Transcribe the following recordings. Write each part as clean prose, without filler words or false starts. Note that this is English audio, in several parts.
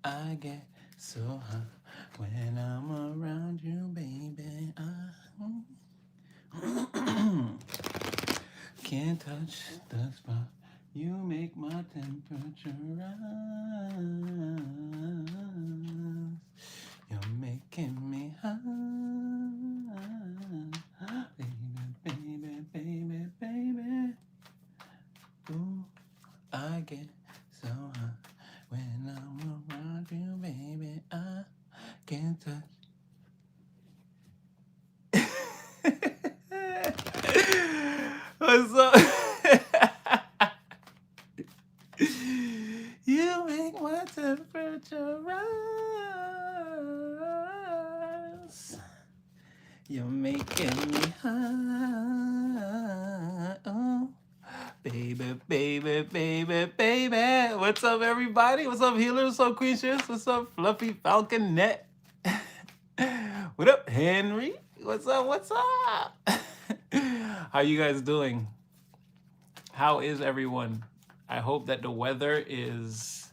I get so hot when I'm around you, baby. Can't touch the spot. You make my temperature rise. You're making me high. Baby, baby, baby, baby. Ooh, I get so hot when I'm around you, baby. I can't touch. What's up? You make my temperature rise. You're making me high. Oh, baby, baby, baby, baby. What's up, everybody? What's up, healers? What's up, Queenships? What's up, Fluffy Falconet? What up, Henry? What's up? What's up? How you guys doing? How is everyone? I hope that the weather is.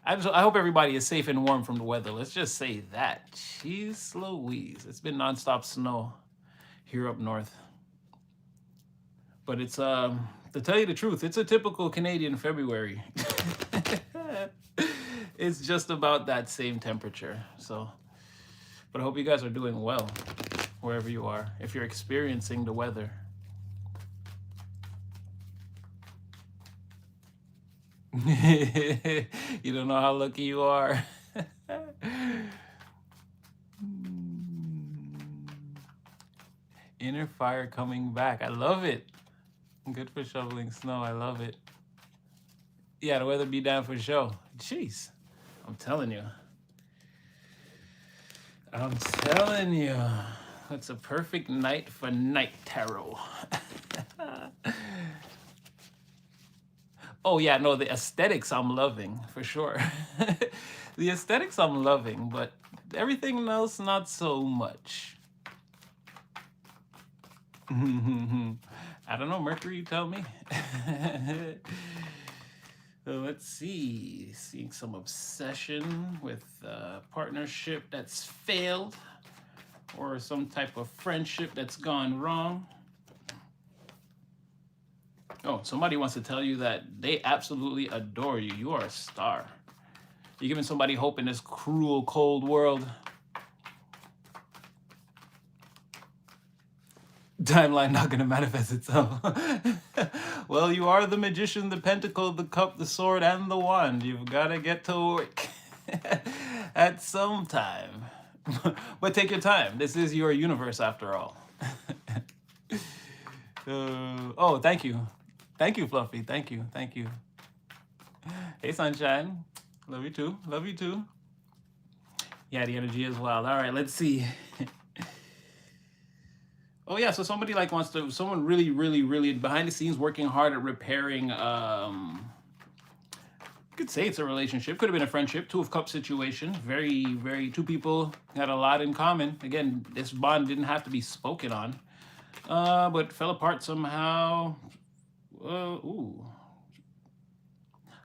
I hope everybody is safe and warm from the weather. Let's just say that. Jeez Louise. It's been nonstop snow here up north. But it's to tell you the truth, it's a typical Canadian February. It's just about that same temperature. So, but I hope you guys are doing well wherever you are, if you're experiencing the weather. You don't know how lucky you are. Inner fire coming back. I love it. Good for shoveling snow. I love it. Yeah, the weather be down for sure. Jeez. I'm telling you. I'm telling you. It's a perfect night for night tarot. Oh yeah, no, the aesthetics I'm loving for sure. The aesthetics I'm loving, but everything else not so much. I don't know, Mercury, you tell me. Let's see. Seeing some obsession with a partnership that's failed or some type of friendship that's gone wrong. Oh, somebody wants to tell you that they absolutely adore you. You are a star. You're giving somebody hope in this cruel, cold world. Timeline not gonna manifest itself. Well, you are the magician, the pentacle, the cup, the sword, and the wand. You've gotta get to work at some time. But take your time. This is your universe after all. Oh, thank you. Thank you, Fluffy. Thank you. Thank you. Hey, Sunshine. Love you too. Love you too. Yeah, the energy is wild. All right, let's see. Oh yeah, so somebody like wants to, someone really, really, really behind the scenes working hard at repairing. You could say it's a relationship. Could have been a friendship. Two of Cups situation. Very, very. Two people had a lot in common. Again, this bond didn't have to be spoken on, but fell apart somehow. Ooh.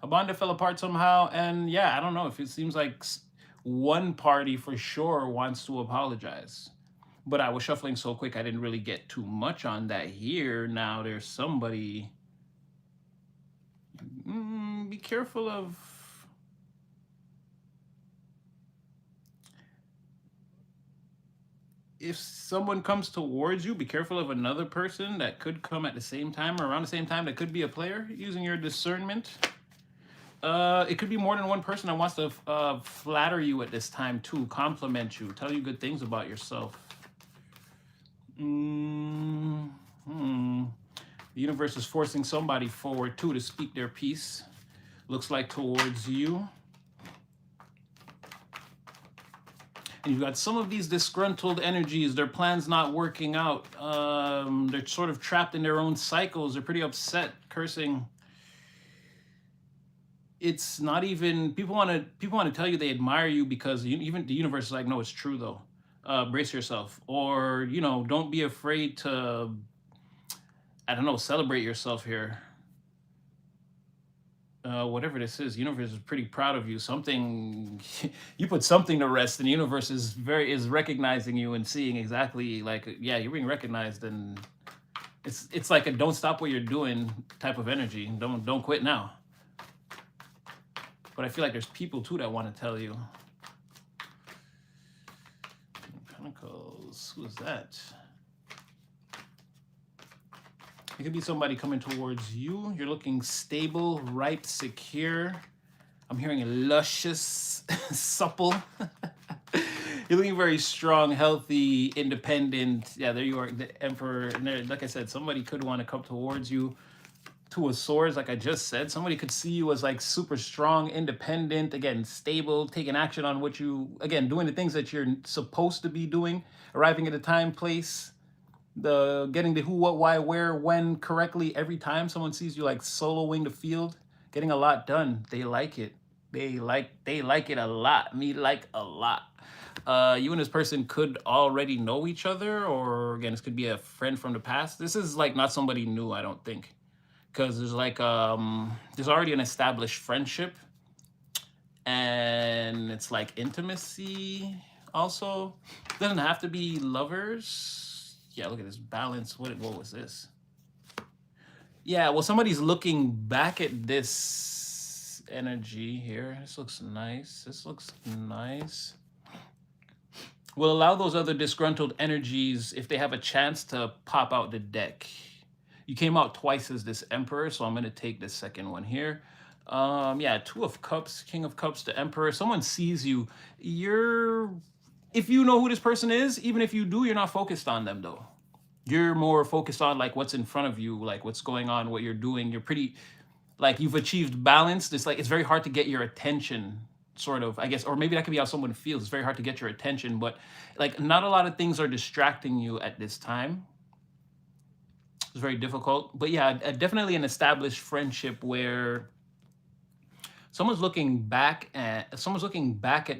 A bond that fell apart somehow, and yeah, I don't know if it seems like one party for sure wants to apologize. But I was shuffling so quick, I didn't really get too much on that here. Now there's somebody. Be careful of. If someone comes towards you, be careful of another person that could come at the same time or around the same time that could be a player using your discernment. It could be more than one person that wants to flatter you at this time too, compliment you, tell you good things about yourself. The universe is forcing somebody forward too to speak their piece. Looks like towards you. And you've got some of these disgruntled energies, their plans not working out. They're sort of trapped in their own cycles. They're pretty upset, cursing. It's not even, people want to tell you they admire you because even the universe is like, no, it's true though. Brace yourself, or don't be afraid to, I don't know, celebrate yourself here. whatever this is, universe is pretty proud of you. Something you put something to rest, and the universe is recognizing you and seeing exactly like, yeah, you're being recognized, and it's like a don't stop what you're doing type of energy. Don't quit now. But I feel like there's people too that want to tell you. Pentacles, who is that? It could be somebody coming towards you. You're looking stable, ripe, secure. I'm hearing luscious, supple. You're looking very strong, healthy, independent. Yeah, there you are, the Emperor. And there, like I said, somebody could want to come towards you. Two of Swords, like I just said. Somebody could see you as like super strong, independent, again, stable, taking action on what you, again, doing the things that you're supposed to be doing, arriving at a time, place, the getting the who, what, why, where, when correctly every time someone sees you like soloing the field, getting a lot done. They like it. They like it a lot. Me like a lot. You and this person could already know each other, or again, this could be a friend from the past. This is like not somebody new, I don't think. Because there's like there's already an established friendship, and it's like intimacy also. Doesn't have to be lovers. Yeah, look at this balance. What was this? Yeah, well, somebody's looking back at this energy here. This looks nice. This looks nice. Will allow those other disgruntled energies, if they have a chance, to pop out the deck. You came out twice as this Emperor, so I'm going to take the second one here. Yeah, Two of Cups, King of Cups to Emperor. Someone sees you. If you know who this person is, even if you do, you're not focused on them, though. You're more focused on, like, what's in front of you, like, what's going on, what you're doing. You're pretty, like, you've achieved balance. It's like, it's very hard to get your attention, sort of, I guess, or maybe that could be how someone feels. It's very hard to get your attention, but, like, not a lot of things are distracting you at this time. It's very difficult, but yeah, definitely an established friendship where someone's looking back at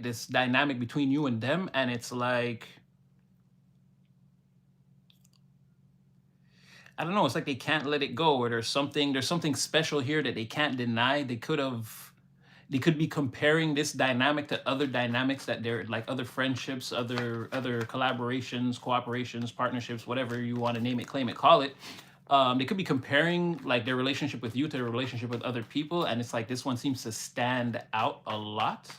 this dynamic between you and them, and it's like, I don't know, it's like they can't let it go, or there's something special here that they can't deny. They could be comparing this dynamic to other dynamics that they're like, other friendships, other collaborations, cooperations, partnerships, whatever you want to name it, claim it, call it. They could be comparing like their relationship with you to their relationship with other people, and it's like this one seems to stand out a lot.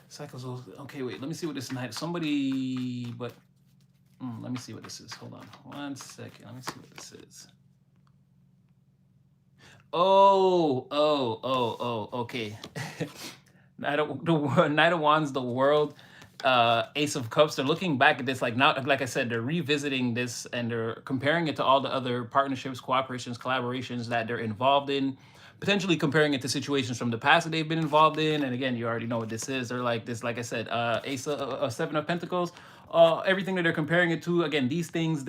Cycles. Okay, wait. Let me see what this night. Somebody, but let me see what this is. Hold on, 1 second. Let me see what this is. Oh, okay. Knight of Wands, the World, Ace of Cups. They're looking back at this, like, now, like I said, they're revisiting this and they're comparing it to all the other partnerships, cooperations, collaborations that they're involved in, potentially comparing it to situations from the past that they've been involved in. And again, you already know what this is. They're like this, like I said, Seven of Pentacles. Everything that they're comparing it to, again, these things,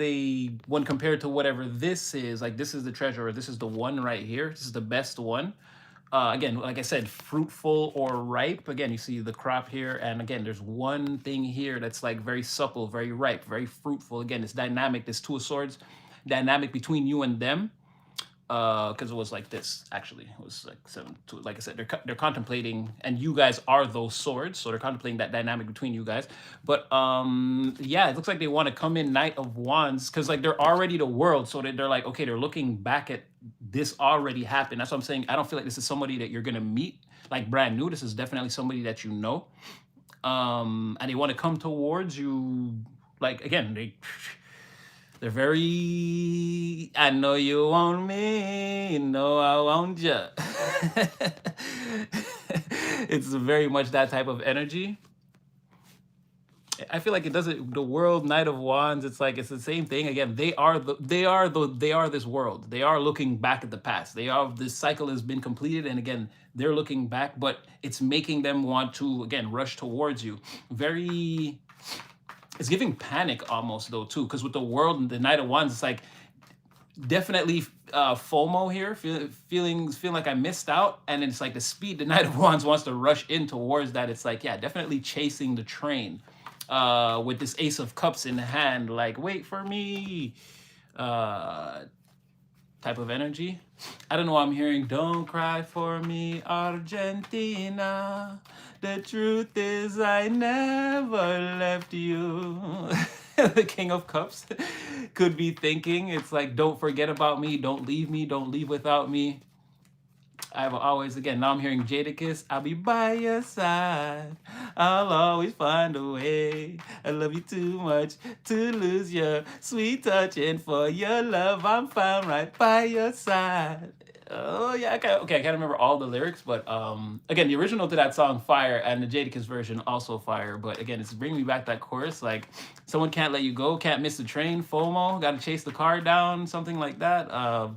when compared to whatever this is, like, this is the treasure, or this is the one right here, this is the best one. Again, like I said, fruitful or ripe. Again, you see the crop here, and again, there's one thing here that's like very supple, very ripe, very fruitful. Again, it's dynamic, this Two of Swords dynamic between you and them. Because it was like this, actually. It was like 7, 2, like I said, they're contemplating, and you guys are those swords, so they're contemplating that dynamic between you guys. But yeah, it looks like they want to come in Knight of Wands, because like they're already the World, so they're like, okay, they're looking back at this already happened. That's what I'm saying. I don't feel like this is somebody that you're gonna meet like brand new. This is definitely somebody that you know, and they want to come towards you. Like, again, they're very, I know you want me, you know I want you. It's very much that type of energy. I feel like it doesn't, the World, Knight of Wands, it's like, it's the same thing. Again, they are this world. They are looking back at the past. This cycle has been completed, and again, they're looking back, but it's making them want to, again, rush towards you. It's giving panic almost, though, too, because with the World and the Knight of Wands, it's like Definitely FOMO here, feeling like I missed out, and it's like the speed the Knight of Wands wants to rush in towards that. It's like, yeah, definitely chasing the train with this Ace of Cups in hand, like, wait for me uh, type of energy. I don't know why I'm hearing, don't cry for me, Argentina. The truth is I never left you. The King of Cups could be thinking, it's like, don't forget about me, don't leave without me. I've always, again, now I'm hearing Jadakiss, I'll be by your side. I'll always find a way. I love you too much to lose your sweet touch. And for your love, I'm found right by your side. Oh, yeah. Okay, I can't remember all the lyrics, but again, the original to that song, Fire, and the Jadakiss version, also Fire. But again, it's bringing me back that chorus, like, someone can't let you go, can't miss the train, FOMO, got to chase the car down, something like that.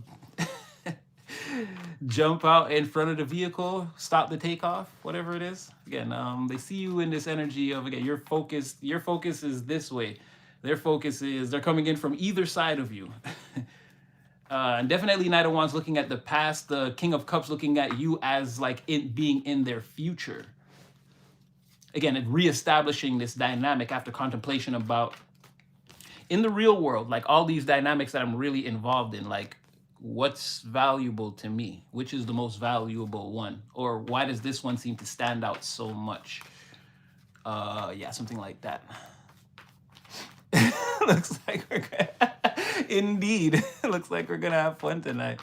Jump out in front of the vehicle, stop the takeoff, whatever it is. Again, they see you in this energy of, again, your focus is this way. Their focus is, they're coming in from either side of you. And definitely Knight of Wands looking at the past, the King of Cups looking at you as like it being in their future. Again, reestablishing this dynamic after contemplation about, in the real world, like all these dynamics that I'm really involved in, like, what's valuable to me? Which is the most valuable one? Or why does this one seem to stand out so much? Yeah, something like that. Looks like we're gonna, indeed, looks like we're gonna have fun tonight.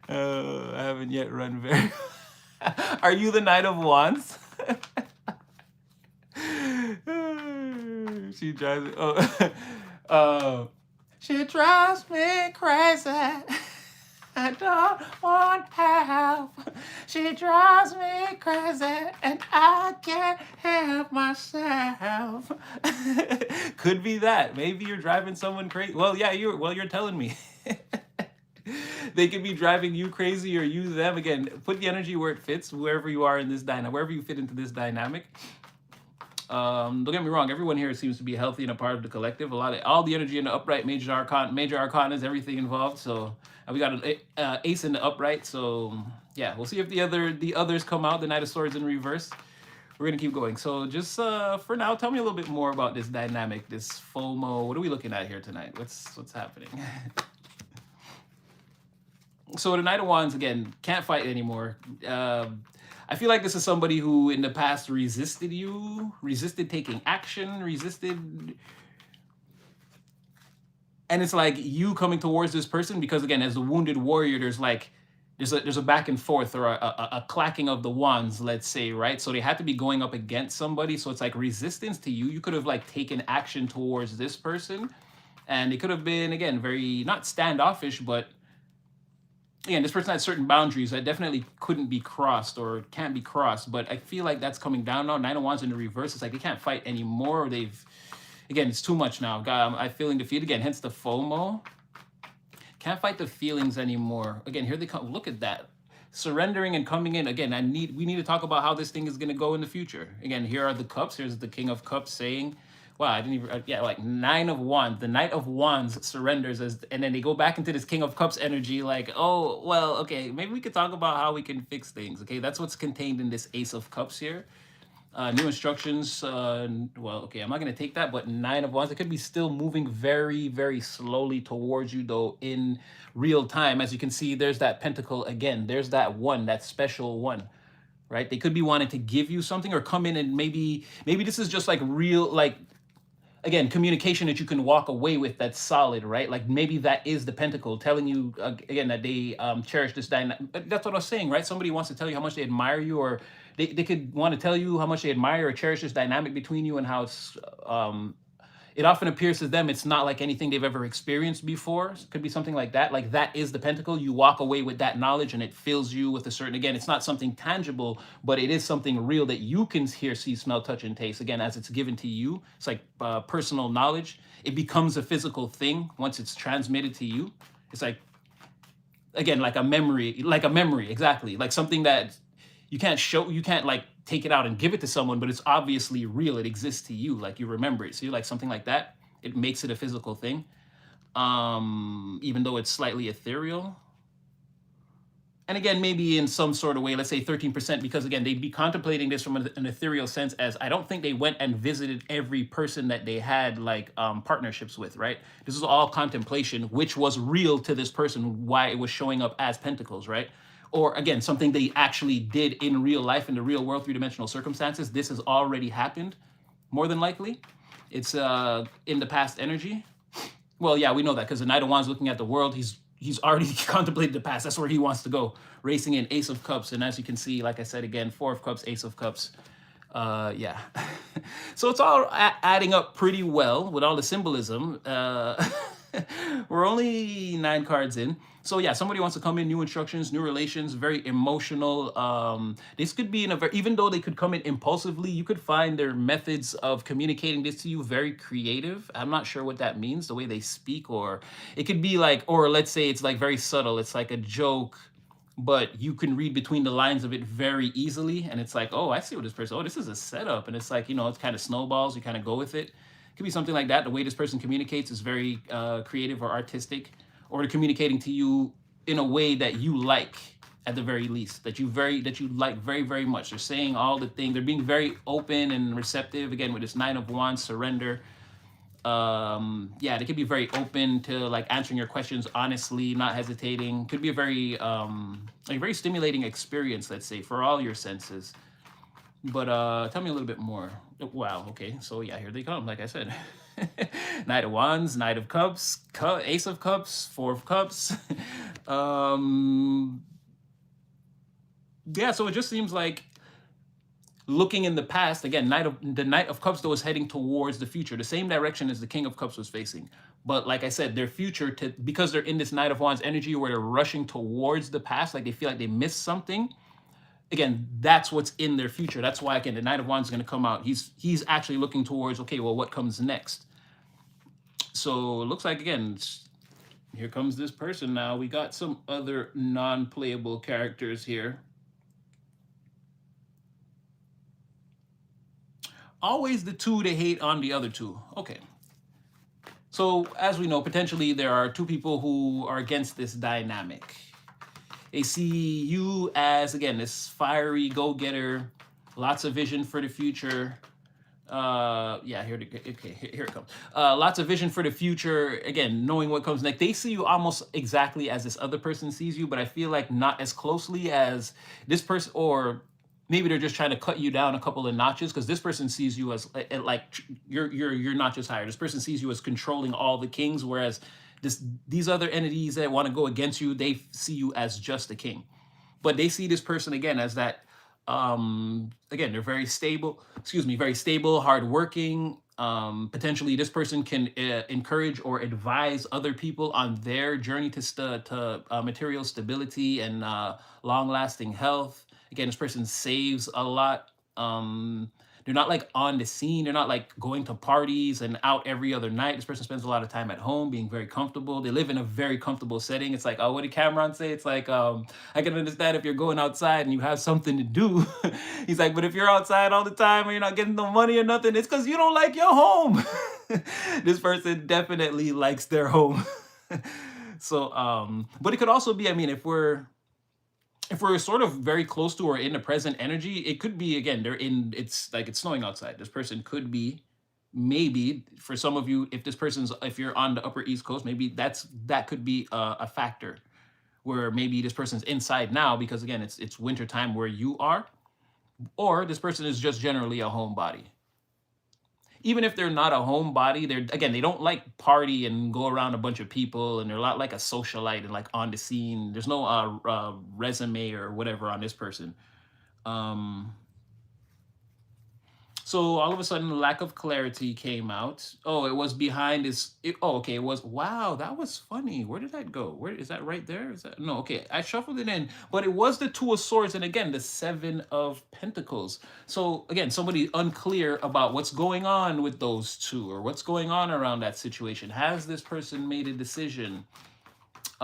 I haven't yet run very. Are you the Knight of Wands? She drives me. She drives me crazy. I don't want help. She drives me crazy, and I can't help myself. Could be that. Maybe you're driving someone crazy. Well, yeah, you're telling me. They could be driving you crazy, or you them. Again, put the energy where it fits, wherever you are in this dynamic, wherever you fit into this dynamic. Don't get me wrong, everyone here seems to be healthy and a part of the collective. All the energy in the upright, major arcana is everything involved. So we got an ace in the upright. So yeah, we'll see if the others come out. The Knight of Swords in reverse. We're gonna keep going. So just for now, tell me a little bit more about this dynamic, this FOMO. What are we looking at here tonight? What's happening? So the Knight of Wands, again, can't fight anymore. I feel like this is somebody who in the past resisted taking action, and it's like you coming towards this person because, again, as a wounded warrior, there's a back and forth, or a clacking of the wands, let's say, right? So they had to be going up against somebody. So it's like resistance to you. You could have like taken action towards this person, and it could have been, again, very not standoffish, but again, this person had certain boundaries that definitely couldn't be crossed or can't be crossed. But I feel like that's coming down now. Nine of Wands in the reverse. It's like they can't fight anymore. Again, it's too much now. God, I'm feeling defeated again. Hence the FOMO. Can't fight the feelings anymore. Again, here they come. Look at that. Surrendering and coming in. Again, we need to talk about how this thing is going to go in the future. Again, here are the cups. Here's the King of Cups saying, wow, I didn't even, yeah, like Nine of Wands. The Knight of Wands surrenders, and then they go back into this King of Cups energy, like, oh, well, okay, maybe we could talk about how we can fix things, okay? That's what's contained in this Ace of Cups here. New instructions, well, okay, I'm not going to take that, but Nine of Wands, it could be still moving very, very slowly towards you, though, in real time. As you can see, there's that pentacle again. There's that one, that special one. Right? They could be wanting to give you something or come in and maybe this is just like real, like, again, communication that you can walk away with that's solid, right? Like maybe that is the pentacle telling you, again, that they cherish this dynamic. That's what I was saying, right? Somebody wants to tell you how much they admire you, or they could want to tell you how much they admire or cherish this dynamic between you, and how it's, it often appears to them it's not like anything they've ever experienced before. It could be something like that. Like that is the pentacle. You walk away with that knowledge and it fills you with a certain, again, it's not something tangible, but it is something real that you can hear, see, smell, touch, and taste. Again, as it's given to you, it's like personal knowledge. It becomes a physical thing once it's transmitted to you. It's like, again, like a memory, exactly. Like something that you can't like take it out and give it to someone, but it's obviously real. It exists to you, like you remember it. So you're like something like that. It makes it a physical thing. even though it's slightly ethereal. And again, maybe in some sort of way, let's say 13%, because again, they'd be contemplating this from an ethereal sense, as I don't think they went and visited every person that they had like partnerships with, right? This is all contemplation, which was real to this person, why it was showing up as pentacles, right? Or again, something they actually did in real life, in the real world, three-dimensional circumstances. This has already happened, more than likely. It's in the past energy. Well, yeah, we know that because the Knight of Wands looking at the world, he's already contemplated the past. That's where he wants to go, racing in Ace of Cups. And as you can see, like I said again, Four of Cups, Ace of Cups. Yeah. So it's all adding up pretty well with all the symbolism. We're only 9 cards in. So yeah, somebody wants to come in, new instructions, new relations, very emotional. This could be in a very, even though they could come in impulsively, you could find their methods of communicating this to you very creative. I'm not sure what that means, the way they speak, or it could be like, or let's say it's like very subtle. It's like a joke, but you can read between the lines of it very easily. And it's like, oh, I see what this person, oh, this is a setup. And it's like, you know, it's kind of snowballs. You kind of go with it. It could be something like that. The way this person communicates is very creative or artistic, or they're communicating to you in a way that you like, at the very least, that you like very, very much. They're saying all the things. They're being very open and receptive. Again, with this Nine of Wands, surrender. Yeah, they could be very open to like answering your questions honestly, not hesitating. Could be a very very stimulating experience, let's say, for all your senses. But tell me a little bit more. Wow, okay, so yeah, here they come, like I said. Knight of Wands, Knight of Cups, Ace of Cups, Four of Cups. Yeah, so it just seems like looking in the past, again, the Knight of Cups, though, is heading towards the future, the same direction as the King of Cups was facing. But like I said, their future, because they're in this Knight of Wands energy where they're rushing towards the past, like they feel like they missed something. Again, that's what's in their future. That's why, again, the Knight of Wands is going to come out. He's actually looking towards, okay, well, what comes next? So it looks like, again, here comes this person now. We got some other non-playable characters here. Always the two to hate on the other two. Okay. So as we know, potentially there are two people who are against this dynamic. They see you as, again, this fiery go-getter, lots of vision for the future. Yeah, here it comes. Lots of vision for the future. Again, knowing what comes next. They see you almost exactly as this other person sees you, but I feel like not as closely as this person, or maybe they're just trying to cut you down a couple of notches, because this person sees you as like you're not just higher. This person sees you as controlling all the kings, whereas these other entities that want to go against you, they see you as just a king. But they see this person again as that. Again, they're very stable. Very stable, hardworking. Potentially, this person can encourage or advise other people on their journey to material stability and long-lasting health. Again, this person saves a lot. They're not like on the scene. They're not like going to parties and out every other night. This person spends a lot of time at home, being very comfortable. They live in a very comfortable setting. It's like, oh, what did Cameron say? It's like, I can understand if you're going outside and you have something to do. He's like, but if you're outside all the time and you're not getting no money or nothing, it's because you don't like your home. This person definitely likes their home. So, but it could also be, I mean, if we're sort of very close to or in the present energy, it could be, again, it's like it's snowing outside. This person could be, maybe for some of you, if you're on the Upper East Coast, maybe that could be a factor where maybe this person's inside now because, again, it's winter time where you are, or this person is just generally a homebody. Even if they're not a homebody, they don't like party and go around a bunch of people, and they're a lot like a socialite and like on the scene. There's no resume or whatever on this person. So all of a sudden, lack of clarity came out. Oh, it was behind this. Oh, okay. It was, wow, that was funny. Where did that go? Where is that right there? Is that, no, okay. I shuffled it in, but it was the Two of Swords. And again, the Seven of Pentacles. So again, somebody unclear about what's going on with those two, or what's going on around that situation. Has this person made a decision?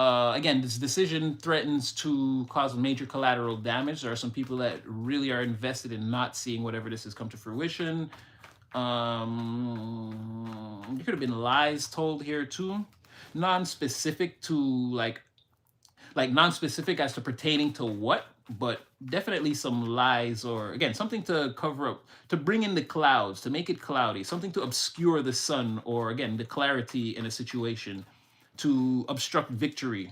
Again, this decision threatens to cause major collateral damage. There are some people that really are invested in not seeing whatever this has come to fruition. There could have been lies told here too. non-specific to non-specific as to pertaining to what, but definitely some lies, or again something to cover up, to bring in the clouds, to make it cloudy, something to obscure the sun, or again the clarity in a situation, to obstruct victory.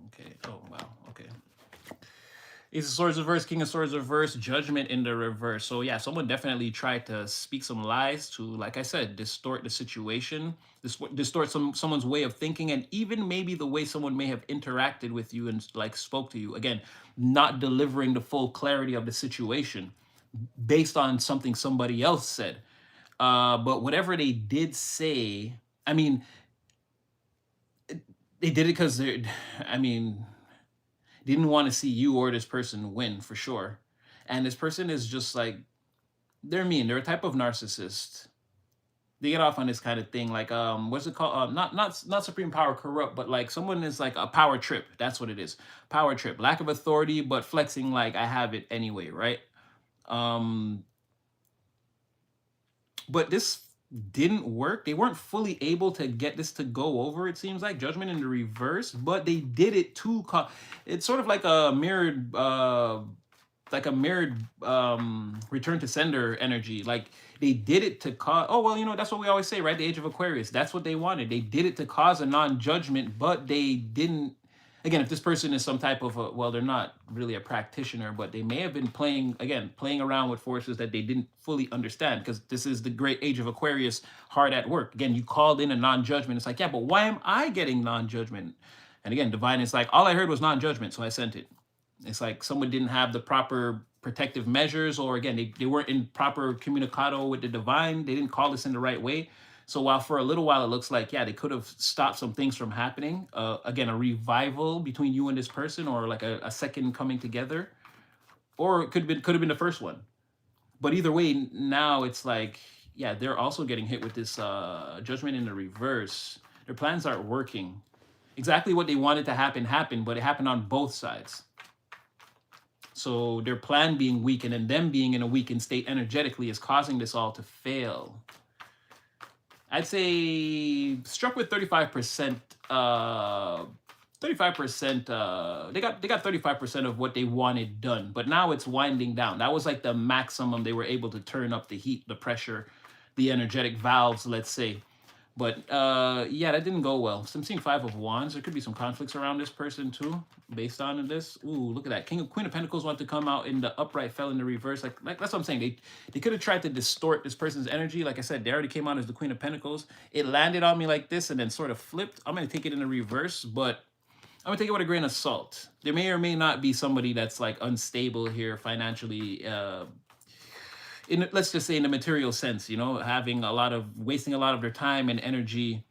Okay. Oh wow. Okay. Ace of Swords reverse, King of Swords reverse, Judgment in the reverse. So yeah, someone definitely tried to speak some lies to, like I said, distort the situation, distort someone's way of thinking, and even maybe the way someone may have interacted with you and like spoke to you. Again, not delivering the full clarity of the situation based on something somebody else said. But whatever they did say, I mean, they did it because they're, I mean, didn't want to see you or this person win for sure. And this person is just like, they're mean. They're a type of narcissist. They get off on this kind of thing, like what's it called? Not supreme power corrupt, but like someone is like a power trip. That's what it is. Power trip, lack of authority, but flexing like I have it anyway, right? Um, but this didn't work. They weren't fully able to get this to go over, it seems like. Judgment in the reverse, but they did it to it's sort of like a mirrored return to sender energy. Like they did it to cause, oh well, that's what we always say, right? The age of Aquarius, that's what they wanted. They did it to cause a non-judgment, but they didn't. Again, if this person is some type of well, they're not really a practitioner, but they may have been playing around with forces that they didn't fully understand, because this is the great age of Aquarius, hard at work. Again, you called in a non-judgment. It's like, yeah, but why am I getting non-judgment? And again, divine is like, all I heard was non-judgment, so I sent it. It's like someone didn't have the proper protective measures, or again, they weren't in proper communicado with the divine. They didn't call this in the right way. So while for a little while it looks like, yeah, they could have stopped some things from happening, again, a revival between you and this person, or like a second coming together, or it could have been the first one. But either way, now it's like, yeah, they're also getting hit with this judgment in the reverse. Their plans aren't working. Exactly what they wanted to happen happened, but it happened on both sides. So their plan being weak and then them being in a weakened state energetically is causing this all to fail. I'd say struck with 35%. 35%. They got 35% of what they wanted done, but now it's winding down. That was like the maximum they were able to turn up the heat, the pressure, the energetic valves, let's say. But yeah, that didn't go well. So I'm seeing 5 of Wands. There could be some conflicts around this person too, based on this. Ooh, look at that. Queen of Pentacles want to come out in the upright, fell in the reverse. Like that's what I'm saying. They could have tried to distort this person's energy. Like I said, they already came out as the Queen of Pentacles. It landed on me like this and then sort of flipped. I'm going to take it in the reverse, but I'm going to take it with a grain of salt. There may or may not be somebody that's like unstable here financially, let's just say in the material sense, wasting a lot of their time and energy,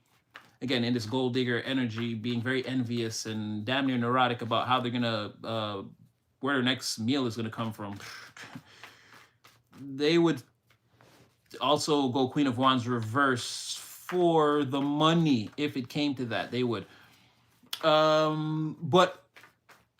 again, in this gold digger energy, being very envious and damn near neurotic about how they're gonna where their next meal is gonna come from. They would also go Queen of Wands reverse for the money if it came to that. They would. But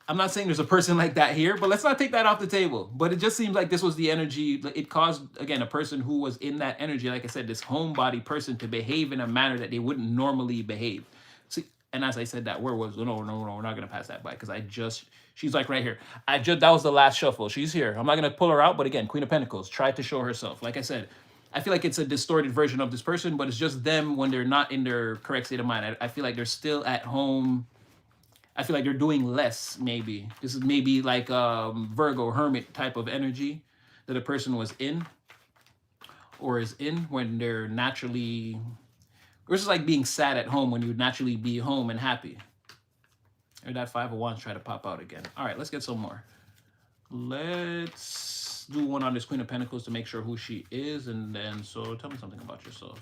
I'm not saying there's a person like that here, but let's not take that off the table. But it just seems like this was the energy. It caused, again, a person who was in that energy, like I said, this homebody person, to behave in a manner that they wouldn't normally behave. See, and as I said, that word was, no, we're not going to pass that by, because she's like right here. That was the last shuffle. She's here. I'm not going to pull her out, but again, Queen of Pentacles tried to show herself. Like I said, I feel like it's a distorted version of this person, but it's just them when they're not in their correct state of mind. I feel like they're still at home. I feel like they're doing less, maybe. This is maybe like Virgo hermit type of energy that a person was in or is in when they're naturally, or it's just like being sad at home when you would naturally be home and happy. Or that 5 of Wands try to pop out again. All right, let's get some more. Let's do one on this Queen of Pentacles to make sure who she is. And then, so tell me something about yourself.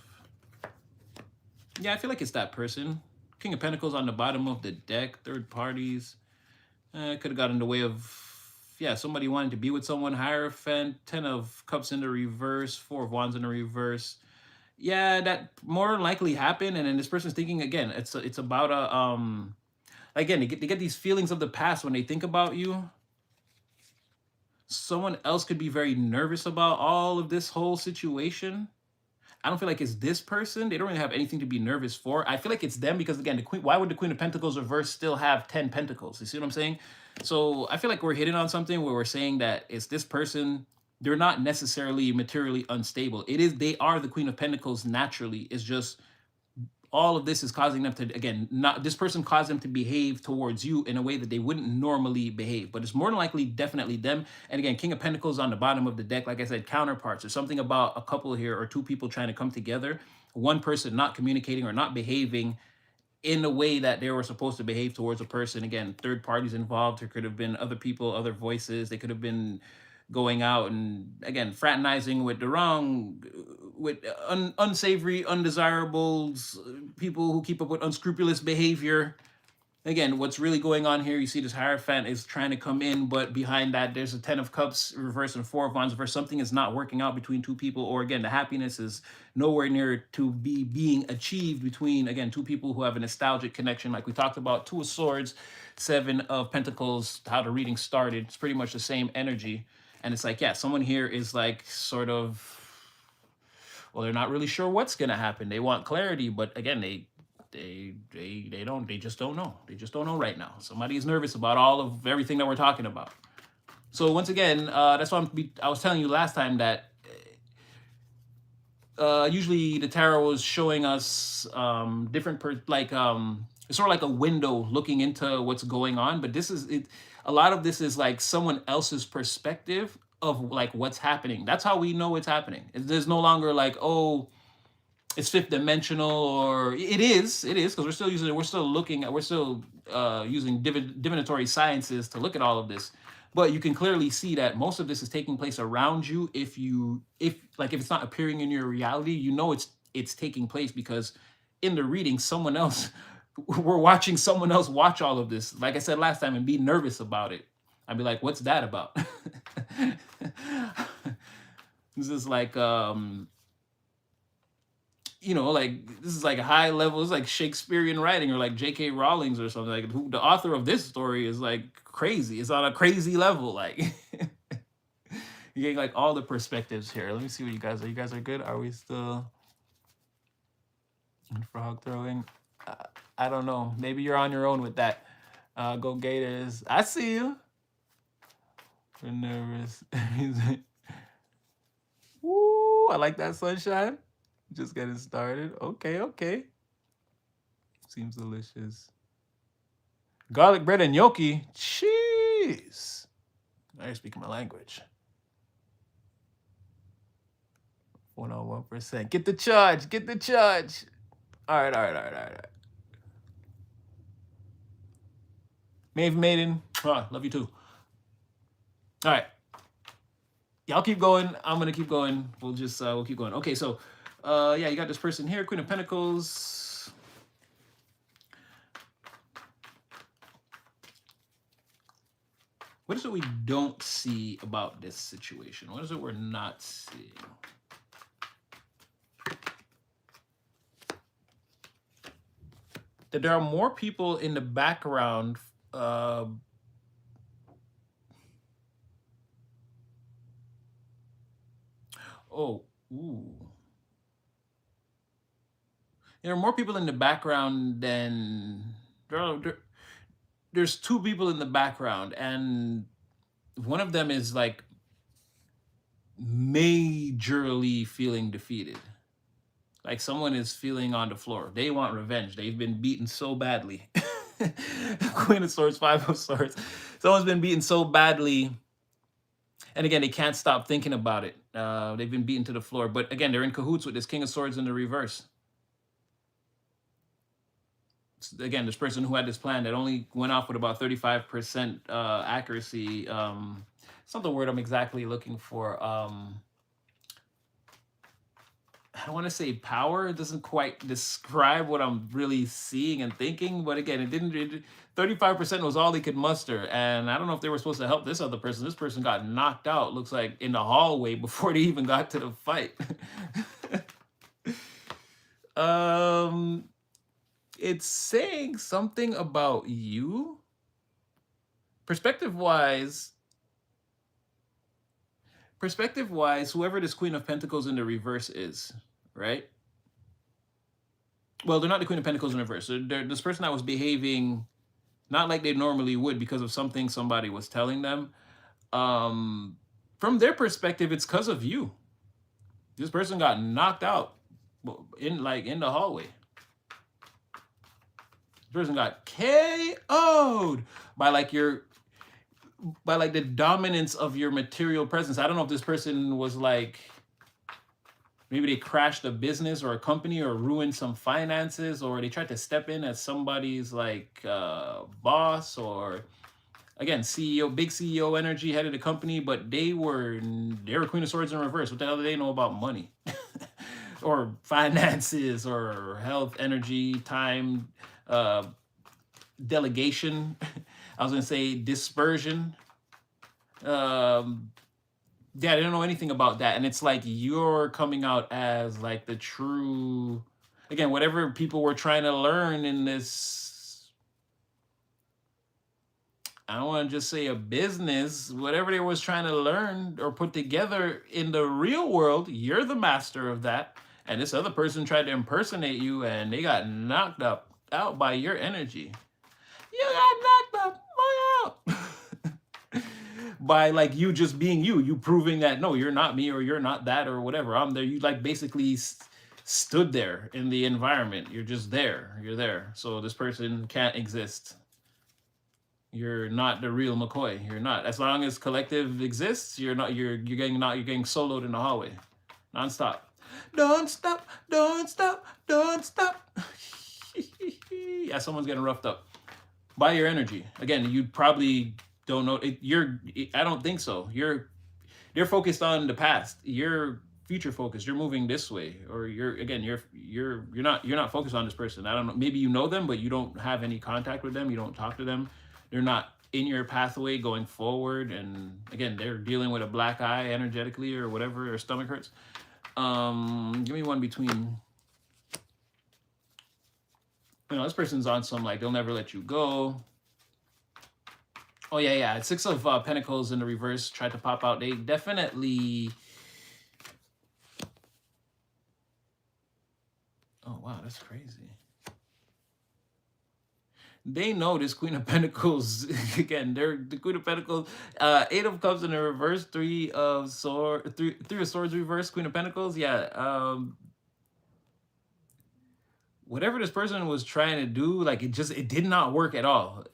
Yeah, I feel like it's that person. King of Pentacles on the bottom of the deck, third parties. Could have got in the way of, yeah, somebody wanting to be with someone. Hierophant, 10 of Cups in the reverse, 4 of Wands in the reverse. Yeah, that more likely happened. And then this person's thinking, again, it's about again, they get these feelings of the past when they think about you. Someone else could be very nervous about all of this whole situation. I don't feel like it's this person. They don't really have anything to be nervous for. I feel like it's them because again, the queen. Why would the Queen of Pentacles reverse still have 10 pentacles? You see what I'm saying? So I feel like we're hitting on something where we're saying that it's this person. They're not necessarily materially unstable. It is they are the Queen of Pentacles naturally. It's just all of this is causing them to, again, not this person caused them to behave towards you in a way that they wouldn't normally behave, but it's more than likely definitely them. And again, King of Pentacles on the bottom of the deck, like I said, counterparts. There's something about a couple here or two people trying to come together, one person not communicating or not behaving in the way that they were supposed to behave towards a person. Again, third parties involved. There could have been other people, other voices. They could have been going out and again fraternizing with the wrong, with unsavory, undesirables, people who keep up with unscrupulous behavior. Again, what's really going on here, you see this Hierophant is trying to come in, but behind that, there's a 10 of Cups reverse and 4 of Wands reverse. Something is not working out between two people, or again, the happiness is nowhere near to be being achieved between, again, two people who have a nostalgic connection. Like we talked about, 2 of Swords, 7 of Pentacles, how the reading started. It's pretty much the same energy. And it's like, yeah, someone here is like sort of, well, they're not really sure what's going to happen. They want clarity, but again, they just don't know. They just don't know right now. Somebody is nervous about all of everything that we're talking about. So once again, that's why I was telling you last time that usually the tarot was showing us different it's sort of like a window looking into what's going on, but this is it. A lot of this is like someone else's perspective of like what's happening. That's how we know it's happening. There's no longer like, oh, it's fifth dimensional, or it is because we're still using it. We're still looking at, we're still using divinatory sciences to look at all of this. But you can clearly see that most of this is taking place around you. If it's not appearing in your reality, you know it's taking place because in the reading, someone else, we're watching someone else watch all of this. Like I said last time, and be nervous about it. I'd be like, what's that about? This is like like this is like a high level. It's like Shakespearean writing or like J.K. Rowling's or something. Like who the author of this story is like crazy. It's on a crazy level. Like you get like all the perspectives here. Let me see what you guys are. You guys are good. Are we still in frog throwing? I don't know. Maybe you're on your own with that. Go Gators. I see you. We're nervous. Woo! I like that sunshine. Just getting started. Okay. Seems delicious. Garlic bread and gnocchi. Cheese. Now you're speaking my language. 101%. Get the charge. Get the charge. All right. Maeve Maiden. Love you too. All right. Y'all keep going. I'm going to keep going. We'll keep going. Okay, so yeah, you got this person here, Queen of Pentacles. What is it we don't see about this situation? What is it we're not seeing? That there are more people in the background. There are more people in the background than there's 2 people in the background, and one of them is like majorly feeling defeated. Like someone is feeling on the floor. They want revenge. They've been beaten so badly. Queen of Swords, 5 of Swords. Someone's been beaten so badly. And again, they can't stop thinking about it. They've been beaten to the floor. But again, they're in cahoots with this King of Swords in the reverse. Again, this person who had this plan that only went off with about 35% accuracy. It's not the word I'm exactly looking for. I don't want to say power. It doesn't quite describe what I'm really seeing and thinking. But again, 35% was all they could muster. And I don't know if they were supposed to help this other person. This person got knocked out, looks like, in the hallway before they even got to the fight. It's saying something about you. Perspective-wise, whoever this Queen of Pentacles in the reverse is, right? Well, they're not the Queen of Pentacles in reverse. They're this person that was behaving not like they normally would because of something somebody was telling them. Um, from their perspective, it's because of you. This person got knocked out in the hallway. This person got KO'd by the dominance of your material presence. I don't know if this person was like, maybe they crashed a business or a company or ruined some finances, or they tried to step in as somebody's like boss, or again, CEO, big CEO energy, head of the company, but they were Queen of Swords in reverse. What the hell do they know about money? Or finances or health, energy, time, delegation. I was gonna say dispersion. Yeah, they don't know anything about that. And it's like you're coming out as like the true, again, whatever people were trying to learn in this, I don't want to just say a business, whatever they was trying to learn or put together in the real world, you're the master of that. And this other person tried to impersonate you and they got knocked out by your energy. You got knocked out by like you just being you proving that no, you're not me or you're not that or whatever. I'm there. You like basically stood there in the environment. You're just there. You're there. So this person can't exist. You're not the real McCoy. You're not. As long as collective exists, you're not. You're getting not. You're getting soloed in the hallway, nonstop. Don't stop. Don't stop. Don't stop. Yeah, someone's getting roughed up by your energy. Again, you probably don't know. I don't think so. You're focused on the past. You're future focused. You're moving this way, or you're not focused on this person. I don't know. Maybe you know them, but you don't have any contact with them. You don't talk to them. They're not in your pathway going forward. And again, they're dealing with a black eye energetically or whatever. Their stomach hurts. Give me one between. This person's on some like they'll never let you go. Oh yeah. Six of Pentacles in the reverse tried to pop out. They definitely. Oh wow, that's crazy. They know this Queen of Pentacles again. They're the Queen of Pentacles. Eight of Cups in the reverse. Three of Swords reverse. Queen of Pentacles. Yeah. Whatever this person was trying to do, like it did not work at all.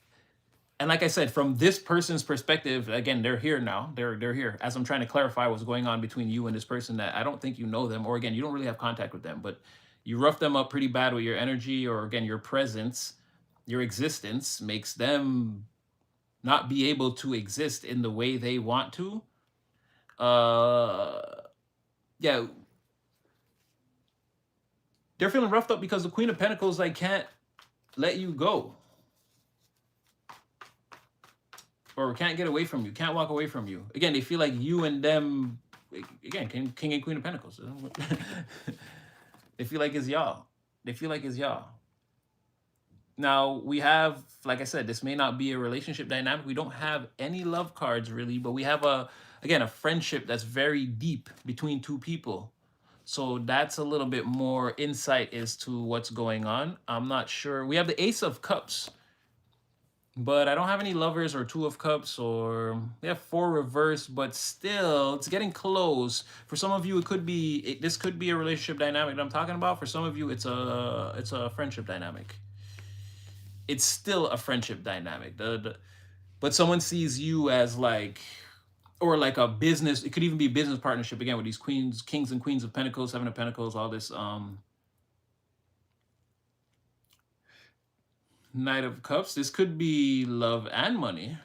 And like I said, from this person's perspective, again, they're here now. They're here. As I'm trying to clarify what's going on between you and this person that I don't think you know them, or again, you don't really have contact with them, but you rough them up pretty bad with your energy, or again, your presence, your existence makes them not be able to exist in the way they want to. Yeah. They're feeling roughed up because the Queen of Pentacles like can't let you go. Or can't get away from you, can't walk away from you. Again, they feel like you and them, again, King and Queen of Pentacles. They feel like it's y'all. They feel like it's y'all. Now, we have, like I said, this may not be a relationship dynamic. We don't have any love cards, really, but we have, a friendship that's very deep between two people. So that's a little bit more insight as to what's going on. I'm not sure. We have the Ace of Cups, but I don't have any lovers or Two of Cups, or we have Four reverse, but still it's getting close. For some of you, this could be a relationship dynamic that I'm talking about. For some of you, it's a friendship dynamic. It's still a friendship dynamic. But someone sees you as like, or like a business. It could even be a business partnership again with these kings and queens of Pentacles, Seven of Pentacles, all this Knight of Cups. This could be love and money.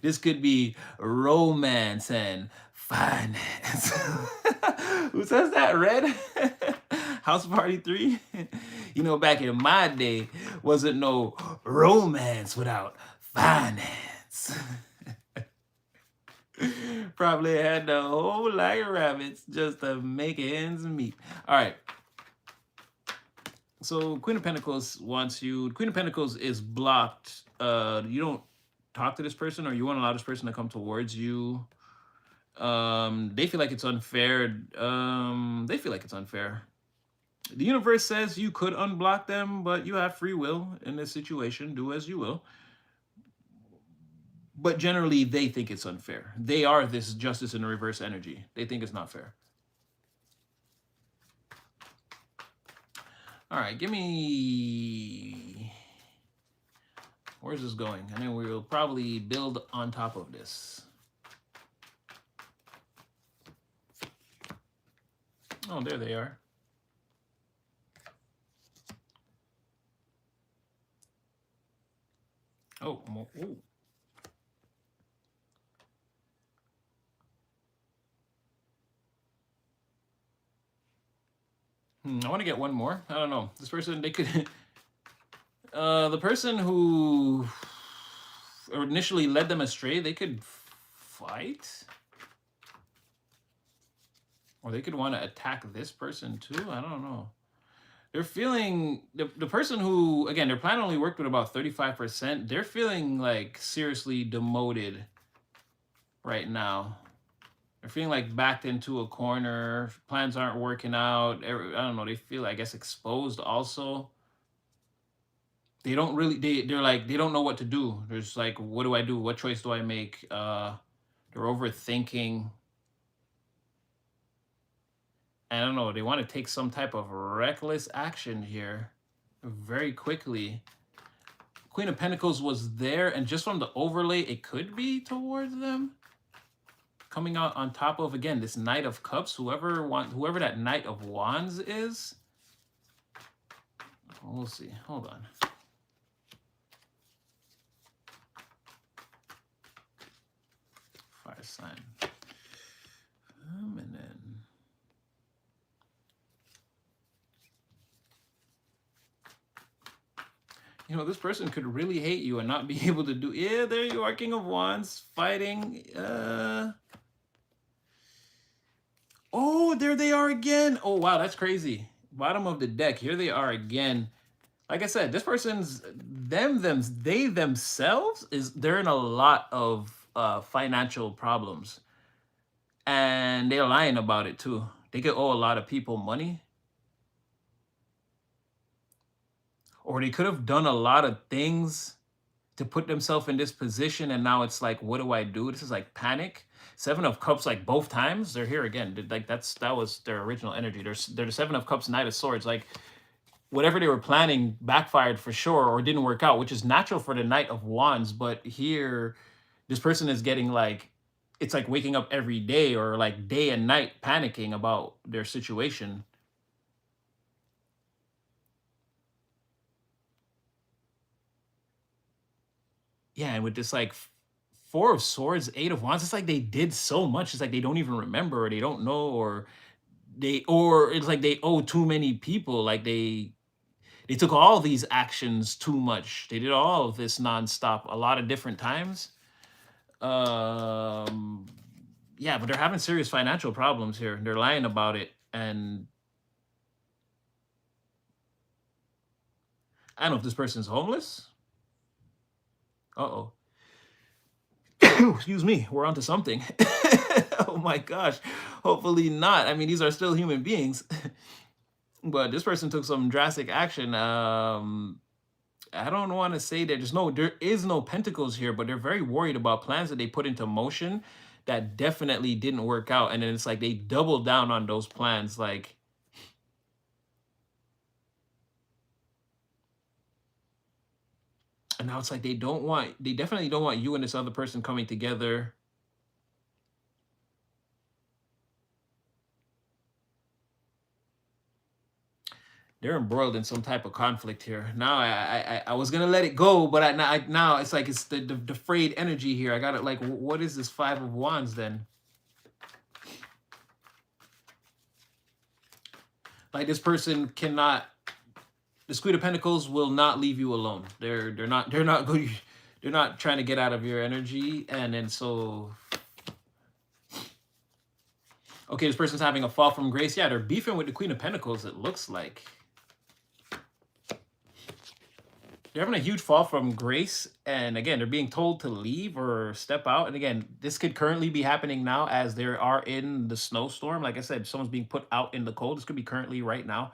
This could be romance and finance. Who says that, Red? House Party 3? Back in my day, wasn't no romance without finance. Probably had the whole lot of rabbits just to make ends meet. All right. So Queen of Pentacles wants you. Queen of Pentacles is blocked. You don't talk to this person, or you won't allow this person to come towards you. They feel like it's unfair. They feel like it's unfair. The universe says you could unblock them, but you have free will in this situation. Do as you will. But generally, they think it's unfair. They are this justice in reverse energy. They think it's not fair. All right, give me... Where's this going? And then we'll probably build on top of this. Oh, there they are. Oh, ooh. I want to get one more. I don't know. This person, they could... the person who initially led them astray, they could fight? Or they could want to attack this person too? I don't know. They're feeling... The person who, again, their plan only worked with about 35%. They're feeling like seriously demoted right now. They're feeling like backed into a corner. Plans aren't working out. I don't know. They feel, I guess, exposed also. They don't really, they're like, they don't know what to do. There's like, what do I do? What choice do I make? They're overthinking. I don't know. They want to take some type of reckless action here very quickly. Queen of Pentacles was there, and just from the overlay, it could be towards them. Coming out on top of, again, this Knight of Cups, whoever that Knight of Wands is. We'll see. Hold on. Fire sign. And then... You know, this person could really hate you and not be able to do... Yeah, there you are, King of Wands, fighting. Oh, there they are again. Oh, wow, that's crazy. Bottom of the deck. Here they are again. Like I said, this person's... They themselves, they're in a lot of financial problems. And they're lying about it, too. They could owe a lot of people money. Or they could have done a lot of things to put themselves in this position, and now it's like, what do I do? This is like panic. Seven of Cups, like both times, they're here again. Like that was their original energy. They're the Seven of Cups, Knight of Swords. Like whatever they were planning backfired for sure, or didn't work out, which is natural for the Knight of Wands. But here, this person is getting like, it's like waking up every day or like day and night panicking about their situation. Yeah, and with this like Four of Swords, Eight of Wands, it's like they did so much. It's like they don't even remember, or they don't know, or it's like they owe too many people. Like they took all these actions too much. They did all of this nonstop a lot of different times. Yeah, but they're having serious financial problems here. They're lying about it, and I don't know if this person's homeless. Uh-oh. Excuse me, we're onto something. Oh my gosh. Hopefully not. I mean, these are still human beings. But this person took some drastic action. I don't want to say that there is no pentacles here, but they're very worried about plans that they put into motion that definitely didn't work out. And then it's like they doubled down on those plans. Like, and now it's like they definitely don't want you and this other person coming together. They're embroiled in some type of conflict here. Now I was gonna let it go, but now it's like it's the frayed energy here. I got it. Like, what is this Five of Wands then? Like this person cannot. The Queen of Pentacles will not leave you alone. They're not going. They're not trying to get out of your energy, and then so. Okay, this person's having a fall from grace. Yeah, they're beefing with the Queen of Pentacles. It looks like. they're having a huge fall from grace, and again, they're being told to leave or step out. And again, this could currently be happening now as they are in the snowstorm. Like I said, someone's being put out in the cold. This could be currently right now.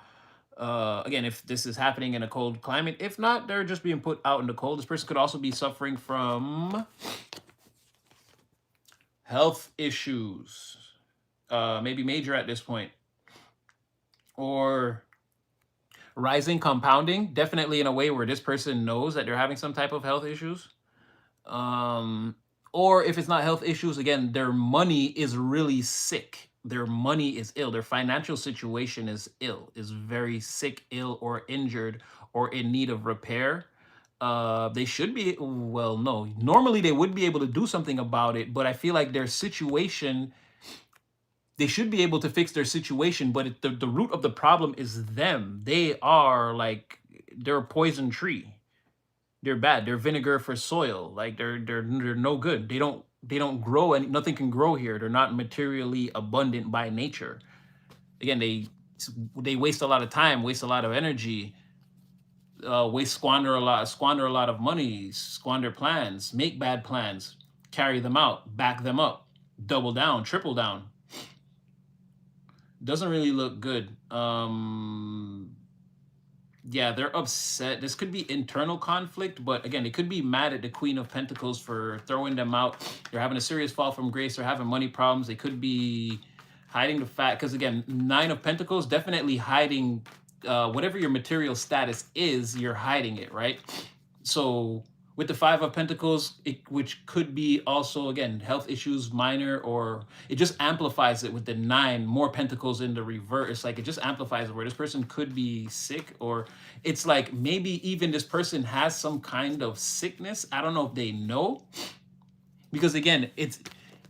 Again, if this is happening in a cold climate, if not, they're just being put out in the cold. This person could also be suffering from health issues, maybe major at this point, or rising compounding, definitely in a way where this person knows that they're having some type of health issues. Um, or if it's not health issues, again, their money is really sick. Their money is ill. Their financial situation is ill, is very sick, ill, or injured, or in need of repair. They should be, well, no, normally they would be able to do something about it, but I feel like their situation, they should be able to fix their situation, but the root of the problem is them. They are like, they're a poison tree. They're bad. They're vinegar for soil. Like they're no good. They don't grow, and nothing can grow here. They're not materially abundant by nature. Again, they waste a lot of time, waste a lot of energy, squander a lot of money, squander plans, make bad plans, carry them out, back them up, double down, triple down. Doesn't really look good. Yeah, they're upset. This could be internal conflict, but again, they could be mad at the Queen of Pentacles for throwing them out. They're having a serious fall from grace. They're having money problems. They could be hiding the fact, because again, Nine of Pentacles, definitely hiding whatever your material status is, you're hiding it, right? So with the Five of Pentacles, which could be also, again, health issues, minor, or it just amplifies it with the Nine, more Pentacles in the reverse. It's like it just amplifies it where this person could be sick, or it's like maybe even this person has some kind of sickness. I don't know if they know, because again, it's,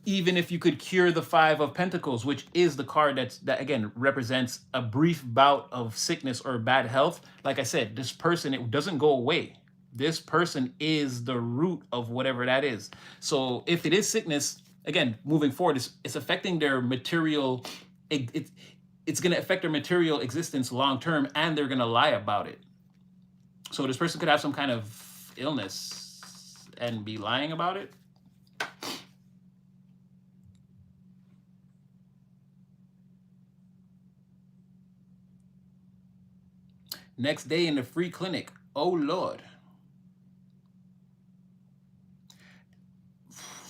even if you could cure the Five of Pentacles, which is the card that again represents a brief bout of sickness or bad health, like I said, this person, it doesn't go away. This person is the root of whatever that is. So if it is sickness, again, moving forward, it's affecting their material. It's going to affect their material existence long term, and they're going to lie about it. So this person could have some kind of illness and be lying about it. Next day in the free clinic. Oh, Lord.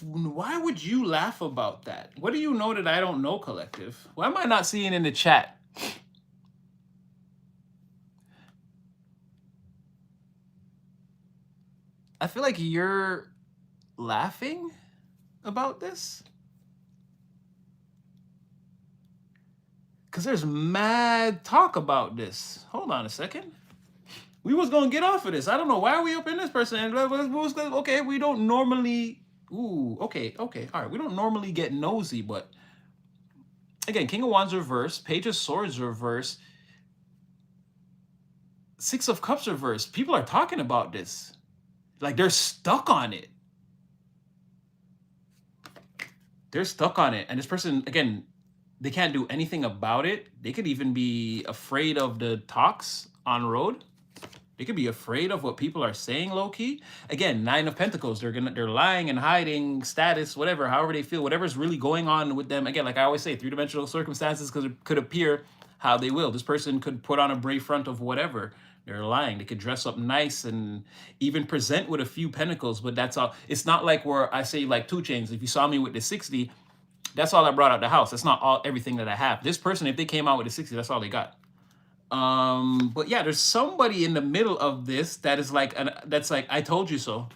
Why would you laugh about that? What do you know that I don't know, collective? Why am I not seeing in the chat? I feel like you're laughing about this. Because there's mad talk about this. Hold on a second. We was going to get off of this. I don't know. Why are we up in this person? Okay, we don't normally... Ooh, okay. All right. We don't normally get nosy, but... Again, King of Wands reverse, Page of Swords reverse, Six of Cups reverse. People are talking about this. Like, they're stuck on it. They're stuck on it. And this person, again, they can't do anything about it. They could even be afraid of the talks on road. They could be afraid of what people are saying, low key. Again, Nine of Pentacles. They're lying and hiding status, whatever, however they feel, whatever's really going on with them. Again, like I always say, three-dimensional circumstances could appear how they will. This person could put on a brave front of whatever. They're lying. They could dress up nice and even present with a few pentacles, but that's all. It's not like where I say like 2 Chainz. If you saw me with the 60, that's all I brought out the house. That's not everything that I have. This person, if they came out with the 60, that's all they got. But yeah, there's somebody in the middle of this that is like, that's like, I told you so.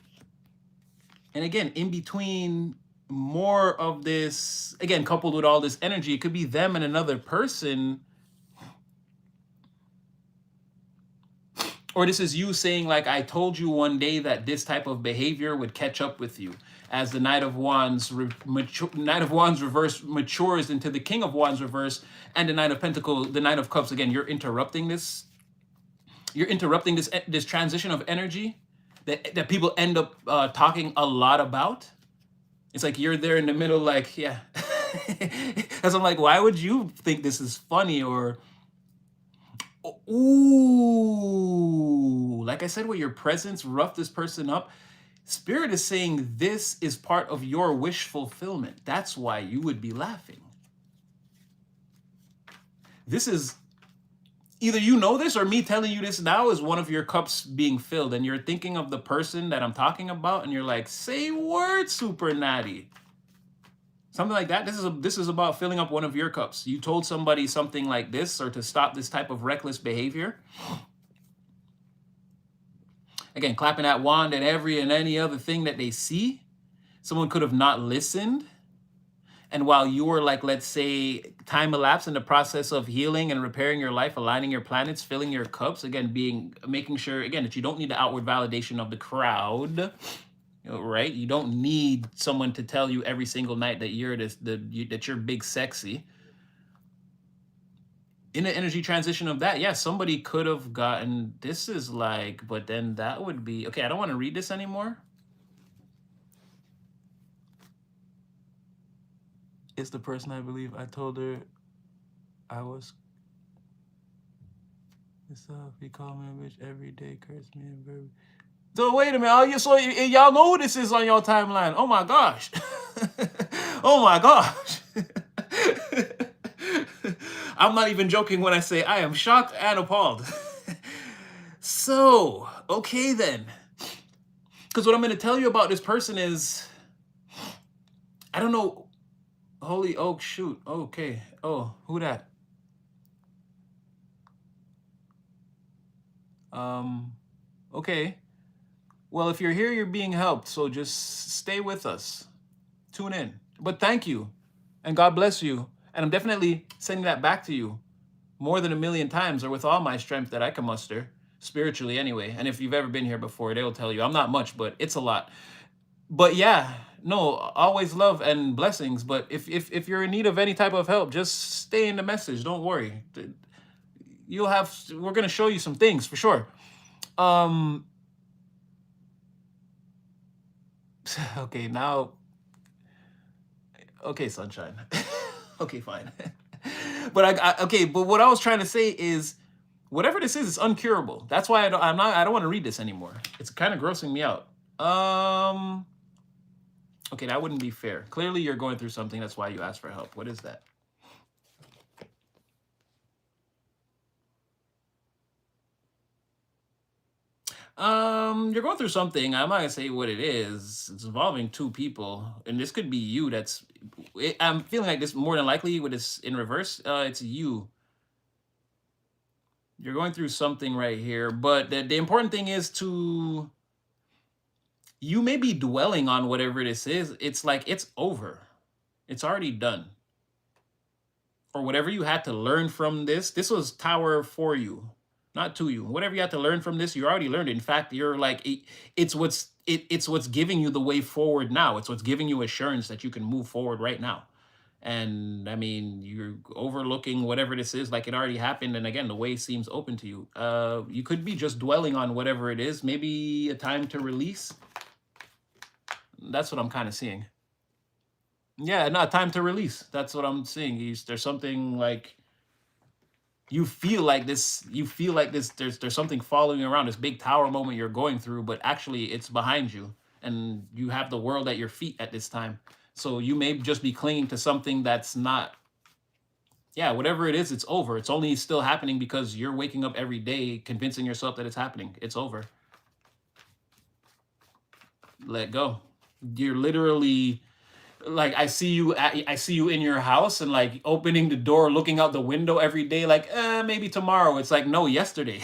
And again, in between more of this, again, coupled with all this energy, it could be them and another person. Or this is you saying like, I told you one day that this type of behavior would catch up with you. As the Knight of Wands reverse matures into the King of Wands reverse, and the Knight of Pentacles, the Knight of Cups, again, you're interrupting this. You're interrupting this transition of energy that people end up talking a lot about. It's like you're there in the middle, like, yeah. As I'm like, why would you think this is funny? Or Ooh, like I said, where your presence roughed this person up. Spirit is saying this is part of your wish fulfillment. That's why you would be laughing. This is either you know this or me telling you this now is one of your cups being filled, and you're thinking of the person that I'm talking about, and you're like, say word, super natty. Something like that. This is about filling up one of your cups. You told somebody something like this, or to stop this type of reckless behavior. Again, clapping that wand and every and any other thing that they see. Someone could have not listened. And while you were like, let's say, time elapsed in the process of healing and repairing your life, aligning your planets, filling your cups, again, making sure, again, that you don't need the outward validation of the crowd, right? You don't need someone to tell you every single night that that you're big sexy. In the energy transition of that, yeah, somebody could have gotten, this is like, but then that would be, okay, I don't want to read this anymore. It's the person I believe. I told her I was. He called me a bitch every day, cursed me and baby. So wait a minute. Oh, y'all know who this is on your timeline. Oh my gosh. Oh my gosh. I'm not even joking when I say I am shocked and appalled. So, okay then. Because what I'm going to tell you about this person is, I don't know. Holy Oak, shoot. Okay. Oh, who that? Okay. Well, if you're here, you're being helped. So just stay with us. Tune in. But thank you. And God bless you. And I'm definitely sending that back to you more than 1,000,000 times, or with all my strength that I can muster, spiritually anyway. And if you've ever been here before, they'll tell you I'm not much, but it's a lot. But yeah, no, always love and blessings. But if you're in need of any type of help, just stay in the message. Don't worry. We're gonna show you some things for sure. Okay, now, okay, sunshine. Okay, fine. But okay, but what I was trying to say is, whatever this is, it's uncurable. That's why I don't want to read this anymore. It's kind of grossing me out. Okay, that wouldn't be fair. Clearly you're going through something. That's why you asked for help. What is that? You're going through something. I'm not gonna say what it is. It's involving two people, and this could be you. I'm feeling like this more than likely with this in reverse. It's you. You're going through something right here, but the important thing is you may be dwelling on whatever this is. It's like it's over. It's already done. Or whatever you had to learn from this was Tower for you, not to you. Whatever you had to learn from this, you already learned it. In fact, you're like, it's what's giving you the way forward now. It's what's giving you assurance that you can move forward right now. And I mean, you're overlooking whatever this is like it already happened. And again, the way seems open to you. You could be just dwelling on whatever it is, maybe a time to release. That's what I'm kind of seeing. Yeah, not time to release. That's what I'm seeing. There's something like you feel like this. There's something following you around, this big tower moment you're going through, but actually it's behind you, and you have the world at your feet at this time. So you may just be clinging to something that's not. Yeah, whatever it is, it's over. It's only still happening because you're waking up every day convincing yourself that it's happening. It's over. Let go. You're literally like, I see you in your house and like opening the door, looking out the window every day, like maybe tomorrow. It's like, no, yesterday.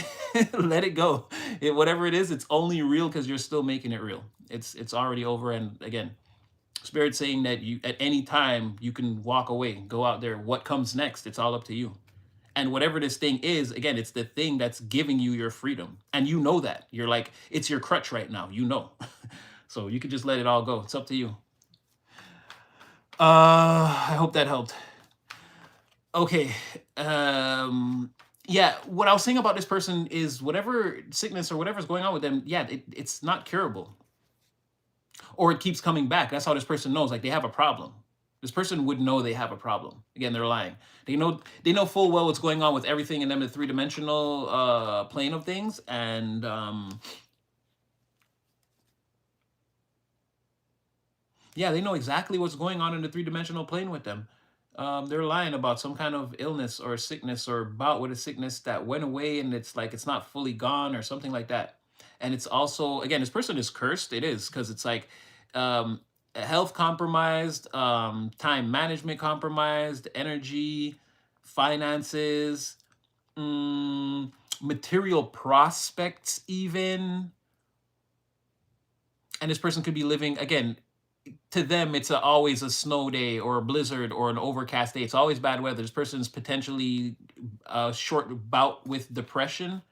Let it go. Whatever it is, it's only real because you're still making it real. It's already over. And again, Spirit saying that you at any time you can walk away, go out there. What comes next? It's all up to you. And whatever this thing is, again, it's the thing that's giving you your freedom. And you know that. You're like, it's your crutch right now. You know. So you can just let it all go. It's up to you. I hope that helped. Okay. Yeah, what I was saying about this person is whatever sickness or whatever's going on with them, yeah, it's not curable. Or it keeps coming back. That's how this person knows, like, they have a problem. This person would know they have a problem. Again, they're lying. They know full well what's going on with everything in them, the three-dimensional plane of things, and yeah, they know exactly what's going on in the three-dimensional plane with them. They're lying about some kind of illness or sickness or bout with a sickness that went away and it's like it's not fully gone or something like that. And it's also, again, this person is cursed. It is because it's like um, health compromised, time management compromised, energy, finances, mm, material prospects, even. And this person could be living, again, to them, it's always a snow day or a blizzard or an overcast day. It's always bad weather. This person's potentially a short bout with depression.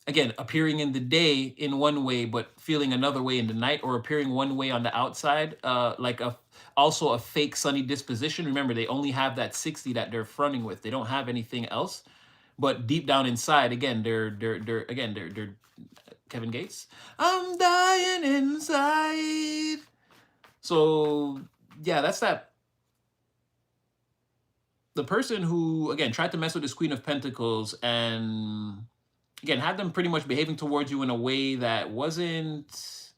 Again, appearing in the day in one way, but feeling another way in the night, or appearing one way on the outside, also a fake sunny disposition. Remember, they only have that 60 that they're fronting with. They don't have anything else. But deep down inside, again, they're Kevin Gates. I'm dying inside. So yeah, that's that. The person who, again, tried to mess with this Queen of Pentacles and, again, had them pretty much behaving towards you in a way that wasn't,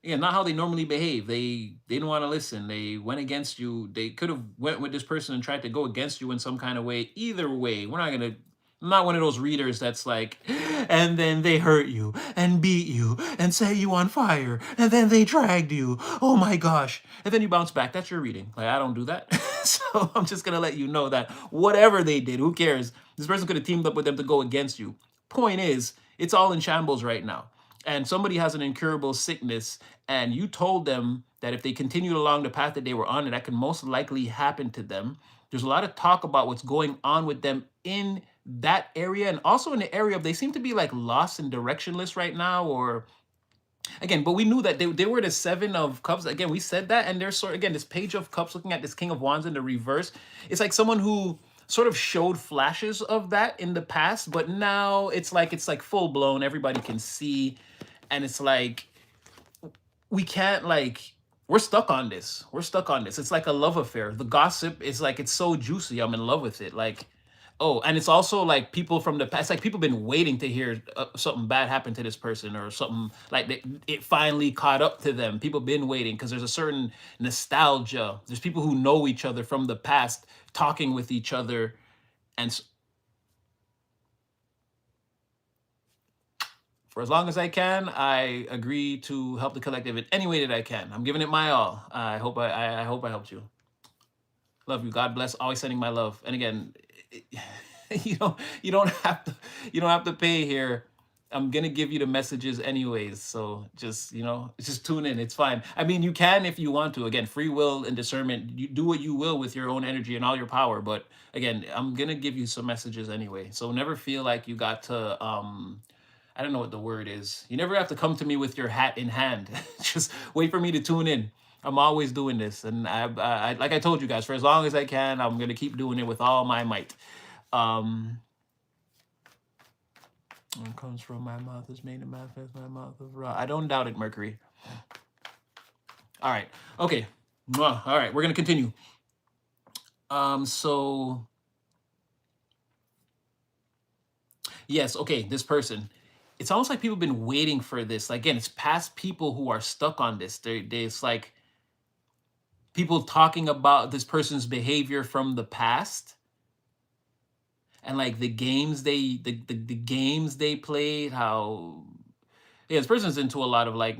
yeah, not how they normally behave. They didn't want to listen. They went against you. They could have went with this person and tried to go against you in some kind of way. Either way, I'm not one of those readers that's like, and then they hurt you and beat you and set you on fire and then they dragged you. Oh my gosh. And then you bounce back. That's your reading. Like, I don't do that. So I'm just going to let you know that whatever they did, who cares? This person could have teamed up with them to go against you. Point is, it's all in shambles right now. And somebody has an incurable sickness, and you told them that if they continued along the path that they were on, that could most likely happen to them. There's a lot of talk about what's going on with them in that area, and also in the area of, they seem to be like lost and directionless right now, or again, but we knew that they were the Seven of Cups. Again, we said that, and there's sort of, again, this Page of Cups looking at this King of Wands in the reverse. It's like someone who sort of showed flashes of that in the past, but now it's like full blown. Everybody can see, and it's like we can't, like, we're stuck on this. We're stuck on this. It's like a love affair. The gossip is like, it's so juicy. I'm in love with it. Like, oh, and it's also like people from the past, like people been waiting to hear something bad happen to this person, or something like it finally caught up to them. People been waiting because there's a certain nostalgia. There's people who know each other from the past talking with each other. And for as long as I can, I agree to help the collective in any way that I can. I'm giving it my all. I hope I hope I helped you. Love you. God bless. Always sending my love. And again, you don't have to pay here. I'm gonna give you the messages anyways. So just tune in. It's fine. I mean, you can if you want to. Again, free will and discernment. You do what you will with your own energy and all your power. But again, I'm gonna give you some messages anyway. So never feel like you got to I don't know what the word is. You never have to come to me with your hat in hand. Just wait for me to tune in. I'm always doing this, and I like I told you guys, for as long as I can, I'm gonna keep doing it with all my might. What comes from my mouth is made to manifest. My mouth is raw. I don't doubt it, Mercury. All right. Okay. All right. We're gonna continue. So yes. Okay. This person. It's almost like people have been waiting for this. Like, again, it's past people who are stuck on this. It's like people talking about this person's behavior from the past, and like the games the games they played. How, yeah, this person's into a lot of like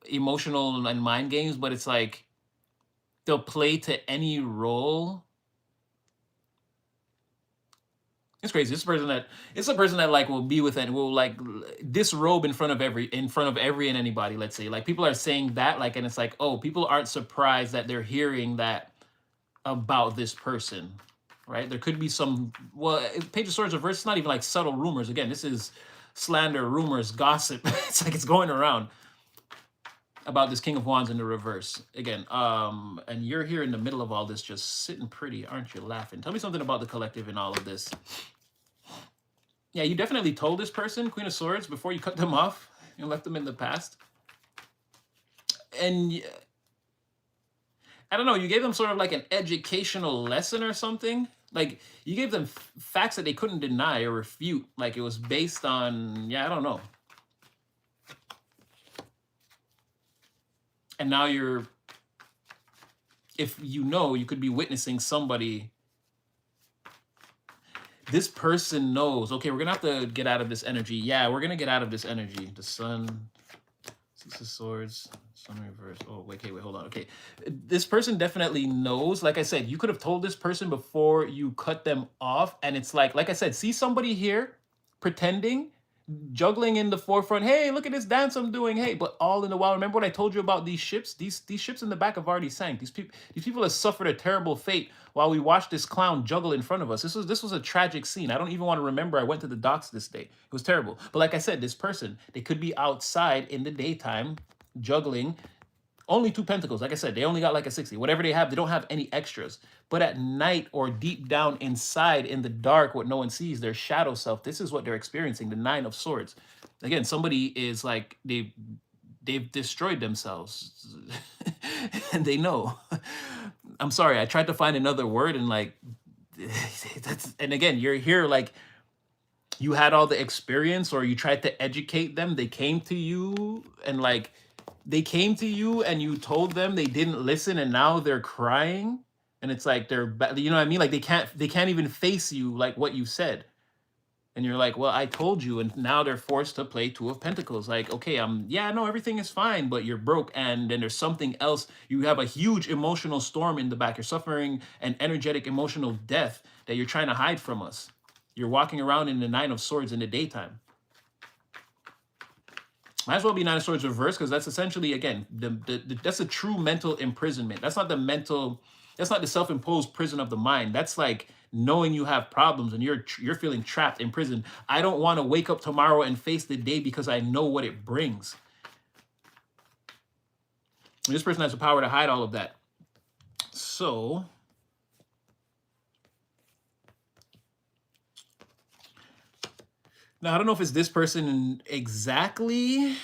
emotional and mind games, but it's like they'll play to any role. It's crazy. It's a person that like will be with and will like disrobe in front of every and anybody. Let's say, like, people are saying that, like, and it's like, oh, people aren't surprised that they're hearing that about this person, right? There could be some, well, Page of Swords reverse. It's not even like subtle rumors. Again, this is slander, rumors, gossip. It's like it's going around about this King of Wands in the reverse again. And you're here in the middle of all this, just sitting pretty, aren't you? Laughing. Tell me something about the collective in all of this. Yeah, you definitely told this person, Queen of Swords, before you cut them off and left them in the past. And I don't know, you gave them sort of like an educational lesson or something. Like you gave them facts that they couldn't deny or refute. Like it was based on, yeah, I don't know. And now you're, if you know, you could be witnessing somebody. This person knows, okay, we're gonna have to get out of this energy. Yeah, we're gonna get out of this energy. The sun, Six of Swords, Sun reverse. Oh, wait, okay, wait, hold on. Okay, this person definitely knows. Like I said, you could have told this person before you cut them off, and it's like I said, see somebody here pretending, juggling in the forefront. Hey, look at this dance I'm doing. Hey, but all in the while, remember what I told you about these ships? These ships in the back have already sank. These people have suffered a terrible fate while we watched this clown juggle in front of us. This was a tragic scene. I don't even want to remember I went to the docks this day. It was terrible. But like I said, this person, they could be outside in the daytime juggling. Only 2 pentacles. Like I said, they only got like a 60. Whatever they have, they don't have any extras. But at night or deep down inside in the dark, what no one sees, their shadow self, this is what they're experiencing, the 9 of Swords. Again, somebody is like, they've destroyed themselves. And they know. I'm sorry, I tried to find another word and like, that's, and again, you're here like, you had all the experience or you tried to educate them. They came to you and like, they came to you and you told them, they didn't listen, and now they're crying, and it's like you know what I mean, like they can't even face you like what you said, and you're like, well, I told you, and now they're forced to play 2 of Pentacles. Like, okay, yeah, no, everything is fine, but you're broke, and then there's something else. You have a huge emotional storm in the back. You're suffering an energetic emotional death that you're trying to hide from us. You're walking around in the 9 of Swords in the daytime. Might as well be 9 of Swords reversed, because that's essentially, again, that's a true mental imprisonment. That's not the self-imposed prison of the mind. That's like knowing you have problems and you're feeling trapped in prison. I don't want to wake up tomorrow and face the day because I know what it brings. And this person has the power to hide all of that. So now, I don't know if it's this person exactly.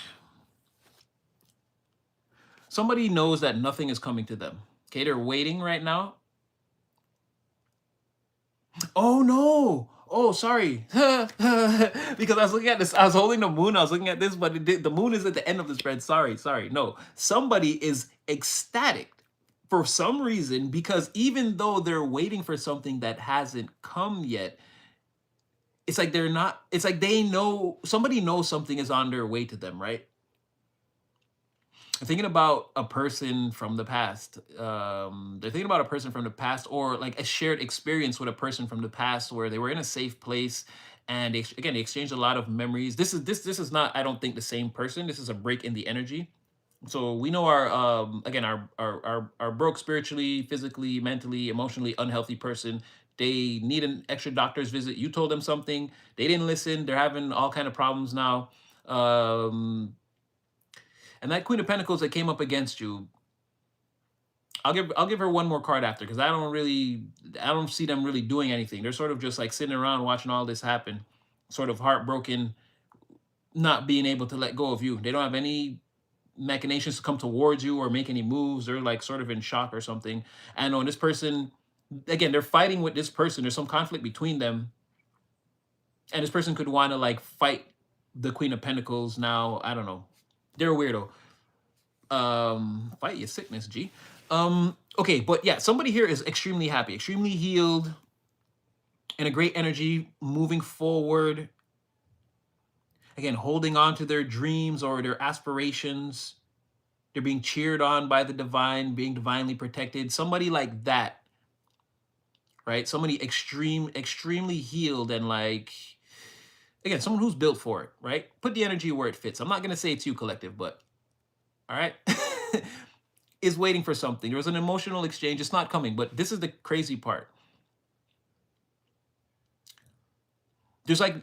Somebody knows that nothing is coming to them. Okay, they're waiting right now. Oh, no. Oh, sorry. Because I was looking at this. I was holding the moon. I was looking at this, but the moon is at the end of the spread. Sorry. No. Somebody is ecstatic for some reason, because even though they're waiting for something that hasn't come yet, it's like they're not, it's like they know, somebody knows something is on their way to them, right? I'm thinking about a person from the past. They're thinking about a person from the past, or like a shared experience with a person from the past where they were in a safe place, and again, they exchanged a lot of memories. This is not, I don't think, the same person. This is a break in the energy. So we know our again, our broke spiritually, physically, mentally, emotionally unhealthy person. They need an extra doctor's visit. You told them something, they didn't listen. They're having all kind of problems now. And that Queen of Pentacles that came up against you, I'll give her one more card after, because I don't see them really doing anything. They're sort of just like sitting around watching all this happen, sort of heartbroken, not being able to let go of you. They don't have any machinations to come towards you or make any moves. They're like sort of in shock or something. And on this person, again, they're fighting with this person. There's some conflict between them, and this person could want to like fight the Queen of Pentacles now. I don't know. They're a weirdo. Fight your sickness, G. Okay, but yeah, somebody here is extremely happy, extremely healed, in a great energy, moving forward. Again, holding on to their dreams or their aspirations. They're being cheered on by the divine, being divinely protected. Somebody like that, right? Somebody extremely healed, and like, again, someone who's built for it, right? Put the energy where it fits. I'm not going to say it's you, collective, but all right, is waiting for something. There was an emotional exchange. It's not coming, but this is the crazy part. There's like,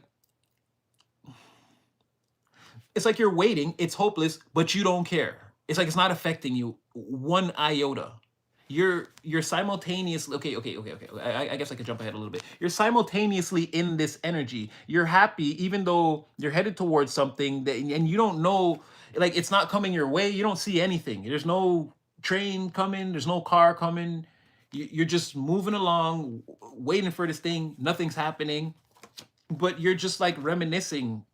it's like you're waiting. It's hopeless, but you don't care. It's like it's not affecting you one iota. You're simultaneously, okay. I guess I could jump ahead a little bit. You're simultaneously in this energy. You're happy, even though you're headed towards something that, and you don't know, like, it's not coming your way. You don't see anything. There's no train coming, there's no car coming. You're just moving along, waiting for this thing. Nothing's happening, but you're just like reminiscing.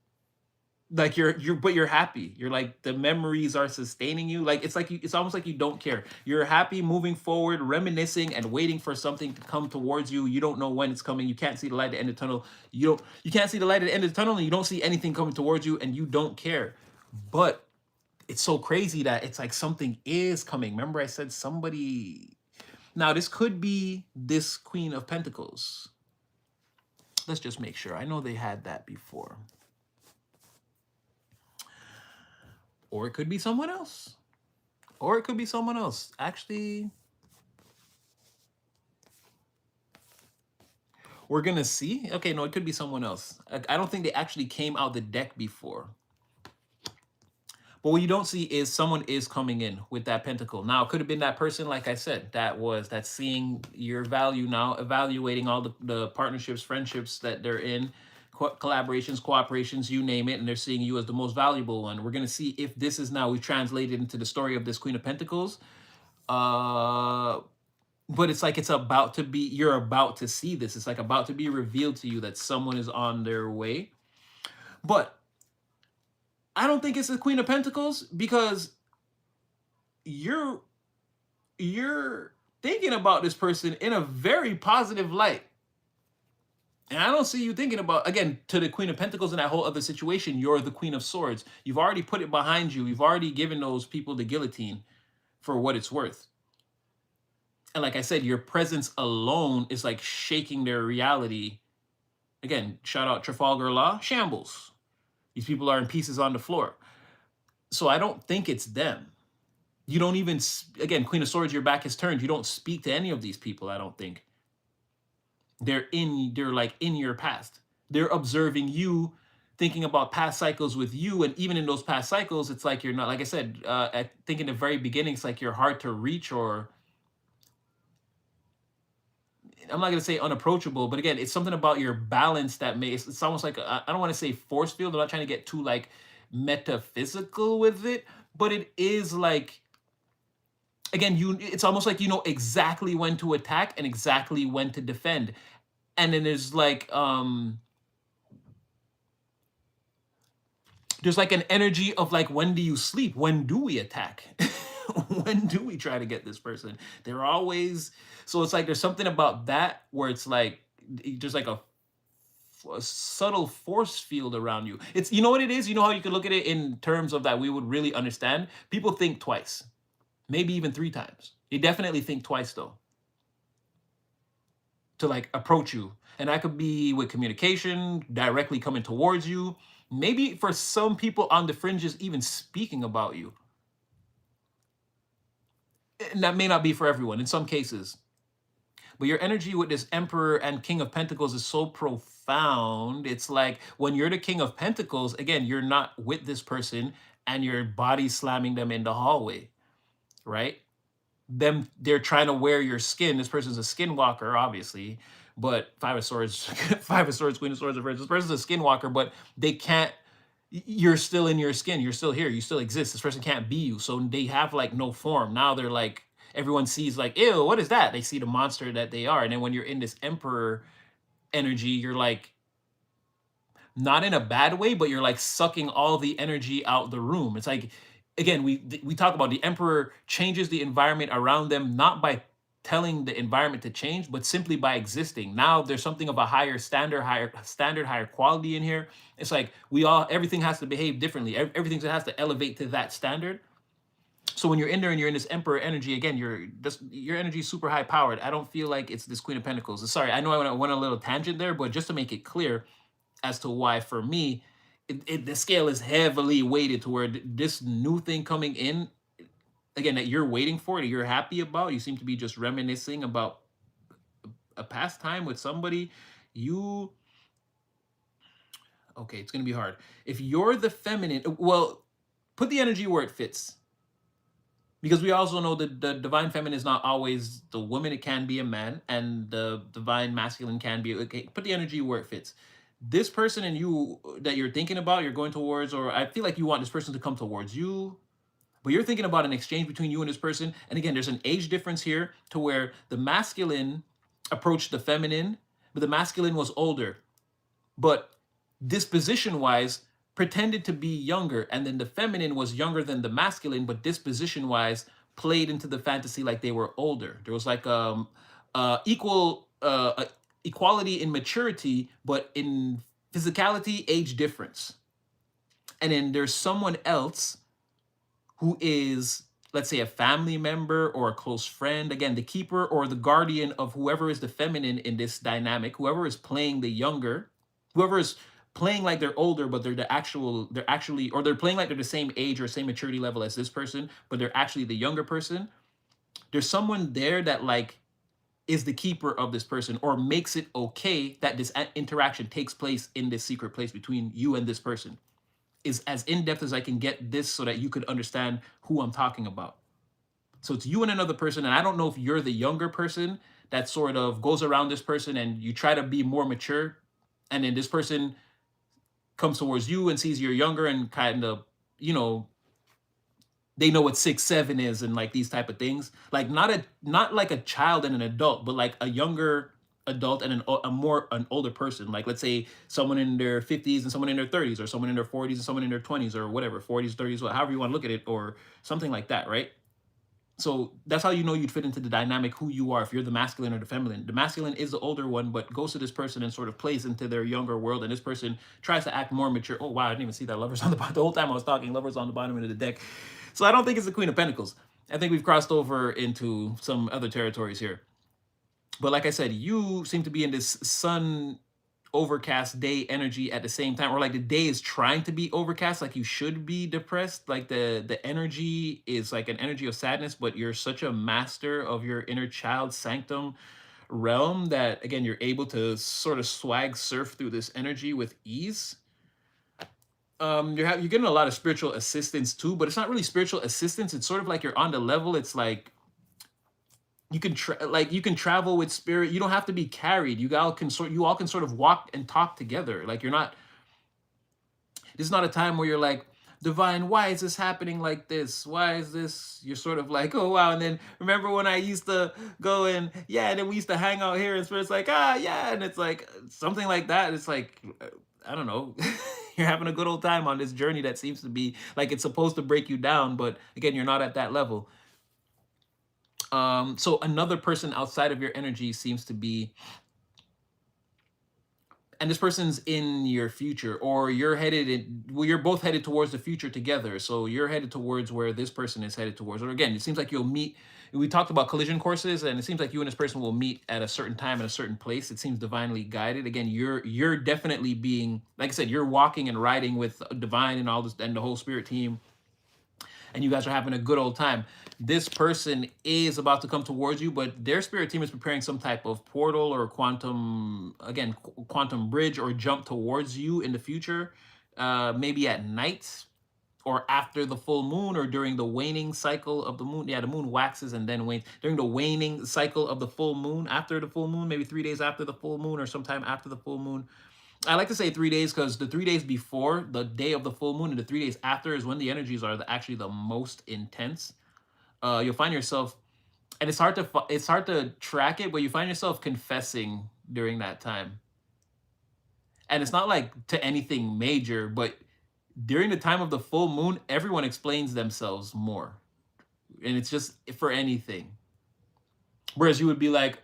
Like but you're happy. You're like the memories are sustaining you. Like it's almost like you don't care. You're happy, moving forward, reminiscing, and waiting for something to come towards you. You don't know when it's coming. You can't see the light at the end of the tunnel. You can't see the light at the end of the tunnel, and you don't see anything coming towards you, and you don't care. But it's so crazy that it's like something is coming. Remember, I said somebody. Now, this could be this Queen of Pentacles. Let's just make sure. I know they had that before. Or it could be someone else. Or it could be someone else. Actually, we're going to see. Okay, no, it could be someone else. I don't think they actually came out the deck before. But what you don't see is someone is coming in with that pentacle. Now, it could have been that person, like I said, that's seeing your value now, evaluating all the partnerships, friendships that they're in, collaborations, cooperations, you name it, and they're seeing you as the most valuable one. We're going to see if this is now, we've translated into the story of this Queen of Pentacles. But it's like it's about to be, you're about to see this. It's like about to be revealed to you that someone is on their way. But I don't think it's the Queen of Pentacles because you're thinking about this person in a very positive light. And I don't see you thinking about, again, to the Queen of Pentacles in that whole other situation, you're the Queen of Swords. You've already put it behind you. You've already given those people the guillotine for what it's worth. And like I said, your presence alone is like shaking their reality. Again, shout out Trafalgar Law, shambles. These people are in pieces on the floor. So I don't think it's them. You don't even, again, Queen of Swords, your back is turned. You don't speak to any of these people, I don't think. They're like in your past. They're observing you, thinking about past cycles with you. And even in those past cycles, it's like you're not, like I said, I think in the very beginning, it's like you're hard to reach, or I'm not going to say unapproachable, but again, it's something about your balance that makes it's almost like I don't want to say force field. I'm not trying to get too like metaphysical with it, but it is like, again, it's almost like you know exactly when to attack and exactly when to defend. And then there's like an energy of like, when do you sleep? When do we attack? When do we try to get this person? They're always, so it's like there's something about that where it's like there's like a subtle force field around you. It's, you know what it is? You know how you could look at it in terms of that we would really understand? People think twice, maybe even 3 times. They definitely think twice though, to like approach you. And that could be with communication, directly coming towards you. Maybe for some people on the fringes, even speaking about you. And that may not be for everyone in some cases. But your energy with this Emperor and King of Pentacles is so profound. It's like when you're the King of Pentacles, again, you're not with this person and your body slamming them in the hallway, right? They're trying to wear your skin. This person's a skinwalker, obviously, but Five of Swords, Five of Swords, Queen of Swords, reverse. This person's a skinwalker, but they can't. You're still in your skin. You're still here. You still exist. This person can't be you. So they have like no form. Now they're like, everyone sees like, ew, what is that? They see the monster that they are. And then when you're in this Emperor energy, you're like, not in a bad way, but you're like sucking all the energy out the room. It's like, again, we talk about the Emperor changes the environment around them, not by telling the environment to change, but simply by existing. Now there's something of a higher standard, higher quality in here. It's like everything has to behave differently. Everything has to elevate to that standard. So when you're in there and you're in this Emperor energy, again, your energy is super high powered. I don't feel like it's this Queen of Pentacles. Sorry, I know I went a little tangent there, but just to make it clear as to why, for me, the scale is heavily weighted toward this new thing coming in, again, that you're waiting for, that you're happy about. You seem to be just reminiscing about a past time with somebody. Okay, it's going to be hard. If you're the feminine, well, put the energy where it fits. Because we also know that the divine feminine is not always the woman. It can be a man, and the divine masculine can be, okay, put the energy where it fits. This person and you that you're thinking about, you're going towards, or I feel like you want this person to come towards you. But you're thinking about an exchange between you and this person. And again, there's an age difference here to where the masculine approached the feminine, but the masculine was older. But disposition wise, pretended to be younger. And then the feminine was younger than the masculine, but disposition wise, played into the fantasy like they were older. There was like equality in maturity, but in physicality, age difference. And then there's someone else who is, let's say, a family member or a close friend, again, the keeper or the guardian of whoever is the feminine in this dynamic, whoever is playing the younger, whoever is playing like they're older, but they're playing like they're the same age or same maturity level as this person, but they're actually the younger person. There's someone there that like is the keeper of this person or makes it okay that this interaction takes place in this secret place between you and this person. Is as in-depth as I can get this so that you could understand who I'm talking about. So it's you and another person, and I don't know if you're the younger person that sort of goes around this person and you try to be more mature, and then this person comes towards you and sees you're younger and kind of, you know, they know what 6'7" is and like these type of things. Like not like a child and an adult, but like a younger adult and an older person. Like let's say someone in their 50s and someone in their 30s, or someone in their 40s and someone in their 20s, or whatever, 40s, 30s, however you want to look at it, or something like that, right? So that's how you know you'd fit into the dynamic who you are, if you're the masculine or the feminine. The masculine is the older one, but goes to this person and sort of plays into their younger world, and this person tries to act more mature. Oh wow, I didn't even see that Lovers on the bottom. The whole time I was talking, Lovers on the bottom of the deck. So I don't think it's the Queen of Pentacles. I think we've crossed over into some other territories here. But like I said, you seem to be in this sun overcast day energy at the same time, or like the day is trying to be overcast, like you should be depressed, like the energy is like an energy of sadness, but you're such a master of your inner child sanctum realm that again you're able to sort of swag surf through this energy with ease. You're getting a lot of spiritual assistance too, but it's not really spiritual assistance, it's sort of like you're on the level. It's like you can you can travel with spirit. You don't have to be carried. You all can sort of walk and talk together. Like you're not. This is not a time where you're like, divine, why is this happening like this? Why is this? You're sort of like, oh wow. And then remember when I used to go and yeah, and then we used to hang out here, and spirit's like, ah yeah, and it's like something like that. It's like I don't know. You're having a good old time on this journey that seems to be like it's supposed to break you down, but again, you're not at that level. So another person outside of your energy seems to be, and this person's in your future, or you're headed in, well, you're both headed towards the future together. So you're headed towards where this person is headed towards. Or again, it seems like you'll meet. We talked about collision courses, and it seems like you and this person will meet at a certain time in a certain place. It seems divinely guided. Again, you're definitely being, like I said, you're walking and riding with divine and all this and the whole spirit team, and you guys are having a good old time. This person is about to come towards you, but their spirit team is preparing some type of portal or quantum bridge or jump towards you in the future, maybe at night or after the full moon or during the waning cycle of the moon. Yeah, the moon waxes and then wanes. During the waning cycle of the full moon, after the full moon, maybe 3 days after the full moon or sometime after the full moon. I like to say 3 days because the 3 days before the day of the full moon and the 3 days after is when the energies are actually the most intense. You'll find yourself, and it's hard to track it, but you find yourself confessing during that time. And it's not like to anything major, but during the time of the full moon, everyone explains themselves more. And it's just for anything. Whereas you would be like,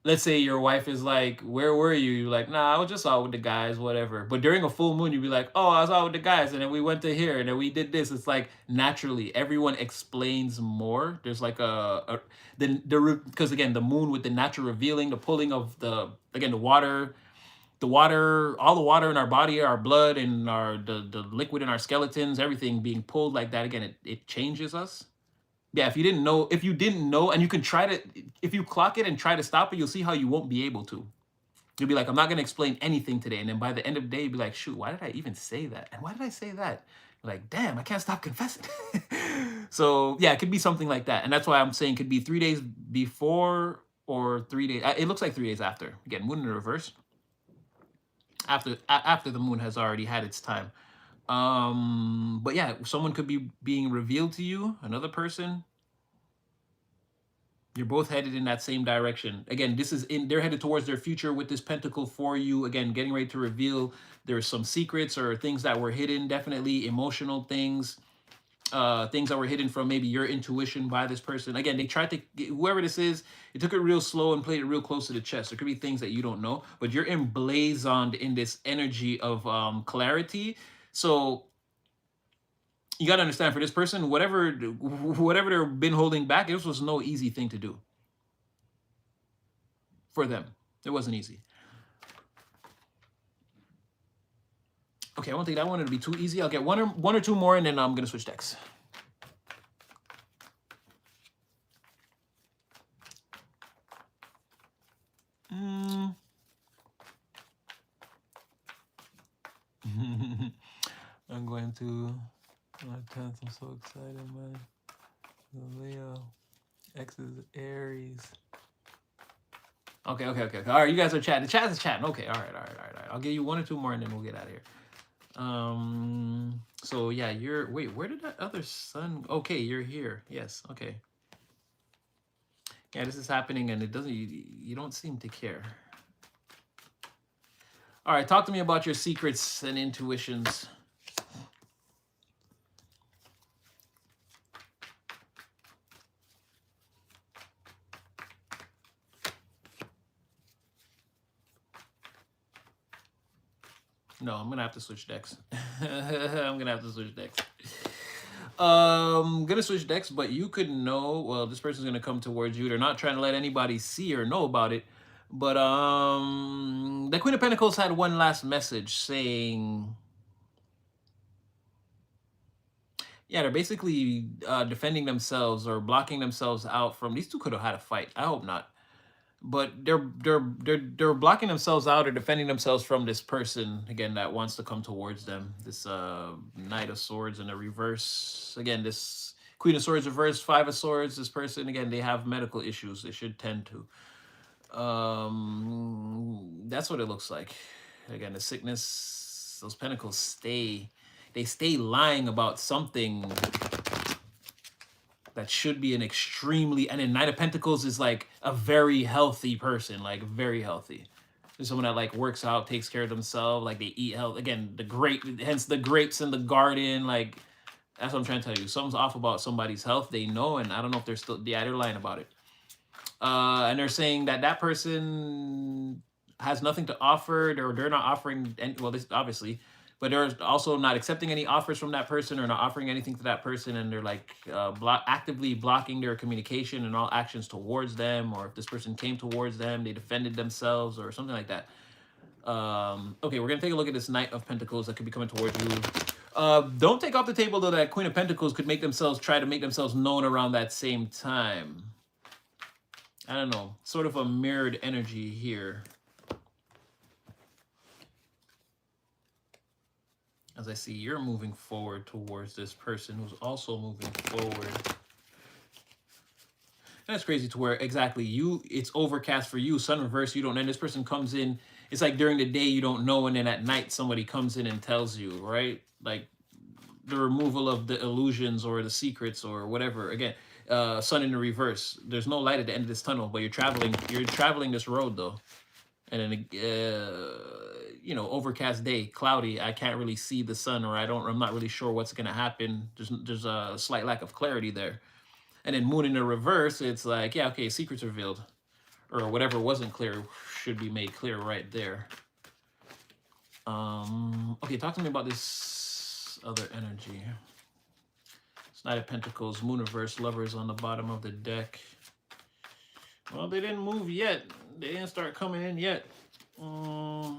let's say your wife is like, where were you? You're like, nah, I was just out with the guys, whatever. But during a full moon, you'd be like, oh, I was out with the guys, and then we went to here, and then we did this. It's like naturally, everyone explains more. There's like because again, the moon with the natural revealing, the pulling of the water, all the water in our body, our blood, and the liquid in our skeletons, everything being pulled like that. Again, it changes us. Yeah, if you didn't know, and you can try to, if you clock it and try to stop it, you'll see how you won't be able to. You'll be like, I'm not going to explain anything today. And then by the end of the day, you'll be like, shoot, why did I even say that? And why did I say that? You're like, damn, I can't stop confessing. So yeah, it could be something like that. And that's why I'm saying it could be 3 days before or 3 days. It looks like 3 days after. Again, moon in reverse. After the moon has already had its time. But yeah, someone could be being revealed to you, another person. You're both headed in that same direction. Again, this is in they're headed towards their future with this pentacle for you. Again, getting ready to reveal there's some secrets or things that were hidden, definitely emotional things, things that were hidden from maybe your intuition by this person. Again, they tried to whoever this is, it took it real slow and played it real close to the chest. There could be things that you don't know, but you're emblazoned in this energy of clarity. So you got to understand, for this person, whatever they've been holding back, this was no easy thing to do for them. It wasn't easy. Okay, I won't think that one to be too easy. I'll get one or two more, and then I'm gonna switch decks. I'm going to my 10th. I'm so excited, man. Leo. X is Aries. Okay. All right, you guys are chatting. The chat is chatting. Okay, all right. I'll give you one or two more, and then we'll get out of here. So yeah, wait, where did that other sun? Okay, you're here. Yes, okay. Yeah, this is happening, and it doesn't. You don't seem to care. All right, talk to me about your secrets and intuitions. No, I'm gonna have to switch decks. I'm gonna switch decks, but you could know, well, this person's gonna come towards you. They're not trying to let anybody see or know about it. But the Queen of Pentacles had one last message saying, yeah, they're basically defending themselves or blocking themselves out from, these two could have had a fight. I hope not. But they're blocking themselves out or defending themselves from this person again that wants to come towards them. This Knight of Swords in the reverse. Again, this Queen of Swords reverse, Five of Swords. This person again, they have medical issues. They should tend to. That's what it looks like. Again, the sickness. Those pentacles stay. They stay lying about something that should be an extremely, and then Knight of Pentacles is like a very healthy person, like very healthy. There's someone that like works out, takes care of themselves, like they eat health. Again, hence the grapes in the garden. Like that's what I'm trying to tell you. Something's off about somebody's health. They know, and I don't know if they're still, yeah, they're lying about it. And they're saying that that person has nothing to offer, or they're not offering, well, this obviously, but they're also not accepting any offers from that person or not offering anything to that person, and they're like actively blocking their communication and all actions towards them, or if this person came towards them, they defended themselves or something like that. Okay, we're gonna take a look at this Knight of Pentacles that could be coming towards you. Don't take off the table though that Queen of Pentacles could try to make themselves known around that same time. I don't know, sort of a mirrored energy here. As I see you're moving forward towards this person who's also moving forward. And it's crazy to where exactly it's overcast for you, sun reverse, you don't know. And this person comes in, it's like during the day you don't know, and then at night somebody comes in and tells you, right? Like the removal of the illusions or the secrets or whatever. Again, sun in the reverse. There's no light at the end of this tunnel, but you're traveling this road though. And then overcast day, cloudy, I can't really see the sun, or I'm not really sure what's gonna happen. There's a slight lack of clarity there. And then moon in the reverse, it's like, yeah, okay, secrets revealed, or whatever wasn't clear should be made clear right there. Okay, talk to me about this other energy. It's Knight of Pentacles, moon reverse, Lovers on the bottom of the deck. Well, they didn't move yet. They didn't start coming in yet. I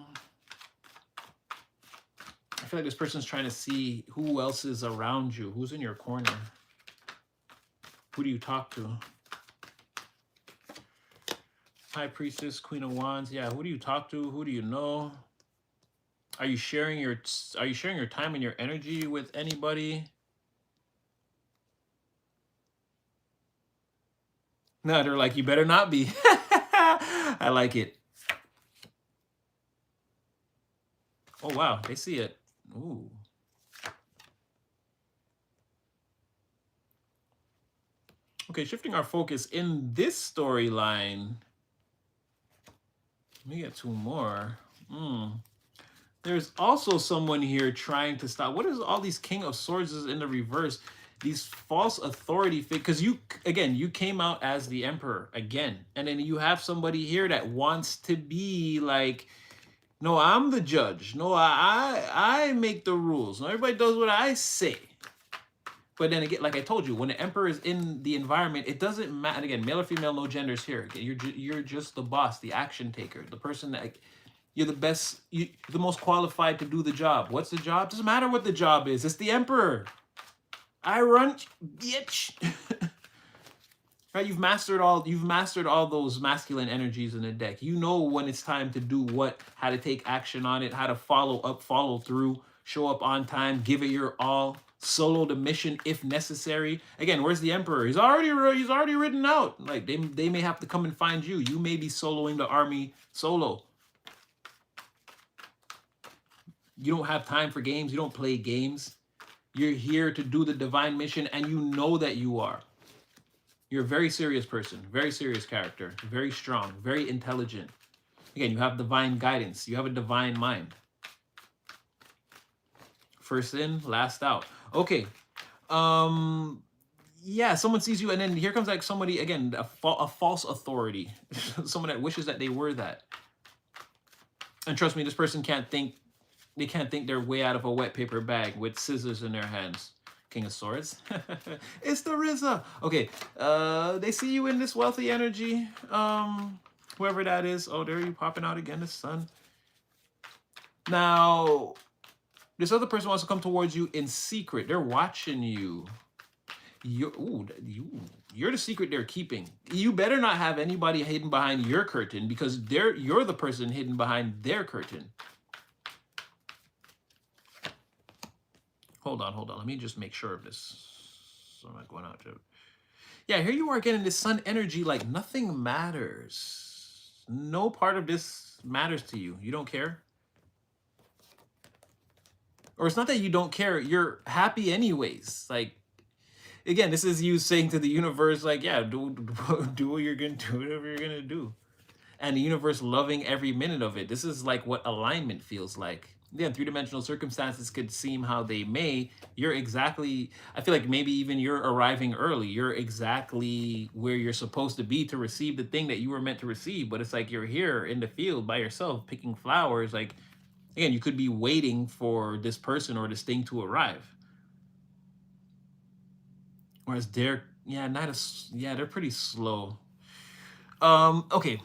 feel like this person's trying to see who else is around you. Who's in your corner? Who do you talk to? High Priestess, Queen of Wands. Yeah, who do you talk to? Who do you know? Are you sharing your time and your energy with anybody? No, they're like, you better not be. I like it. Oh, wow. They see it. Ooh. Okay, shifting our focus in this storyline. Let me get two more. Hmm. There's also someone here trying to stop. What is all these King of Swords is in the reverse? These false authority because you again you came out as the emperor again, and then you have somebody here that wants to be like, no, I'm the judge. No, I make the rules. No, everybody does what I say. But then again, like I told you, when the emperor is in the environment, it doesn't matter. Again, male or female, no genders here. You're just the boss, the action taker, the person that you're the best, the most qualified to do the job. What's the job? Doesn't matter what the job is. It's the emperor. I run, bitch. Right? You've mastered all those masculine energies in the deck. You know when it's time to do what, how to take action on it, how to follow up, follow through, show up on time, give it your all, solo the mission if necessary. Again, where's the emperor? He's already written out. Like they may have to come and find you. You may be soloing the army solo. You don't have time for games. You don't play games. You're here to do the divine mission, and you know that you are. You're a very serious person, very serious character, very strong, very intelligent. Again, you have divine guidance. You have a divine mind. First in, last out. Okay. Yeah, someone sees you, and then here comes like somebody, again, a false authority. Someone that wishes that they were that. And trust me, this person can't think their way out of a wet paper bag with scissors in their hands. King of Swords. It's the RZA. Okay. They see you in this wealthy energy. Whoever that is. Oh, there you popping out again, the sun. Now, this other person wants to come towards you in secret. They're watching you. You're the secret they're keeping. You better not have anybody hidden behind your curtain, because you're the person hidden behind their curtain. Hold on. Let me just make sure of this. So I'm not going out to. Yeah, here you are getting this sun energy like nothing matters. No part of this matters to you. You don't care. Or it's not that you don't care. You're happy anyways. Like, again, this is you saying to the universe, like, yeah, do what you're going to do, whatever you're going to do. And the universe loving every minute of it. This is like what alignment feels like. Yeah, three-dimensional circumstances could seem how they may. You're exactly, I feel like maybe even you're arriving early. You're exactly where you're supposed to be to receive the thing that you were meant to receive. But it's like you're here in the field by yourself picking flowers. Like, again, you could be waiting for this person or this thing to arrive. Whereas they're, they're pretty slow. Okay.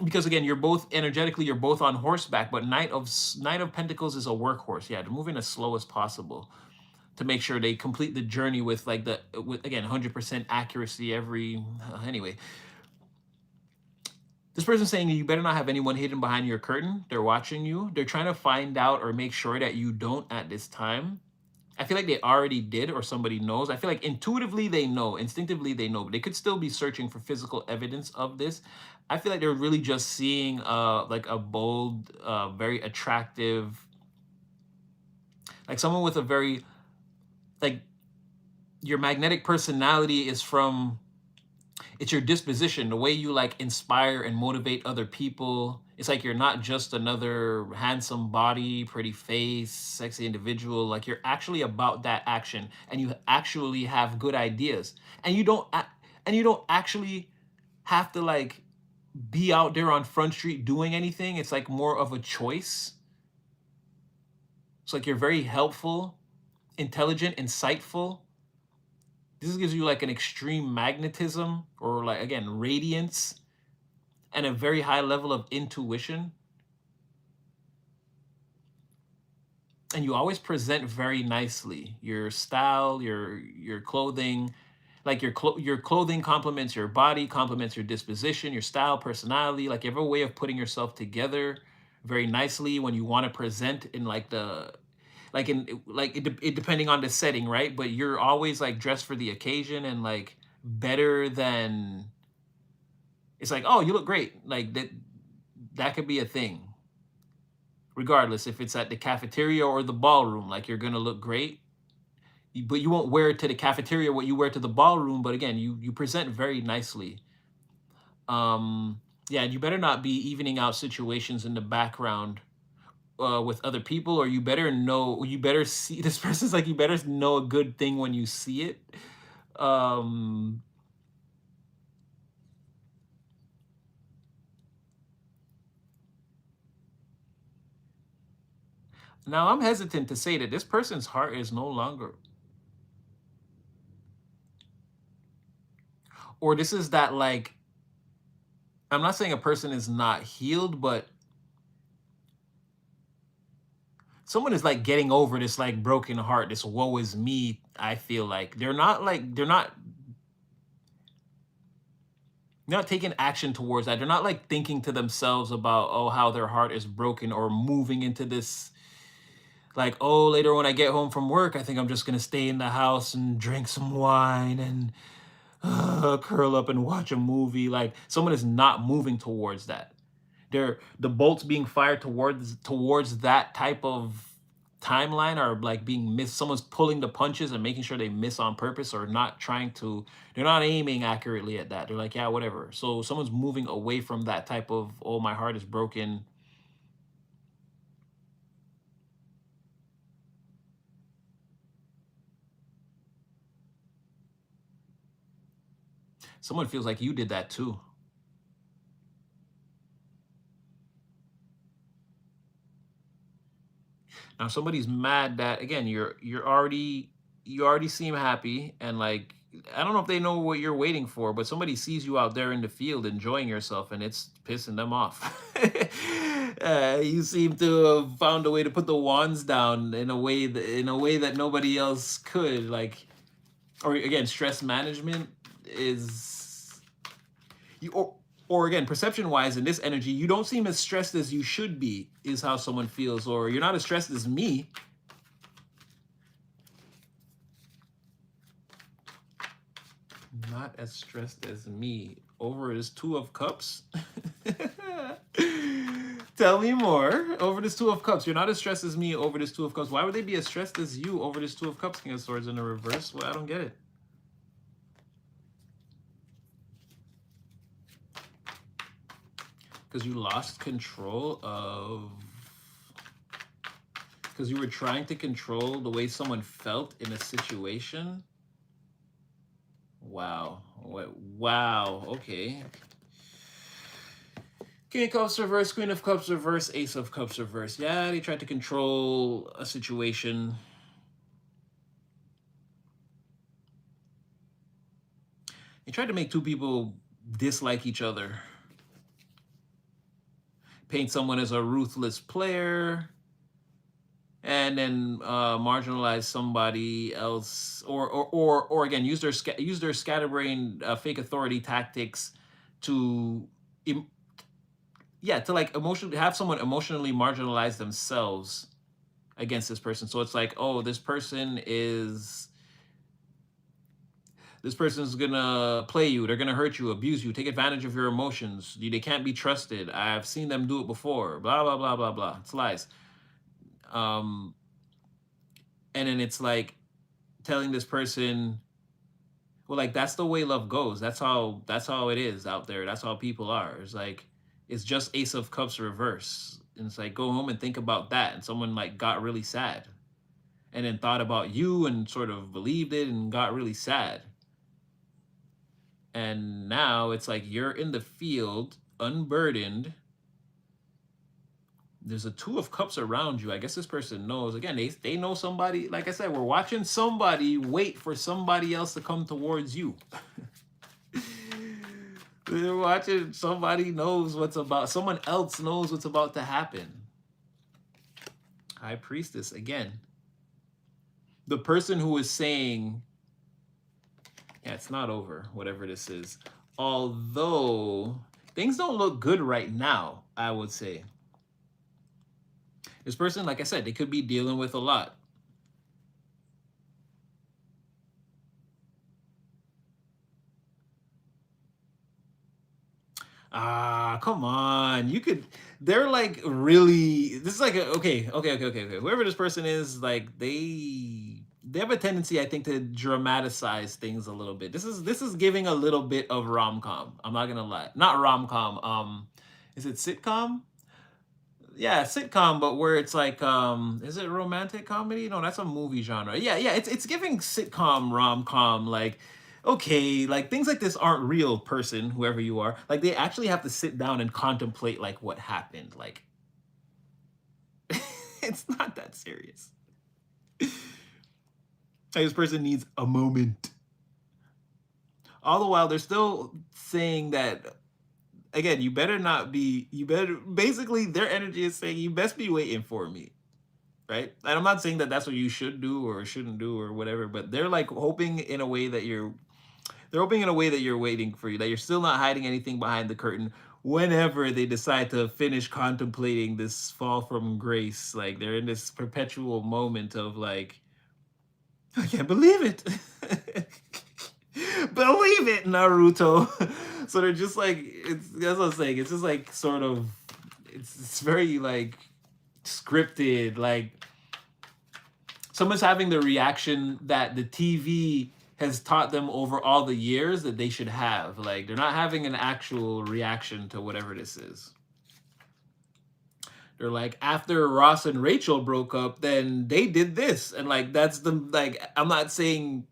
Because again, you're both energetically, you're both on horseback, but Knight of Pentacles is a workhorse. Yeah, to move in as slow as possible to make sure they complete the journey with like with again 100% accuracy anyway. This person's saying you better not have anyone hidden behind your curtain. They're watching you. They're trying to find out or make sure that you don't at this time. I feel like they already did, or somebody knows. I feel like intuitively they know, instinctively they know, but they could still be searching for physical evidence of this. I feel like they're really just seeing like a bold, very attractive, like someone with a very, like your magnetic personality is from, it's your disposition, the way you like inspire and motivate other people. It's like you're not just another handsome body, pretty face, sexy individual. Like you're actually about that action, and you actually have good ideas, and you don't actually have to like be out there on Front Street doing anything. It's like more of a choice. It's like you're very helpful, intelligent, insightful. This gives you like an extreme magnetism, or like, again, radiance, and a very high level of intuition. And you always present very nicely. Your style, your clothing, like your clothing complements your body, complements your disposition, your style, personality. Like you have a way of putting yourself together very nicely when you want to present in like it depending on the setting, right? But you're always like dressed for the occasion, and like better than, it's like, oh, you look great. Like that could be a thing. Regardless if it's at the cafeteria or the ballroom, like you're gonna look great. but you won't wear it to the cafeteria what you wear to the ballroom. But again, you present very nicely. Yeah, you better not be evening out situations in the background with other people, or you better see this person's like you better know a good thing when you see it. Um, Now I'm hesitant to say that this person's heart is no longer, or this is that like I'm not saying a person is not healed, but someone is like getting over this like broken heart, this woe is me. I feel like they're not taking action towards that. They're not like thinking to themselves about oh how their heart is broken, or moving into this like oh later when I get home from work I think I'm just gonna stay in the house and drink some wine and curl up and watch a movie. Like someone is not moving towards that. They're the bolts being fired towards that type of timeline are like being missed. Someone's pulling the punches and making sure they miss on purpose, or not trying to. They're not aiming accurately at that. They're like, yeah, whatever. So someone's moving away from that type of oh my heart is broken. Someone feels like you did that too. Now somebody's mad that again you already seem happy, and like I don't know if they know what you're waiting for, but somebody sees you out there in the field enjoying yourself and it's pissing them off. You seem to have found a way to put the wands down in a way that nobody else could. Like, or again, stress management is you or again, perception wise in this energy, you don't seem as stressed as you should be, is how someone feels, or you're not as stressed as me. Not as stressed as me over this Two of Cups. Tell me more. Over this Two of Cups. You're not as stressed as me over this Two of Cups. Why would they be as stressed as you over this Two of Cups, King of Swords in the reverse? Well, I don't get it. Because you lost control of... Because you were trying to control the way someone felt in a situation? Wow. Wow. Okay. King of Cups reverse, Queen of Cups reverse, Ace of Cups reverse. Yeah, they tried to control a situation. They tried to make two people dislike each other. Paint someone as a ruthless player, and then marginalize somebody else, or again use their scatterbrain fake authority tactics to yeah, to like emotionally have someone emotionally marginalize themselves against this person. So it's like, oh, this person's gonna play you, they're gonna hurt you, abuse you, take advantage of your emotions. They can't be trusted. I've seen them do it before. Blah blah blah blah blah. It's lies. Um, and then it's like telling this person, well, like that's the way love goes. That's how it is out there. That's how people are. It's like it's just Ace of Cups reverse. And it's like go home and think about that. And someone like got really sad. And then thought about you and sort of believed it and got really sad. And now it's like you're in the field, unburdened. There's a Two of Cups around you. I guess this person knows. Again, they know somebody. Like I said, we're watching somebody wait for somebody else to come towards you. We're watching somebody knows what's about. Someone else knows what's about to happen. High Priestess again. The person who is saying, yeah, it's not over, whatever this is. Although things don't look good right now, I would say. This person, like I said, they could be dealing with a lot. Ah, come on. They're like really, this is like, okay. Whoever this person is, like they have a tendency, I think, to dramatize things a little bit. This is giving a little bit of rom com. I'm not gonna lie, not rom com. Is it sitcom? Yeah, sitcom, but where it's like, is it romantic comedy? No, that's a movie genre. Yeah, yeah, it's giving sitcom rom com. Like, okay, like things like this aren't real, person, whoever you are. Like they actually have to sit down and contemplate like what happened. Like, it's not that serious. Like, this person needs a moment. All the while, they're still saying that again. You better not be. You better basically their energy is saying you best be waiting for me, right? And I'm not saying that that's what you should do or shouldn't do or whatever, but they're like hoping in a way that you're. They're hoping in a way that you're waiting for you, that you're still not hiding anything behind the curtain. Whenever they decide to finish contemplating this fall from grace, like they're in this perpetual moment of like, I can't believe it. Believe it, Naruto. So they're just like, it's that's what I'm saying. It's just like sort of, it's very like scripted. Like someone's having the reaction that the TV has taught them over all the years that they should have. Like they're not having an actual reaction to whatever this is. They're like, after Ross and Rachel broke up, then they did this. And like that's the like I'm not saying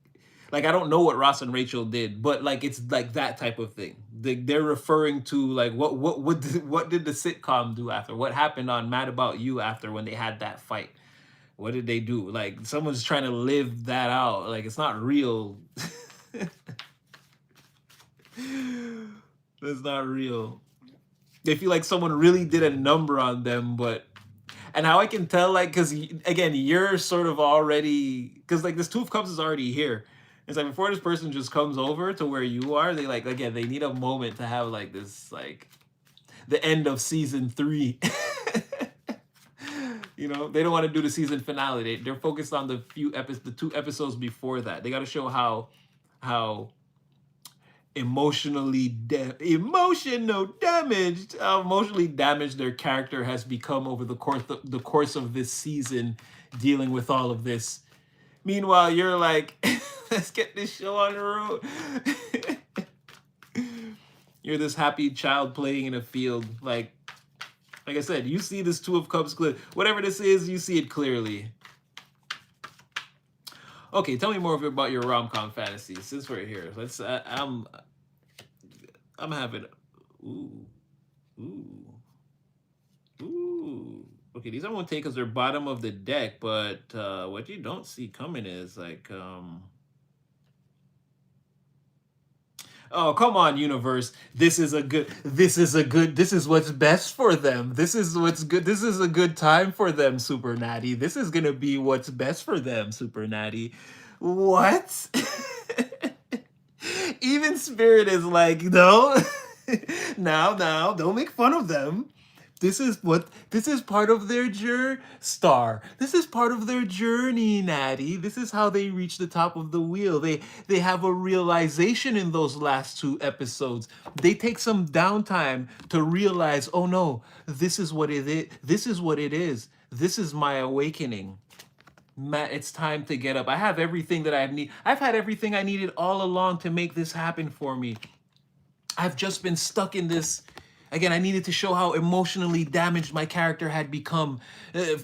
like I don't know what Ross and Rachel did, but like it's like that type of thing. They're referring to like what did the sitcom do after? What happened on Mad About You after when they had that fight? What did they do? Like someone's trying to live that out. Like it's not real. It's not real. They feel like someone really did a number on them, but and how I can tell, like, because again, you're sort of already because like this Two of Cups is already here. It's like before this person just comes over to where you are, they like again they need a moment to have like this like the end of season 3. You know, they don't want to do the season finale. They're focused on the 2 episodes before that. They got to show how emotionally damaged their character has become over the course of this season, dealing with all of this. Meanwhile, you're like, let's get this show on the road. You're this happy child playing in a field, like I said, you see this Two of Cups clear. Whatever this is, you see it clearly. Okay, tell me more about your rom-com fantasies. Since we're here, let's. I'm having. Ooh, ooh, ooh. Okay, these I won't take because they're bottom of the deck. But what you don't see coming is like. Oh, come on, universe. This is what's best for them. This is what's good. This is a good time for them, Super Natty. This is going to be what's best for them, Super Natty. What? Even Spirit is like, no. Now, don't make fun of them. This is part of their star. This is part of their journey, Natty. This is how they reach the top of the wheel. They have a realization in those last 2 episodes. They take some downtime to realize, oh no, this is what it is. This is what it is. This is my awakening. Matt, it's time to get up. I have everything that I need. I've had everything I needed all along to make this happen for me. I've just been stuck in this. Again, I needed to show how emotionally damaged my character had become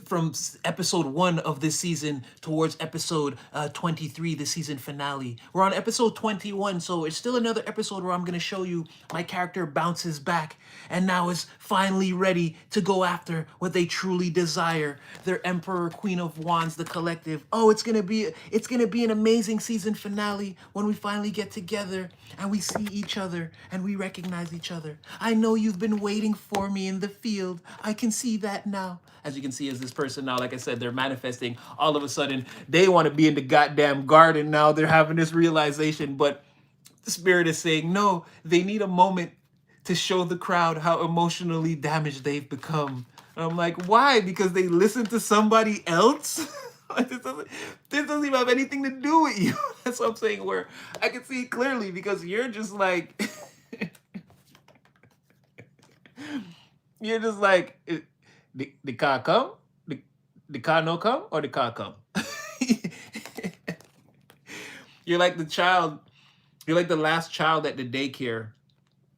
from episode 1 of this season towards episode 23, the season finale. We're on episode 21, so it's still another episode where I'm going to show you my character bounces back and now is finally ready to go after what they truly desire. Their Emperor, Queen of Wands, the collective. Oh, it's gonna be an amazing season finale when we finally get together and we see each other and we recognize each other. I know you've been waiting for me in the field. I can see that now. As you can see, as this person now, like I said, they're manifesting. All of a sudden, they want to be in the goddamn garden now. They're having this realization, but the Spirit is saying, no, they need a moment to show the crowd how emotionally damaged they've become. And I'm like, why? Because they listen to somebody else? This doesn't even have anything to do with you. That's what I'm saying, where I can see it clearly because you're just like, you're just like, the car come? The car no come? Or the car come? You're like the child. You're like the last child at the daycare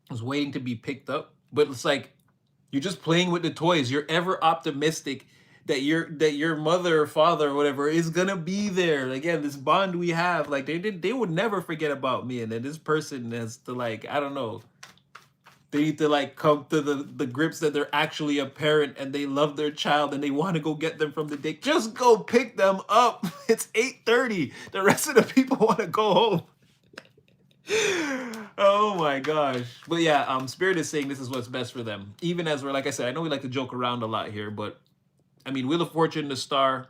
was waiting to be picked up, but it's like you're just playing with the toys. You're ever optimistic that your mother or father or whatever is gonna be there. Again, this bond we have, like they would never forget about me. And then this person has to, like, I don't know. They need to like come to the grips that they're actually a parent and they love their child and they want to go get them from the day. Just go pick them up. It's 8:30. The rest of the people want to go home. Oh my gosh. But yeah, Spirit is saying this is what's best for them. Even as we're, like I said, I know we like to joke around a lot here, but I mean, Wheel of Fortune, the star,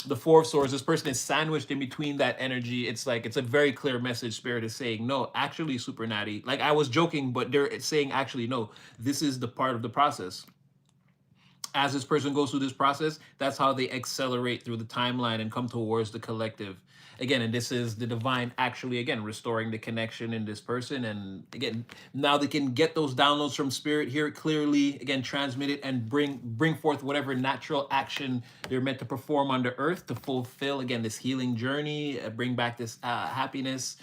the Four of Swords, this person is sandwiched in between that energy. It's like, it's a very clear message. Spirit is saying, no, actually, Super Natty. Like, I was joking, but they're saying, actually, no, this is the part of the process. As this person goes through this process, that's how they accelerate through the timeline and come towards the collective. Again, and this is the divine actually, again, restoring the connection in this person. And again, now they can get those downloads from Spirit, hear it clearly, again, transmit it, and bring forth whatever natural action they're meant to perform on the earth to fulfill, again, this healing journey, bring back this happiness,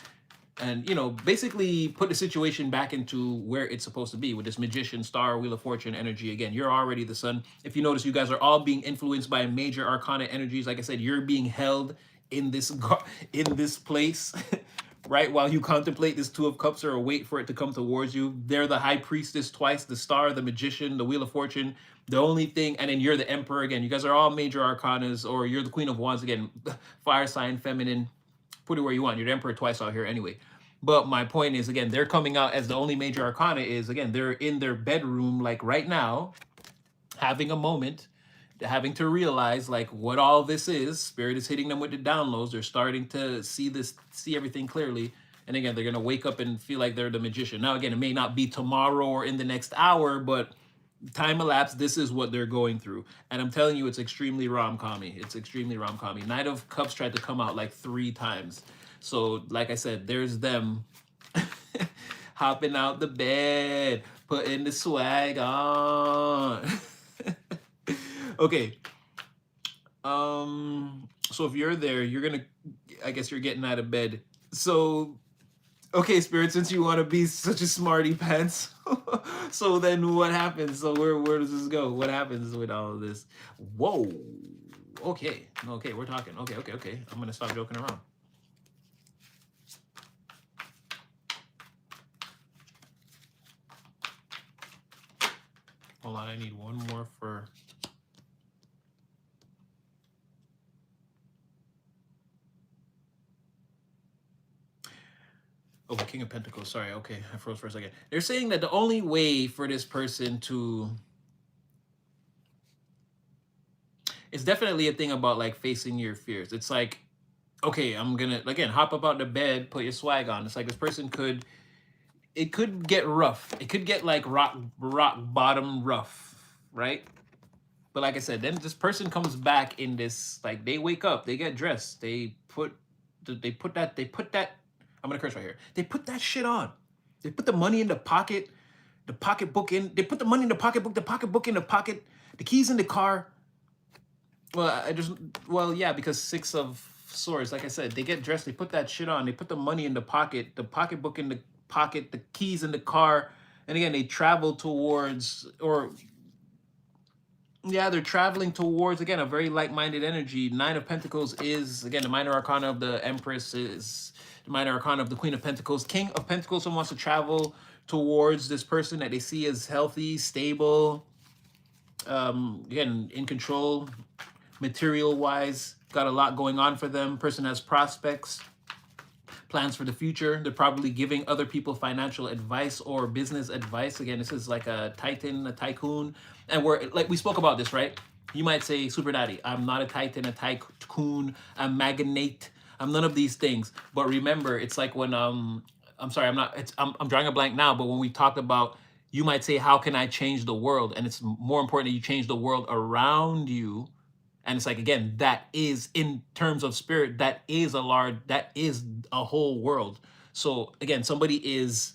and, you know, basically put the situation back into where it's supposed to be with this Magician, Star, Wheel of Fortune energy. Again, you're already the sun. If you notice, you guys are all being influenced by major arcana energies. Like I said, you're being held in this place, right? While you contemplate this Two of Cups or wait for it to come towards you. They're the High Priestess twice, the Star, the Magician, the Wheel of Fortune. The only thing, and then you're the Emperor again. You guys are all major arcanas, or you're the Queen of Wands again, fire sign, feminine. Put it where you want. You're the Emperor twice out here anyway. But my point is, again, they're coming out as the only major arcana is, again, they're in their bedroom, like right now, having a moment, having to realize like what all this is. Spirit is hitting them with the downloads. They're starting to see everything clearly. And again, they're going to wake up and feel like they're the magician. Now, again, it may not be tomorrow or in the next hour, but time elapsed, this is what they're going through. And I'm telling you, it's extremely rom-commy. It's extremely rom-commy. Knight of Cups tried to come out like 3 times. So, like I said, there's them hopping out the bed, putting the swag on. Okay. So if you're there, you're gonna, I guess you're getting out of bed. So, okay, Spirit, since you want to be such a smarty pants, so then what happens? So where does this go? What happens with all of this? Whoa. Okay, we're talking. Okay. I'm gonna stop joking around. Hold on, I need one more for... Oh, King of Pentacles. Sorry, okay, I froze for a second. They're saying that the only way for this person to... It's definitely a thing about like facing your fears. It's like, okay, I'm gonna, again, hop up out the bed, put your swag on. It's like this person could... It could get rough. It could get like rock bottom rough, right? But like I said, then this person comes back in this, like they wake up, they get dressed, they put that, I'm gonna curse right here. They put that shit on. They put the money in the pocketbook in, they put the money in the pocketbook in the pocket, the keys in the car. Well, yeah, because 6 of Swords, like I said, they get dressed, they put that shit on, they put the money in the pocket, the pocketbook in the pocket, the keys in the car, and again, they travel towards, or yeah, they're traveling towards, again, a very like-minded energy. 9 of Pentacles is, again, the minor arcana of the Empress is the minor arcana of the Queen of Pentacles. King of Pentacles, someone wants to travel towards this person that they see as healthy, stable, again, in control, material-wise, got a lot going on for them. Person has prospects, plans for the future. They're probably giving other people financial advice or business advice. Again, this is like a titan, a tycoon. And we're like, we spoke about this, right? You might say, Super Daddy, I'm not a titan, a tycoon, a magnate. I'm none of these things. But remember, it's like when, I'm sorry, I'm drawing a blank now, but when we talked about, you might say, how can I change the world? And it's more important that you change the world around you. And it's like, again, that is, in terms of spirit, that is a whole world. So again, somebody is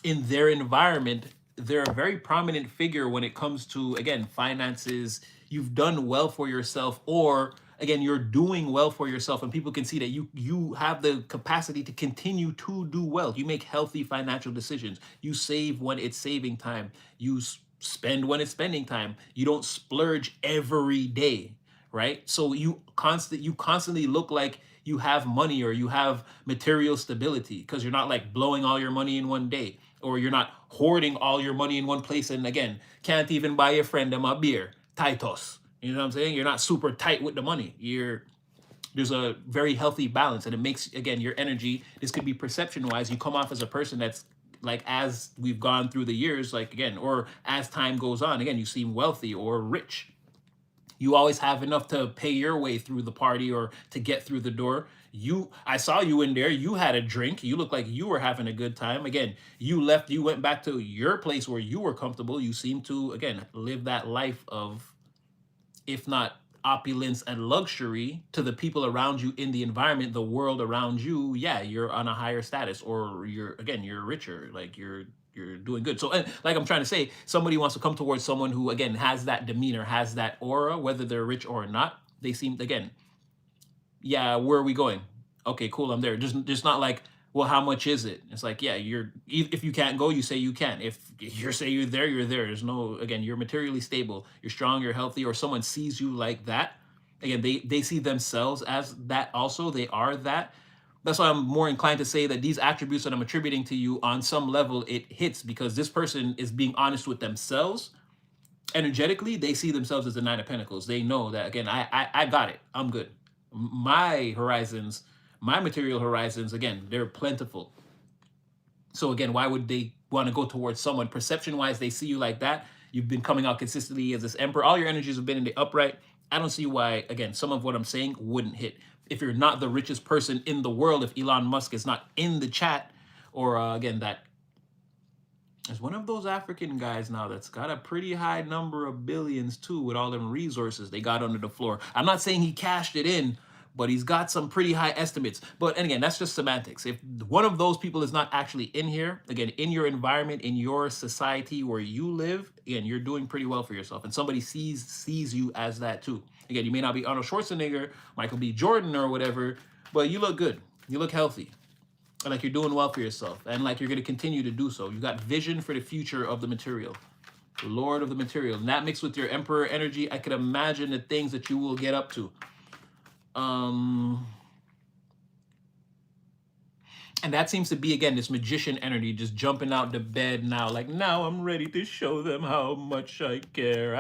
in their environment, they're a very prominent figure when it comes to, again, finances. You've done well for yourself, or again, you're doing well for yourself, and people can see that you have the capacity to continue to do well. You make healthy financial decisions. You save when it's saving time. You spend when it's spending time. You don't splurge every day, right? So you constantly look like you have money or you have material stability because you're not like blowing all your money in one day, or you're not hoarding all your money in one place and again can't even buy your friend them a beer. Titos. You know what I'm saying? You're not super tight with the money. There's a very healthy balance, and it makes, again, your energy, this could be perception wise, you come off as a person that's like, as we've gone through the years, like again, or as time goes on, again, you seem wealthy or rich. You always have enough to pay your way through the party or to get through the door. I saw you in there, you had a drink, you look like you were having a good time. Again, you left, you went back to your place where you were comfortable. You seem to, again, live that life of, if not opulence and luxury, to the people around you in the environment, the world around you. Yeah, you're on a higher status, or you're richer, like you're doing good. So, and like I'm trying to say, somebody wants to come towards someone who, again, has that demeanor, has that aura, whether they're rich or not. They seem, again, yeah, where are we going? Okay, cool, I'm there. Just not like, well, how much is it? It's like, yeah, if you can't go, you say you can. If you say you're there, you're there. There's no, again, you're materially stable, you're strong, you're healthy, or someone sees you like that. Again, they see themselves as that also. They are that. That's why I'm more inclined to say that these attributes that I'm attributing to you, on some level, it hits because this person is being honest with themselves. Energetically, they see themselves as the Nine of Pentacles. They know that, again, I got it. I'm good. My horizons, my material horizons, again, they're plentiful. So again, why would they want to go towards someone? Perception wise, they see you like that. You've been coming out consistently as this emperor. All your energies have been in the upright. I don't see why, again, some of what I'm saying wouldn't hit. If you're not the richest person in the world, if Elon Musk is not in the chat, or again, that is one of those African guys now that's got a pretty high number of billions too, with all them resources they got under the floor. I'm not saying he cashed it in, but he's got some pretty high estimates. But, and again, that's just semantics. If one of those people is not actually in here, again, in your environment, in your society where you live, again, you're doing pretty well for yourself. And somebody sees you as that too. Again, you may not be Arnold Schwarzenegger, Michael B. Jordan or whatever, but you look good. You look healthy. And like you're doing well for yourself. And like you're going to continue to do so. You got vision for the future of the material. The Lord of the material. And that mixed with your Emperor energy, I could imagine the things that you will get up to. And that seems to be, again, this magician energy, just jumping out the bed now, like, now I'm ready to show them how much I care.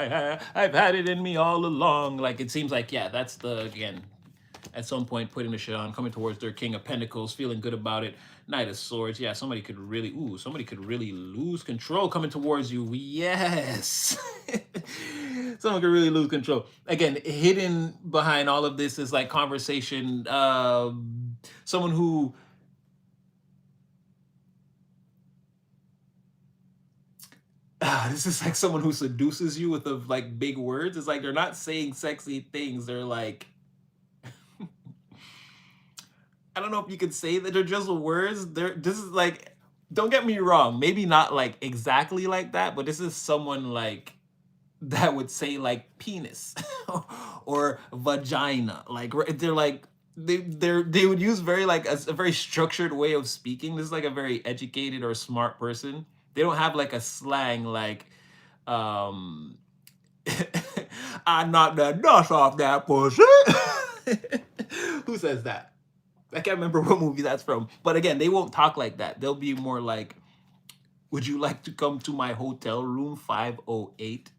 I've had it in me all along. Like, it seems like, yeah, that's the, again, at some point putting the shit on, coming towards their King of Pentacles, feeling good about it. Knight of Swords. Yeah, somebody could really lose control coming towards you. Yes. Someone could really lose control. Again, hidden behind all of this is like conversation. Someone who, this is like someone who seduces you with like big words. It's like they're not saying sexy things. They're like, I don't know if you could say that they're just words. This is like, don't get me wrong, maybe not like exactly like that, but this is someone like that would say like penis or vagina. Like they're like they would use very like a very structured way of speaking. This is like a very educated or smart person. They don't have like a slang like I knocked the dust off that pussy. Who says that? I can't remember what movie that's from. But again, they won't talk like that. They'll be more like, would you like to come to my hotel room 508?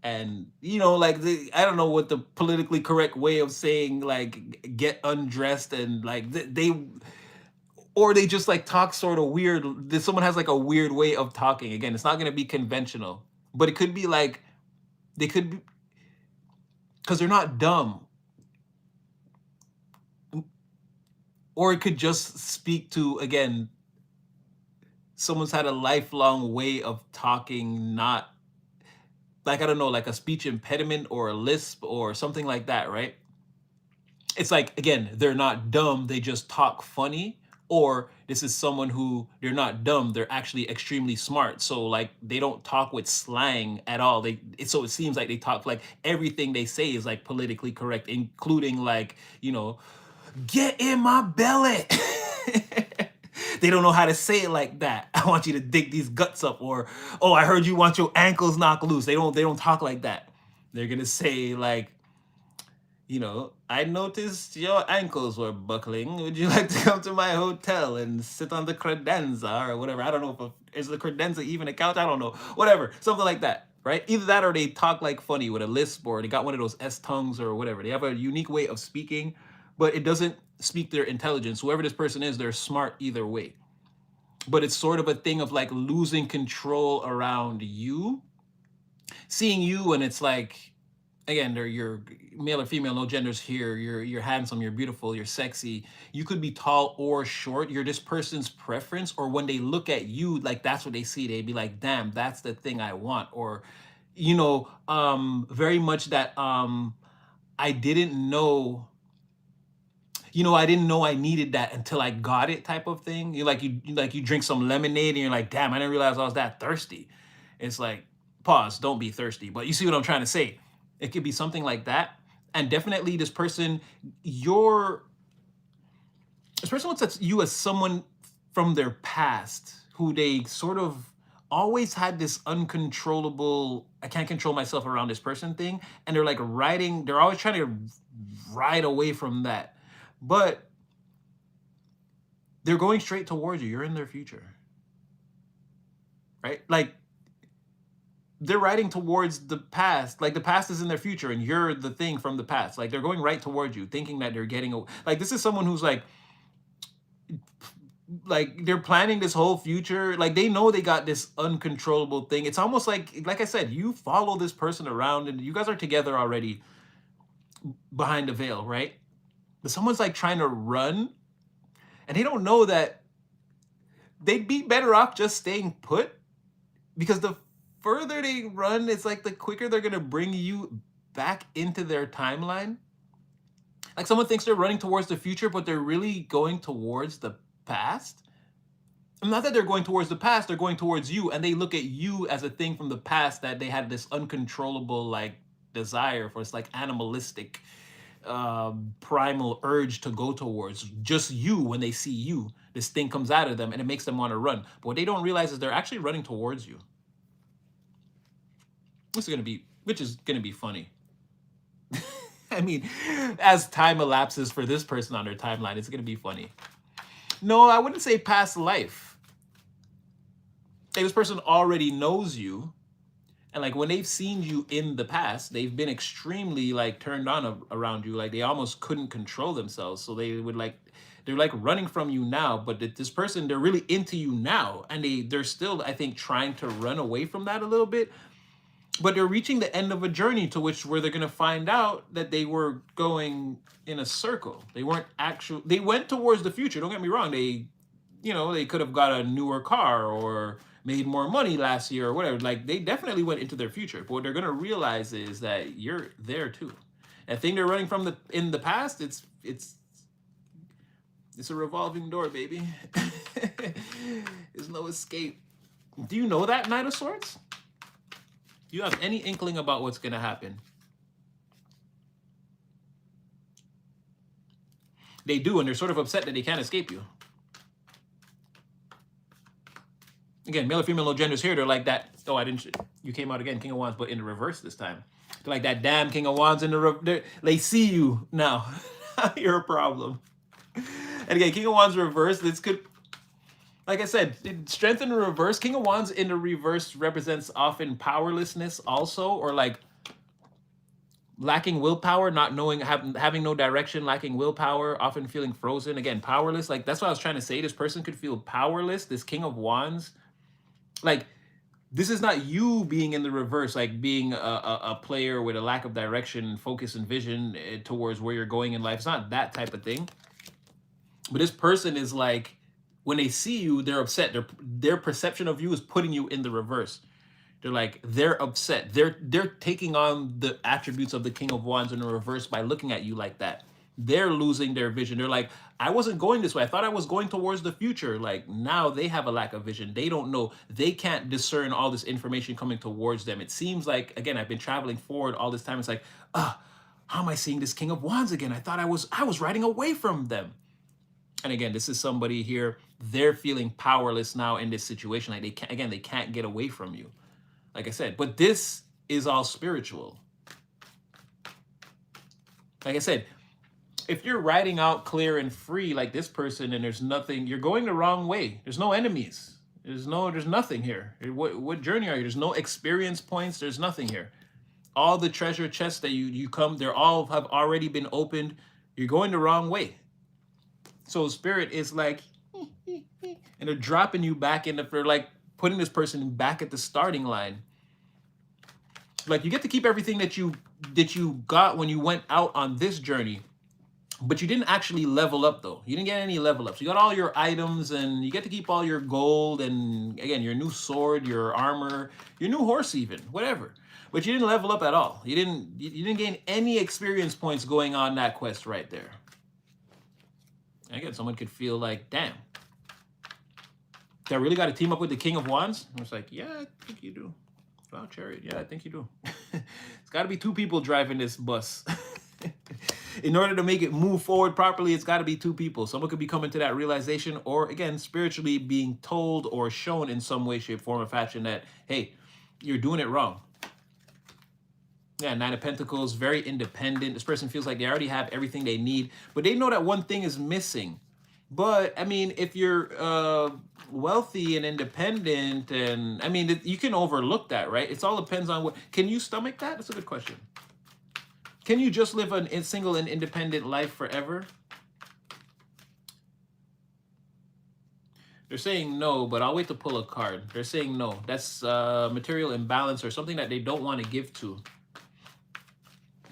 And, you know, like, I don't know what the politically correct way of saying, like, get undressed and, like, or they just, like, talk sort of weird. Someone has, like, a weird way of talking. Again, it's not going to be conventional. But it could be, like, they could be, because they're not dumb. Or it could just speak to, again, someone's had a lifelong way of talking, not like, I don't know, like a speech impediment or a lisp or something like that, right? It's like, again, they're not dumb, they just talk funny, or this is someone who they're not dumb, they're actually extremely smart. So like they don't talk with slang at all. So it seems like they talk like everything they say is like politically correct, including like, get in my belly. They don't know how to say it like that. I want you to dig these guts up, or oh, I heard you want your ankles knocked loose. They don't talk like that. They're gonna say like, I noticed your ankles were buckling. Would you like to come to my hotel and sit on the credenza or whatever? I don't know is the credenza even a couch? I don't know. Whatever, something like that, right? Either that or they talk like funny with a lisp, or they got one of those S tongues or whatever. They have a unique way of speaking, but it doesn't speak their intelligence. Whoever this person is, they're smart either way. But it's sort of a thing of like losing control around you, seeing you, and it's like, again, you're male or female, no genders here. You're handsome, you're beautiful, you're sexy. You could be tall or short. You're this person's preference, or when they look at you, like that's what they see. They'd be like, damn, that's the thing I want. Or, very much that I didn't know. I didn't know I needed that until I got it type of thing. You drink some lemonade and you're like, damn, I didn't realize I was that thirsty. It's like, pause, don't be thirsty. But you see what I'm trying to say? It could be something like that. And definitely this person looks at you as someone from their past who they sort of always had this uncontrollable, I can't control myself around this person thing. And they're like they're always trying to ride away from that. But they're going straight towards you. You're in their future, right? Like they're riding towards the past. Like the past is in their future and you're the thing from the past. Like they're going right towards you, thinking that they're getting, like this is someone who's like they're planning this whole future. Like they know they got this uncontrollable thing. It's almost like I said, you follow this person around and you guys are together already behind the veil, right? But someone's like trying to run and they don't know that they'd be better off just staying put, because the further they run, it's like the quicker they're going to bring you back into their timeline. Like someone thinks they're running towards the future, but they're really going towards the past. Not that they're going towards the past, they're going towards you, and they look at you as a thing from the past that they had this uncontrollable like desire for. It's like animalistic primal urge to go towards. Just you, when they see you, this thing comes out of them and it makes them want to run. But what they don't realize is they're actually running towards you. Which is gonna be funny. I mean, as time elapses for this person on their timeline, it's gonna be funny. No, I wouldn't say past life. Like this person already knows you, and like when they've seen you in the past, they've been extremely like turned on around you. Like they almost couldn't control themselves. So they're like running from you now, but this person, they're really into you now. And they're still, I think, trying to run away from that a little bit. But they're reaching the end of a journey where they're going to find out that they were going in a circle. They went towards the future. Don't get me wrong. They could have got a newer car or made more money last year or whatever. Like they definitely went into their future. But what they're going to realize is that you're there too. That thing they're running from in the past, it's a revolving door, baby. There's no escape. Do you know that, Knight of Swords? Do you have any inkling about what's going to happen? They do, and they're sort of upset that they can't escape you. Again, male or female, no genders here. They're like that. Oh, you came out again, King of Wands, but in the reverse this time. They're like that damn King of Wands in the they see you now. You're a problem. And again, King of Wands reverse, this could, like I said, strength in the reverse. King of Wands in the reverse represents often powerlessness also, or like lacking willpower, not knowing, having no direction, lacking willpower, often feeling frozen. Again, powerless. Like that's what I was trying to say. This person could feel powerless. This King of Wands, like this is not you being in the reverse, like being a player with a lack of direction, focus, and vision towards where you're going in life. It's not that type of thing. But this person is like, when they see you, they're upset. Their perception of you is putting you in the reverse. They're upset. They're taking on the attributes of the King of Wands in the reverse by looking at you like that. they're losing their vision. They're like, I wasn't going this way. I thought I was going towards the future. Like now they have a lack of vision. They don't know. They can't discern all this information coming towards them. It seems like, again, I've been traveling forward all this time. It's like, how am I seeing this King of Wands again? I thought I was riding away from them. And again, this is somebody here, they're feeling powerless now in this situation. Like they can't get away from you. Like I said, but this is all spiritual. Like I said, if you're riding out clear and free like this person and there's nothing, you're going the wrong way. There's no enemies. There's nothing here. What journey are you? There's no experience points. There's nothing here. All the treasure chests that you come, they're all have already been opened. You're going the wrong way. So spirit is like, and they're dropping you back in they're like putting this person back at the starting line. Like you get to keep everything that you got when you went out on this journey, but you didn't actually level up though. You didn't get any level ups. You got all your items and you get to keep all your gold and again, your new sword, your armor, your new horse even, whatever. But you didn't level up at all. You didn't gain any experience points going on that quest right there. And again, someone could feel like, damn, I really got to team up with the King of Wands? I was like, yeah, I think you do. Wow, Chariot, yeah, I think you do. It's got to be two people driving this bus. In order to make it move forward properly, it's got to be two people. Someone could be coming to that realization or, again, spiritually being told or shown in some way, shape, form, or fashion that, hey, you're doing it wrong. Yeah, Nine of Pentacles, very independent. This person feels like they already have everything they need, but they know that one thing is missing. But, I mean, if you're wealthy and independent, and, I mean, you can overlook that, right? It all depends on what... Can you stomach that? That's a good question. Can you just live a single and independent life forever? They're saying no, but I'll wait to pull a card. They're saying no. That's material imbalance or something that they don't want to give to.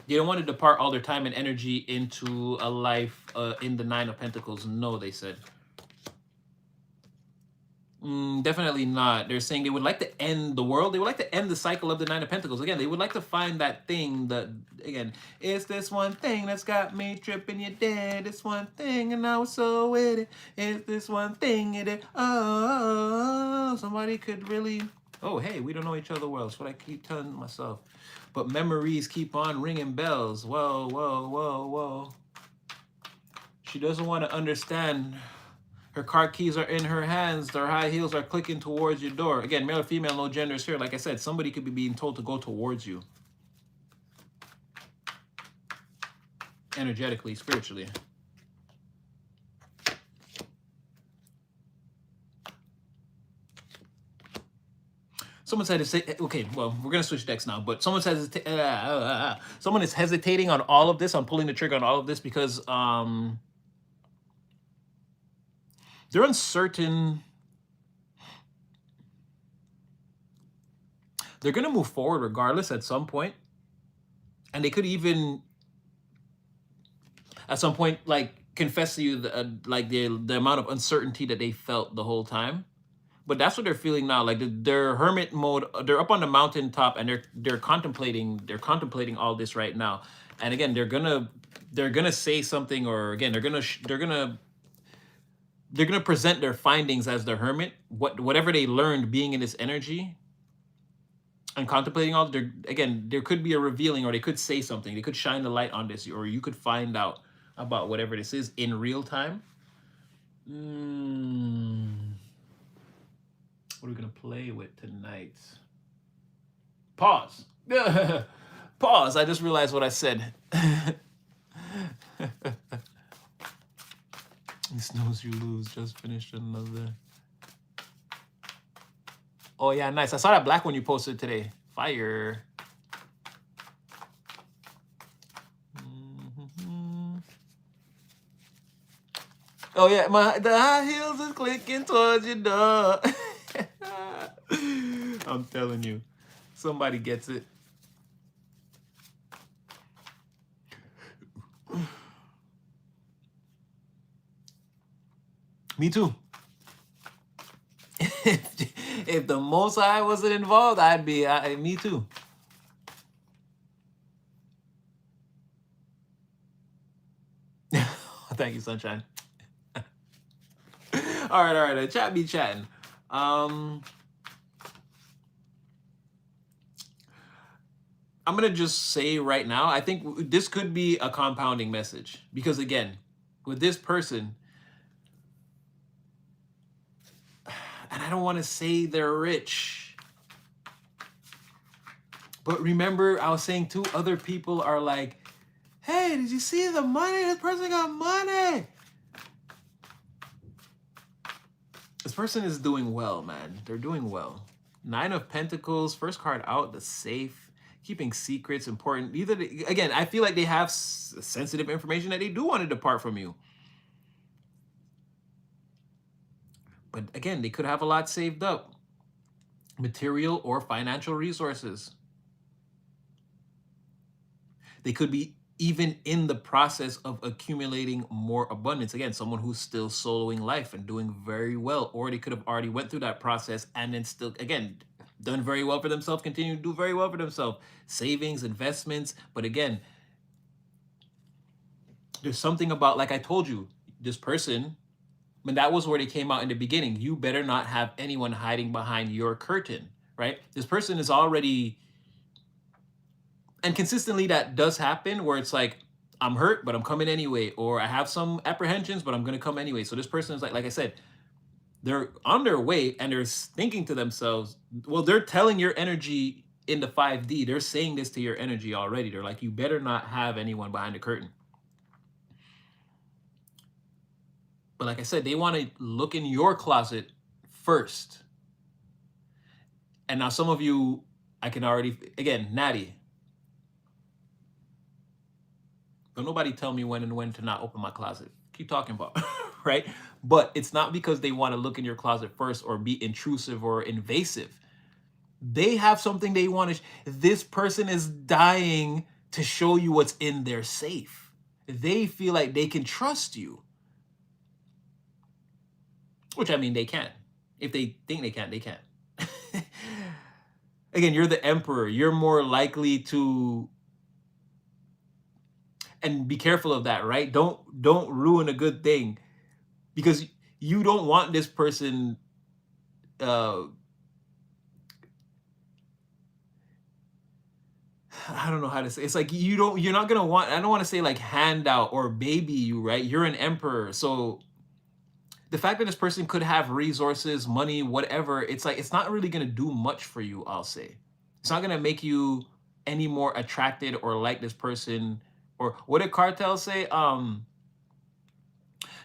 They don't want to depart all their time and energy into a life in the Nine of Pentacles. No, they said. Definitely not. They're saying they would like to end the world. They would like to end the cycle of the Nine of Pentacles. Again, they would like to find that thing that, again, it's this one thing that's got me tripping you dead. This one thing and I was so with it. It's this one thing and it, oh, somebody could really, oh, hey, we don't know each other well. That's what I keep telling myself. But memories keep on ringing bells. Whoa, whoa, whoa, whoa. She doesn't want to understand. Her car keys are in her hands. Their high heels are clicking towards your door. Again, male or female, no genders here. Like I said, somebody could be being told to go towards you. Energetically, spiritually. Someone said, okay, well, we're going to switch decks now, but someone says, someone is hesitating on all of this, on pulling the trigger on all of this because they're uncertain. They're going to move forward regardless at some point. And they could even, at some point, like, confess to you the amount of uncertainty that they felt the whole time. But that's what they're feeling now. Like their hermit mode, they're up on the mountaintop and they're contemplating all this right now. And again, they're gonna say something, or again, they're gonna present their findings as the hermit, whatever they learned being in this energy and contemplating all. Again, there could be a revealing, or they could say something. They could shine the light on this, or you could find out about whatever this is in real time. What are we going to play with tonight? Pause. Pause. I just realized what I said. Snooze, you lose. Just finished another. Oh, yeah, nice. I saw that black one you posted today. Fire. Oh, yeah, the high heels is clicking towards your door. I'm telling you, somebody gets it. Me too. If the Most High wasn't involved, I'd be, me too. Thank you, sunshine. All right. Chat be chatting. I'm gonna just say right now, I think this could be a compounding message because again, with this person, and I don't want to say they're rich, but remember I was saying two other people are like, hey, did you see the money? This person got money. This person is doing well, man. They're doing well. 9 of Pentacles, first card out, the safe, keeping secrets important. Again, I feel like they have sensitive information that they do want to depart from you. But again, they could have a lot saved up. Material or financial resources. They could be even in the process of accumulating more abundance. Again, someone who's still soloing life and doing very well, or they could have already went through that process and then still, again, done very well for themselves, continue to do very well for themselves. Savings, investments. But again, there's something about, like I told you, this person, and that was where they came out in the beginning. You better not have anyone hiding behind your curtain, right? This person is already, and consistently that does happen where it's like, I'm hurt, but I'm coming anyway, or I have some apprehensions, but I'm going to come anyway. So this person is like I said, they're on their way and they're thinking to themselves, well, they're telling your energy in the 5D, they're saying this to your energy already. They're like, you better not have anyone behind the curtain. But like I said, they want to look in your closet first. And now some of you, I can already, again, Natty, don't nobody tell me when and when to not open my closet. Keep talking about, right? But it's not because they want to look in your closet first or be intrusive or invasive. They have something they want to, this person is dying to show you what's in their safe. They feel like they can trust you. Which, I mean, they can. If they think they can, they can. Again, you're the emperor. You're more likely to, and be careful of that, right? Don't ruin a good thing because you don't want this person I don't know how to say. It's like you're not gonna want, I don't want to say like handout or baby you, right? You're an emperor. So the fact that this person could have resources, money, whatever, it's like it's not really gonna do much for you, I'll say. It's not gonna make you any more attracted or like this person. Or what did Cartel say?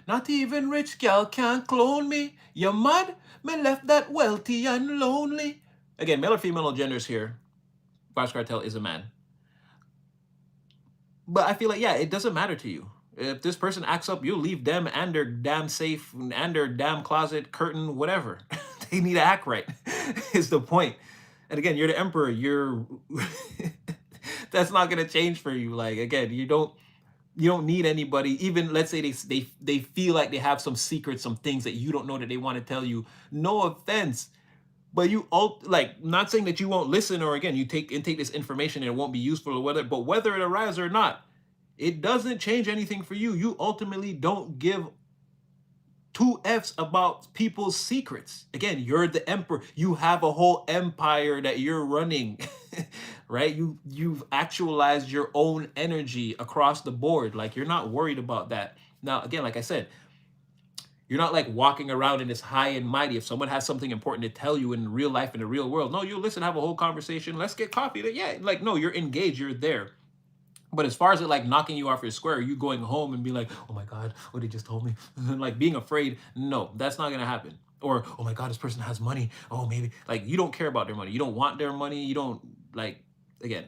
Not even rich gal can clone me. You mad? Me left that wealthy and lonely. Again, male or female genders here. Vybz Kartel is a man. But I feel like, yeah, it doesn't matter to you. If this person acts up, you leave them and their damn safe and their damn closet, curtain, whatever. They need to act right, is the point. And again, you're the emperor. You're that's not gonna change for you. Like again, you don't need anybody. Even let's say they feel like they have some secrets, some things that you don't know that they want to tell you. No offense, but you like, not saying that you won't listen, or again you take this information and it won't be useful or whether, but whether it arrives or not, it doesn't change anything for you. You ultimately don't give two F's about people's secrets. Again, you're the emperor. You have a whole empire that you're running, right? You've actualized your own energy across the board. Like you're not worried about that. Now, again, like I said, you're not like walking around in this high and mighty. If someone has something important to tell you in real life, in the real world, no, you listen, have a whole conversation. Let's get coffee. Yeah, like, no, you're engaged. You're there. But as far as it like knocking you off your square, you going home and be like, oh my God, what they just told me, like being afraid, no, that's not gonna happen. Or, oh my God, this person has money. Oh, maybe, like you don't care about their money. You don't want their money. You don't, like, again.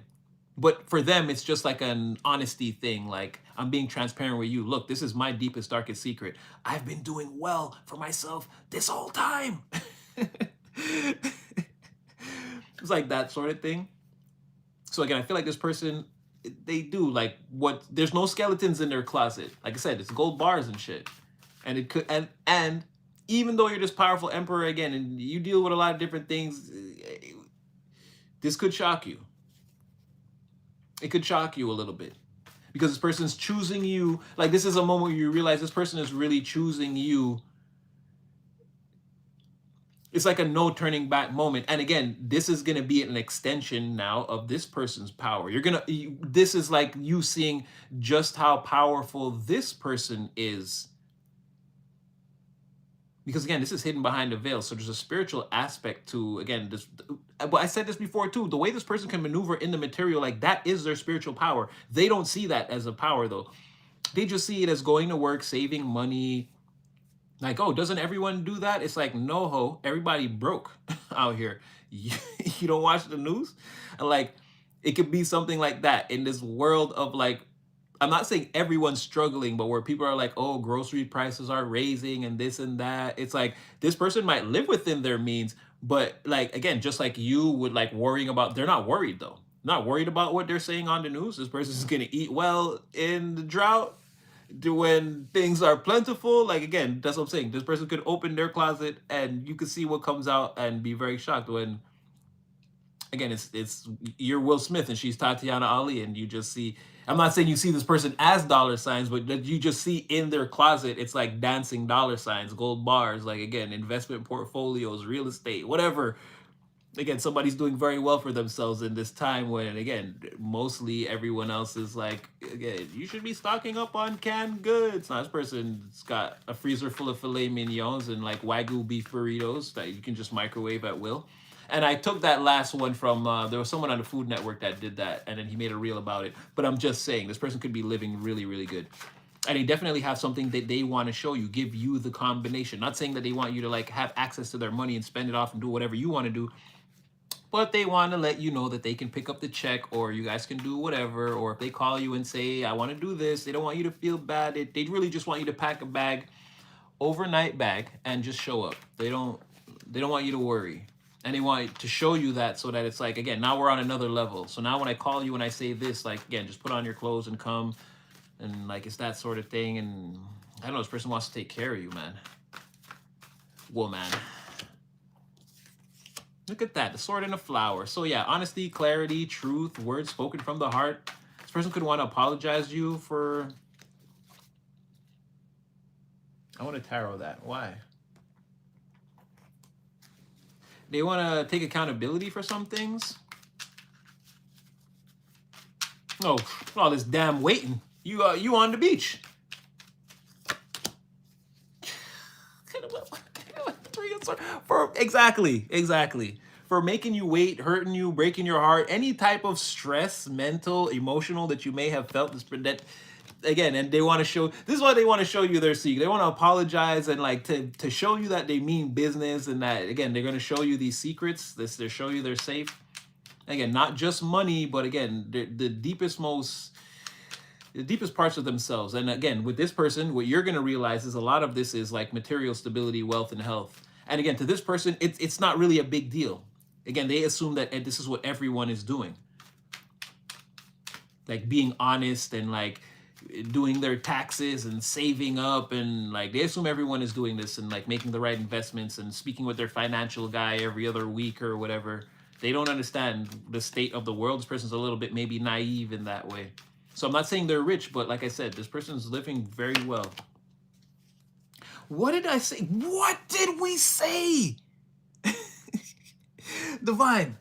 But for them, it's just like an honesty thing. Like, I'm being transparent with you. Look, this is my deepest, darkest secret. I've been doing well for myself this whole time. It's like that sort of thing. So again, I feel like this person, they do like what, there's no skeletons in their closet. Like I said, it's gold bars and shit. And it could, and even though you're this powerful emperor again, and you deal with a lot of different things, this could shock you. It could shock you a little bit because this person's choosing you. Like, this is a moment where you realize this person is really choosing you. It's like a no turning back moment. And again, this is going to be an extension now of this person's power. This is like you seeing just how powerful this person is. Because again, this is hidden behind a veil. So there's a spiritual aspect to, again, this. But I said this before too. The way this person can maneuver in the material, like that is their spiritual power. They don't see that as a power though. They just see it as going to work, saving money. Like, oh, doesn't everyone do that? It's like, no, ho, everybody broke out here. You don't watch the news? And like, it could be something like that in this world of like, I'm not saying everyone's struggling, but where people are like, oh, grocery prices are raising and this and that. It's like, this person might live within their means, but like, again, just like you would like worrying about, they're not worried though. Not worried about what they're saying on the news. This person is going to eat well in the drought when things are plentiful. Like, again, that's what I'm saying. This person could open their closet and you could see what comes out and be very shocked when, again, it's you're Will Smith and she's Tatiana Ali, and you just see, I'm not saying you see this person as dollar signs, but that you just see in their closet, it's like dancing dollar signs, gold bars, like, again, investment portfolios, real estate, whatever. Again, somebody's doing very well for themselves in this time when, again, mostly everyone else is like, again, you should be stocking up on canned goods. Now, this person's got a freezer full of filet mignons and like Wagyu beef burritos that you can just microwave at will. And I took that last one from, there was someone on the Food Network that did that, and then he made a reel about it. But I'm just saying, this person could be living really, really good. And they definitely have something that they want to show you, give you the combination. Not saying that they want you to like have access to their money and spend it off and do whatever you want to do, but they want to let you know that they can pick up the check, or you guys can do whatever. Or if they call you and say, I want to do this, they don't want you to feel bad. They really just want you to pack a bag, overnight bag, and just show up. They don't want you to worry. And they want to show you that so that it's like, again, now we're on another level. So now when I call you and I say this, like, again, just put on your clothes and come. And like, it's that sort of thing. And I don't know, this person wants to take care of you, man. Woman. Look at that, the sword and the flower. So yeah, honesty, clarity, truth, words spoken from the heart. This person could want to apologize to you for... I want to tarot that. Why? They want to take accountability for some things. Oh, all this damn waiting. You on the beach. Exactly. For making you wait, hurting you, breaking your heart, any type of stress, mental, emotional that you may have felt. That again, and they want to show, this is why they want to show you their secret. They want to apologize and like to show you that they mean business, and that, again, they're going to show you these secrets. They show you they're safe. Again, not just money, but again, the deepest parts of themselves. And again, with this person, what you're going to realize is a lot of this is like material stability, wealth, and health. And again, to this person, it's not really a big deal. Again, they assume that this is what everyone is doing. Like being honest and like doing their taxes and saving up, and like they assume everyone is doing this and like making the right investments and speaking with their financial guy every other week or whatever. They don't understand the state of the world. This person's a little bit maybe naive in that way. So I'm not saying they're rich, but like I said, this person's living very well. What did I say? What did we say? Divine,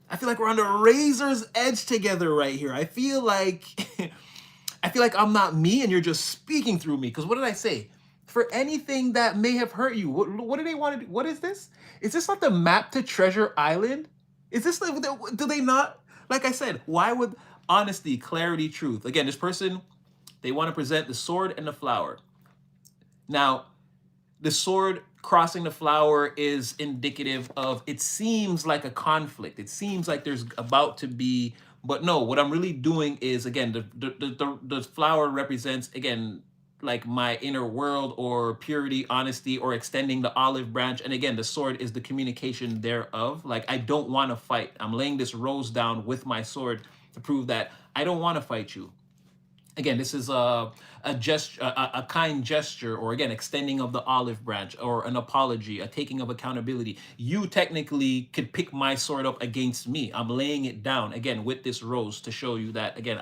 I feel like we're on the razor's edge together right here. I feel like I'm not me and you're just speaking through me. Because what did I say? For anything that may have hurt you. What do they want to do? What is this? Is this not the map to Treasure Island? Is this, do they not? Like I said, why would honesty, clarity, truth? Again, this person, they want to present the sword and the flower. Now, the sword crossing the flower is indicative of, it seems like a conflict. It seems like there's about to be, but no, what I'm really doing is, again, the flower represents, again, like my inner world, or purity, honesty, or extending the olive branch. And again, the sword is the communication thereof. Like, I don't want to fight. I'm laying this rose down with my sword to prove that I don't want to fight you. Again, this is a gesture, a kind gesture, or again, extending of the olive branch, or an apology, a taking of accountability. You technically could pick my sword up against me. I'm laying it down again with this rose to show you that again,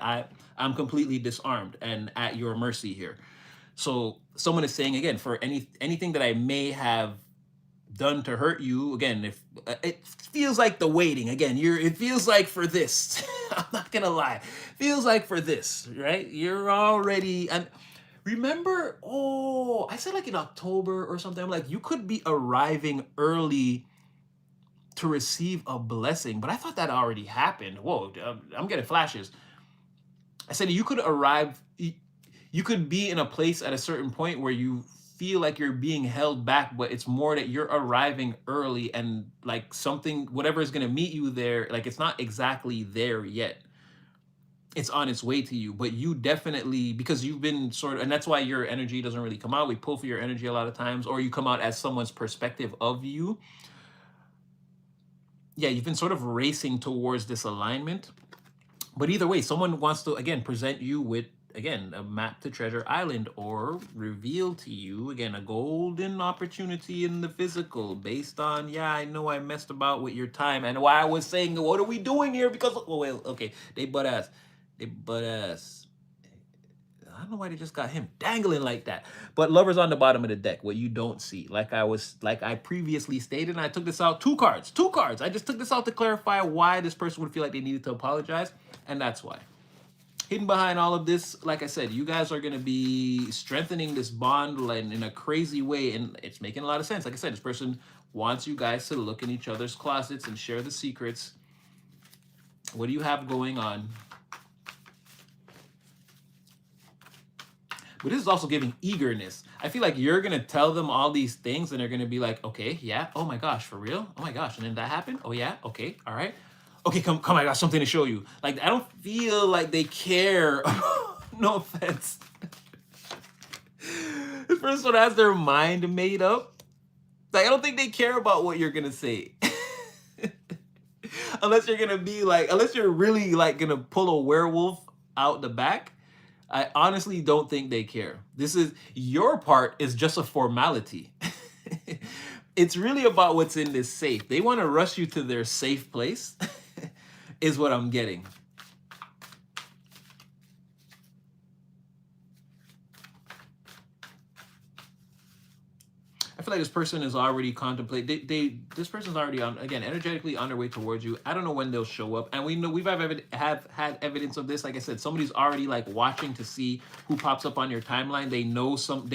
I'm completely disarmed and at your mercy here. So someone is saying again, for anything that I may have done to hurt you, again, if it feels like the waiting again, it feels like for this. I'm not gonna lie, feels like for this, right? You're already, and remember, oh, I said like in October or something, I'm like, you could be arriving early to receive a blessing, but I thought that already happened. Whoa, I'm getting flashes. I said you could arrive, you could be in a place at a certain point where you feel like you're being held back, but it's more that you're arriving early, and like something, whatever is going to meet you there, like it's not exactly there yet. It's on its way to you, but you definitely, because you've been sort of, and that's why your energy doesn't really come out. We pull for your energy a lot of times, or you come out as someone's perspective of you. Yeah, you've been sort of racing towards this alignment. But either way, someone wants to, again, present you with, again, a map to Treasure Island, or reveal to you, again, a golden opportunity in the physical based on, yeah, I know I messed about with your time. And why I was saying, what are we doing here? Because, oh, well, okay, they butt ass. They butt ass. I don't know why they just got him dangling like that. But Lover's on the bottom of the deck, what you don't see. Like I previously stated, and I took this out, two cards. Two cards. I just took this out to clarify why this person would feel like they needed to apologize, and that's why. Hidden behind all of this, like I said, you guys are going to be strengthening this bond in a crazy way, and it's making a lot of sense. Like I said, this person wants you guys to look in each other's closets and share the secrets. What do you have going on? But this is also giving eagerness. I feel like you're going to tell them all these things, and they're going to be like, okay, yeah, oh my gosh, for real? Oh my gosh, and then that happened? Oh yeah, okay, all right. Okay, come, I got something to show you. Like, I don't feel like they care. No offense. This person has their mind made up. Like, I don't think they care about what you're going to say. Unless you're going to be like, unless you're really like going to pull a werewolf out the back. I honestly don't think they care. This is, your part is just a formality. It's really about what's in this safe. They want to rush you to their safe place, is what I'm getting. I feel like this person is already contemplating. This person's already on, again, energetically on their way towards you. I don't know when they'll show up, and we know have had evidence of this. Like I said, somebody's already like watching to see who pops up on your timeline. They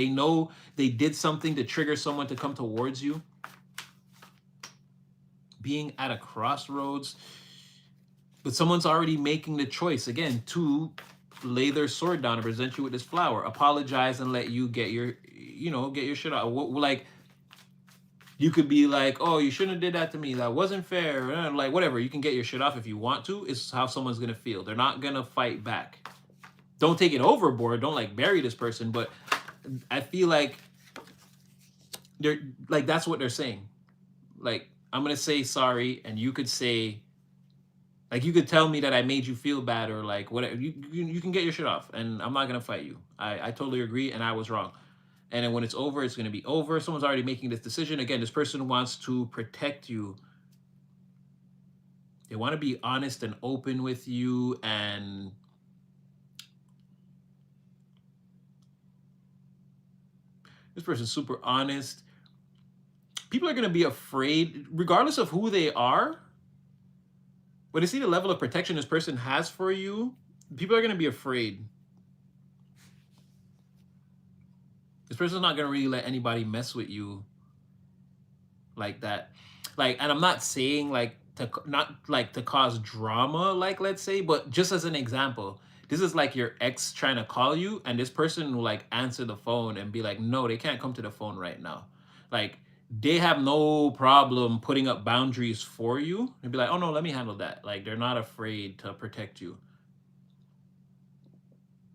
know they did something to trigger someone to come towards you. Being at a crossroads, but someone's already making the choice again to lay their sword down and present you with this flower, apologize, and let you get your, get your shit out. Like, you could be like, oh, you shouldn't have did that to me. That wasn't fair. Like, whatever. You can get your shit off if you want to. It's how someone's going to feel. They're not going to fight back. Don't take it overboard. Don't, like, bury this person. But I feel like they're, like, that's what they're saying. Like, I'm going to say sorry, and you could say, like, you could tell me that I made you feel bad, or, like, whatever. You can get your shit off, and I'm not going to fight you. I totally agree, and I was wrong. And then when it's over, it's going to be over. Someone's already making this decision. Again, this person wants to protect you. They want to be honest and open with you. And this person's super honest. People are going to be afraid, regardless of who they are. When they see the level of protection this person has for you, people are going to be afraid. This person's not going to really let anybody mess with you like that. Like, and I'm not saying like to cause drama, like, let's say, but just as an example, this is like your ex trying to call you, and this person will like answer the phone and be like, no, they can't come to the phone right now. Like, they have no problem putting up boundaries for you and be like, oh no, let me handle that. Like, they're not afraid to protect you.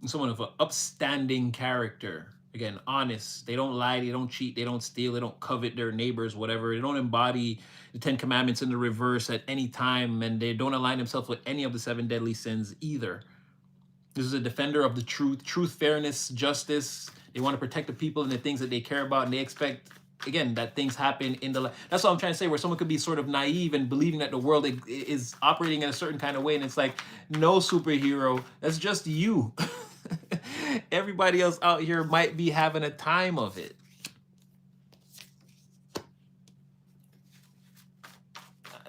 Someone of an upstanding character. Again, honest. They don't lie, they don't cheat, they don't steal, they don't covet their neighbors, whatever. They don't embody the 10 Commandments in the reverse at any time, and they don't align themselves with any of the 7 deadly sins either. This is a defender of the truth, fairness, justice. They want to protect the people and the things that they care about, and they expect, again, that things happen in the. That's what I'm trying to say. Where someone could be sort of naive and believing that the world is operating in a certain kind of way, and it's like, no, superhero, that's just you. Everybody else out here might be having a time of it.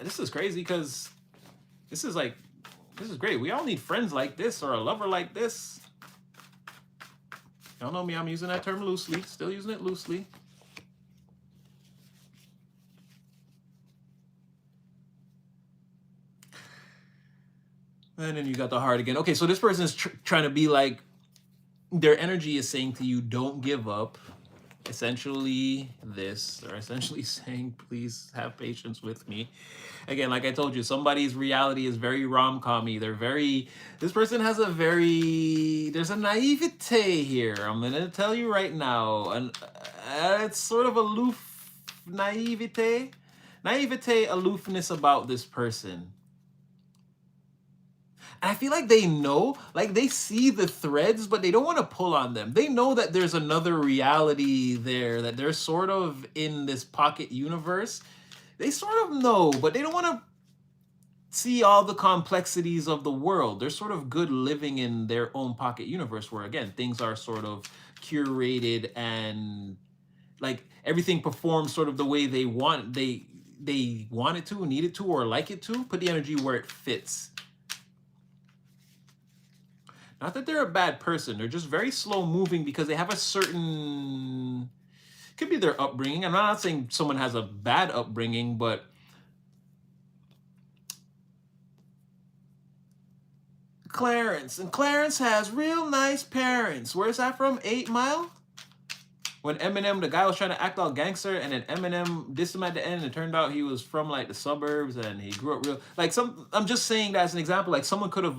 This is crazy because this is great. We all need friends like this or a lover like this. Y'all know me, I'm using that term loosely, still using it loosely. And then you got the heart again. Okay, so this person is trying to be like, their energy is saying to you, don't give up. Essentially this, they're essentially saying, please have patience with me. Again, like I told you, somebody's reality is very rom-com-y. This person has there's a naivete here. I'm gonna tell you right now. And it's sort of aloof naivete. Aloofness about this person. And I feel like they know, like they see the threads, but they don't want to pull on them. They know that there's another reality there, that they're sort of in this pocket universe. They sort of know, but they don't want to see all the complexities of the world. They're sort of good living in their own pocket universe where, again, things are sort of curated and like everything performs sort of the way they want. They want it to, need it to, or like it to. Put the energy where it fits. Not that they're a bad person. They're just very slow moving because they have a certain, could be their upbringing. I'm not saying someone has a bad upbringing, but Clarence. And Clarence has real nice parents. Where's that from? 8 Mile? When Eminem, the guy was trying to act all gangster, and then Eminem dissed him at the end, and it turned out he was from like the suburbs, and he grew up real. Like I'm just saying that as an example. Like someone could have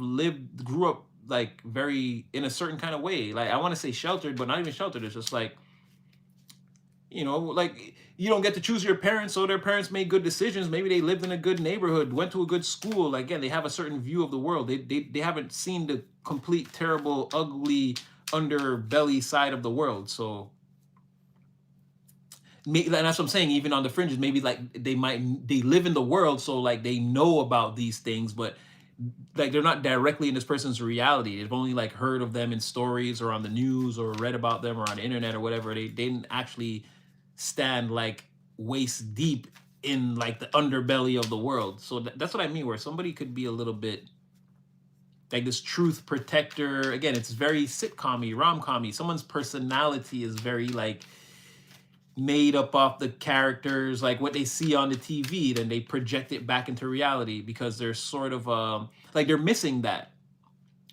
grew up like very in a certain kind of way. Like I want to say sheltered, but not even sheltered. It's just like, you know, like you don't get to choose your parents, so their parents made good decisions. Maybe they lived in a good neighborhood, went to a good school. Like, again, they have a certain view of the world. They haven't seen the complete, terrible, ugly underbelly side of the world. So, and that's what I'm saying. Even on the fringes, maybe like they live in the world, so like they know about these things, but like they're not directly in this person's reality. They've only like heard of them in stories or on the news or read about them or on the internet or whatever. They didn't actually stand like waist deep in like the underbelly of the world. So that's what I mean, where somebody could be a little bit like this truth protector. Again, it's very sitcom-y, rom-com-y. Someone's personality is very like made up off the characters, like what they see on the TV, then they project it back into reality because they're sort of like they're missing that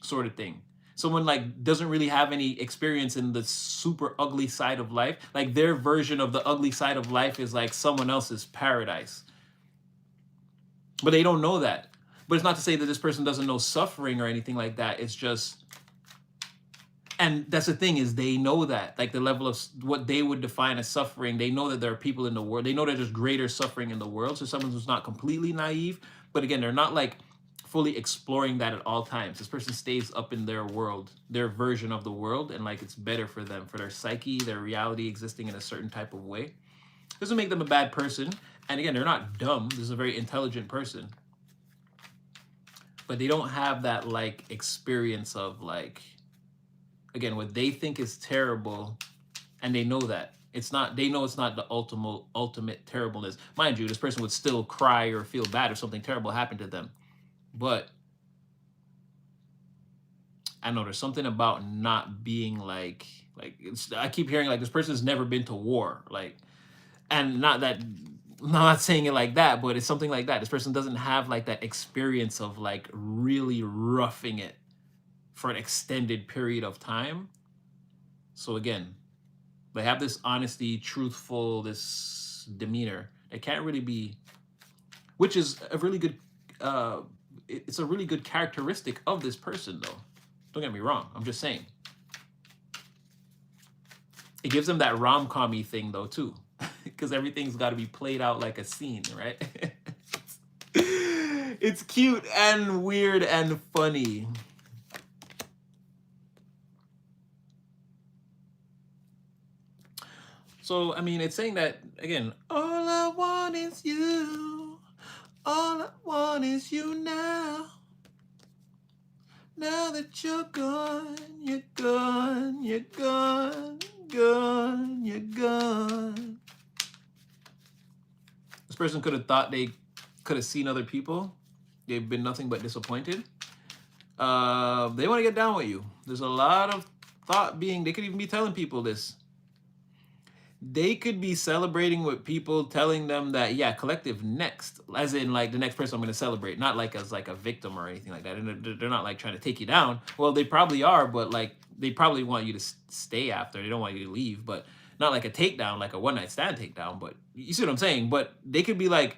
sort of thing. Someone like doesn't really have any experience in the super ugly side of life. Like their version of the ugly side of life is like someone else's paradise. But they don't know that. But it's not to say that this person doesn't know suffering or anything like that. It's just, and that's the thing, is they know that, like the level of what they would define as suffering, they know that there are people in the world, they know that there's greater suffering in the world. So someone who's not completely naive, but again, they're not like fully exploring that at all times. This person stays up in their world, their version of the world, and like it's better for them, for their psyche, their reality existing in a certain type of way. Doesn't make them a bad person. And again, they're not dumb. This is a very intelligent person. But they don't have that like experience of like, again, what they think is terrible, and they know that it's not. They know it's not the ultimate terribleness. Mind you, this person would still cry or feel bad if something terrible happened to them. But I know there's something about not being like it's. I keep hearing like this person's never been to war, like, and not that. I'm not saying it like that, but it's something like that. This person doesn't have like that experience of like really roughing it for an extended period of time. So again, they have this honesty, truthful, this demeanor. It can't really be, which is a really good, it's a really good characteristic of this person though. Don't get me wrong, I'm just saying. It gives them that rom-com-y thing though too, because everything's got to be played out like a scene, right? It's cute and weird and funny. So, I mean, it's saying that, again, all I want is you. All I want is you now. Now that you're gone, you're gone, you're gone, gone, you're gone. This person could have thought they could have seen other people. They've been nothing but disappointed. They want to get down with you. There's a lot of thought being, they could even be telling people this. They could be celebrating with people, telling them that, yeah, collective next, as in like the next person I'm going to celebrate, not like as like a victim or anything like that. And they're not like trying to take you down. Well, they probably are, but like they probably want you to stay after. They don't want you to leave, but not like a takedown, like a one night stand takedown. But you see what I'm saying? But they could be like,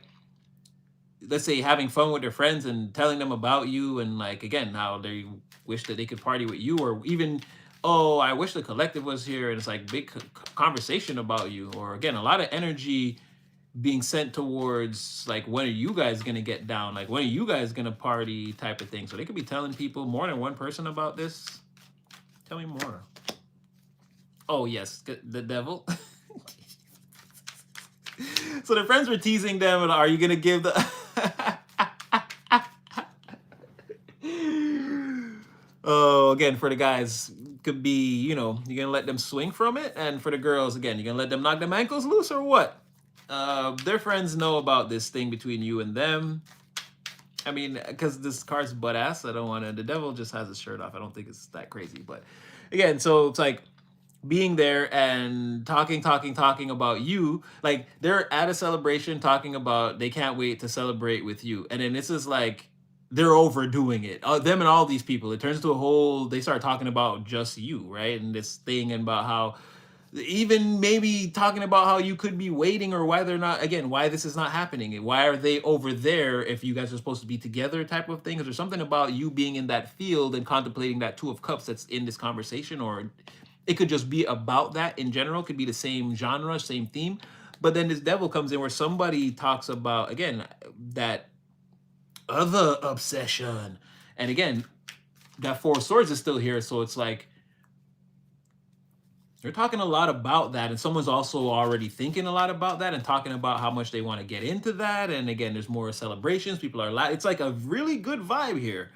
let's say, having fun with their friends and telling them about you, and like, again, how they wish that they could party with you, or even, oh, I wish the collective was here, and it's like big conversation about you, or again, a lot of energy being sent towards like, when are you guys gonna get down, like when are you guys gonna party, type of thing. So they could be telling people, more than one person, about this. Tell me more. Oh yes, the devil. So their friends were teasing them, and are you gonna give the oh, again, for the guys, could be, you know, you're gonna let them swing from it, and for the girls, again, you're gonna let them knock them ankles loose, or what? Their friends know about this thing between you and them. I mean, because this card's butt ass, I don't want to. The devil just has his shirt off. I don't think it's that crazy, but again, so it's like being there and talking about you. Like they're at a celebration talking about they can't wait to celebrate with you, and then this is like they're overdoing it. Them and all these people, it turns to a whole. They start talking about just you, right? And this thing about how, even maybe talking about how you could be waiting, or why they're not, again, why this is not happening, and why are they over there if you guys are supposed to be together, type of thing. Because there's something about you being in that field and contemplating that Two of Cups that's in this conversation, or it could just be about that in general. It could be the same genre, same theme. But then this devil comes in where somebody talks about, again, that other obsession. And again, that Four of Swords is still here. So it's like, they're talking a lot about that. And someone's also already thinking a lot about that and talking about how much they want to get into that. And again, there's more celebrations. People are it's like a really good vibe here.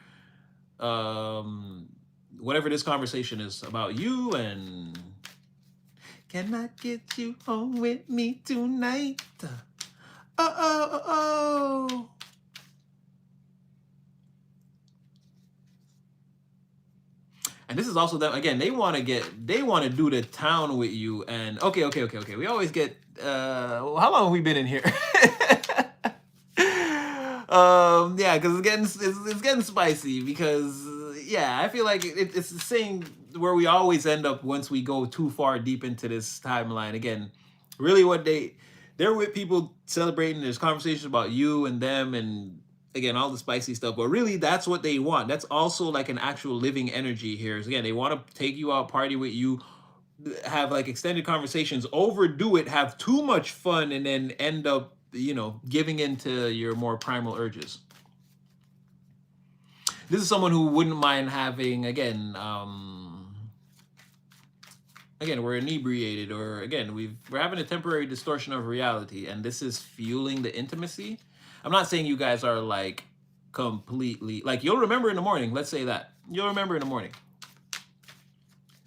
Whatever this conversation is about you, and can I get you home with me tonight? Oh. And this is also them, again, they want to do the town with you. And okay. We always get, how long have we been in here? Yeah, because it's getting spicy, because yeah, I feel like it's the same where we always end up once we go too far deep into this timeline. Again, really what they're with people celebrating, there's conversations about you and them, and again, all the spicy stuff, but really that's what they want. That's also like an actual living energy here. So again, they want to take you out, party with you, have like extended conversations, overdo it, have too much fun, and then end up, you know, giving into your more primal urges. This is someone who wouldn't mind having, again, we're inebriated, or again, we're having a temporary distortion of reality, and this is fueling the intimacy. I'm not saying you guys are like completely, like, you'll remember in the morning. Let's say that you'll remember in the morning.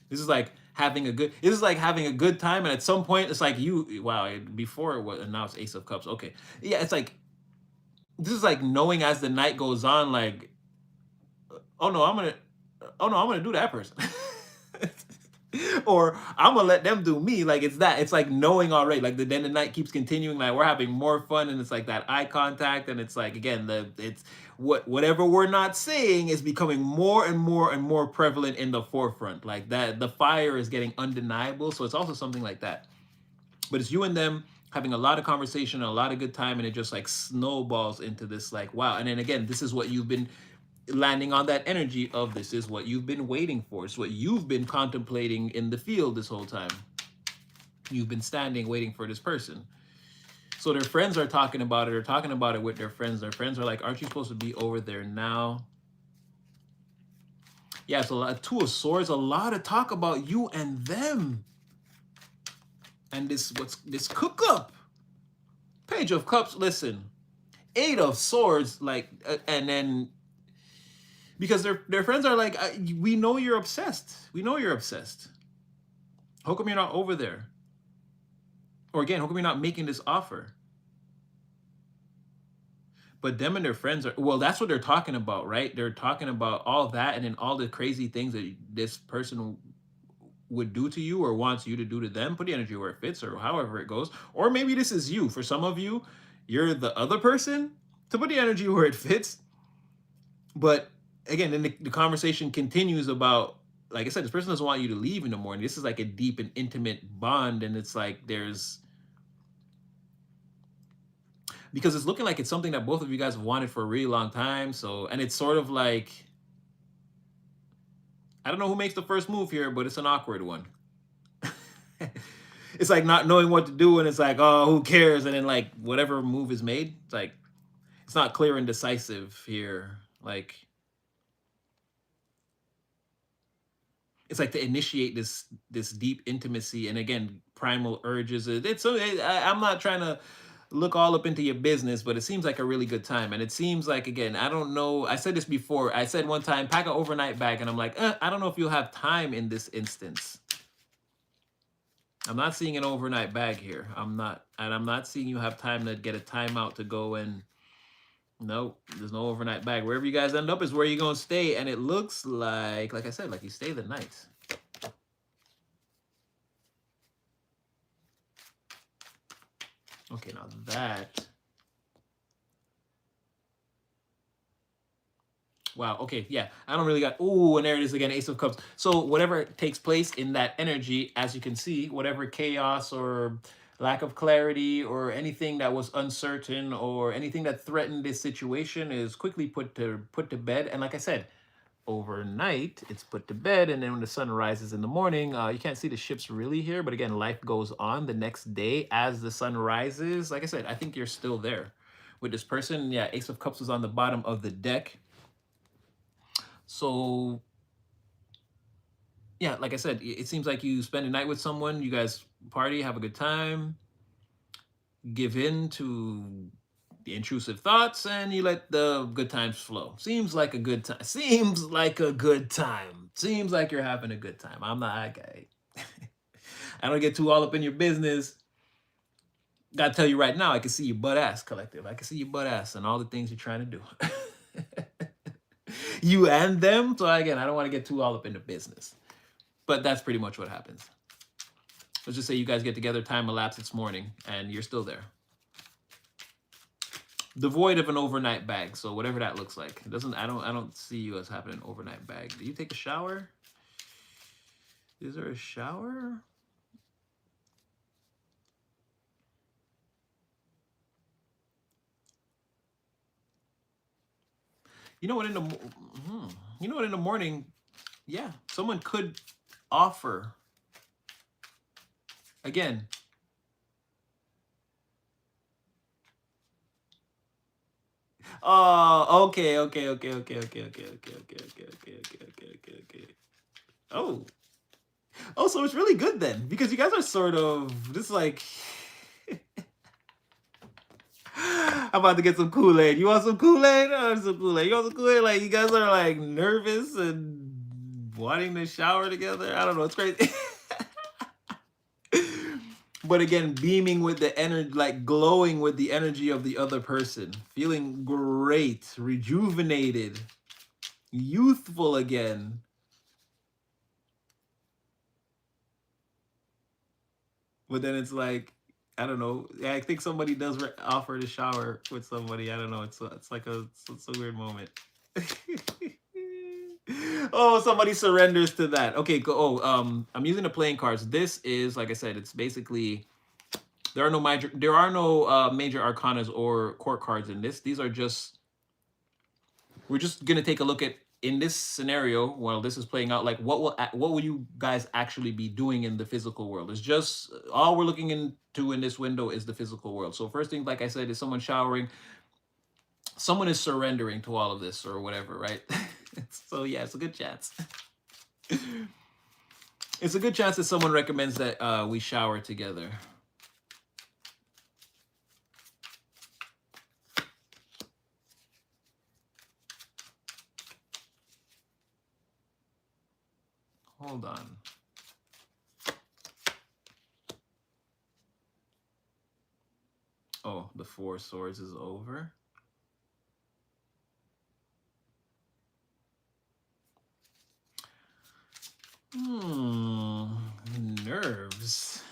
This is like having a good time, and at some point it's like before it was, and now it's Ace of Cups. Okay, yeah, it's like, this is like knowing as the night goes on, like, oh no, I'm gonna do that person. Or I'm gonna let them do me. Like, it's like knowing already. Like, then the night keeps continuing. Like, we're having more fun, and it's like that eye contact, and it's like, again, it's whatever we're not saying is becoming more and more and more prevalent in the forefront. Like that, the fire is getting undeniable. So it's also something like that. But it's you and them having a lot of conversation, a lot of good time, and it just like snowballs into this, like, wow. And then again, this is what you've been landing on, that energy of, this is what you've been waiting for. It's what you've been contemplating in the field this whole time. You've been standing waiting for this person. So their friends are talking about it, or talking about it with their friends. Their friends are like, aren't you supposed to be over there now? Yeah, so Two of Swords, a lot of talk about you and them. And what's this cook up? Page of Cups, listen. Eight of Swords, like, and then because their friends are like, we know you're obsessed. We know you're obsessed. How come you're not over there? Or again, how come you're not making this offer? But them and their friends are, well, that's what they're talking about, right? They're talking about all that and then all the crazy things that this person would do to you or wants you to do to them. Put the energy where it fits or however it goes. Or maybe this is you. For some of you, you're the other person to put the energy where it fits. But again, then the conversation continues about, like I said, this person doesn't want you to leave in the morning. This is like a deep and intimate bond. And it's like because it's looking like it's something that both of you guys have wanted for a really long time. So, and it's sort of like, I don't know who makes the first move here, but it's an awkward one. It's like not knowing what to do, and it's like, oh, who cares? And then like whatever move is made, it's like it's not clear and decisive here. Like it's like to initiate this deep intimacy, and again, primal urges. I'm not trying to look all up into your business, but it seems like a really good time. And it seems like, again, I don't know. I said this before. I said one time, pack an overnight bag, and I'm like, I don't know if you'll have time in this instance. I'm not seeing an overnight bag here. I'm not seeing you have time to get a timeout to go and. Nope, there's no overnight bag. Wherever you guys end up is where you're gonna stay, and it looks like I said, like you stay the night. Okay, now that. Wow, okay, yeah. I don't really got, ooh, and there it is again, Ace of Cups. So whatever takes place in that energy, as you can see, whatever chaos or lack of clarity or anything that was uncertain or anything that threatened this situation is quickly put to bed. And like I said, overnight it's put to bed, and then when the sun rises in the morning, you can't see the ships really here, but again, life goes on the next day as the sun rises. Like I said, I think you're still there with this person. Yeah, Ace of Cups is on the bottom of the deck. So yeah, like I said, it seems like you spend a night with someone, you guys party, have a good time, give in to the intrusive thoughts, and you let the good times flow. Seems like a good time. Seems like a good time. Seems like you're having a good time. I'm not that guy. I don't get too all up in your business. Gotta tell you right now, I can see your butt ass, collective. I can see your butt ass and all the things you're trying to do. You and them. So again, I don't want to get too all up in the business. But that's pretty much what happens. Let's just say you guys get together, time elapses, it's morning, and you're still there. Devoid of an overnight bag, so whatever that looks like. It doesn't. I don't see you as having an overnight bag. Do you take a shower? Is there a shower? You know what? In the morning, yeah, someone could offer. Again, oh, okay. Oh, so it's really good then, because you guys are sort of just like. I'm about to get some Kool-Aid. You want some Kool-Aid? Some Kool-Aid. You want some Kool-Aid? Like, you guys are like nervous and wanting to shower together. I don't know. It's crazy. But again, beaming with the energy, like glowing with the energy of the other person, feeling great, rejuvenated, youthful again. But then it's like, I don't know. Yeah, I think somebody does offer to shower with somebody. I don't know. It's like it's a weird moment. Oh, somebody surrenders to that. Okay, go. Oh, I'm using the playing cards. This is, like I said, it's basically there are no major arcanas or court cards in this. These are just, we're just gonna take a look at, in this scenario while this is playing out, like what will you guys actually be doing in the physical world. It's just all we're looking into in this window is the physical world. So first thing, like I said, is someone showering. Someone is surrendering to all of this or whatever, right? So yeah, it's a good chance. It's a good chance that someone recommends that we shower together. Hold on. Oh, the Four of Swords is over. Nerves.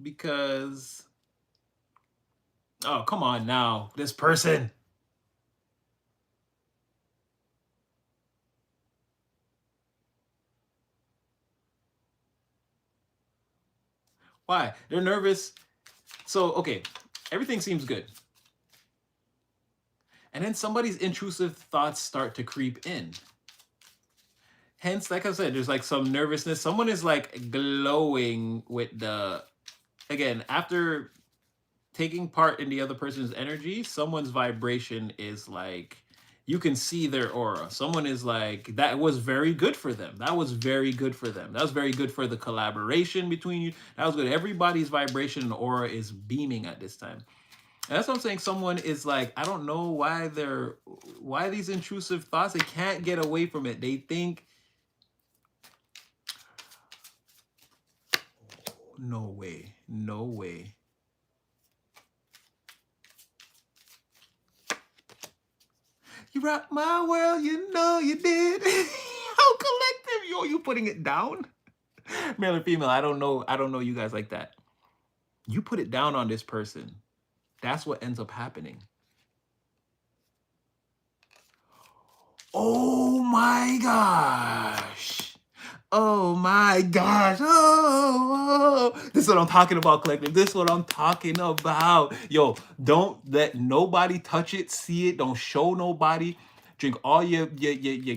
Because, oh, come on now. This person. Why? They're nervous. So, okay, everything seems good. And then somebody's intrusive thoughts start to creep in. Hence, like I said, there's like some nervousness. Someone is like glowing with the, again, after taking part in the other person's energy, someone's vibration is like, you can see their aura. Someone is like, that was very good for them. That was very good for them. That was very good for the collaboration between you. That was good. Everybody's vibration and aura is beaming at this time. And that's what I'm saying. Someone is like, I don't know why these intrusive thoughts, they can't get away from it. They think, no way, no way. You rock my world, you know you did. How collective, yo, you putting it down? Male or female, I don't know you guys like that. You put it down on this person. That's what ends up happening. Oh my gosh. Oh my gosh. Oh, this is what I'm talking about, collective. This is what I'm talking about. Yo, don't let nobody touch it, see it. Don't show nobody. Drink all your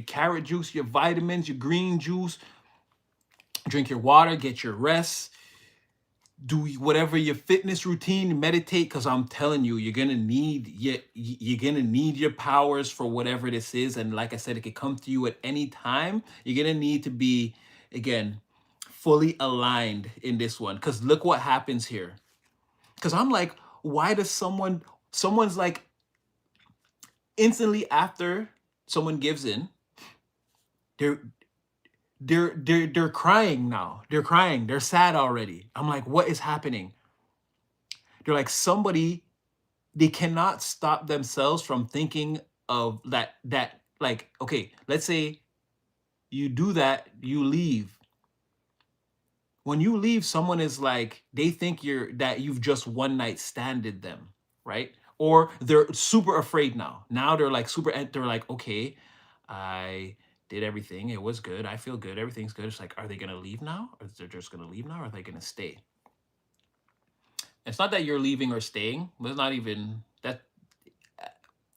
carrot juice, your vitamins, your green juice. Drink your water, get your rest. Do whatever your fitness routine, meditate, because I'm telling you, you're gonna need your powers for whatever this is. And like I said, it could come to you at any time. You're gonna need to be, again, fully aligned in this one. Because look what happens here. Because I'm like, why does someone's like, instantly after someone gives in, they're crying now. They're crying. They're sad already. I'm like, what is happening? They're like, they cannot stop themselves from thinking of that like, okay, let's say you do that, you leave. When you leave, someone is like, they think you've just one night standed them, right? Or they're super afraid now. Now they're like they're like, okay, I did everything. It was good. I feel good. Everything's good. It's like, are they gonna leave now? Or they're just gonna leave now? Or are they gonna stay? It's not that you're leaving or staying. It's not even that.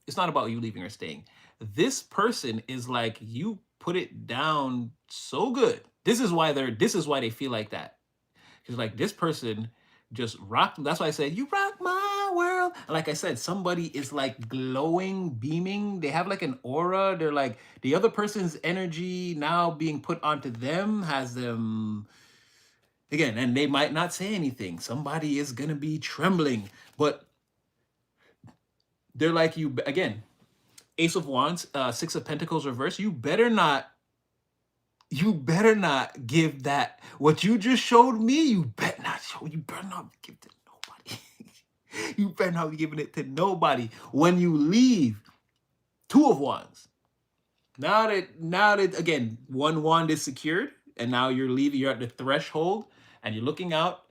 It's not about you leaving or staying. This person is like, you put it down so good. This is why they feel like that. Because like, this person just rock. That's why I said, you rock my world. And like I said, somebody is like glowing, beaming. They have like an aura. They're like, the other person's energy now being put onto them has them, again, and they might not say anything. Somebody is gonna be trembling, but they're like, you again, Ace of Wands, Six of Pentacles reverse. You better not give that what you just showed me. You better not give it to nobody. You better not be giving it to nobody. When you leave, Two of Wands. Now that again, one wand is secured, and now you're leaving, you're at the threshold, and you're looking out.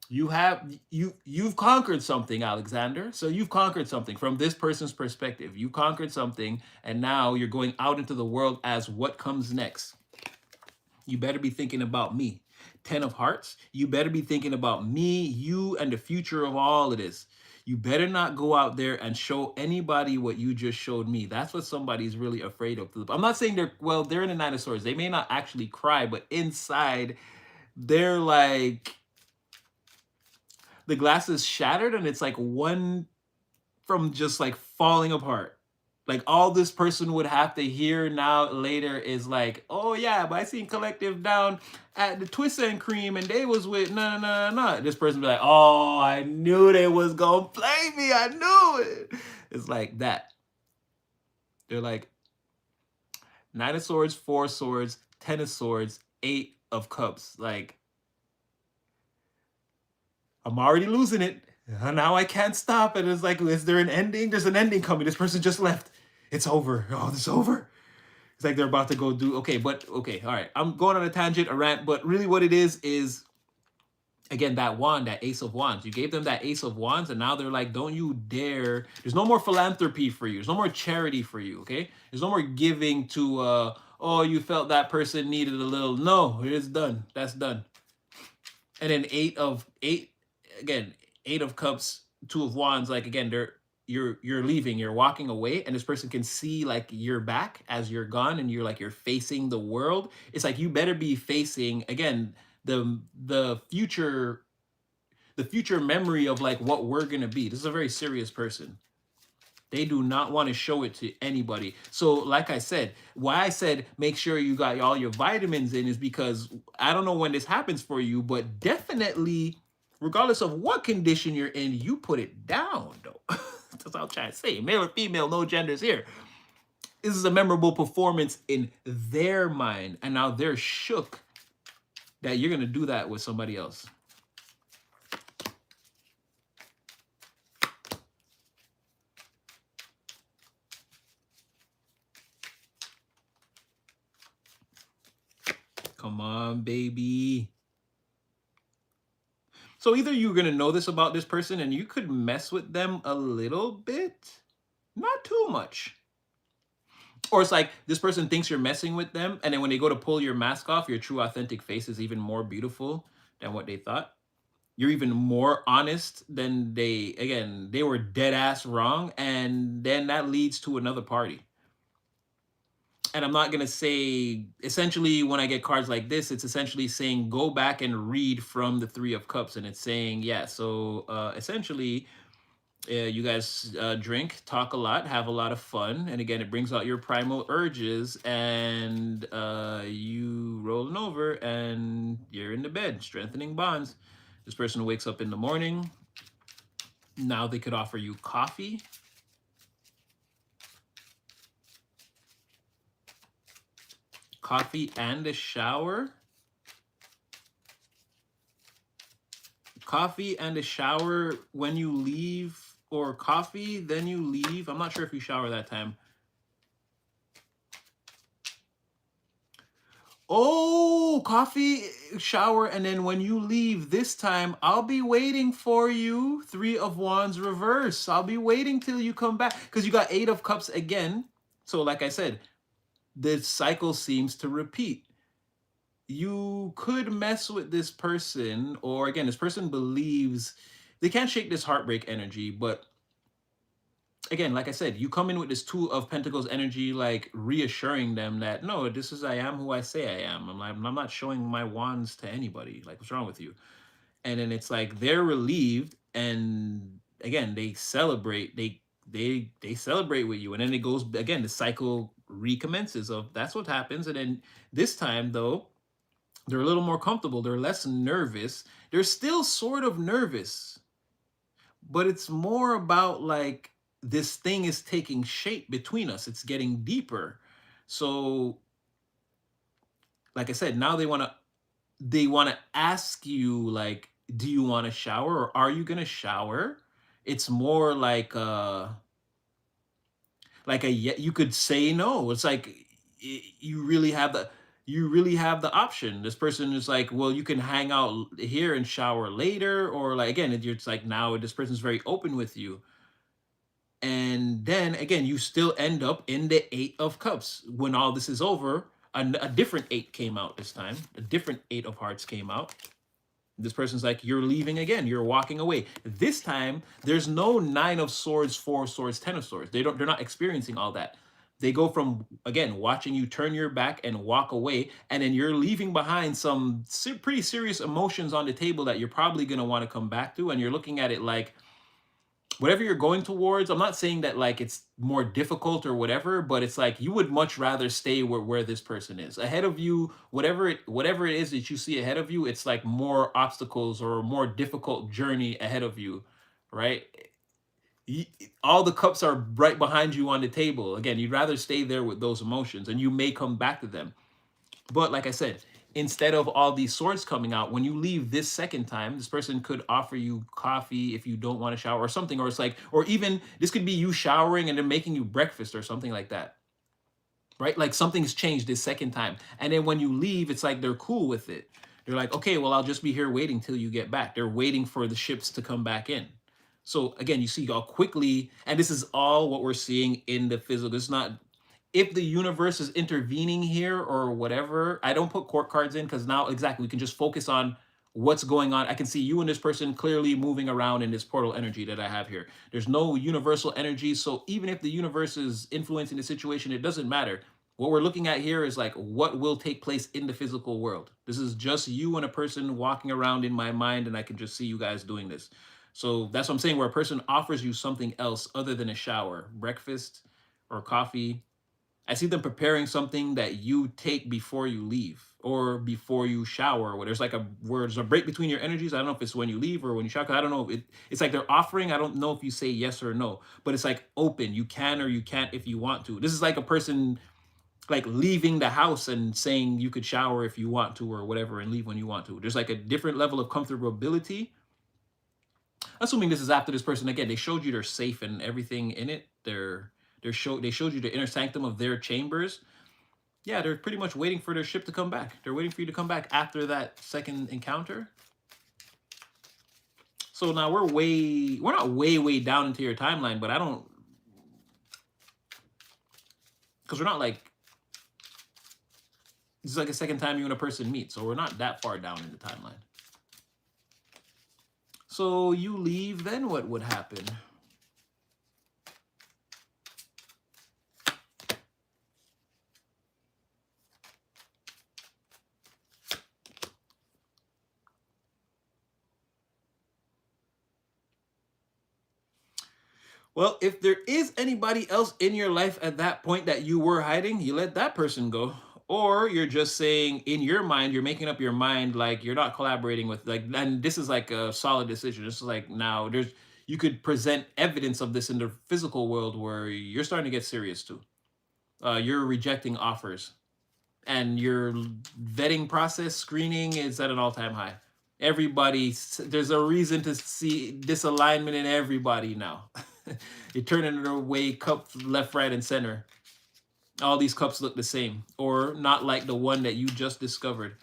You've conquered something, Alexander. So you've conquered something from this person's perspective. You conquered something, and now you're going out into the world as what comes next. You better be thinking about me. 10 of Hearts, you better be thinking about me, you, and the future of all of this. You better not go out there and show anybody what you just showed me. That's what somebody's really afraid of. I'm not saying they're in the Nine of Swords. They may not actually cry, but inside, they're like, the glass is shattered and it's like one from just like falling apart. Like all this person would have to hear now later is like, oh yeah, but I seen Collective down at the Twist and Cream and they was with no. This person be like, oh, I knew they was gonna play me. I knew it. It's like that. They're like Nine of Swords, Four of Swords, Ten of Swords, Eight of Cups. Like, I'm already losing it. Now I can't stop. And it's like, is there an ending? There's an ending coming. This person just left. It's over. Oh, this is over. It's like they're about to go do, okay, but okay, all right. I'm going on a tangent, a rant, but really what it is, again, that wand, that Ace of Wands. You gave them that Ace of Wands, and now they're like, don't you dare. There's no more philanthropy for you. There's no more charity for you, okay? There's no more giving to, oh, you felt that person needed a little. No, it's done. That's done. And then Eight of Cups, Two of Wands, like, again, you're leaving, you're walking away, and this person can see like you're back as you're gone, and you're facing the world. It's like you better be facing again the future, the future memory of like what we're gonna be. This is a very serious person. They do not want to show it to anybody. So, like I said, why I said make sure you got all your vitamins in is because I don't know when this happens for you, but definitely, regardless of what condition you're in, you put it down, though. That's what I'm trying to say. Male or female, no genders here. This is a memorable performance in their mind, and now they're shook that you're gonna do that with somebody else. Come on, baby. So either you're going to know this about this person and you could mess with them a little bit, not too much. Or it's like this person thinks you're messing with them, and then when they go to pull your mask off, your true authentic face is even more beautiful than what they thought. You're even more honest than they were dead ass wrong, and then that leads to another party. And I'm not going to say, essentially, when I get cards like this, it's essentially saying go back and read from the Three of Cups. And it's saying, yeah, so essentially, you guys drink, talk a lot, have a lot of fun. And again, it brings out your primal urges, and you rolling over and you're in the bed, strengthening bonds. This person wakes up in the morning. Now they could offer you coffee. Coffee and a shower. Coffee and a shower when you leave, or coffee, then you leave. I'm not sure if you shower that time. Oh, coffee, shower, and then when you leave this time, I'll be waiting for you. Three of Wands reverse. I'll be waiting till you come back, because you got Eight of Cups again. So like I said, the cycle seems to repeat. You could mess with this person, or again, this person believes they can't shake this heartbreak energy. But again, like I said, you come in with this Two of Pentacles energy, like reassuring them that no, this is, I am who I say I am. I'm not showing my wands to anybody. Like, what's wrong with you? And then it's like they're relieved, and again, they celebrate. They celebrate with you, and then it goes again. The cycle recommences of that's what happens. And then this time, though, they're a little more comfortable. They're less nervous. They're still sort of nervous, but it's more about like this thing is taking shape between us. It's getting deeper. So, like I said, now they want to ask you like, do you want to shower, or are you gonna shower? It's more like a you could say no. It's like you really have the option. This person is like, well, you can hang out here and shower later, or like again, it's like now this person's very open with you. And then again, you still end up in the Eight of Cups. When all this is over, a different eight came out this time. A different Eight of Hearts came out. This person's like, you're leaving again. You're walking away. This time, there's no Nine of Swords, Four of Swords, Ten of Swords. They're not experiencing all that. They go from, again, watching you turn your back and walk away, and then you're leaving behind some pretty serious emotions on the table that you're probably going to want to come back to. And you're looking at it like, whatever you're going towards, I'm not saying that like it's more difficult or whatever, but it's like you would much rather stay where this person is. Ahead of you, whatever it is that you see ahead of you, it's like more obstacles or a more difficult journey ahead of you, right? Y- all the cups are right behind you on the table. Again, you'd rather stay there with those emotions and you may come back to them. But like I said, instead of all these swords coming out, when you leave this second time, this person could offer you coffee if you don't want to shower or something, or it's like, or even this could be you showering and they're making you breakfast or something like that, right? Like something's changed this second time. And then when you leave, it's like they're cool with it. They're like, okay, well, I'll just be here waiting till you get back. They're waiting for the ships to come back in. So again, you see how quickly, and this is all what we're seeing in the physical. It's not if the universe is intervening here or whatever. I don't put court cards in because now exactly we can just focus on what's going on. I can see you and this person clearly moving around in this portal energy that I have here. There's no universal energy. So even if the universe is influencing the situation, it doesn't matter. What we're looking at here is like what will take place in the physical world. This is just you and a person walking around in my mind, and I can just see you guys doing this. So that's what I'm saying, where a person offers you something else other than a shower, breakfast or coffee. I see them preparing something that you take before you leave or before you shower, where there's like a where there's a break between your energies. I don't know if it's when you leave or when you shower. 'Cause I don't know. It's like they're offering. I don't know if you say yes or no, but it's like open. You can or you can't if you want to. This is like a person like leaving the house and saying you could shower if you want to or whatever and leave when you want to. There's like a different level of comfortability. Assuming this is after this person again, they showed you they're safe and everything in it. They showed you the inner sanctum of their chambers. Yeah, they're pretty much waiting for their ship to come back. They're waiting for you to come back after that second encounter. So now we're not way down into your timeline, but I don't, because we're not like, this is like a second time you and a person meet, so we're not that far down in the timeline. So you leave, then what would happen? Well, if there is anybody else in your life at that point that you were hiding, you let that person go. Or you're just saying in your mind, you're making up your mind like you're not collaborating with like, and this is like a solid decision. This is like now there's you could present evidence of this in the physical world where you're starting to get serious too. You're rejecting offers and your vetting process screening is at an all-time high. There's a reason to see disalignment in everybody now. You're turning away cup left, right, and center. All these cups look the same, or not like the one that you just discovered.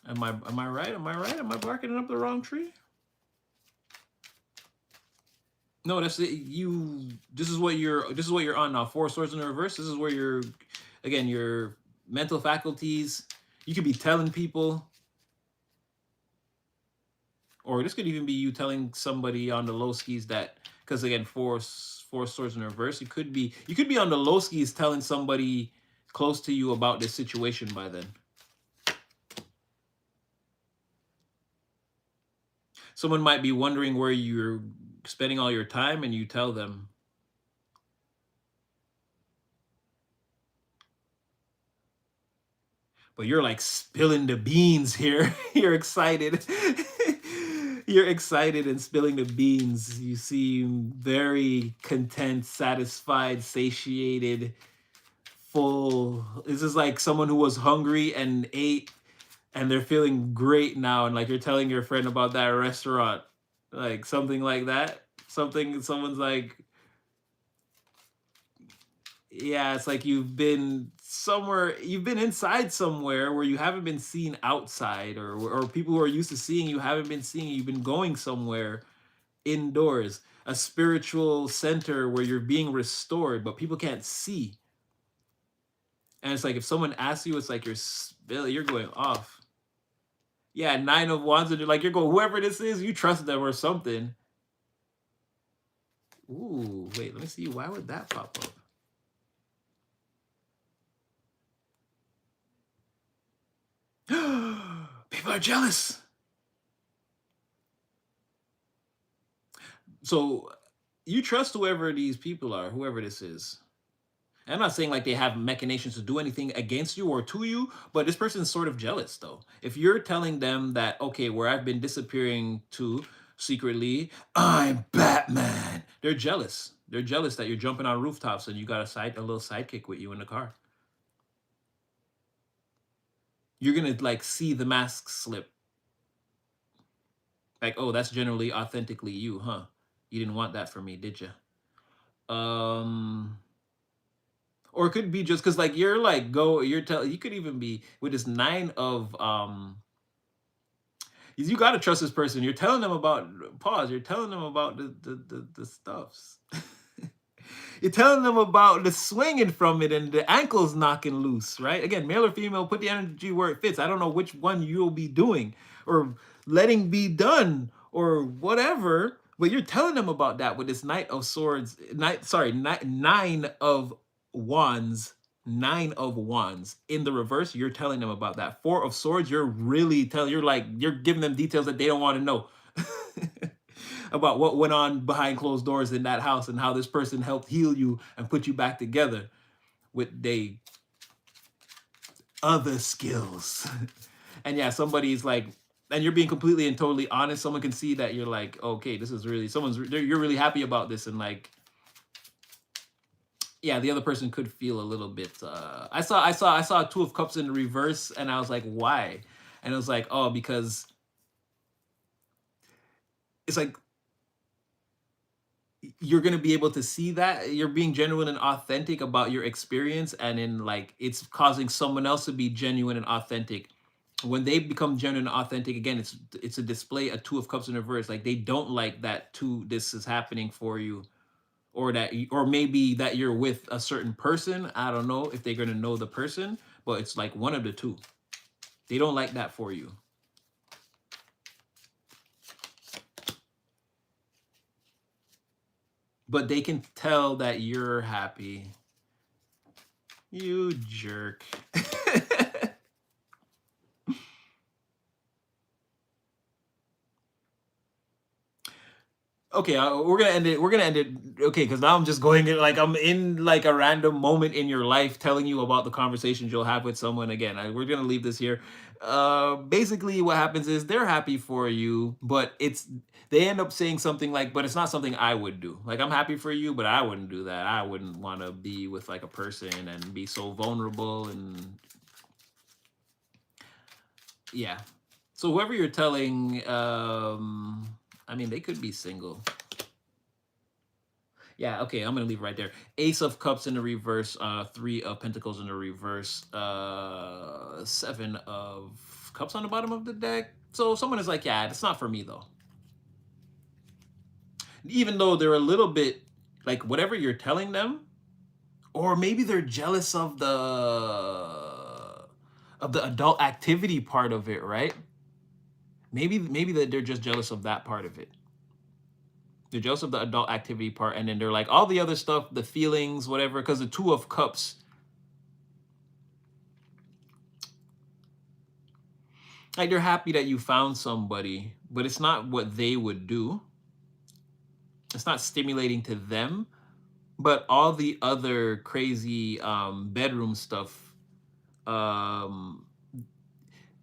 Am I right? Am I right? Am I barking up the wrong tree? No, that's it. This is what you're on now. Four swords in the reverse. This is where again, your mental faculties. You could be telling people, or this could even be you telling somebody on the low skis that, because again, four swords in reverse. You could be on the low skis telling somebody close to you about this situation by then. Someone might be wondering where you're spending all your time, and you tell them. But you're like spilling the beans here. You're excited. You're excited and spilling the beans. You seem very content, satisfied, satiated, full. This is like someone who was hungry and ate and they're feeling great now. And like you're telling your friend about that restaurant, like something like that. Someone's like, yeah, it's like you've been inside somewhere where you haven't been seen outside, or people who are used to seeing you haven't been seeing you. You've been going somewhere indoors, a spiritual center where you're being restored, but people can't see. And it's like if someone asks you, it's like you're going off. Yeah, nine of wands, and you're like you're going, whoever this is, you trust them or something. Ooh, wait, let me see. Why would that pop up? People are jealous. So You trust whoever these people are, whoever this is. I'm not saying like they have machinations to do anything against you or to you, but this person's sort of jealous though. If you're telling them that, okay, where I've been disappearing to secretly, I'm Batman. They're jealous. They're jealous that you're jumping on rooftops and you got a little sidekick with you in the car. You're gonna like see the mask slip. Like, oh, that's generally authentically you, huh? You didn't want that for me, did you? Um or it could be just because like you're like go you're telling you could even be with this nine of you got to trust this person. You're telling them about pause. You're telling them about the stuffs. You're telling them about the swinging from it and the ankles knocking loose, right? Again, male or female, put the energy where it fits. I don't know which one you'll be doing or letting be done or whatever, but you're telling them about that with this Knight of Swords, nine of Wands, nine of Wands in the reverse. You're telling them about that. Four of Swords, you're giving them details that they don't want to know. About what went on behind closed doors in that house and how this person helped heal you and put you back together with they other skills. And yeah, somebody's like, and you're being completely and totally honest. Someone can see that you're like, okay, this is really you're really happy about this, and like, yeah, the other person could feel a little bit. I saw a Two of Cups in the reverse, and I was like, why? And it was like, oh, because it's like you're going to be able to see that you're being genuine and authentic about your experience, and in like it's causing someone else to be genuine and authentic. When they become genuine and authentic again, it's a display, a Two of Cups in reverse. Like they don't like that too this is happening for you, or or maybe that you're with a certain person. I don't know if they're going to know the person, but it's like one of the two. They don't like that for you. But they can tell that you're happy. You jerk. Okay, we're gonna end it. We're gonna end it. Okay, because now I'm just going in like I'm in like a random moment in your life, telling you about the conversations you'll have with someone. Again, we're gonna leave this here. Basically, what happens is they're happy for you, but they end up saying something like, "But it's not something I would do." Like, I'm happy for you, but I wouldn't do that. I wouldn't want to be with like a person and be so vulnerable and yeah. So whoever you're telling, I mean, they could be single. Yeah, okay, I'm gonna leave it right there. Ace of Cups in the reverse, Three of Pentacles in the reverse, Seven of Cups on the bottom of the deck. So someone is like, yeah, it's not for me though. Even though they're a little bit like whatever you're telling them, or maybe they're jealous of the adult activity part of it, right? Maybe that they're just jealous of that part of it. They're jealous of the adult activity part, and then they're like all the other stuff, the feelings, whatever, because the Two of Cups, like they're happy that you found somebody, but it's not what they would do. It's not stimulating to them, but all the other crazy bedroom stuff, um,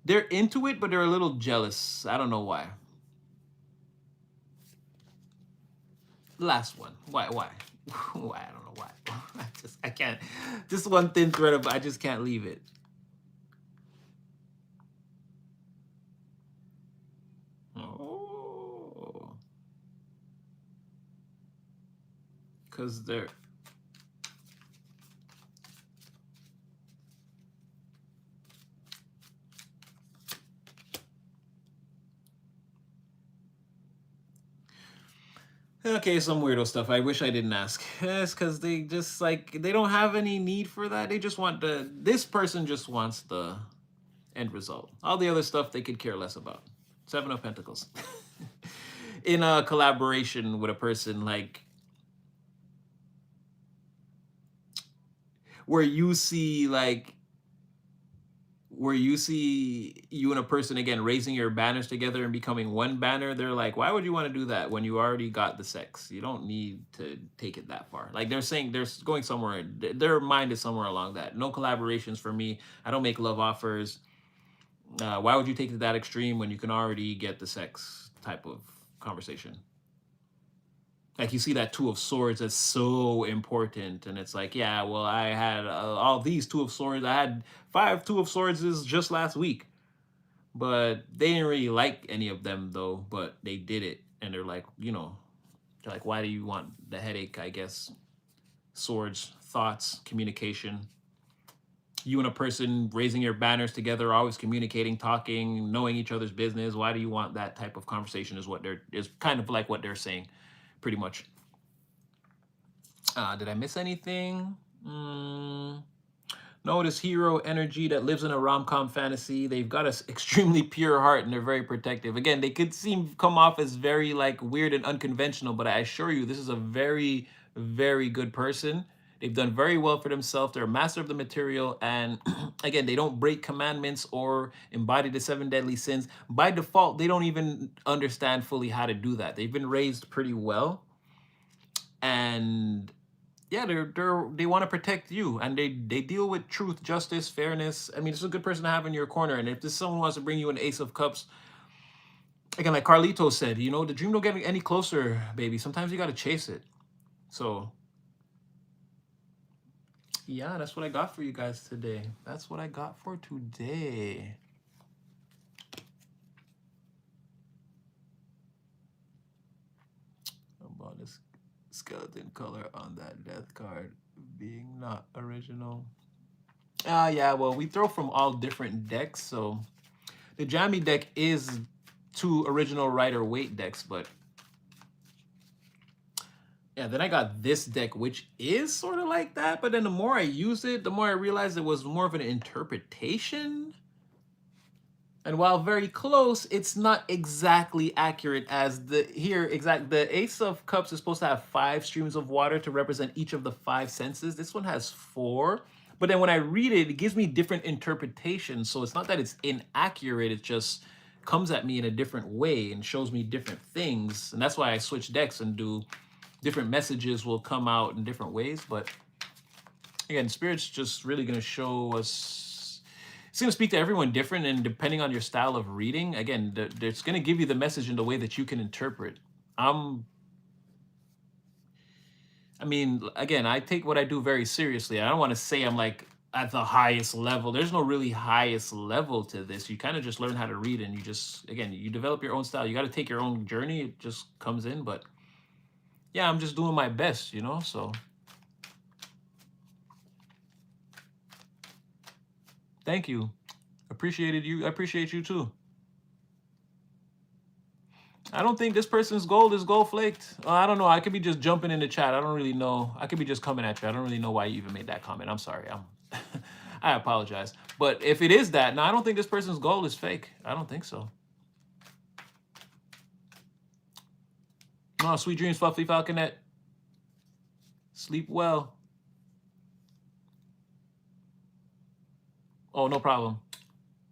they're into it, but they're a little jealous. I don't know why. Last one. Why? Why? I don't know why. I can't. Just one thin thread of I just can't leave it. Oh, because they're okay. Some weirdo stuff. I wish I didn't ask. It's because they just like they don't have any need for that. They just want this person just wants the end result. All the other stuff they could care less about. Seven of Pentacles. In a collaboration with a person like where you see like where you see you and a person again raising your banners together and becoming one banner, they're like, why would you want to do that when you already got the sex? You don't need to take it that far. Like they're saying, they're going somewhere. Their mind is somewhere along that. No collaborations for me. I don't make love offers. Why would you take it to that extreme when you can already get the sex type of conversation? Like you see that Two of Swords as so important, and it's like, yeah, well, I had all these Two of Swords. I had 5 Two of Swords just last week, but they didn't really like any of them though. But they did it, and they're like, they're like, why do you want the headache? I guess swords, thoughts, communication. You and a person raising your banners together, always communicating, talking, knowing each other's business. Why do you want that type of conversation? Is kind of like what they're saying, pretty much. Did I miss anything? No, this hero energy that lives in a rom-com fantasy. They've got an extremely pure heart and they're very protective. Again, they could come off as very like weird and unconventional, but I assure you, this is a very, very good person. They've done very well for themselves. They're a master of the material. And again, they don't break commandments or embody the 7 deadly sins. By default, they don't even understand fully how to do that. They've been raised pretty well. And yeah, they want to protect you, and they deal with truth, justice, fairness. I mean, it's a good person to have in your corner. And if this someone wants to bring you an Ace of Cups, again, like Carlito said, the dream don't get any closer, baby. Sometimes you got to chase it. So yeah, that's what I got for you guys today. That's what I got for today. About this skeleton color on that death card being not original. Yeah, well, we throw from all different decks, so the Jammy deck is 2 original Rider-Waite decks, but yeah, then I got this deck, which is sort of like that, but then the more I use it, the more I realized it was more of an interpretation. And while very close, it's not exactly accurate as the Ace of Cups is supposed to have 5 streams of water to represent each of the 5 senses. This one has 4. But then when I read it, it gives me different interpretations. So it's not that it's inaccurate, it just comes at me in a different way and shows me different things. And that's why I switch decks and do different messages will come out in different ways. But again, Spirit's just really going to show us. It's going to speak to everyone different, and depending on your style of reading, again, it's going to give you the message in the way that you can interpret. I mean, again, I take what I do very seriously. I don't want to say I'm like at the highest level. There's no really highest level to this. You kind of just learn how to read, and you develop your own style. You got to take your own journey. It just comes in, but yeah, I'm just doing my best, so. Thank you. Appreciated you. I appreciate you too. I don't think this person's gold is gold flaked. I don't know. I could be just jumping in the chat. I don't really know. I could be just coming at you. I don't really know why you even made that comment. I'm sorry. I apologize. But if it is that, no, I don't think this person's gold is fake. I don't think so. No, sweet dreams, Fluffy Falconet. Sleep well. Oh, no problem.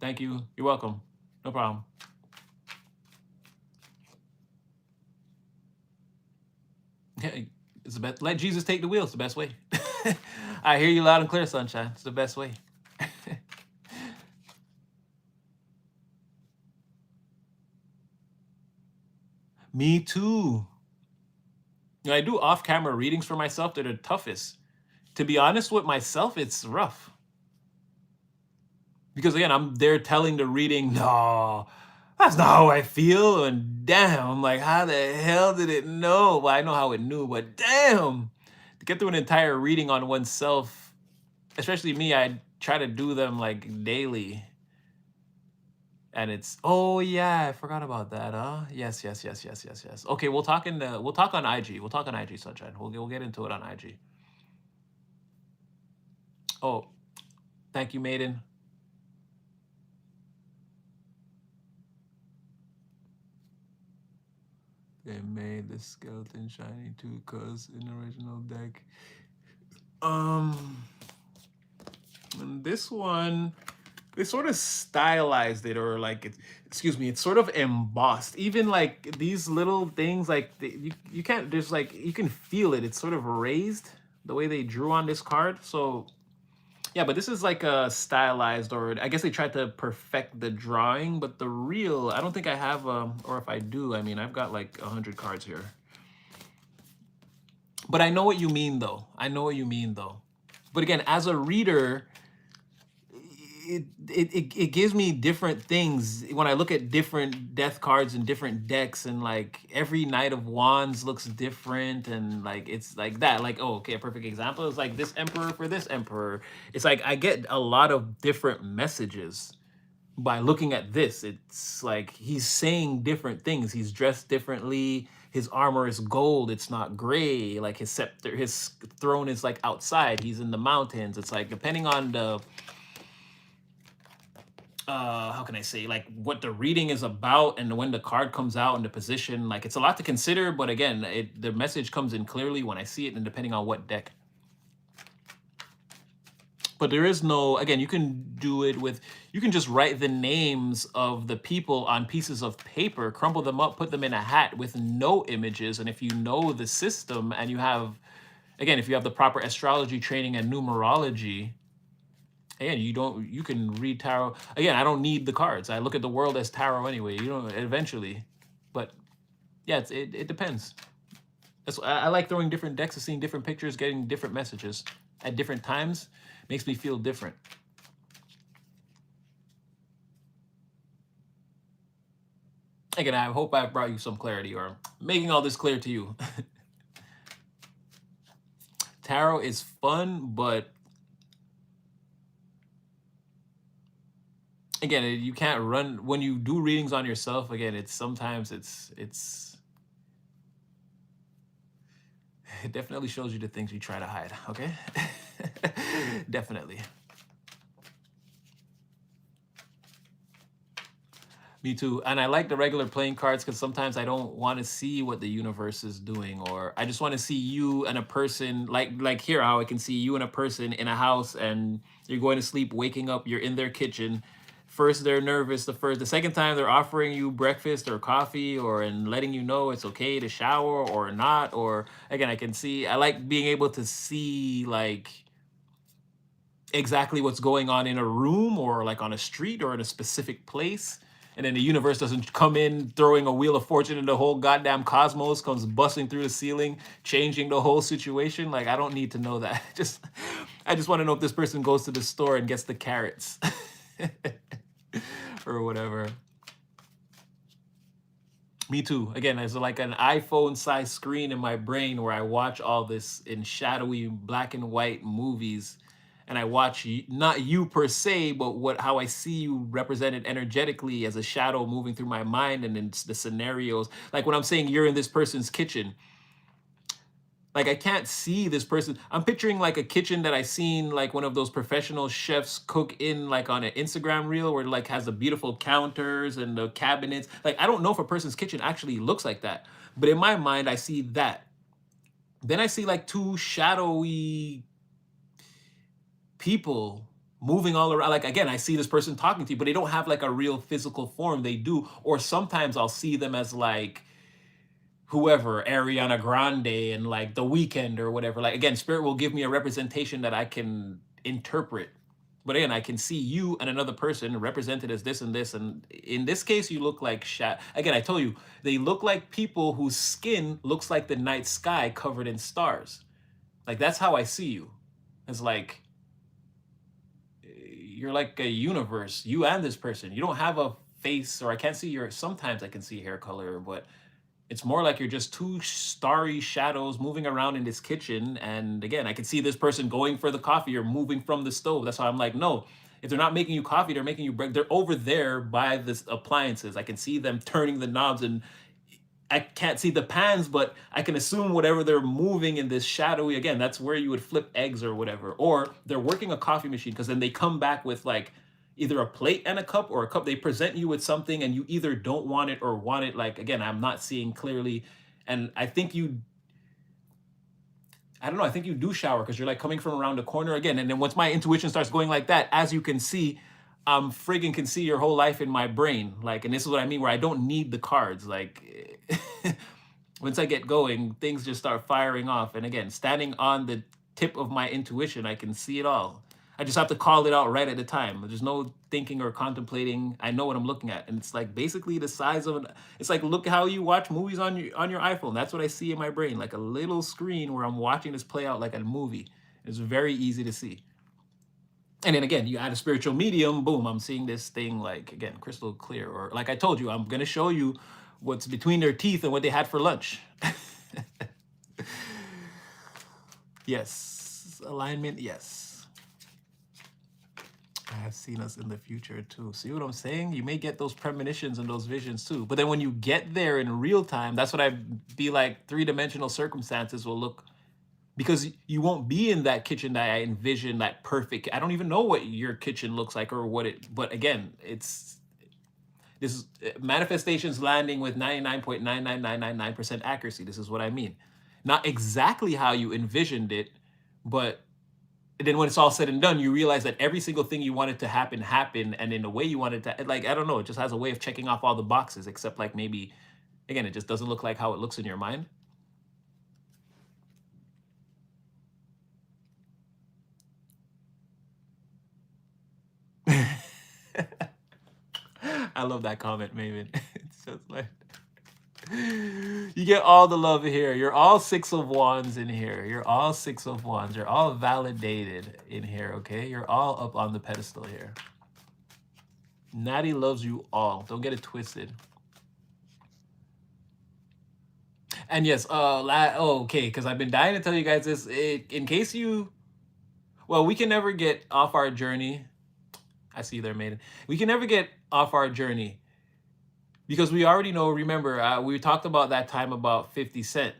Thank you. You're welcome. No problem. It's the best. Let Jesus take the wheel. It's the best way. I hear you loud and clear, sunshine. It's the best way. Me too. I do off-camera readings for myself that are the toughest. To be honest with myself, it's rough. Because again, I'm there telling the reading, no, that's not how I feel. And damn, like, how the hell did it know? Well, I know how it knew, but damn, to get through an entire reading on oneself, especially me, I try to do them like daily. And it's, oh yeah, I forgot about that, huh? Yes. Okay, we'll talk on IG. We'll talk on IG, sunshine. We'll get into it on IG. Oh, thank you, Maiden. They made the skeleton shiny too, cause in the original deck. And this one they sort of stylized it, or like excuse me, it's sort of embossed. Even like these little things, like you can't, there's like, you can feel it, it's sort of raised the way they drew on this card. So yeah, but this is like a stylized, or I guess they tried to perfect the drawing, but the real, I don't think I have, or if I do, I mean, I've got like 100 cards here. But I know what you mean though. I know what you mean though. But again, as a reader, it gives me different things when I look at different death cards and different decks, and like every Knight of Wands looks different, and like it's like that. Like, oh, okay, a perfect example is like this Emperor for this Emperor. It's like I get a lot of different messages by looking at this. It's like he's saying different things. He's dressed differently. His armor is gold. It's not gray. Like his scepter, his throne is like outside. He's in the mountains. It's like depending on the how can I say, like what the reading is about and when the card comes out and the position, like it's a lot to consider. But again, the message comes in clearly when I see it, and depending on what deck. But there is no, again, you can do it with, you can just write the names of the people on pieces of paper, crumple them up, put them in a hat with no images. And if you know the system and you have, again, if you have the proper astrology training and numerology, again, you can read tarot. Again, I don't need the cards. I look at the world as tarot anyway, you know, eventually. But yeah, it depends. I like throwing different decks and seeing different pictures, getting different messages at different times. Makes me feel different. Again, I hope I've brought you some clarity, or making all this clear to you. Tarot is fun, but again, you can't run when you do readings on yourself. Again, it's sometimes it definitely shows you the things you try to hide. Okay. Definitely. Me too. And I like the regular playing cards because sometimes I don't want to see what the universe is doing, or I just want to see you and a person, like here, how I can see you and a person in a house, and you're going to sleep, waking up, you're in their kitchen. First they're nervous, the second time they're offering you breakfast or coffee, or and letting you know it's okay to shower or not. Or again, I like being able to see like exactly what's going on in a room, or like on a street, or in a specific place. And then the universe doesn't come in throwing a wheel of fortune, and the whole goddamn cosmos comes busting through the ceiling, changing the whole situation. Like, I don't need to know that. I just want to know if this person goes to the store and gets the carrots or whatever. Me too. Again, there's like an iPhone-sized screen in my brain where I watch all this in shadowy black and white movies, and I watch not you per se, but how I see you represented energetically as a shadow moving through my mind, and then the scenarios. Like when I'm saying you're in this person's kitchen, like I can't see this person. I'm picturing like a kitchen that I seen like one of those professional chefs cook in, like on an Instagram reel, where it like has the beautiful counters and the cabinets. Like I don't know if a person's kitchen actually looks like that, but in my mind I see that. Then I see like two shadowy people moving all around. Like again, I see this person talking to you, but they don't have like a real physical form. They do, or sometimes I'll see them as like whoever, Ariana Grande and like The Weeknd or whatever. Like again, spirit will give me a representation that I can interpret. But again, I can see you and another person represented as this and this. And in this case, you look like again, I told you, they look like people whose skin looks like the night sky covered in stars. Like that's how I see you. It's like you're like a universe, you and this person. You don't have a face, or I can't see sometimes I can see hair color, but it's more like you're just two starry shadows moving around in this kitchen. And again, I can see this person going for the coffee or moving from the stove. That's why I'm like, no, if they're not making you coffee, they're making you bread. They're over there by the appliances. I can see them turning the knobs, and I can't see the pans, but I can assume whatever they're moving in this shadowy, again, that's where you would flip eggs or whatever. Or they're working a coffee machine, because then they come back with like either a plate and a cup, or a cup. They present you with something and you either don't want it or want it. Like, again, I'm not seeing clearly. And I think I don't know, I think you do shower because you're like coming from around the corner again. And then once my intuition starts going like that, as you can see, I'm friggin' can see your whole life in my brain. Like, and this is what I mean, where I don't need the cards. Like, once I get going, things just start firing off. And again, standing on the tip of my intuition, I can see it all. I just have to call it out right at the time. There's no thinking or contemplating. I know what I'm looking at, and it's like basically the size of an. It's like look how you watch movies on your iPhone. That's what I see in my brain, like a little screen where I'm watching this play out like a movie. It's very easy to see. And then again, you add a spiritual medium, boom, I'm seeing this thing like again crystal clear. Or like I told you, I'm gonna show you what's between their teeth and what they had for lunch. Yes, alignment, yes. I have seen us in the future too. See what I'm saying? You may get those premonitions and those visions too. But then when you get there in real time, that's what I be like, three-dimensional circumstances will look, because you won't be in that kitchen that I envision, that perfect. I don't even know what your kitchen looks like or what it, but again, it's this is manifestations landing with 99.99999% accuracy. This is what I mean. Not exactly how you envisioned it, but then when it's all said and done, you realize that every single thing you wanted to happen happened, and in the way you wanted to, like, I don't know, it just has a way of checking off all the boxes, except like maybe, again, it just doesn't look like how it looks in your mind. I love that comment, Maven. It's just like you get all the love here. You're all 6 of Wands in here. You're all 6 of Wands. You're all validated in here, okay? You're all up on the pedestal here. Natty loves you all. Don't get it twisted. And yes, okay, because I've been dying to tell you guys this. In case you, well, we can never get off our journey. I see you there, Maiden. We can never get off our journey because we already know, remember, we talked about that time about 50 Cent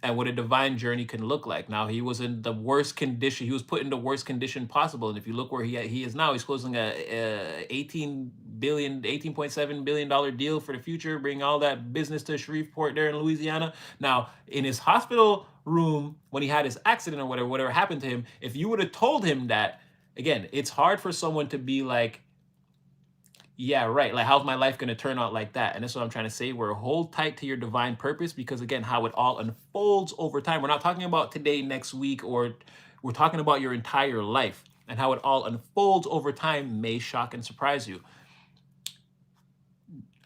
and what a divine journey can look like. Now, he was in the worst condition. He was put in the worst condition possible. And if you look where he is now, he's closing a $18.7 billion deal for the future, bring all that business to Shreveport there in Louisiana. Now, in his hospital room, when he had his accident or whatever happened to him, if you would have told him that, again, it's hard for someone to be like, yeah, right. Like, how's my life going to turn out like that? And that's what I'm trying to say. We're hold tight to your divine purpose, because again, how it all unfolds over time. We're not talking about today, next week, or we're talking about your entire life, and how it all unfolds over time may shock and surprise you.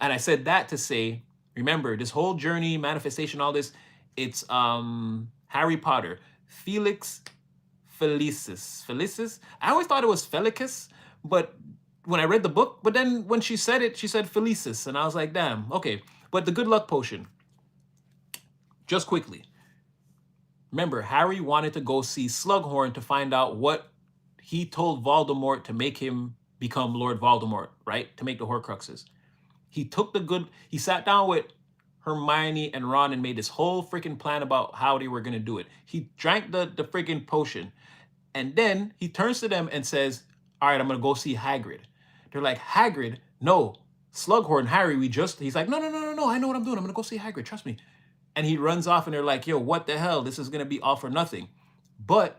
And I said that to say, remember, this whole journey, manifestation, all this, it's Harry Potter, Felix Felicis. Felicis? I always thought it was Felicus, but when I read the book, but then when she said it, she said Felicis, and I was like, damn, okay. But the good luck potion, just quickly. Remember, Harry wanted to go see Slughorn to find out what he told Voldemort to make him become Lord Voldemort, right? To make the Horcruxes. He sat down with Hermione and Ron and made this whole freaking plan about how they were gonna do it. He drank the freaking potion, and then he turns to them and says, all right, I'm gonna go see Hagrid. They're like, Hagrid? No, Slughorn, Harry, he's like, no, I know what I'm doing. I'm gonna go see Hagrid, trust me. And he runs off, and they're like, yo, what the hell? This is gonna be all for nothing. But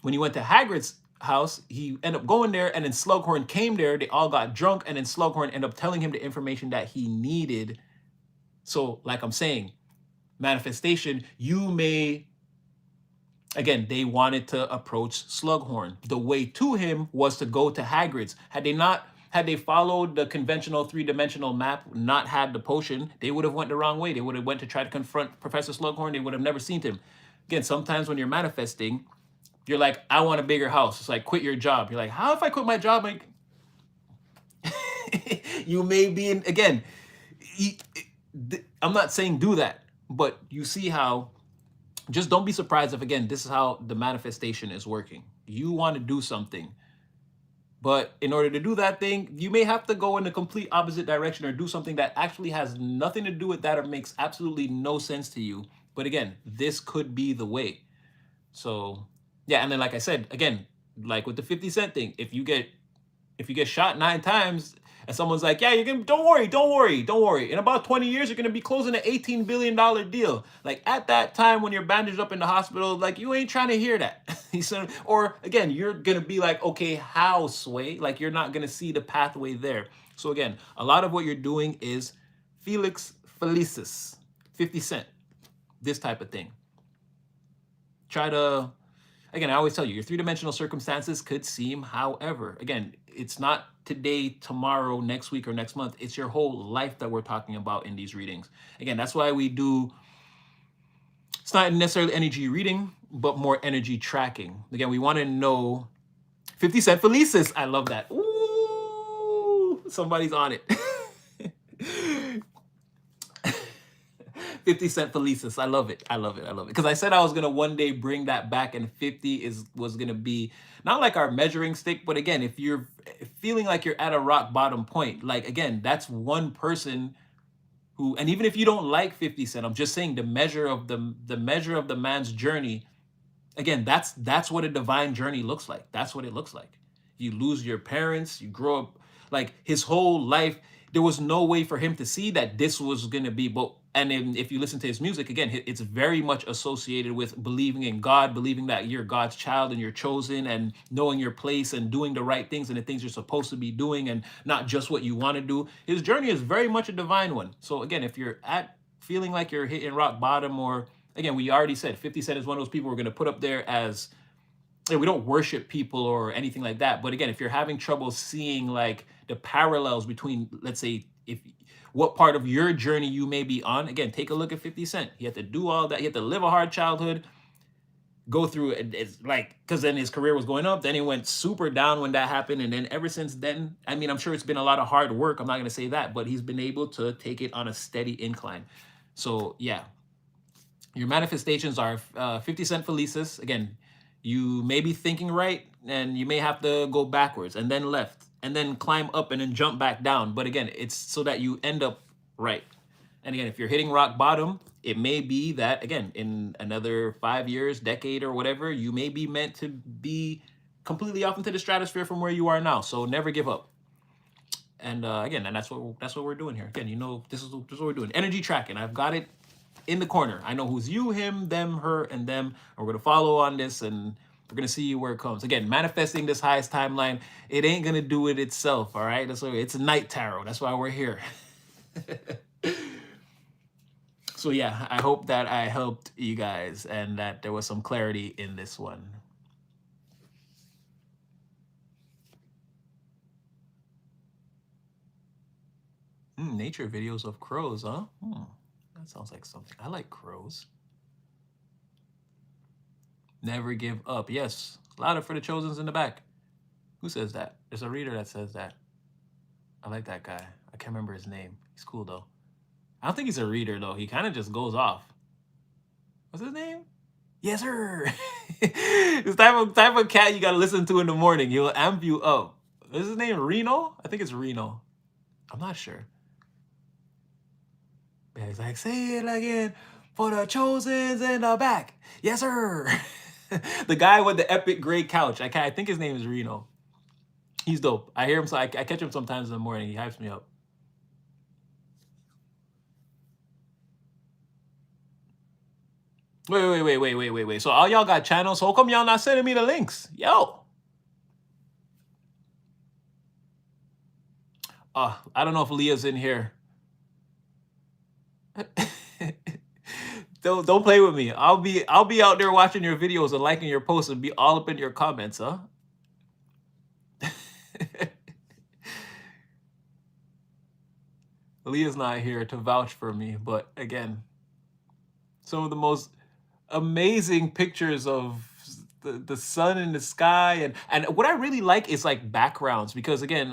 when he went to Hagrid's house, he ended up going there, and then Slughorn came there. They all got drunk, and then Slughorn ended up telling him the information that he needed. So, like I'm saying, manifestation, you may, again, they wanted to approach Slughorn. The way to him was to go to Hagrid's. Had they followed the conventional 3-dimensional map, not had the potion, they would have went the wrong way. They would have went to try to confront Professor Slughorn. They would have never seen him. Again, sometimes when you're manifesting, you're like, I want a bigger house. It's like, quit your job. You're like, how if I quit my job? Like, you may be in, again, I'm not saying do that, but you see how, just don't be surprised if, again, this is how the manifestation is working. You want to do something, but in order to do that thing, you may have to go in the complete opposite direction or do something that actually has nothing to do with that or makes absolutely no sense to you. But again, this could be the way. So yeah, and then like I said, again, like with the 50 Cent thing, if you get shot 9 times, And someone's like, yeah, you're gonna don't worry, don't worry, don't worry. In about 20 years, you're gonna be closing an $18 billion deal. Like at that time when you're bandaged up in the hospital, like you ain't trying to hear that. He said, or again, you're gonna be like, okay, how, Sway? Like you're not gonna see the pathway there. So again, a lot of what you're doing is Felix Felicis, 50 Cent, this type of thing. Try to, again, I always tell you, your three-dimensional circumstances could seem, however, again, it's not today, tomorrow, next week, or next month. It's your whole life that we're talking about in these readings. Again, that's why we do, it's not necessarily energy reading, but more energy tracking. Again, we want to know 50 Cent Felicis. I love that. Ooh, somebody's on it. 50 Cent Felicis. I love it. I love it. I love it. Because I said I was gonna one day bring that back, and 50 was gonna be not like our measuring stick, but again, if you're feeling like you're at a rock bottom point, like again, that's one person who, and even if you don't like 50 Cent, I'm just saying the measure of the man's journey. Again, that's what a divine journey looks like. That's what it looks like. You lose your parents, you grow up, like his whole life, there was no way for him to see that this was gonna be. But and then if you listen to his music again, it's very much associated with believing in God, believing that you're God's child and you're chosen, and knowing your place and doing the right things and the things you're supposed to be doing, and not just what you want to do. His journey is very much a divine one. So again, if you're at feeling like you're hitting rock bottom, or again, we already said 50 Cent is one of those people we're going to put up there as, we don't worship people or anything like that. But again, if you're having trouble seeing like the parallels between, let's say, if what part of your journey you may be on, again, take a look at 50 Cent. He had to do all that. He had to live a hard childhood, go through it. It's like, because then his career was going up. Then he went super down when that happened. And then ever since then, I mean, I'm sure it's been a lot of hard work. I'm not going to say that, but he's been able to take it on a steady incline. So yeah, your manifestations are 50 Cent Felicis. Again, you may be thinking right, and you may have to go backwards and then left and then climb up and then jump back down. But again, it's so that you end up right. And again, if you're hitting rock bottom, it may be that, again, in another 5 years, decade, or whatever, you may be meant to be completely off into the stratosphere from where you are now. So never give up. And again, and that's what we're doing here. Again, you know, this is what we're doing. Energy tracking. I've got it in the corner. I know who's you, him, them, her, and them. And we're going to follow on this, and we're going to see where it comes. Again, manifesting this highest timeline, it ain't going to do it itself, all right? That's why it's a night tarot. That's why we're here. So yeah, I hope that I helped you guys and that there was some clarity in this one. Nature videos of crows, huh? That sounds like something. I like crows. Never give up. Yes. Louder for the chosens in the back. Who says that? There's a reader that says that. I like that guy. I can't remember his name. He's cool though. I don't think he's a reader though. He kind of just goes off. What's his name? Yes, sir. This type of cat you gotta listen to in the morning. He'll amp you up. Is his name Reno? I think it's Reno. I'm not sure. Yeah, he's like, say it again for the chosens in the back. Yes, sir. The guy with the epic gray couch. I think his name is Reno. He's dope. I hear him, so I catch him sometimes in the morning. He hypes me up. Wait. So all y'all got channels. So how come y'all not sending me the links? Yo. I don't know if Leah's in here. Don't play with me. I'll be out there watching your videos and liking your posts and be all up in your comments, huh? Leah's not here to vouch for me, but again, some of the most amazing pictures of the sun in the sky, and what I really like is like backgrounds, because again,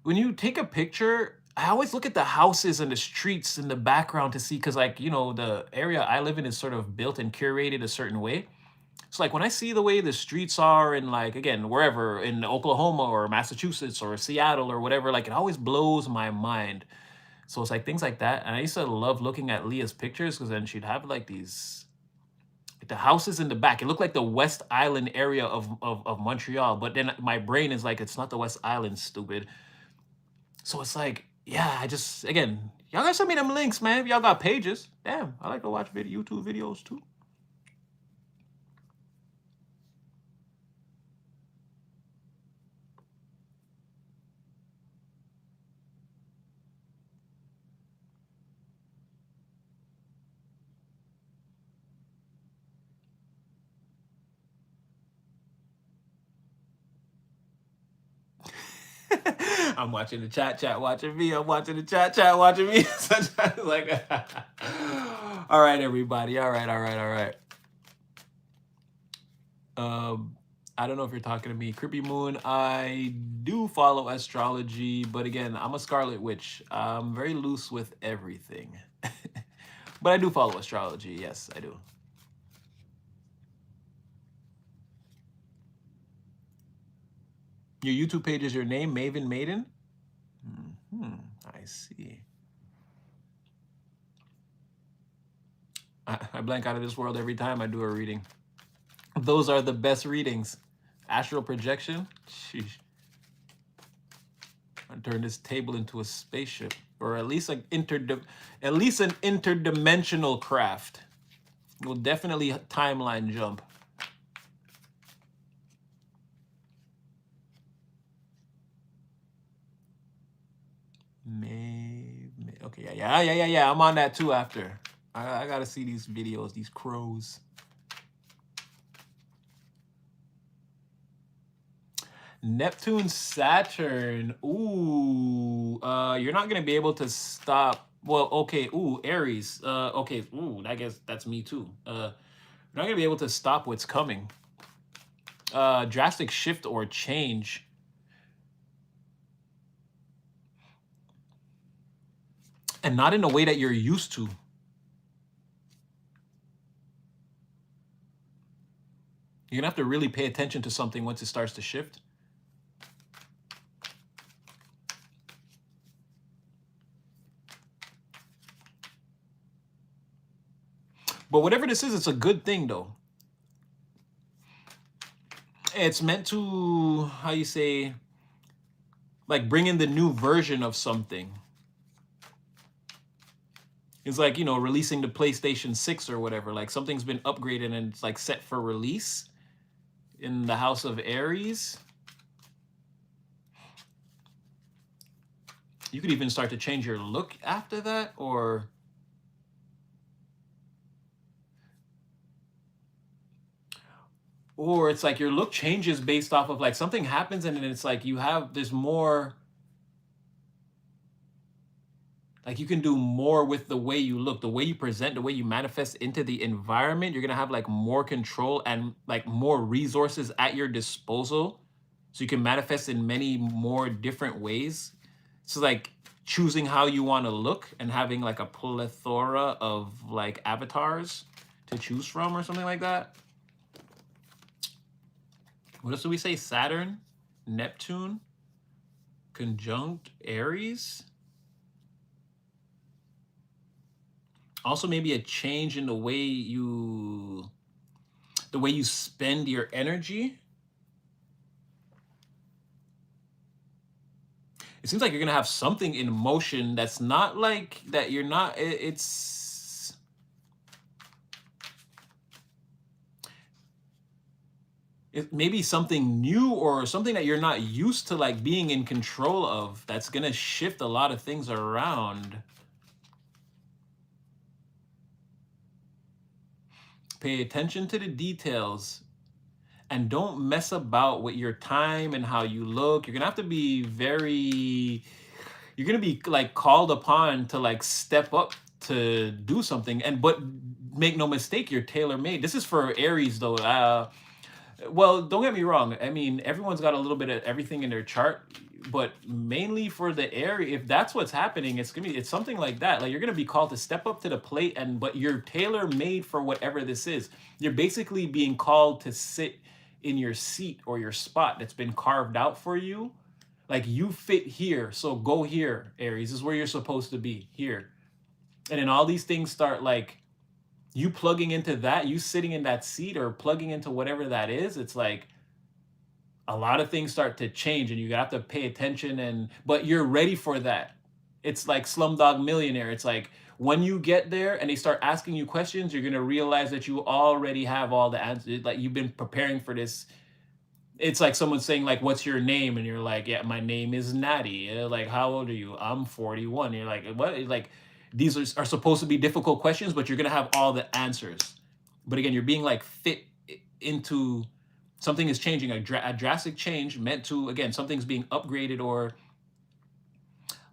when you take a picture, I always look at the houses and the streets in the background to see, because like, you know, the area I live in is sort of built and curated a certain way. So like when I see the way the streets are in, like, again, wherever in Oklahoma or Massachusetts or Seattle or whatever, like it always blows my mind. So it's like things like that. And I used to love looking at Leah's pictures, because then she'd have like these, like the houses in the back. It looked like the West Island area of Montreal. But then my brain is like, it's not the West Island, stupid. So it's like, yeah, I just, again, y'all gotta send me them links, man. If y'all got pages, damn, I like to watch YouTube videos too. I'm watching the chat, watching me. I'm watching the chat, watching me. Sometimes like, all right, everybody. All right, all right, all right. I don't know if you're talking to me. Creepy Moon, I do follow astrology, but again, I'm a Scarlet Witch. I'm very loose with everything. But I do follow astrology. Yes, I do. Your YouTube page is your name, Maven Maiden? I see. I blank out of this world every time I do a reading. Those are the best readings. Astral projection? Sheesh. I turn this table into a spaceship, or at least an interdimensional craft. Will definitely timeline jump. Okay, yeah. I'm on that too after. I gotta see these videos, these crows. Neptune, Saturn. Ooh, you're not gonna be able to stop. Well, okay. Ooh, Aries. Okay. Ooh, I guess that's me too. You're not gonna be able to stop what's coming. Drastic shift or change. And not in a way that you're used to. You're gonna have to really pay attention to something once it starts to shift. But whatever this is, it's a good thing though. It's meant to, how you say, like bring in the new version of something. It's like, you know, releasing the PlayStation 6 or whatever. Like something's been upgraded and it's like set for release in the house of Aries. You could even start to change your look after that, or it's like your look changes based off of like something happens and then it's like there's more, like you can do more with the way you look, the way you present, the way you manifest into the environment. You're gonna have like more control and like more resources at your disposal, so you can manifest in many more different ways. So like choosing how you want to look and having like a plethora of like avatars to choose from or something like that. What else do we say? Saturn, Neptune, conjunct Aries. Also maybe a change in the way you spend your energy. It seems like you're gonna have something in motion that's not like that. You're not. It's maybe something new or something that you're not used to like being in control of. That's gonna shift a lot of things around. Pay attention to the details and don't mess about with your time and how you look. You're gonna have to be you're gonna be like called upon to like step up to do something. But make no mistake, you're tailor-made. This is for Aries though. Well, don't get me wrong. I mean, everyone's got a little bit of everything in their chart, but mainly for the area, if that's what's happening, it's something like that. Like you're gonna be called to step up to the plate, but you're tailor made for whatever this is. You're basically being called to sit in your seat or your spot that's been carved out for you. Like you fit here, so go here, Aries. This is where you're supposed to be, here. And then all these things start like you plugging into that, you sitting in that seat or plugging into whatever that is. It's like a lot of things start to change and you have to pay attention, and but you're ready for that. It's like Slumdog Millionaire. It's like when you get there and they start asking you questions, you're going to realize that you already have all the answers. Like you've been preparing for this. It's like someone saying like, "What's your name?" And you're like, "Yeah, my name is Natty." And they're like, "How old are you?" "I'm 41." You're like, "What?" Like these are supposed to be difficult questions, but you're gonna have all the answers. But again, you're being like fit into something is changing, a drastic change meant to, again, something's being upgraded, or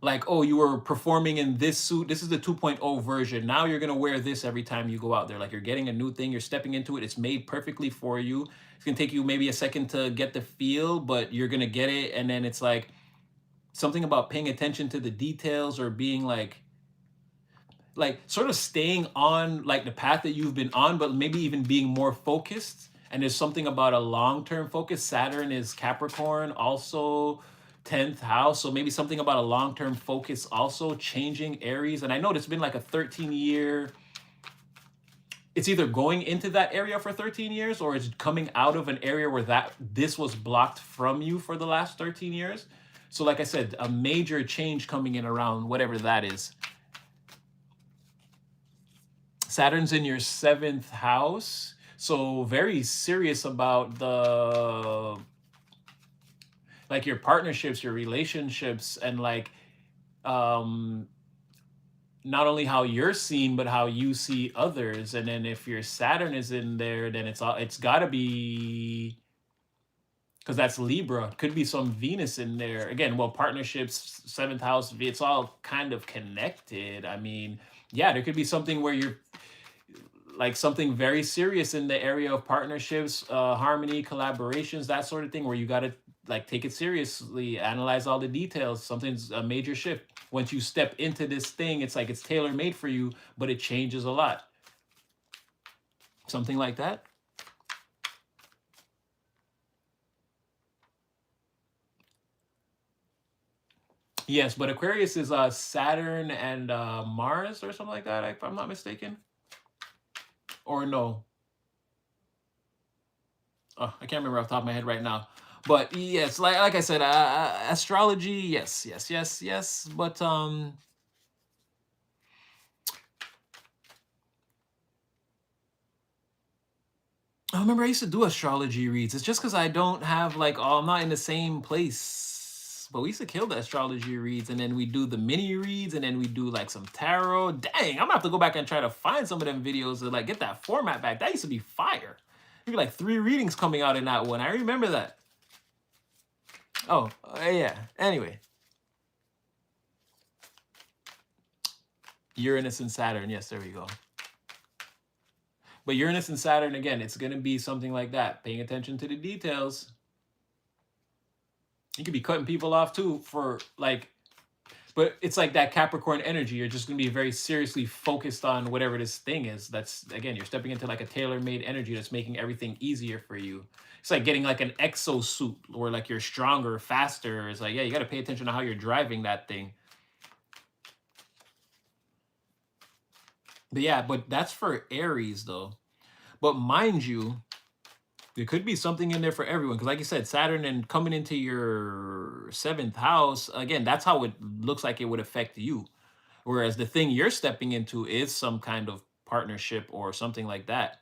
like, oh, you were performing in this suit. This is the 2.0 version. Now you're going to wear this every time you go out there. Like you're getting a new thing, you're stepping into it. It's made perfectly for you. It's going to take you maybe a second to get the feel, but you're going to get it. And then it's like something about paying attention to the details, or being like sort of staying on like the path that you've been on, but maybe even being more focused. And there's something about a long-term focus. Saturn is Capricorn, also 10th house. So maybe something about a long-term focus also changing Aries. And I know it's been like a 13-year, it's either going into that area for 13 years or it's coming out of an area where this was blocked from you for the last 13 years. So like I said, a major change coming in around whatever that is. Saturn's in your 7th house. So very serious about the like your partnerships, your relationships, and like um not only how you're seen, but how you see others. And then if your Saturn is in there, then it's gotta be, because that's Libra. Could be some Venus in there. Again, well, partnerships, 7th house, it's all kind of connected. I mean, yeah, there could be something where you're like something very serious in the area of partnerships, harmony, collaborations, that sort of thing, where you got to like take it seriously, analyze all the details. Something's a major shift. Once you step into this thing, it's like it's tailor made for you, but it changes a lot. Something like that. Yes, but Aquarius is Saturn and Mars or something like that, if I'm not mistaken. Or no. Oh, I can't remember off the top of my head right now. But yes, like I said, astrology, yes, yes, yes, yes. But I remember I used to do astrology reads. It's just because I don't have like, oh, I'm not in the same place. But we used to kill the astrology reads, and then we do the mini reads, and then we do like some tarot. Dang, I'm gonna have to go back and try to find some of them videos to like get that format back. That used to be fire. There'd be like 3 readings coming out in that one. I remember that. Oh, yeah. Anyway, Uranus and Saturn. Yes, there we go. But Uranus and Saturn, again, it's going to be something like that. Paying attention to the details. You could be cutting people off too for like, but it's like that Capricorn energy. You're just going to be very seriously focused on whatever this thing is. That's, again, you're stepping into like a tailor-made energy that's making everything easier for you. It's like getting like an exosuit where like you're stronger, faster. It's like, yeah, you got to pay attention to how you're driving that thing. But yeah, but that's for Aries though. But mind you, there could be something in there for everyone. Because like you said, Saturn and coming into your 7th house, again, that's how it looks like it would affect you. Whereas the thing you're stepping into is some kind of partnership or something like that.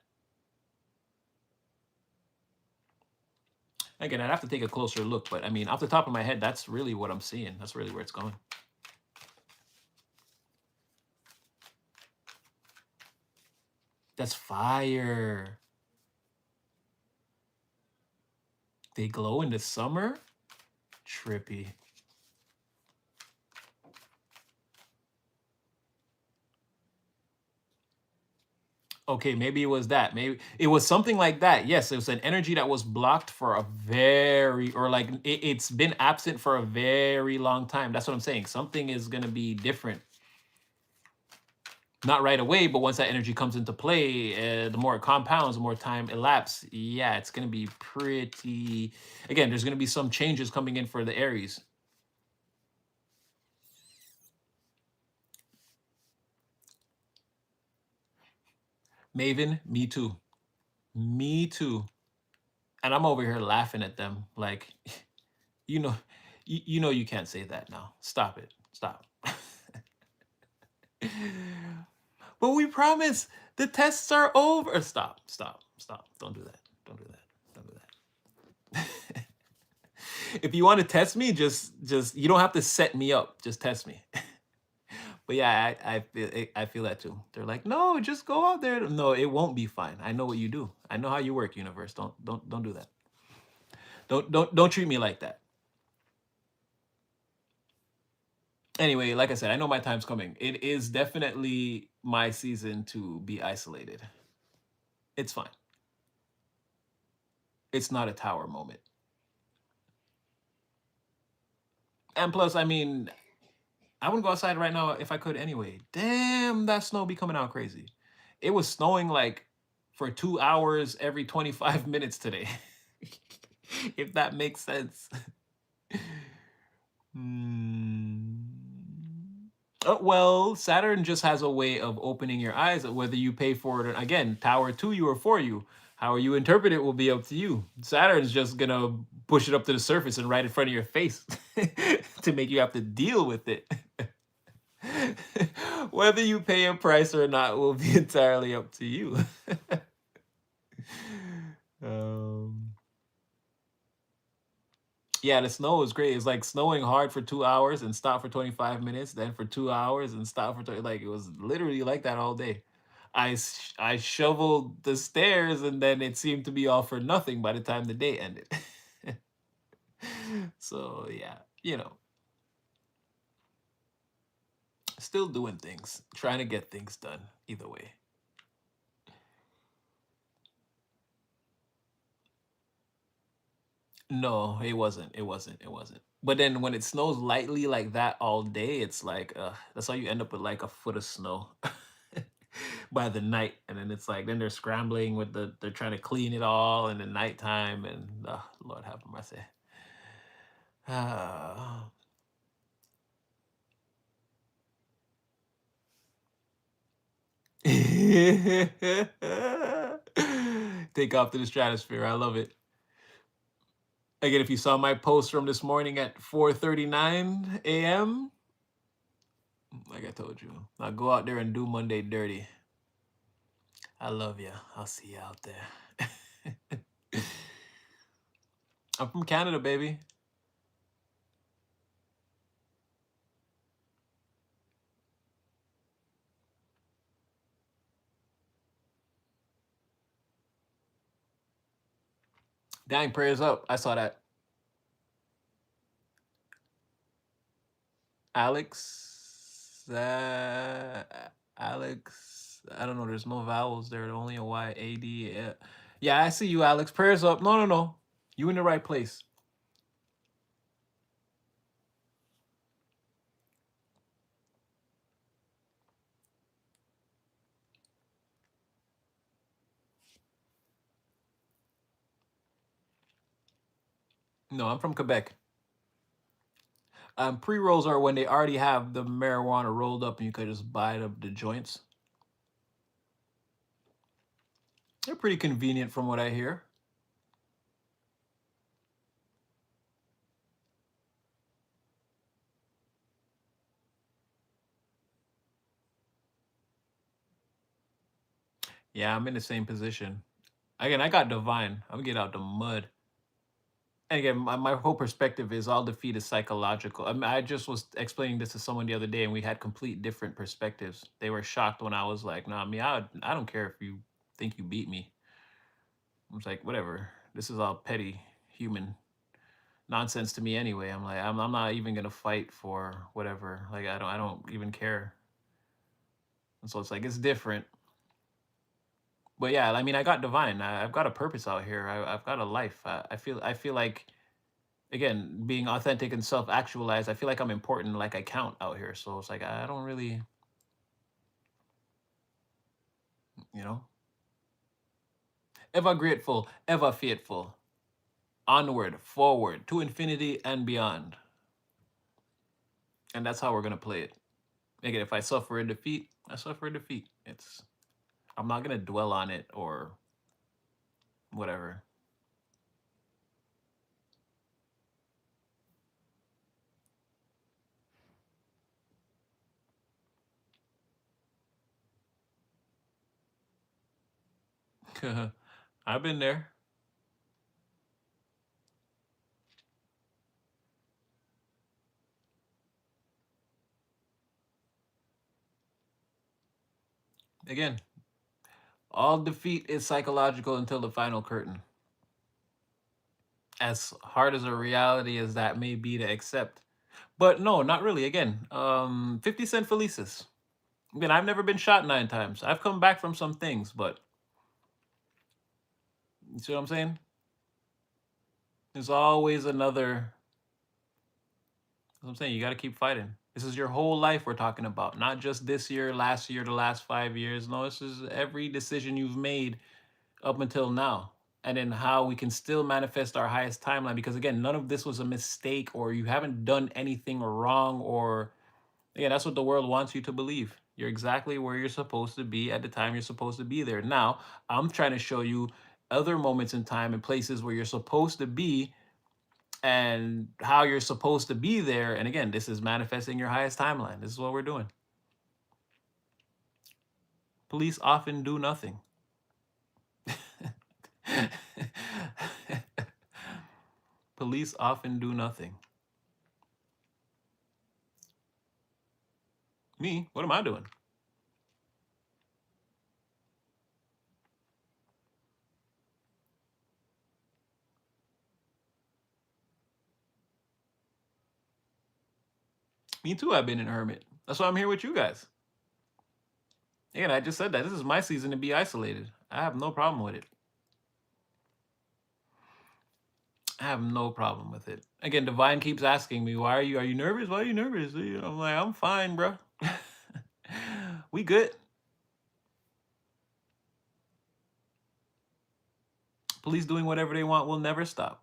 Again, I'd have to take a closer look. But I mean, off the top of my head, that's really what I'm seeing. That's really where it's going. That's fire. They glow in the summer? Trippy. Okay, maybe it was that. Maybe it was something like that. Yes, it was an energy that was blocked for a very, or like it's been absent for a very long time. That's what I'm saying. Something is going to be different. Not right away, but once that energy comes into play, the more it compounds, the more time elapses. Yeah, it's going to be pretty. Again, there's going to be some changes coming in for the Aries. Maven, me too. Me too. And I'm over here laughing at them like, you know, you know you can't say that now. Stop it. Stop. But we promise the tests are over. Stop. Stop. Stop. Don't do that. Don't do that. Don't do that. If you want to test me, just you don't have to set me up. Just test me. But yeah, I feel that too. They're like, no, just go out there. No, it won't be fine. I know what you do. I know how you work, universe. Don't do that. Don't treat me like that. Anyway, like I said, I know my time's coming. It is definitely my season to be isolated. It's fine. It's not a tower moment. And plus, I mean, I wouldn't go outside right now if I could anyway. Damn, that snow be coming out crazy. It was snowing like for 2 hours every 25 minutes today. If that makes sense. Hmm. Oh, well, Saturn just has a way of opening your eyes, whether you pay for it or again, tower to you or for you. How you interpret it will be up to you. Saturn's just gonna push it up to the surface and right in front of your face to make you have to deal with it. Whether you pay a price or not will be entirely up to you. um, yeah, the snow is great. It's like snowing hard for 2 hours and stop for 25 minutes, then for 2 hours and stop for like it was literally like that all day. I shoveled the stairs and then it seemed to be all for nothing by the time the day ended. So yeah, you know, still doing things, trying to get things done either way. No, it wasn't. It wasn't. It wasn't. But then when it snows lightly like that all day, it's like that's how you end up with like a foot of snow by the night. And then it's like then they're scrambling with they're trying to clean it all in the nighttime and Lord have mercy. Ah. Take off to the stratosphere. I love it. Again, if you saw my post from this morning at 4:39 a.m., like I told you, I'll go out there and do Monday dirty. I love you. I'll see you out there. I'm from Canada, baby. Dang, prayers up. I saw that. Alex. Alex. I don't know. There's no vowels there. Only a Y, A, D. Yeah, I see you, Alex. Prayers up. No, no, no. You in the right place. No, I'm from Quebec. Pre-rolls are when they already have the marijuana rolled up and you could just buy the joints. They're pretty convenient from what I hear. Yeah, I'm in the same position. Again, I got divine. I'm gonna get out the mud. And again, my whole perspective is all defeat is psychological. I mean, I just was explaining this to someone the other day, and we had complete different perspectives. They were shocked when I was like, "Nah, me, I don't care if you think you beat me." I was like, "Whatever. This is all petty human nonsense to me anyway." I'm like, I'm not even gonna fight for whatever. Like, I don't even care. And so it's like it's different. But yeah, I mean, I got divine. I've got a purpose out here. I've got a life. I feel like again being authentic and self actualized. I feel like I'm important. Like I count out here. So it's like I don't really, you know, ever grateful, ever faithful, onward, forward to infinity and beyond. And that's how we're gonna play it. Again, if I suffer a defeat, I suffer a defeat. It's I'm not gonna dwell on it or whatever. I've been there. Again, all defeat is psychological until the final curtain. As hard as a reality as that may be to accept. But no, not really. Again, 50 Cent Felices. Again, I've never been shot 9 times. I've come back from some things, but you see what I'm saying? There's always another. What I'm saying, you got to keep fighting. This is your whole life we're talking about, not just this year, last year, the last 5 years. No, this is every decision you've made up until now. And then how we can still manifest our highest timeline. Because again, none of this was a mistake or you haven't done anything wrong or yeah, that's what the world wants you to believe. You're exactly where you're supposed to be at the time you're supposed to be there. Now, I'm trying to show you other moments in time and places where you're supposed to be and how you're supposed to be there. And again, this is manifesting your highest timeline. This is what we're doing. Police often do nothing. Police often do nothing. Me? What am I doing? Me too, I've been in a hermit. That's why I'm here with you guys. Again, I just said that. This is my season to be isolated. I have no problem with it. I have no problem with it. Again, Divine keeps asking me, "Why are you nervous? Why are you nervous?" I'm like, "I'm fine, bro. We good." Police doing whatever they want will never stop.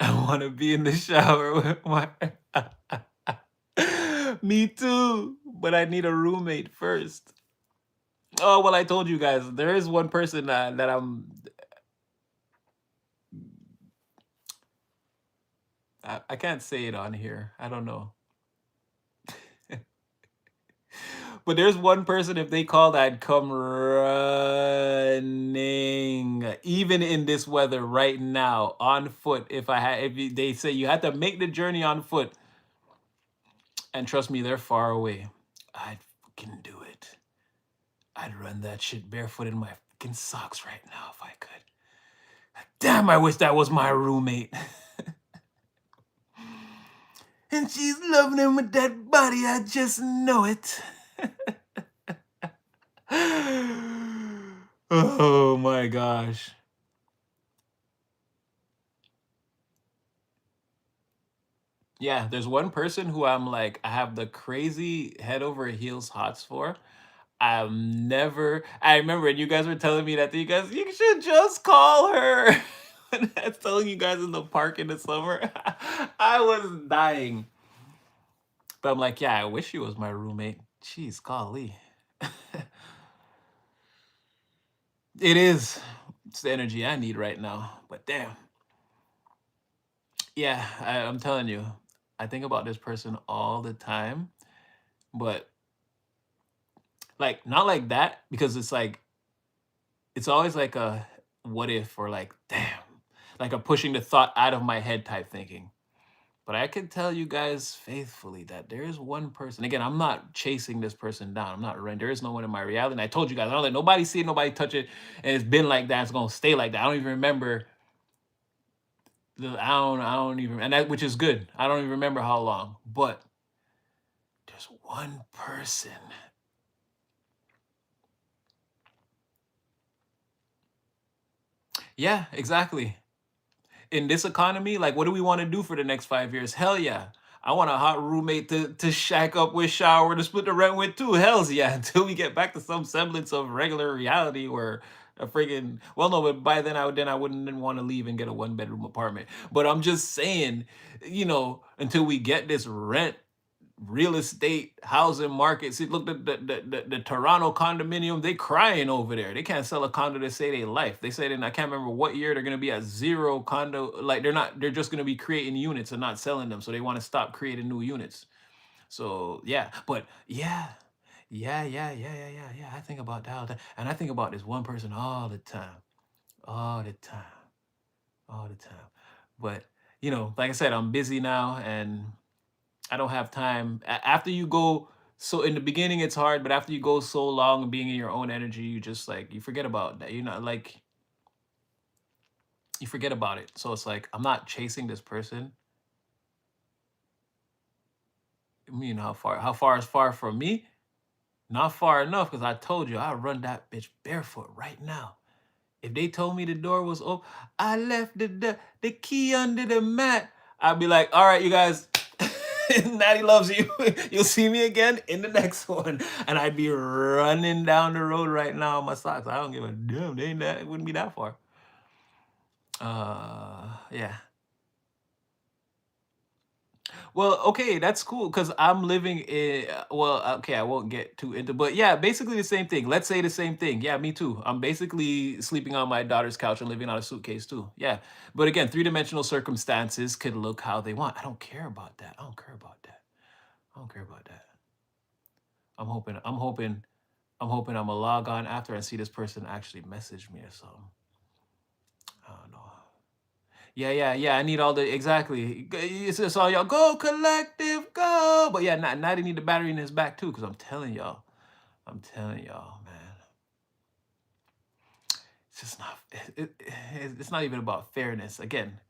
I want to be in the shower with my. Me too, but I need a roommate first. Oh well, I told you guys there is one person that I can't say it on here. I don't know. But there's one person, if they called, I'd come running, even in this weather right now, on foot. If I had, they say you had to make the journey on foot, and trust me, they're far away. I'd fucking do it. I'd run that shit barefoot in my fucking socks right now if I could. Damn, I wish that was my roommate. And she's loving him with that body, I just know it. Oh my gosh. Yeah, there's one person who I'm like, I have the crazy head over heels hots for. I remember when you guys were telling me that, you guys, you should just call her. When I was telling you guys in the park in the summer, I was dying. But I'm like, yeah, I wish she was my roommate. Jeez, golly. It is. It's the energy I need right now. But damn. Yeah, I'm telling you, I think about this person all the time, but like not like that because it's like it's always like a what if or like damn, like a pushing the thought out of my head type thinking. But I can tell you guys faithfully that there is one person. Again, I'm not chasing this person down. I'm not running. There is no one in my reality. And I told you guys, I don't let nobody see it, nobody touch it, and it's been like that. It's gonna stay like that. I don't even remember I don't even, and that which is good. I don't even remember how long, but there's one person. Yeah, exactly. In this economy, like, what do we want to do for the next 5 years? Hell yeah. I want a hot roommate to shack up with, shower, to split the rent with too. Hells yeah. Until we get back to some semblance of regular reality where a friggin' well no, but by then I wouldn't want to leave and get a 1 bedroom apartment. But I'm just saying, until we get this rent real estate housing market. See, look, the Toronto condominium, they crying over there. They can't sell a condo to save their life. They said, and I can't remember what year they're gonna be at zero condo. Like they're just gonna be creating units and not selling them. So they want to stop creating new units. So yeah, but yeah, yeah. I think about that all the time. And I think about this one person all the time, all the time, all the time. But like I said, I'm busy now and I don't have time. After you go, so in the beginning it's hard, but after you go so long being in your own energy, you just like you forget about that. Like you forget about it. So it's like I'm not chasing this person. I mean, how far? How far is far from me? Not far enough, because I told you I run that bitch barefoot right now. If they told me the door was open, I left the key under the mat. I'd be like, all right, you guys, Natty loves you. You'll see me again in the next one. And I'd be running down the road right now in my socks. I don't give a damn. They ain't that. It wouldn't be that far. Yeah. Well, okay, that's cool because I'm living in. Well, okay, I won't get too into, but yeah, basically the same thing. Let's say the same thing. Yeah, me too. I'm basically sleeping on my daughter's couch and living on a suitcase too. Yeah, but again, three-dimensional circumstances could look how they want. I don't care about that. I don't care about that. I don't care about that. I'm hoping. I'm hoping. I'm hoping I'm a log on after and see this person actually message me or something. I don't know. Yeah. I need all the exactly. It's just all y'all go collective go. But yeah, now they need the battery in his back too, because I'm telling y'all, man. It's just not. It's not even about fairness. Again,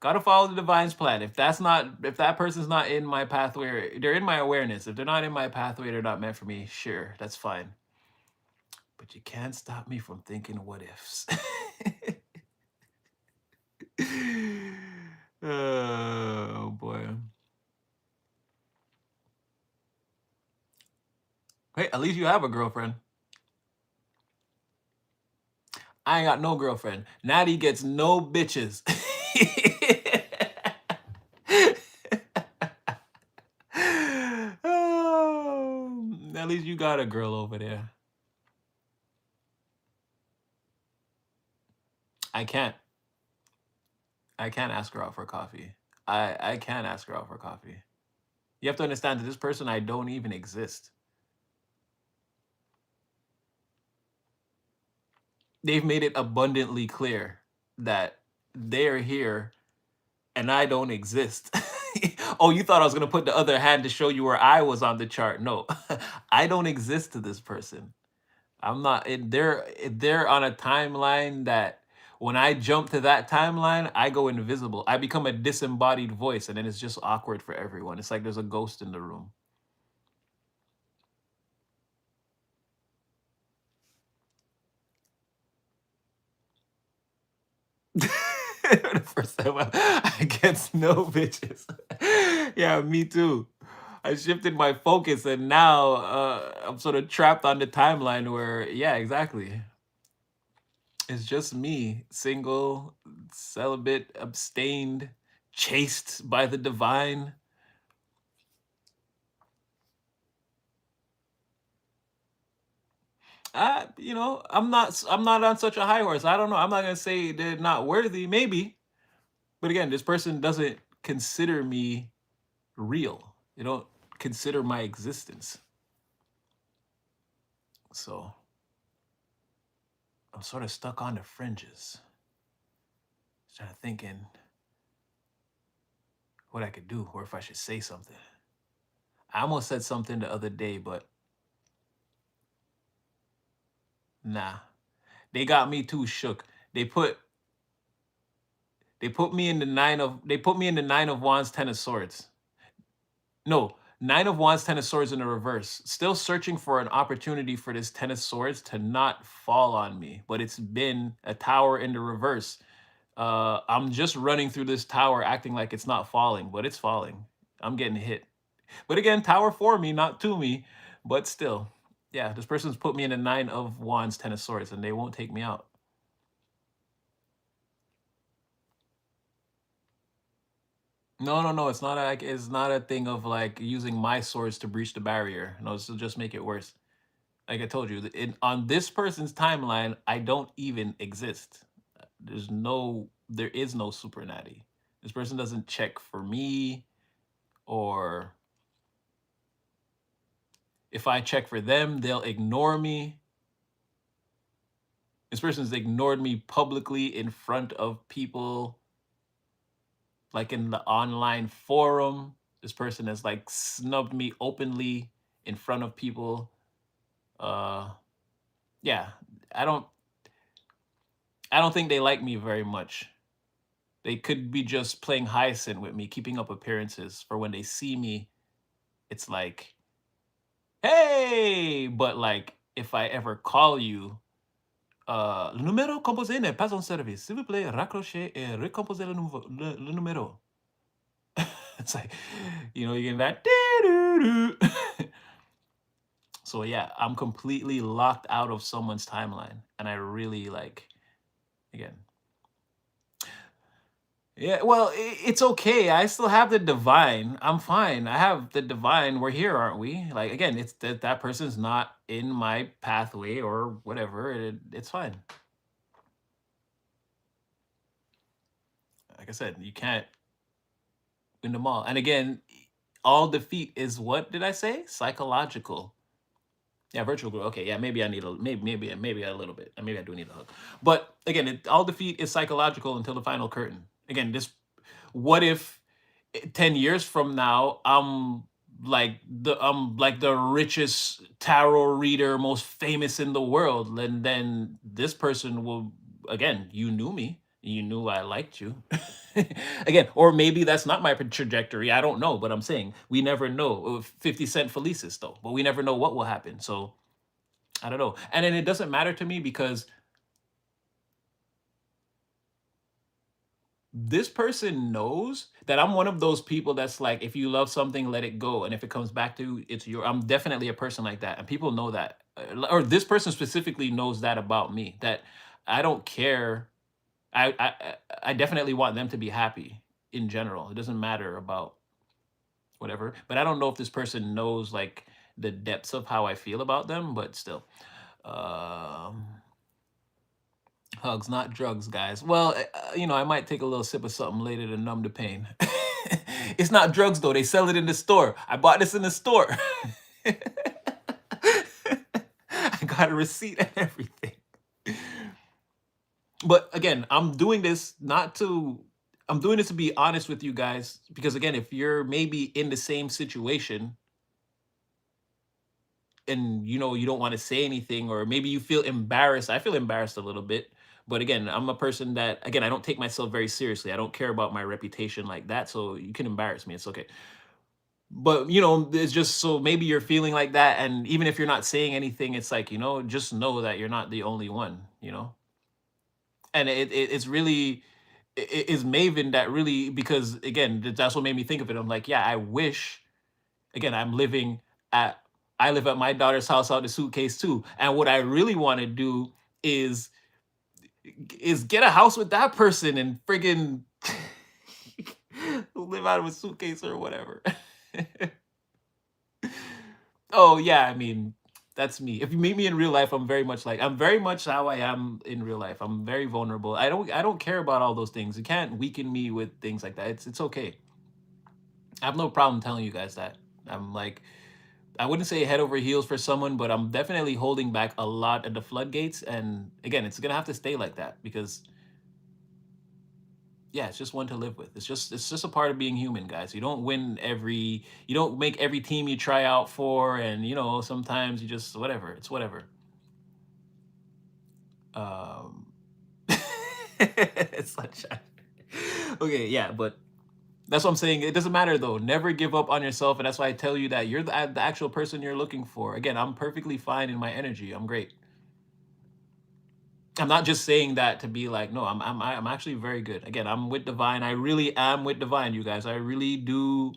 gotta follow the divine's plan. If that person's not in my pathway, they're in my awareness. If they're not in my pathway, they're not meant for me. Sure, that's fine. But you can't stop me from thinking what ifs. Oh boy. Hey, at least you have a girlfriend. I ain't got no girlfriend. Natty gets no bitches. Oh, at least you got a girl over there. I can't. I can't ask her out for coffee. I can't ask her out for coffee. You have to understand that this person I don't even exist. They've made it abundantly clear that they're here and I don't exist. Oh, you thought I was gonna put the other hand to show you where I was on the chart. No, I don't exist to this person. I'm not. They're on a timeline that when I jump to that timeline, I go invisible. I become a disembodied voice, and then it's just awkward for everyone. It's like there's a ghost in the room. The first time I get no bitches. Yeah, me too. I shifted my focus, and now I'm sort of trapped on the timeline where, yeah, exactly. It's just me, single, celibate, abstained, chased by the divine. I'm not on such a high horse. I don't know. I'm not gonna say they're not worthy, maybe. But again, this person doesn't consider me real. They don't consider my existence. So I'm sort of stuck on the fringes. Trying to thinking what I could do or if I should say something. I almost said something the other day, but nah. They got me too shook. They put me in the nine of wands, 10 of swords. No, nine of wands, 10 of swords in the reverse. Still searching for an opportunity for this 10 of swords to not fall on me, but it's been a tower in the reverse. I'm just running through this tower acting like it's not falling, but it's falling. I'm getting hit. But again, tower for me, not to me, but still. Yeah, this person's put me in a 9 of wands, 10 of swords, and they won't take me out. No, no, no. It's not like it's not a thing of like using my source to breach the barrier. No, it's to just make it worse. Like I told you, on this person's timeline, I don't even exist. There is no super natty. This person doesn't check for me, or if I check for them, they'll ignore me. This person's ignored me publicly in front of people, like in the online forum. This person has like snubbed me openly in front of people. Uh, yeah, I don't, I don't think they like me very much. They could be just playing hyacinth with me, keeping up appearances for when they see me. It's like, hey, but like if I ever call you, le numéro composé n'est pas en service. S'il vous plaît, raccrochez et recomposez le numéro. It's like, you get that. So yeah, I'm completely locked out of someone's timeline, and I really like, again. Yeah, well, it's okay. I still have the divine. I'm fine. I have the divine. We're here, aren't we? Like again, it's that person's not in my pathway or whatever. It's fine. Like I said, you can't win them all. And again, all defeat is, what did I say? Psychological. Yeah, virtual growth. Okay, yeah, maybe I need a maybe a little bit. Maybe I do need a hug. But again, all defeat is psychological until the final curtain. Again, what if 10 years from now I'm like the richest tarot reader, most famous in the world, and then this person will, again, you knew me, you knew I liked you. Again, or maybe that's not my trajectory, I don't know, but I'm saying we never know. 50 Cent Felicis though, but we never know what will happen. So I don't know. And then it doesn't matter to me because this person knows that I'm one of those people that's like, if you love something, let it go. And if it comes back to you, it's I'm definitely a person like that. And people know that. Or this person specifically knows that about me, that I don't care. I definitely want them to be happy in general. It doesn't matter about whatever. But I don't know if this person knows like the depths of how I feel about them, but still. Um Hugs, not drugs, guys. Well, I might take a little sip of something later to numb the pain. It's not drugs though. They sell it in the store. I bought this in the store. I got a receipt and everything. But again, I'm doing this to be honest with you guys, because again, if you're maybe in the same situation and you don't want to say anything, or maybe you feel embarrassed. I feel embarrassed a little bit, but again, I'm a person that, again, I don't take myself very seriously. I don't care about my reputation like that, so you can embarrass me, it's okay. But it's just, so maybe you're feeling like that, and even if you're not saying anything, it's like, just know that you're not the only one. And it's really, it's Maven that really, because again, that's what made me think of it. I'm like, yeah, I wish, again, at I live at my daughter's house out the suitcase too. And what I really want to do is get a house with that person and friggin' live out of a suitcase or whatever. Oh yeah, I mean, that's me. If you meet me in real life, I'm very much how I am in real life. I'm very vulnerable. I don't care about all those things. You can't weaken me with things like that. It's okay. I have no problem telling you guys that. I'm like, I wouldn't say head over heels for someone, but I'm definitely holding back a lot at the floodgates. And again, it's gonna have to stay like that because, yeah, it's just one to live with. It's just a part of being human, guys. You don't make every team you try out for, and sometimes you just whatever. It's whatever. Um, it's sunshine. Okay, yeah, but that's what I'm saying. It doesn't matter though. Never give up on yourself, and that's why I tell you that you're the actual person you're looking for. Again, I'm perfectly fine in my energy. I'm great. I'm not just saying that to be like, no, I'm actually very good. Again, I'm with divine. I really am with divine, you guys. I really do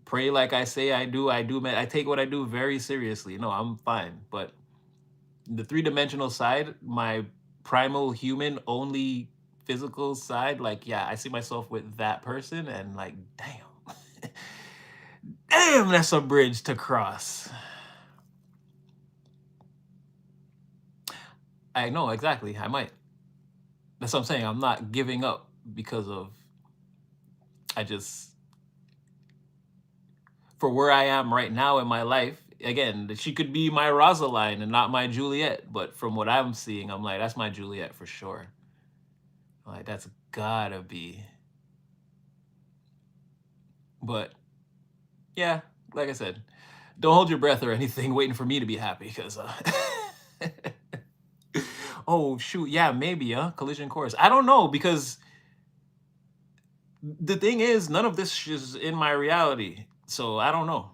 pray like I say I do. I take what I do very seriously. No, I'm fine. But the three-dimensional side, my primal human only physical side, like, yeah, I see myself with that person, and like, damn, damn, that's a bridge to cross. I know exactly. I might. That's what I'm saying. I'm not giving up because of I just for where I am right now in my life. Again, she could be my Rosaline and not my Juliet, but from what I'm seeing, I'm like, that's my Juliet for sure. Like, that's gotta be. But yeah, like I said, don't hold your breath or anything waiting for me to be happy because oh shoot, yeah, maybe, collision course. I don't know because the thing is none of this is in my reality. So I don't know.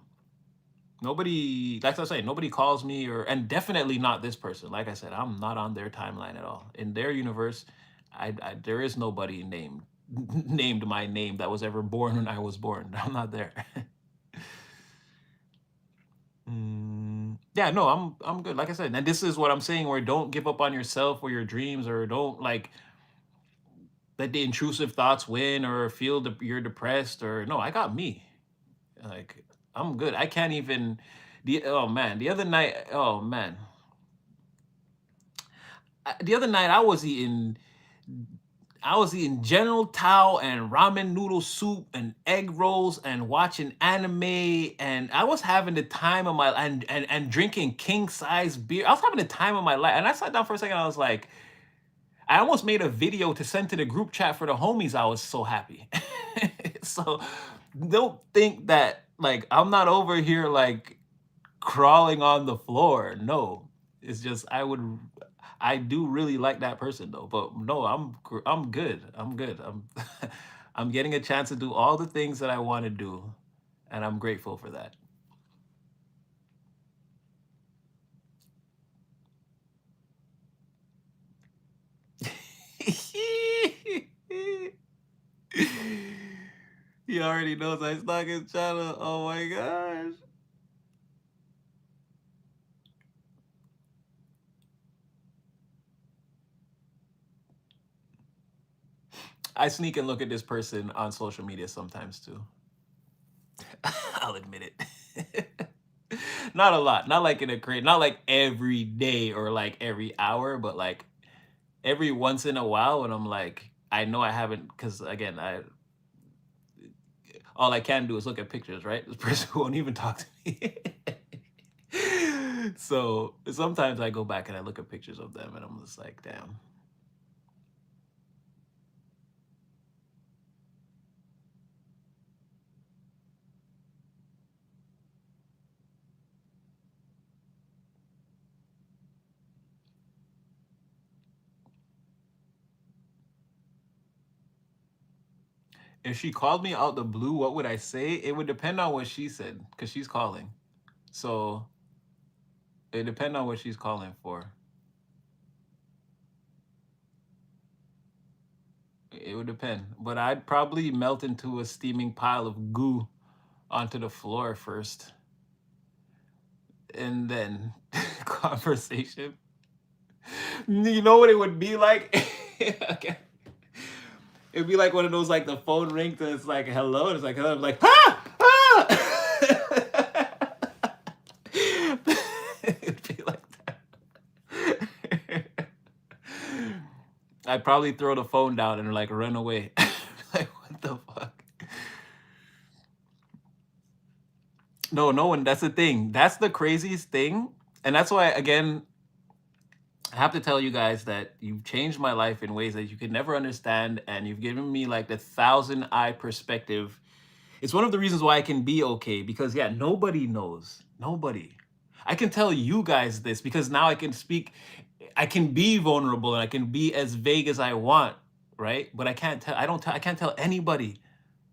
Nobody, like I say, nobody calls me and definitely not this person. Like I said, I'm not on their timeline at all. In their universe, there is nobody named named my name that was ever born when I was born. I'm not there. Yeah, no, I'm good. Like I said, and this is what I'm saying, where don't give up on yourself or your dreams, or don't like let the intrusive thoughts win, or feel you're depressed, or no, I got me. Like, I'm good. I can't even oh man, the other night, oh man. The other night I was eating General Tao and ramen noodle soup and egg rolls and watching anime, and I was having the time of my and drinking king size beer. I was having the time of my life, and I sat down for a second. I was like, I almost made a video to send to the group chat for the homies. I was so happy. So don't think that like I'm not over here like crawling on the floor. No, it's just I do really like that person though. But no, I'm good. I'm good. I'm I'm getting a chance to do all the things that I want to do, and I'm grateful for that. He already knows I stalk his channel. Oh my gosh. I sneak and look at this person on social media sometimes too. I'll admit it. Not a lot. Not like in a crate. Not like every day or like every hour, but like every once in a while when I'm like, I know I haven't, because again, I all I can do is look at pictures, right? This person won't even talk to me. So sometimes I go back and I look at pictures of them and I'm just like, damn. If she called me out the blue, what would I say? It would depend on what she said, because she's calling. So it depends on what she's calling for. It would depend. But I'd probably melt into a steaming pile of goo onto the floor first. And then conversation. You know what it would be like? Okay. It'd be like one of those, like the phone rings and it's like hello, and it's like hello, I'm like ah ah. It'd be like that. I'd probably throw the phone down and like run away. Like, what the fuck? No, no one. That's the thing. That's the craziest thing, and that's why again I have to tell you guys that you've changed my life in ways that you could never understand, and you've given me like the thousand eye perspective. It's one of the reasons why I can be okay, because yeah, nobody knows. Nobody. I can tell you guys this because now I can speak, I can be vulnerable and I can be as vague as I want, right? But I can't tell, I can't tell anybody.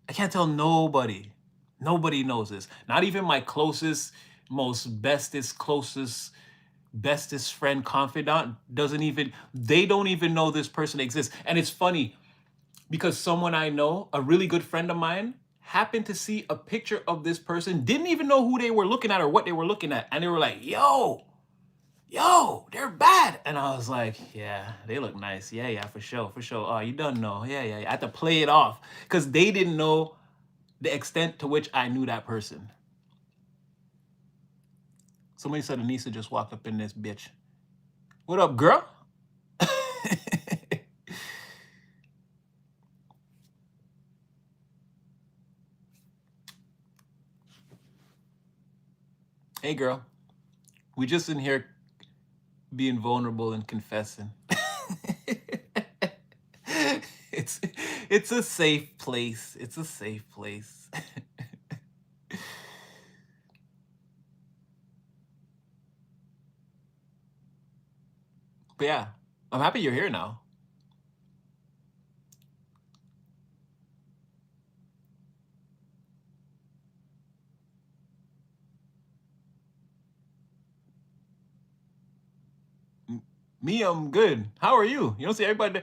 I can't tell nobody. Nobody knows this. Not even my closest, most bestest, closest bestest friend confidant doesn't even, they don't even know this person exists. And it's funny because someone I know, a really good friend of mine, happened to see a picture of this person, didn't even know who they were looking at or what they were looking at, and they were like, yo, they're bad. And I was like, yeah, they look nice. Yeah, yeah, for sure, for sure. Oh, you don't know. Yeah, yeah, yeah. I had to play it off because they didn't know the extent to which I knew that person. Somebody said Anissa just walked up in this bitch. What up, girl? Hey, girl. We just in here being vulnerable and confessing. it's it's a safe place. It's a safe place. But yeah, I'm happy you're here now. Me, I'm good. How are you? You don't see everybody.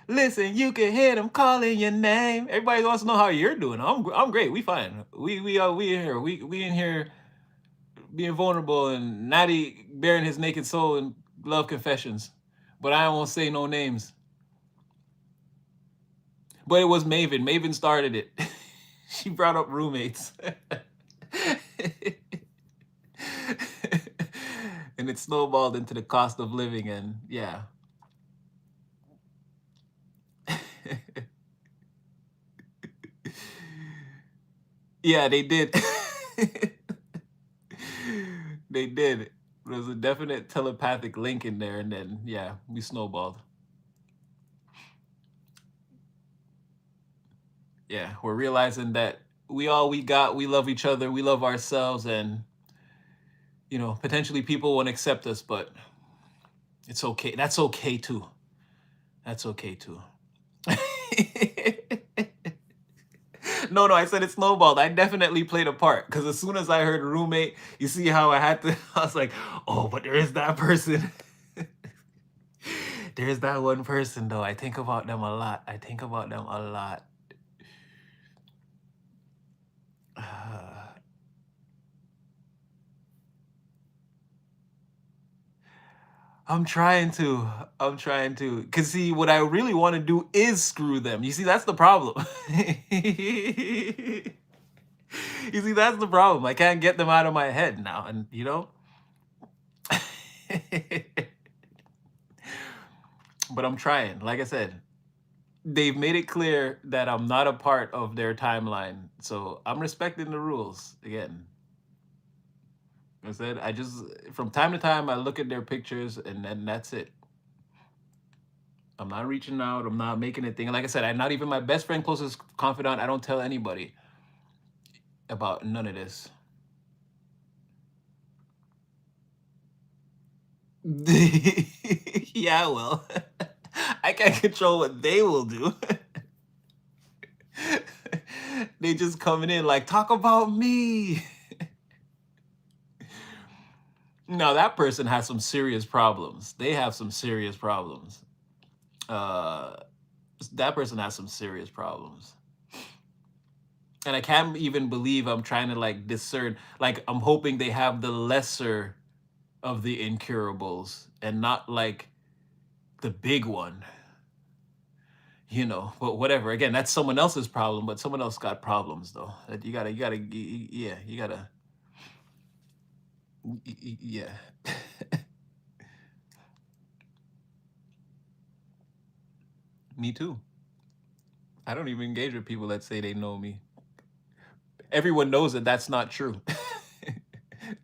Listen, you can hear them calling your name. Everybody wants to know how you're doing. I'm great. We fine. We in here. We in here being vulnerable and Natty bearing his naked soul and love confessions. But I won't say no names. But it was Maven. Maven started it. She brought up roommates. And it snowballed into the cost of living, and yeah. Yeah, they did. They did. There was a definite telepathic link in there, and then yeah, we snowballed. Yeah, we're realizing that we got, we love each other, we love ourselves, and you know, potentially people won't accept us, but it's okay. That's okay too. That's okay too. No, I said it snowballed. I definitely played a part because as soon as I heard roommate, you see how I had to, I was like, oh, but there is that person. There's that one person though. I think about them a lot. I think about them a lot. I'm trying to. I'm trying to. Cause see, what I really want to do is screw them. You see, that's the problem. You see, that's the problem. I can't get them out of my head now, and you know. But I'm trying. Like I said, they've made it clear that I'm not a part of their timeline, so I'm respecting the rules again. I said I just from time to time I look at their pictures and then that's it. I'm not reaching out. I'm not making anything. Like I said, I'm not even my best friend, closest confidant. I don't tell anybody about none of this. Yeah, well, I can't control what they will do. They just coming in like, talk about me. No, that person has some serious problems. They have some serious problems. Uh, that person has some serious problems. And I can't even believe I'm trying to like discern. Like I'm hoping they have the lesser of the incurables and not like the big one. You know, but whatever. Again, that's someone else's problem, but someone else got problems though. That yeah, you gotta, yeah. Me too. I don't even engage with people that say they know me. Everyone knows that that's not true.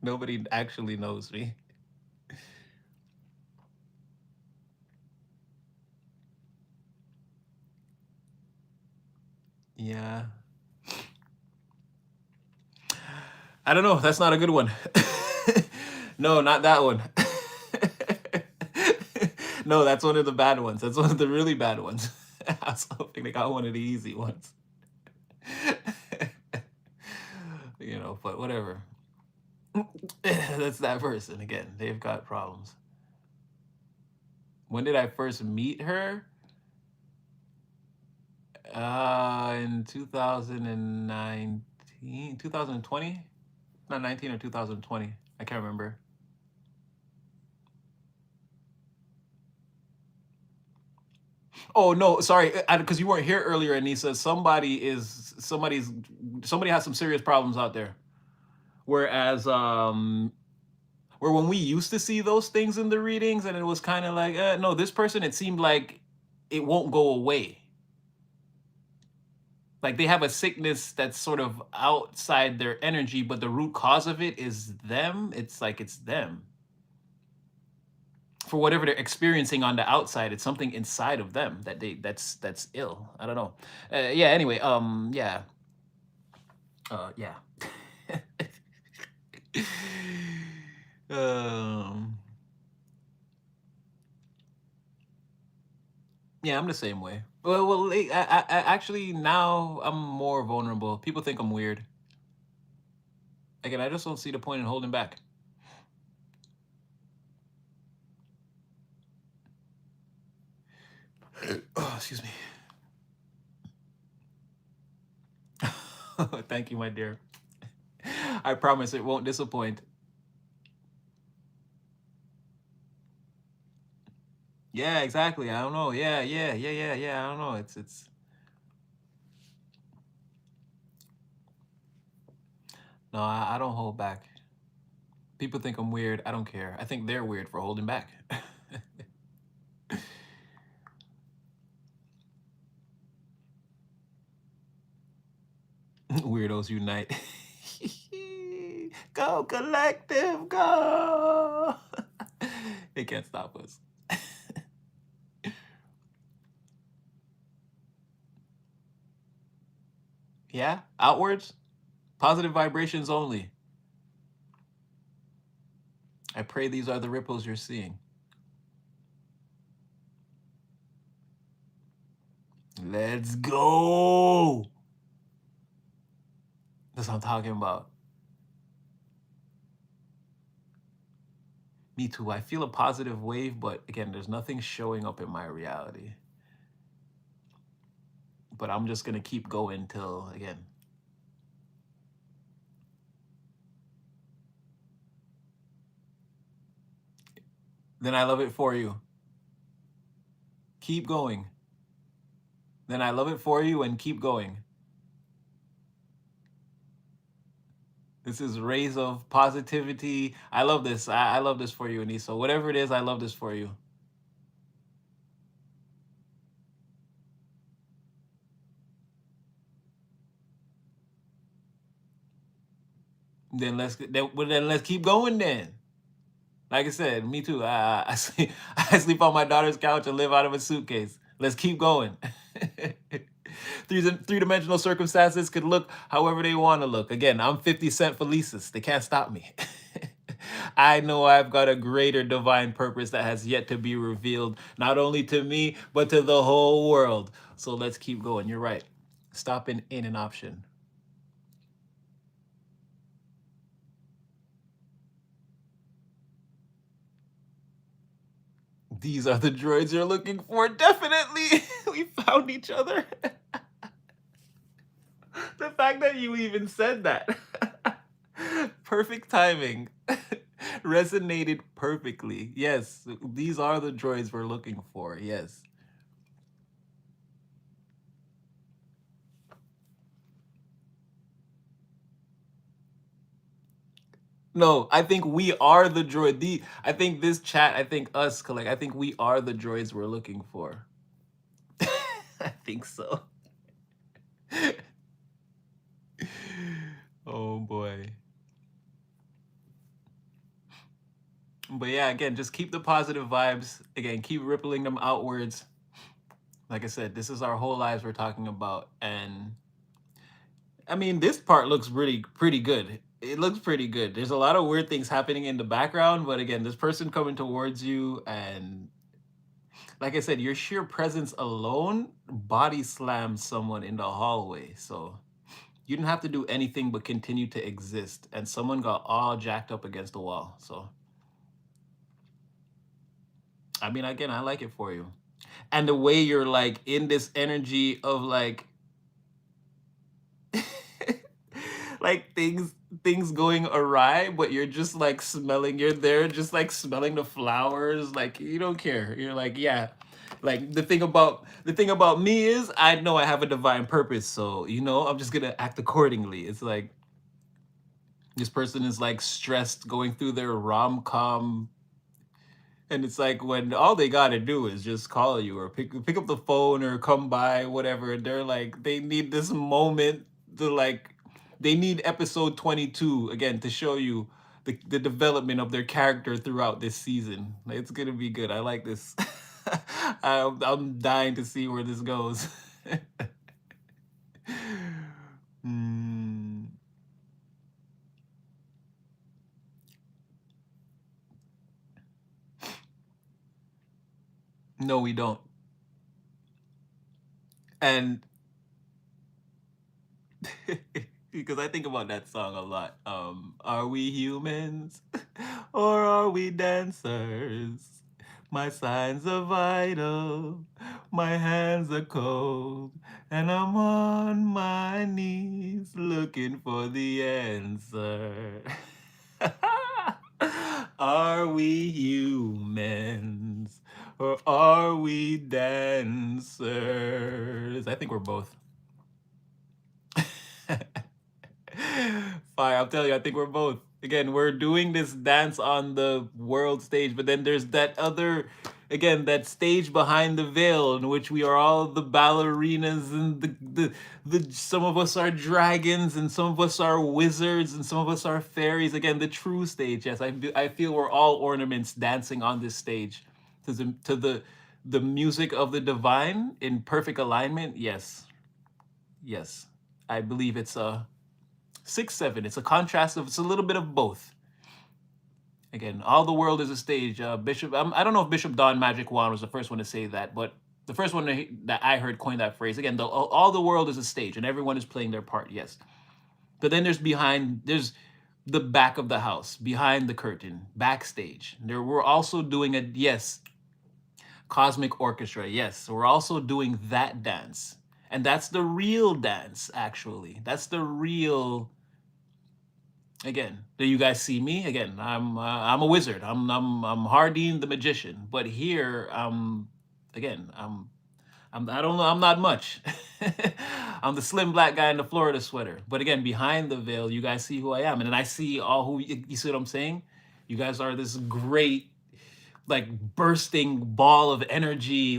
Nobody actually knows me. Yeah. I don't know. That's not a good one. No, not that one. No, that's one of the bad ones. That's one of the really bad ones. I was hoping they got one of the easy ones. You know, but whatever. That's that person again. They've got problems. When did I first meet her? In 2019, 2020? Not 19 or 2020. I can't remember. Oh no, sorry, because you weren't here earlier, Anissa. Somebody has some serious problems out there. Whereas where when we used to see those things in the readings, and it was kind of like, no, this person, it seemed like it won't go away. Like they have a sickness that's sort of outside their energy, but the root cause of it is them. It's like it's them. For whatever they're experiencing on the outside, it's something inside of them that's ill. I don't know. Yeah. Anyway. Yeah. Yeah. um. Yeah, I'm the same way. Actually, now I'm more vulnerable. People think I'm weird. Again, I just don't see the point in holding back. Oh, excuse me. Thank you, my dear. I promise it won't disappoint. Yeah, exactly. I don't know. Yeah. I don't know. It's no, I don't hold back. People think I'm weird. I don't care. I think they're weird for holding back. Weirdos unite. Go collective, go. They can't stop us. Yeah, outwards, positive vibrations only. I pray these are the ripples you're seeing. Let's go. That's what I'm talking about. Me too. I feel a positive wave, but again, there's nothing showing up in my reality. But I'm just going to keep going till, again. Then I love it for you. Keep going. Then I love it for you and keep going. This is rays of positivity. I love this. I love this for you, Anissa. Whatever it is, I love this for you. Then let's keep going then. Like I said, me too. I sleep I sleep on my daughter's couch and live out of a suitcase. Let's keep going. Three-dimensional circumstances could look however they want to look. Again, I'm 50 Cent Felicis. They can't stop me. I know I've got a greater divine purpose that has yet to be revealed, not only to me, but to the whole world. So let's keep going. You're right. Stopping ain't an option. These are the droids you're looking for. Definitely. We found each other. The fact that you even said that. Perfect timing. Resonated perfectly. Yes, these are the droids we're looking for. Yes. No, I think we are the droid. I think this chat, I think us collect, I think we are the droids we're looking for. I think so. Oh boy. But yeah, again, just keep the positive vibes. Again, keep rippling them outwards. Like I said, this is our whole lives we're talking about. And I mean, this part looks pretty good. It looks pretty good. There's a lot of weird things happening in the background, but again, this person coming towards you, and like I said, your sheer presence alone body slams someone in the hallway. So you didn't have to do anything but continue to exist, and someone got all jacked up against the wall. So I mean, again, I like it for you. And the way you're like in this energy of like like things going awry, but you're just like smelling, you're there just like smelling the flowers, like you don't care. You're like, yeah. Like the thing about me is I know I have a divine purpose, so I'm just gonna act accordingly. It's like this person is like stressed going through their rom-com, and it's like when all they gotta do is just call you or pick up the phone or come by, whatever. They're like they need this moment to like they need episode 22 again to show you the development of their character throughout this season. Like, it's gonna be good. I like this. I'm dying to see where this goes. Mm, no, we don't. And because I think about that song a lot. Are we humans or are we dancers? My signs are vital, my hands are cold, and I'm on my knees looking for the answer. Are we humans or are we dancers? I think we're both. Fine, I'll tell you, I think we're both. Again, we're doing this dance on the world stage, but then there's that other, again, that stage behind the veil in which we are all the ballerinas and the some of us are dragons and some of us are wizards and some of us are fairies. Again, the true stage. Yes, I feel we're all ornaments dancing on this stage to the music of the divine in perfect alignment. Yes, yes. I believe it's a 6-7. It's a contrast of, it's a little bit of both. Again, all the world is a stage. Bishop, I don't know if Bishop Don Magic Wand was the first one to say that, but the first one that I heard coin that phrase. Again, all the world is a stage and everyone is playing their part, yes. But then there's the back of the house, behind the curtain, backstage. We're also doing a, yes, cosmic orchestra, yes. So we're also doing that dance. And that's the real dance, actually. That's the real. Again, do you guys see me? Again, I'm a wizard. I'm Hardin the magician. But here, again, I don't know. I'm not much. I'm the slim black guy in the Florida sweater. But again, behind the veil, you guys see who I am, and then I see all who you see what I'm saying. You guys are this great, like bursting ball of energy,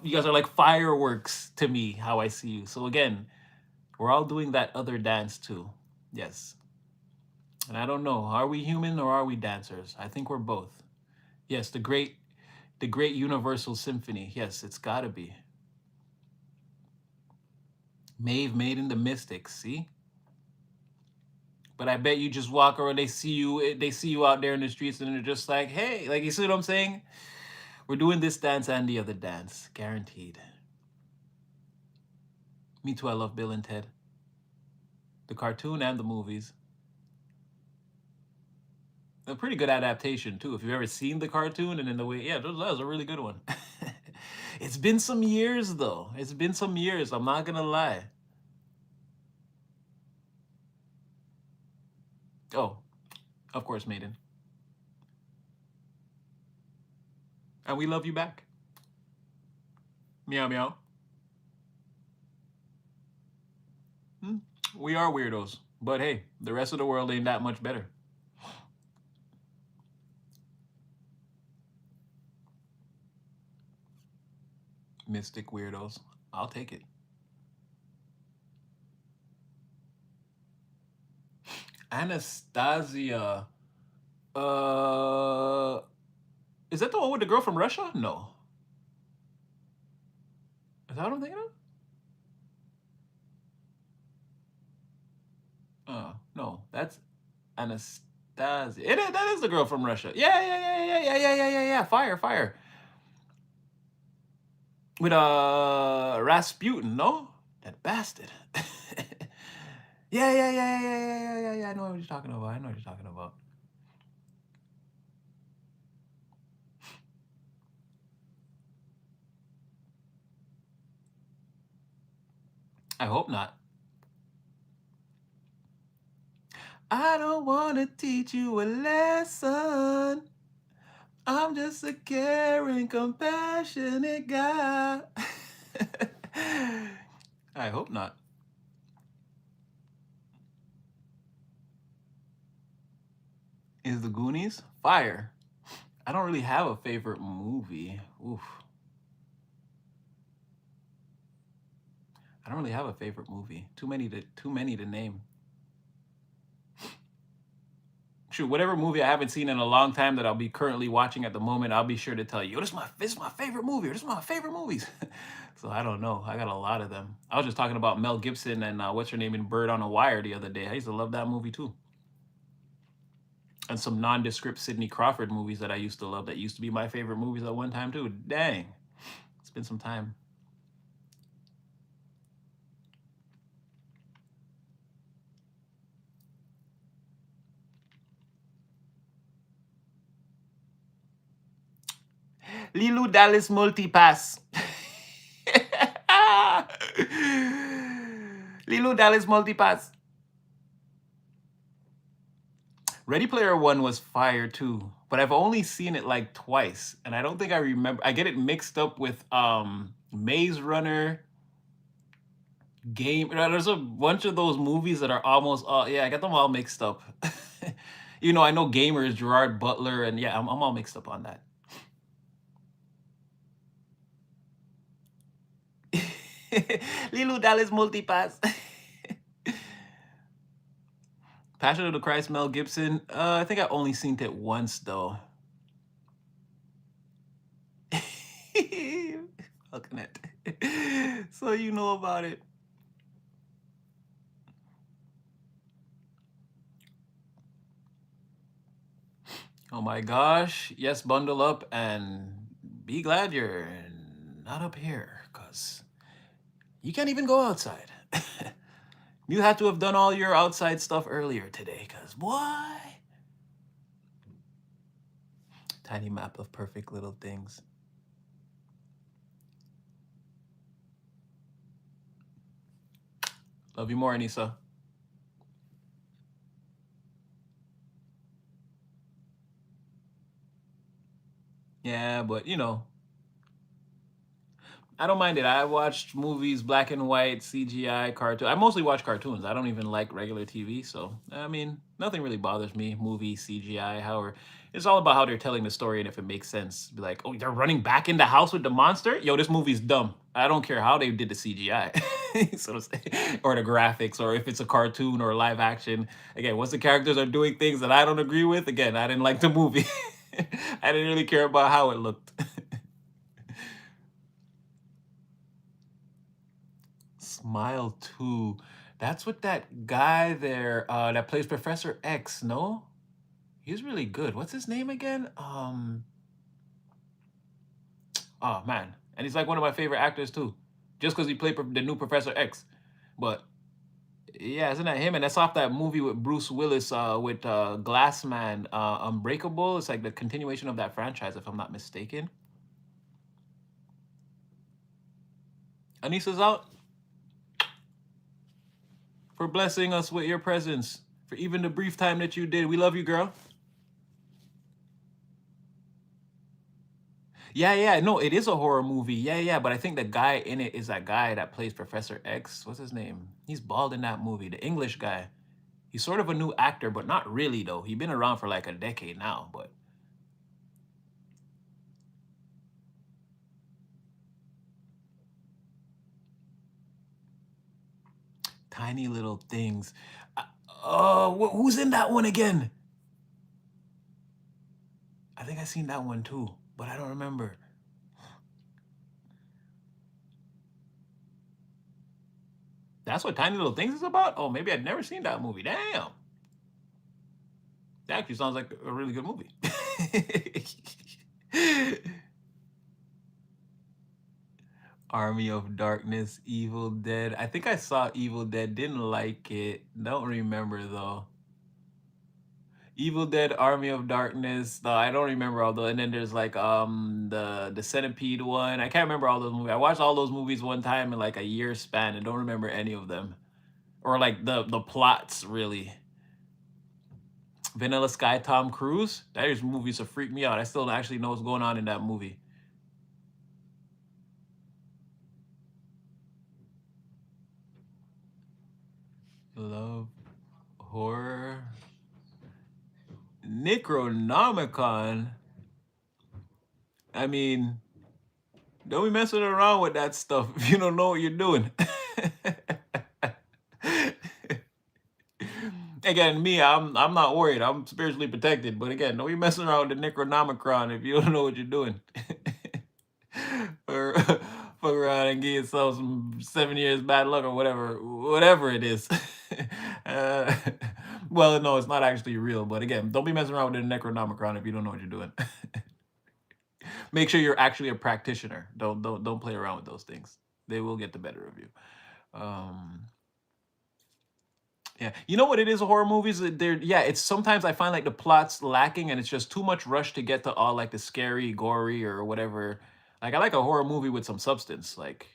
you guys are like fireworks to me. How I see you. So again, we're all doing that other dance too. Yes. And I don't know, are we human or are we dancers? I think we're both. Yes, the great universal symphony. Yes, it's gotta be. Maeve made in the mystics, see? But I bet you just walk around, they see you out there in the streets and they're just like, hey, like you see what I'm saying? We're doing this dance and the other dance. Guaranteed. Me too, I love Bill and Ted. The cartoon and the movies. A pretty good adaptation too. If you've ever seen the cartoon and in the way, yeah, that was a really good one. It's been some years though. It's been some years. I'm not gonna lie. Oh, of course, Maiden. And we love you back. Meow meow. Hmm? We are weirdos, but hey, the rest of the world ain't that much better. Mystic weirdos. I'll take it. Anastasia. Uh, is that the one with the girl from Russia? No. Is that what I'm thinking of? No, that's Anastasia. That is the girl from Russia. Yeah, yeah, yeah, yeah, yeah, yeah, yeah, yeah, yeah. Fire, fire. With Rasputin, no? That bastard. Yeah, yeah, yeah, yeah, yeah, yeah, yeah, yeah. I know what you're talking about. I know what you're talking about. I hope not. I don't want to teach you a lesson. I'm just a caring, compassionate guy. I hope not. Is the Goonies fire? I don't really have a favorite movie. Oof. I don't really have a favorite movie. Too many to name. Shoot, whatever movie I haven't seen in a long time that I'll be currently watching at the moment, I'll be sure to tell you, "Yo, this is my favorite movie, or this is my favorite movies." So I don't know. I got a lot of them. I was just talking about Mel Gibson and what's her name in Bird on a Wire the other day. I used to love that movie too. And some nondescript Sidney Crawford movies that I used to love that used to be my favorite movies at one time too. Dang. It's been some time. Lilu Dallas Multipass. Lilu Dallas Multipass. Ready Player One was fire too, but I've only seen it like twice, and I don't think I remember. I get it mixed up with Maze Runner, There's a bunch of those movies that are almost yeah, I got them all mixed up. I know Gamer is Gerard Butler, and yeah, I'm all mixed up on that. Lilu Dallas Multipass. Passion of the Christ, Mel Gibson. I think I only seen it once though. Fucking it. So you know about it. Oh my gosh. Yes, bundle up and be glad you're not up here, because you can't even go outside. You had to have done all your outside stuff earlier today, because why? Tiny map of perfect little things. Love you more, Anissa. Yeah, but I don't mind it. I watched movies, black and white, CGI, cartoon. I mostly watch cartoons. I don't even like regular TV. So, I mean, nothing really bothers me. Movie, CGI, however. It's all about how they're telling the story and if it makes sense. Be like, oh, they're running back in the house with the monster? Yo, this movie's dumb. I don't care how they did the CGI. So to say, or the graphics, or if it's a cartoon or live action. Again, once the characters are doing things that I don't agree with, again, I didn't like the movie. I didn't really care about how it looked. Smile 2. That's what that guy there that plays Professor X, no? He's really good. What's his name again? Oh man. And he's like one of my favorite actors too. Just because he played the new Professor X. But yeah, isn't that him? And that's off that movie with Bruce Willis with Glassman, Unbreakable. It's like the continuation of that franchise, if I'm not mistaken. Anissa's out for blessing us with your presence for even the brief time that you did. We love you, girl. Yeah, yeah, no, it is a horror movie. Yeah, yeah, but I think the guy in it is that guy that plays Professor X. What's his name? He's bald in that movie, the English guy. He's sort of a new actor, but not really though. He's been around for like a decade now, but tiny little things. Who's in that one again? I think I seen that one too, but I don't remember. That's what Tiny Little Things is about? Oh, maybe I'd never seen that movie. Damn. That actually sounds like a really good movie. Army of Darkness, Evil Dead. I think I saw Evil Dead, didn't like it. Don't remember though. Evil Dead, Army of Darkness. No, I don't remember all those. And then there's like the Centipede one. I can't remember all those movies. I watched all those movies one time in like a year span and don't remember any of them. Or like the plots really. Vanilla Sky, Tom Cruise. That is movies to freak me out. I still don't actually know what's going on in that movie. Love, horror, Necronomicon. I mean, don't be messing around with that stuff if you don't know what you're doing. Again, me, I'm not worried. I'm spiritually protected. But again, don't be messing around with the Necronomicon if you don't know what you're doing. Or fuck around and get yourself some 7 years bad luck or whatever it is. uh, well, no, it's not actually real. But again, don't be messing around with the Necronomicon if you don't know what you're doing. Make sure you're actually a practitioner. Don't play around with those things. They will get the better of you. Um, yeah, you know what it is? Horror movies. They're yeah. It's sometimes I find like the plot's lacking, and it's just too much rush to get to all like the scary, gory, or whatever. Like I like a horror movie with some substance. Like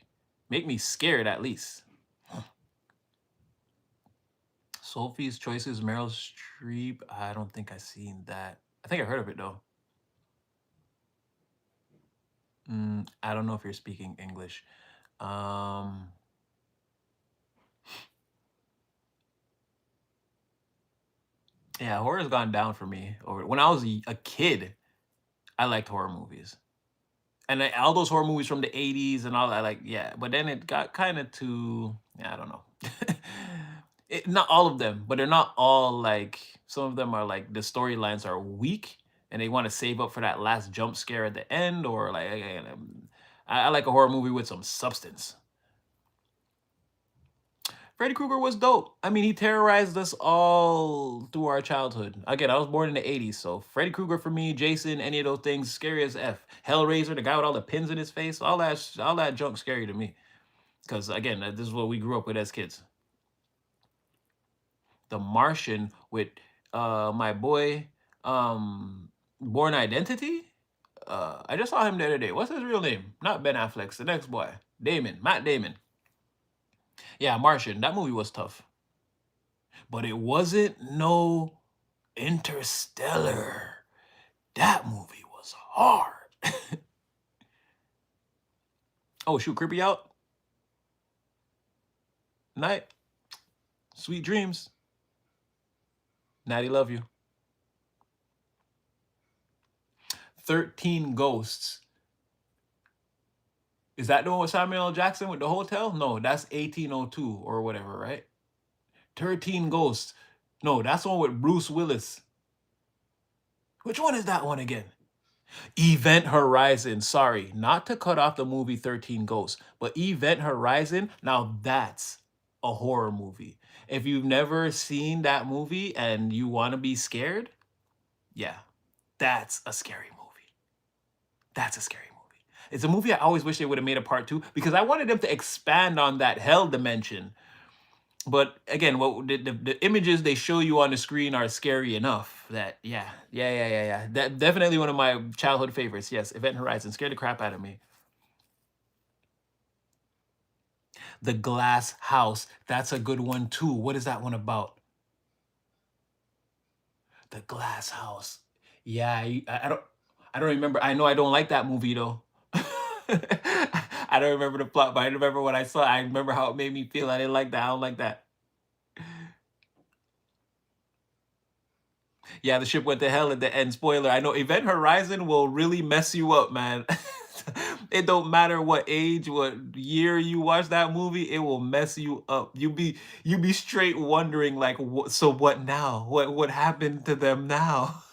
make me scared at least. Sophie's Choices, Meryl Streep. I don't think I've seen that. I think I heard of it though. I don't know if you're speaking English. Um, yeah, horror's gone down for me. Over when I was a kid, I liked horror movies, and all those horror movies from the '80s and all that. Like, yeah, but then it got kind of too. Yeah, I don't know. Not all of them, but they're not all like. Some of them are like the storylines are weak, and they want to save up for that last jump scare at the end, or like I like a horror movie with some substance. Freddy Krueger was dope. I mean, he terrorized us all through our childhood. Again, I was born in the '80s, so Freddy Krueger for me, Jason, any of those things, scary as f. Hellraiser, the guy with all the pins in his face, all that junk, scary to me. Because again, this is what we grew up with as kids. The Martian with my boy, Born Identity. I just saw him the other day. What's his real name? Not Ben Affleck's the next boy, Matt Damon. Yeah, Martian. That movie was tough, but it wasn't no Interstellar. That movie was hard. Oh shoot, creepy out. Night. Sweet dreams. Natty, love you. 13 Ghosts. Is that the one with Samuel L. Jackson with the hotel? No, that's 1802 or whatever, right? 13 Ghosts. No, that's the one with Bruce Willis. Which one is that one again? Event Horizon. Sorry, not to cut off the movie 13 Ghosts, but Event Horizon, now that's a horror movie. If you've never seen that movie and you want to be scared, yeah, that's a scary movie. That's a scary movie. It's a movie I always wish they would have made a part two because I wanted them to expand on that hell dimension. But again, what the images they show you on the screen are scary enough that yeah. That definitely one of my childhood favorites. Yes, Event Horizon scared the crap out of me. The Glass House, that's a good one too. What is that one about? The Glass House. Yeah, I don't remember. I know I don't like that movie though. I don't remember the plot, but I remember what I saw. I remember how it made me feel. I didn't like that. I don't like that. Yeah, the ship went to hell at the end. Spoiler. I know Event Horizon will really mess you up, man. It don't matter what age, what year you watch that movie, it will mess you up. You be straight wondering like, so what now? What happened to them now?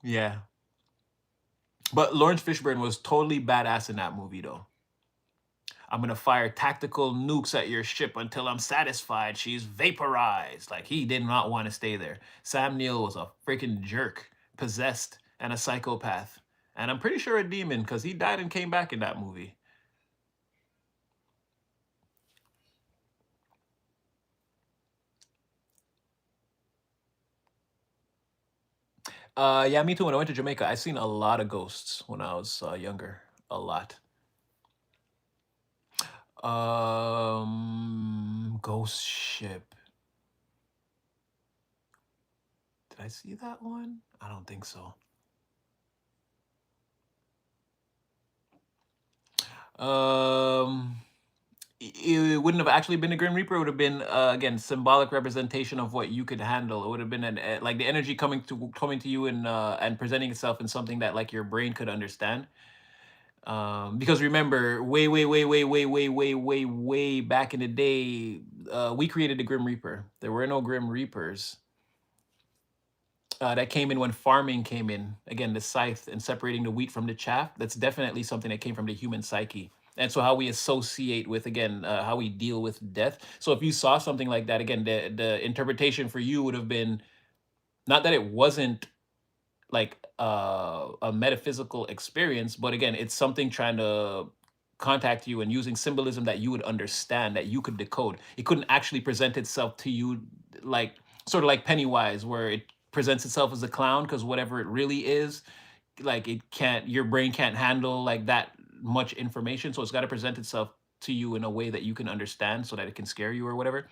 Yeah. But Lawrence Fishburne was totally badass in that movie, though. I'm gonna fire tactical nukes at your ship until I'm satisfied she's vaporized. Like he did not want to stay there. Sam Neill was a freaking jerk, possessed, and a psychopath. And I'm pretty sure a demon because he died and came back in that movie. Yeah, me too. When I went to Jamaica, I seen a lot of ghosts when I was younger. A lot. Ghost ship. I see that one? I don't think so. Um, it wouldn't have actually been a Grim Reaper. It would have been again symbolic representation of what you could handle. It would have been like the energy coming to you and presenting itself in something that like your brain could understand. Because remember, way back in the day, we created the Grim Reaper. There were no Grim Reapers. That came in when farming came in. Again, the scythe and separating the wheat from the chaff. That's definitely something that came from the human psyche. And so how we associate with, again, how we deal with death. So if you saw something like that, again, the interpretation for you would have been not that it wasn't like a metaphysical experience, but again, it's something trying to contact you and using symbolism that you would understand, that you could decode. It couldn't actually present itself to you like sort of like Pennywise, where it presents itself as a clown because whatever it really is, like it can't, your brain can't handle like that much information. So it's got to present itself to you in a way that you can understand so that it can scare you or whatever.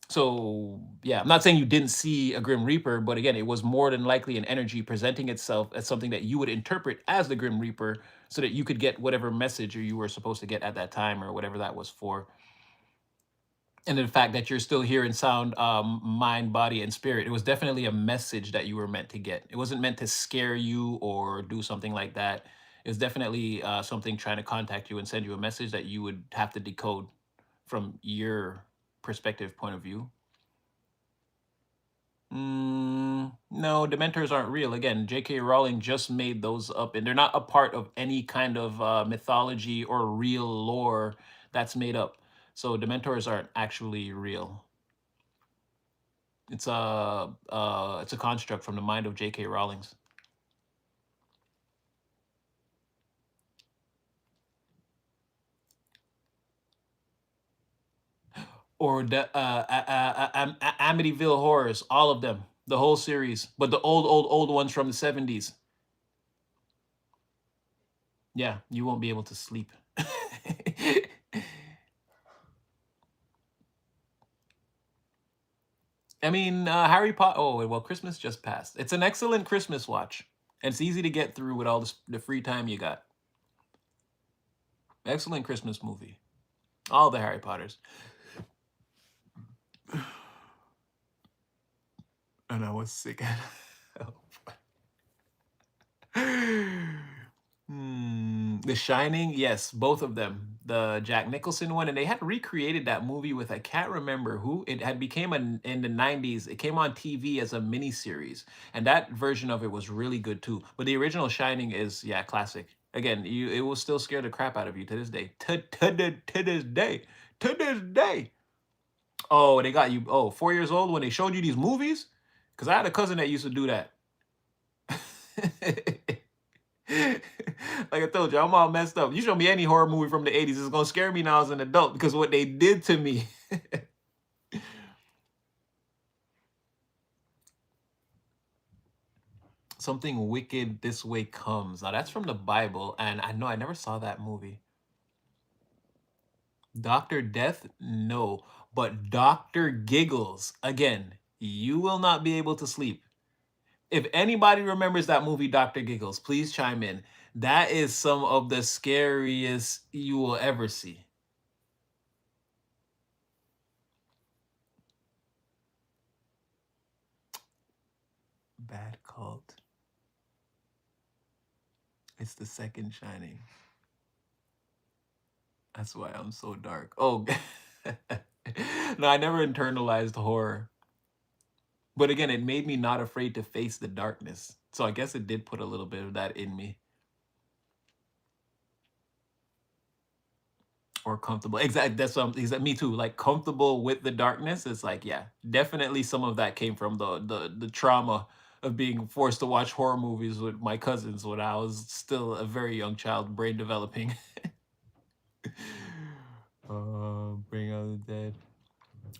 So yeah, I'm not saying you didn't see a Grim Reaper, but again, it was more than likely an energy presenting itself as something that you would interpret as the Grim Reaper so that you could get whatever message or you were supposed to get at that time or whatever that was for. And the fact that you're still here in sound, mind, body, and spirit, it was definitely a message that you were meant to get. It wasn't meant to scare you or do something like that. It was definitely something trying to contact you and send you a message that you would have to decode from your perspective point of view. No, Dementors aren't real. Again, J.K. Rowling just made those up, and they're not a part of any kind of mythology or real lore that's made up. So Dementors aren't actually real. It's a construct from the mind of J.K. Rowling's. Or the Amityville Horrors, all of them, the whole series, but the old ones from the 70s. Yeah, you won't be able to sleep. I mean, Harry Potter. Oh, well, Christmas just passed. It's an excellent Christmas watch. And it's easy to get through with all the free time you got. Excellent Christmas movie. All the Harry Potters. And I was sick. The Shining, yes, both of them. The Jack Nicholson one, and they had recreated that movie with I can't remember who. It had became in the 90s. It came on TV as a mini series, and that version of it was really good too. But the original Shining is yeah, classic. Again, it will still scare the crap out of you to this day. To this day. To this day. Oh, they got you. Oh, 4 years old when they showed you these movies? Because I had a cousin that used to do that. Like I told you, I'm all messed up. You show me any horror movie from the 80s, it's gonna scare me now as an adult because what they did to me. Something wicked this way comes. Now that's from the Bible, and I know I never saw that movie. Dr. Death, no. But Dr. Giggles, again, you will not be able to sleep. If anybody remembers that movie, Dr. Giggles, please chime in. That is some of the scariest you will ever see. Bad Cult. It's the second Shining. That's why I'm so dark. Oh, no, I never internalized horror. But again, it made me not afraid to face the darkness. So I guess it did put a little bit of that in me. Or comfortable. Exactly. That's what me too. Like comfortable with the darkness. It's like, yeah, definitely some of that came from the trauma of being forced to watch horror movies with my cousins when I was still a very young child, brain developing. Bring Out the Dead.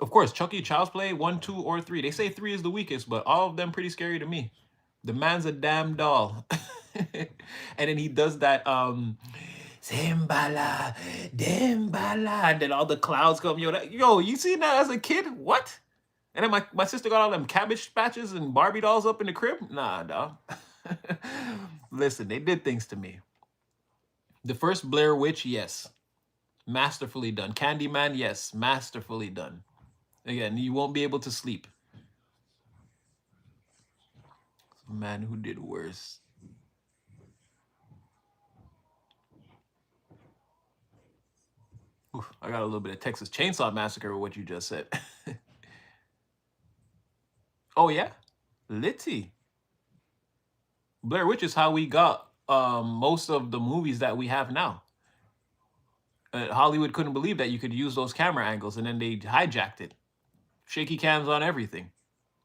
Of course, Chucky, Child's Play, 1, 2, or 3. They say 3 is the weakest, but all of them pretty scary to me. The man's a damn doll. And then he does that Simbala, Dimbala, and then all the clouds come. Yo, you seen that as a kid? What? And then my sister got all them cabbage patches and Barbie dolls up in the crib. Nah, dog. Listen, they did things to me. The first Blair Witch, yes, masterfully done. Candyman, yes, masterfully done. Again, you won't be able to sleep. Man who did worse. Oof, I got a little bit of Texas Chainsaw Massacre with what you just said. Oh yeah, Litty. Blair Witch is how we got most of the movies that we have now. Hollywood couldn't believe that you could use those camera angles, and then they hijacked it. Shaky cams on everything.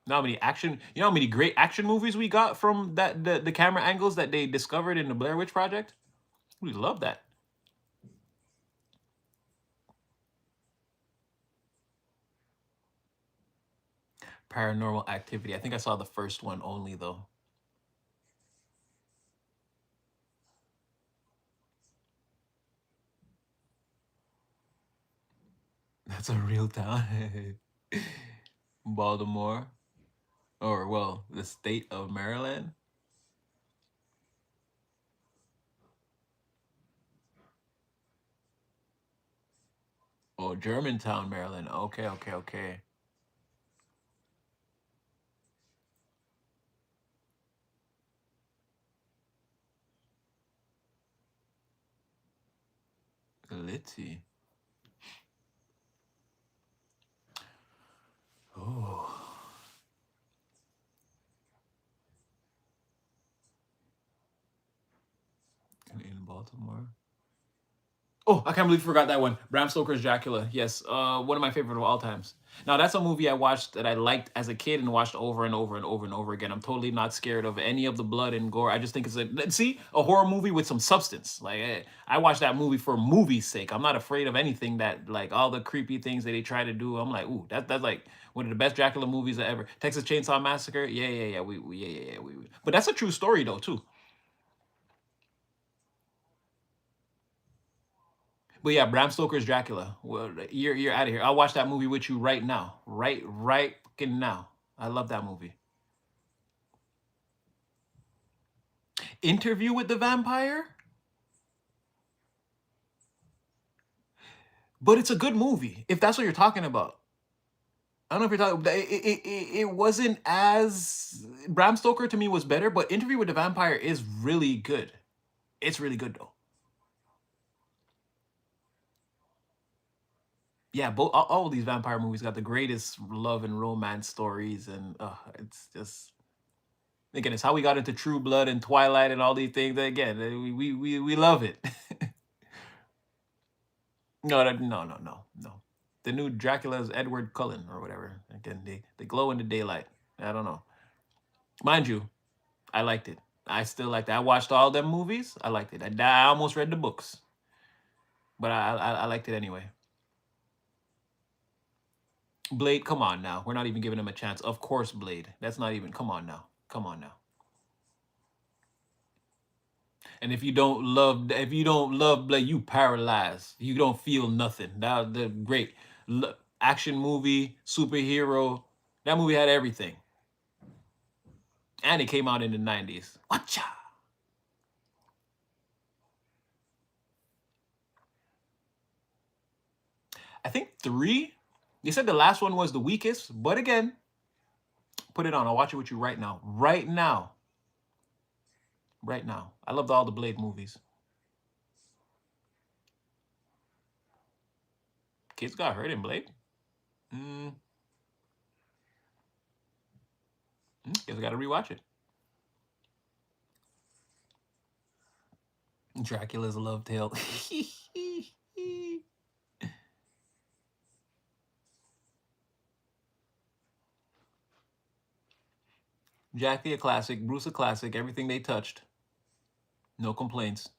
You know how many action? You know how many great action movies we got from that the camera angles that they discovered in the Blair Witch Project? We love that. Paranormal Activity. I think I saw the first one only though. That's a real town. Baltimore, or well, the state of Maryland. Oh, Germantown, Maryland. Okay, okay, okay. Litty. Oh, in Baltimore. Oh, I can't believe I forgot that one. Bram Stoker's Dracula. Yes, one of my favorite of all times. Now that's a movie I watched that I liked as a kid and watched over and over and over and over again. I'm totally not scared of any of the blood and gore. I just think it's a horror movie with some substance. Like I watched that movie for movie's sake. I'm not afraid of anything that like all the creepy things that they try to do. I'm like, ooh, that's like one of the best Dracula movies ever. Texas Chainsaw Massacre. Yeah, yeah, yeah. We. But that's a true story though too. But yeah, Bram Stoker's Dracula. Well, you're out of here. I'll watch that movie with you right now. Right fucking now. I love that movie. Interview with the Vampire? But it's a good movie, if that's what you're talking about. I don't know if you're talking. It wasn't as Bram Stoker to me was better, but Interview with the Vampire is really good. It's really good though. Yeah, both all of these vampire movies got the greatest love and romance stories, and it's just again, it's how we got into True Blood and Twilight and all these things. Again, we love it. No, no. The new Dracula's Edward Cullen or whatever. Again, they glow in the daylight. I don't know. Mind you, I liked it. I still liked it. I watched all them movies. I liked it. I almost read the books, but I liked it anyway. Blade, come on now. We're not even giving him a chance. Of course, Blade. That's not even. Come on now. Come on now. And if you don't love Blade, you paralyzed. You don't feel nothing. That the great action movie, superhero. That movie had everything, and it came out in the '90s. Watcha. I think three. They said the last one was the weakest, but again, put it on. I'll watch it with you right now. Right now. Right now. I loved all the Blade movies. Kids got hurt in Blade. Mm, Guess I gotta rewatch it. Dracula's Love Tale. Jackie a classic, Bruce a classic, everything they touched. No complaints.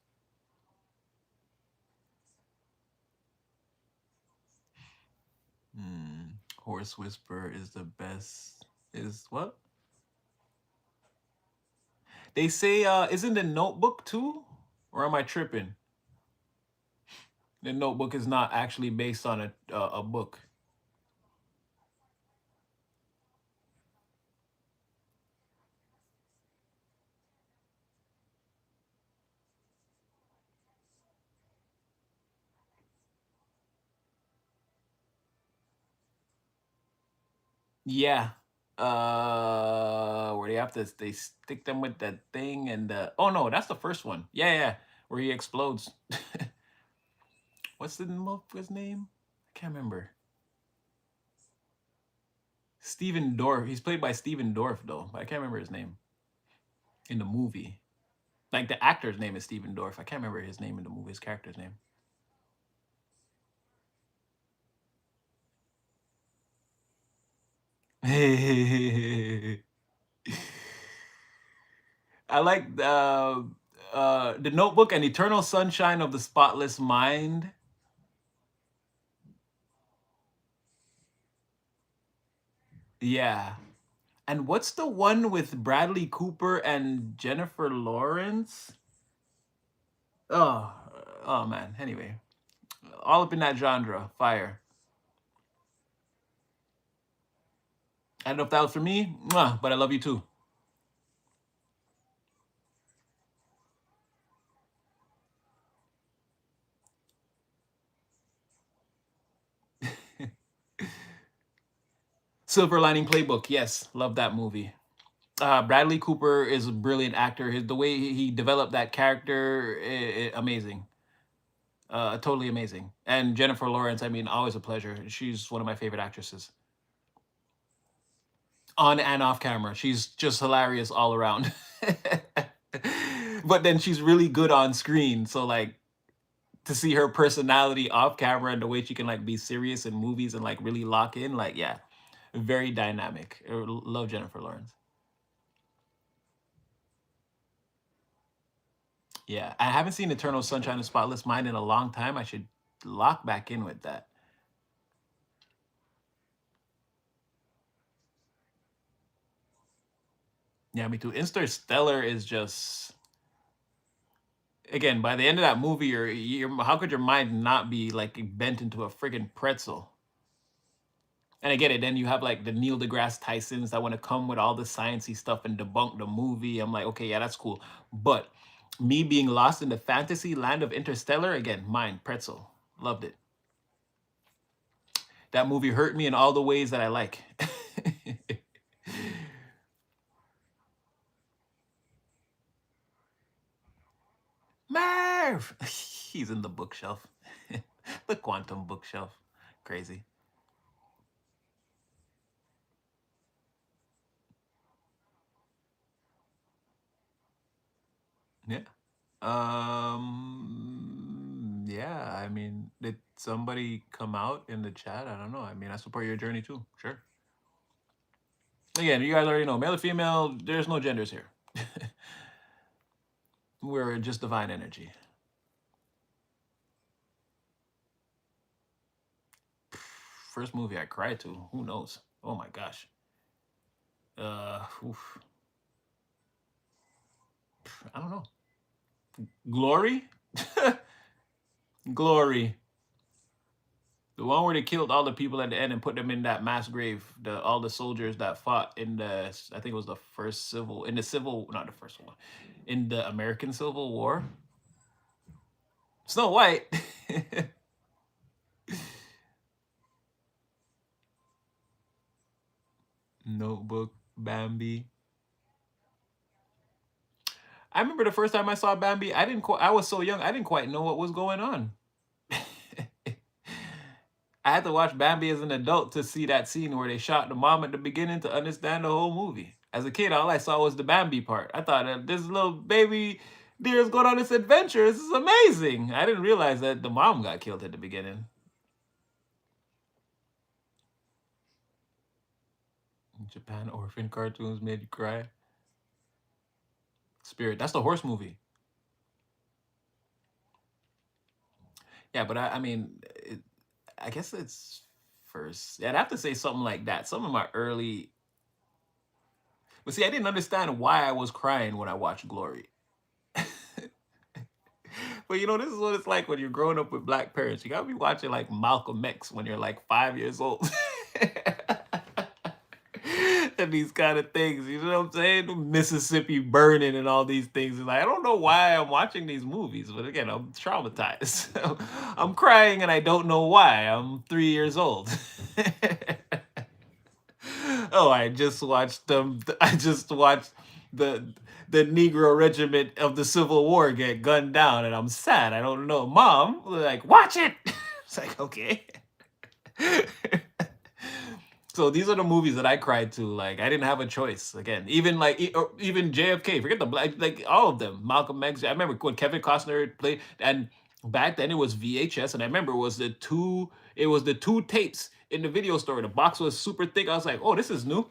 Horse Whisperer is the best. Is what? They say isn't the Notebook too? Or am I tripping? The Notebook is not actually based on a book. Yeah. Where they stick them with that thing and oh no, that's the first one. Yeah, yeah, where he explodes. What's the his name? I can't remember. Steven Dorff. He's played by Steven Dorff though, but I can't remember his name in the movie. Like the actor's name is Steven Dorff. I can't remember his name in the movie. His character's name. I like the Notebook and Eternal Sunshine of the Spotless Mind. Yeah. And what's the one with Bradley Cooper and Jennifer Lawrence? Oh, oh man. Anyway, all up in that genre, fire. I don't know if that was for me, mwah, but I love you too. Silver Lining Playbook, yes, love that movie. Bradley Cooper is a brilliant actor. The way he developed that character, amazing. Totally amazing. And Jennifer Lawrence, I mean, always a pleasure. She's one of my favorite actresses. On and off camera, she's just hilarious all around. But then she's really good on screen. So like to see her personality off camera and the way she can like be serious in movies and like really lock in, like yeah, very dynamic. Love Jennifer Lawrence. Yeah, I haven't seen Eternal Sunshine of Spotless Mind in a long time. I should lock back in with that. Yeah, me too. Interstellar is just again by the end of that movie, how could your mind not be like bent into a friggin' pretzel? And I get it. Then you have like the Neil deGrasse Tysons that want to come with all the sciencey stuff and debunk the movie. I'm like, okay, yeah, that's cool. But me being lost in the fantasy land of Interstellar, again, mine, pretzel. Loved it. That movie hurt me in all the ways that I like. Merv! He's in the bookshelf. The quantum bookshelf. Crazy. Yeah. Yeah, I mean, did somebody come out in the chat? I don't know. I mean, I support your journey too. Sure. Again, you guys already know, male or female, there's no genders here. We're just divine energy. First movie I cried to, who knows? Oh my gosh. Oof. I don't know. Glory? Glory. The one where they killed all the people at the end and put them in that mass grave. All the soldiers that fought in the, I think it was the first civil, in the civil, not the first one, in the American Civil War. Snow White. Notebook, Bambi. I remember the first time I saw Bambi, I was so young, I didn't quite know what was going on. I had to watch Bambi as an adult to see that scene where they shot the mom at the beginning to understand the whole movie. As a kid, all I saw was the Bambi part. I thought this little baby deer is going on this adventure. This is amazing. I didn't realize that the mom got killed at the beginning. Japan orphan cartoons made you cry. Spirit, that's the horse movie. Yeah, but I mean, I guess it's first. Yeah, I'd have to say something like that. Some of my early. But see, I didn't understand why I was crying when I watched Glory. But you know, this is what it's like when you're growing up with black parents. You gotta be watching like Malcolm X when you're like 5 years old. And these kind of things, you know what I'm saying? Mississippi burning and all these things. It's like, I don't know why I'm watching these movies, but again, I'm traumatized. I'm crying and I don't know why. I'm 3 years old. Oh, I just watched them. I just watched the the Negro regiment of the Civil War get gunned down, and I'm sad. I don't know, Mom. Like, watch it. It's like, okay. So these are the movies that I cried to. Like, I didn't have a choice. Again, even like or even JFK. Forget the black, like all of them. Malcolm X. I remember when Kevin Costner played, and back then it was VHS, and I remember it was the two. It was the two tapes in the video store. The box was super thick. I was like, oh, this is new.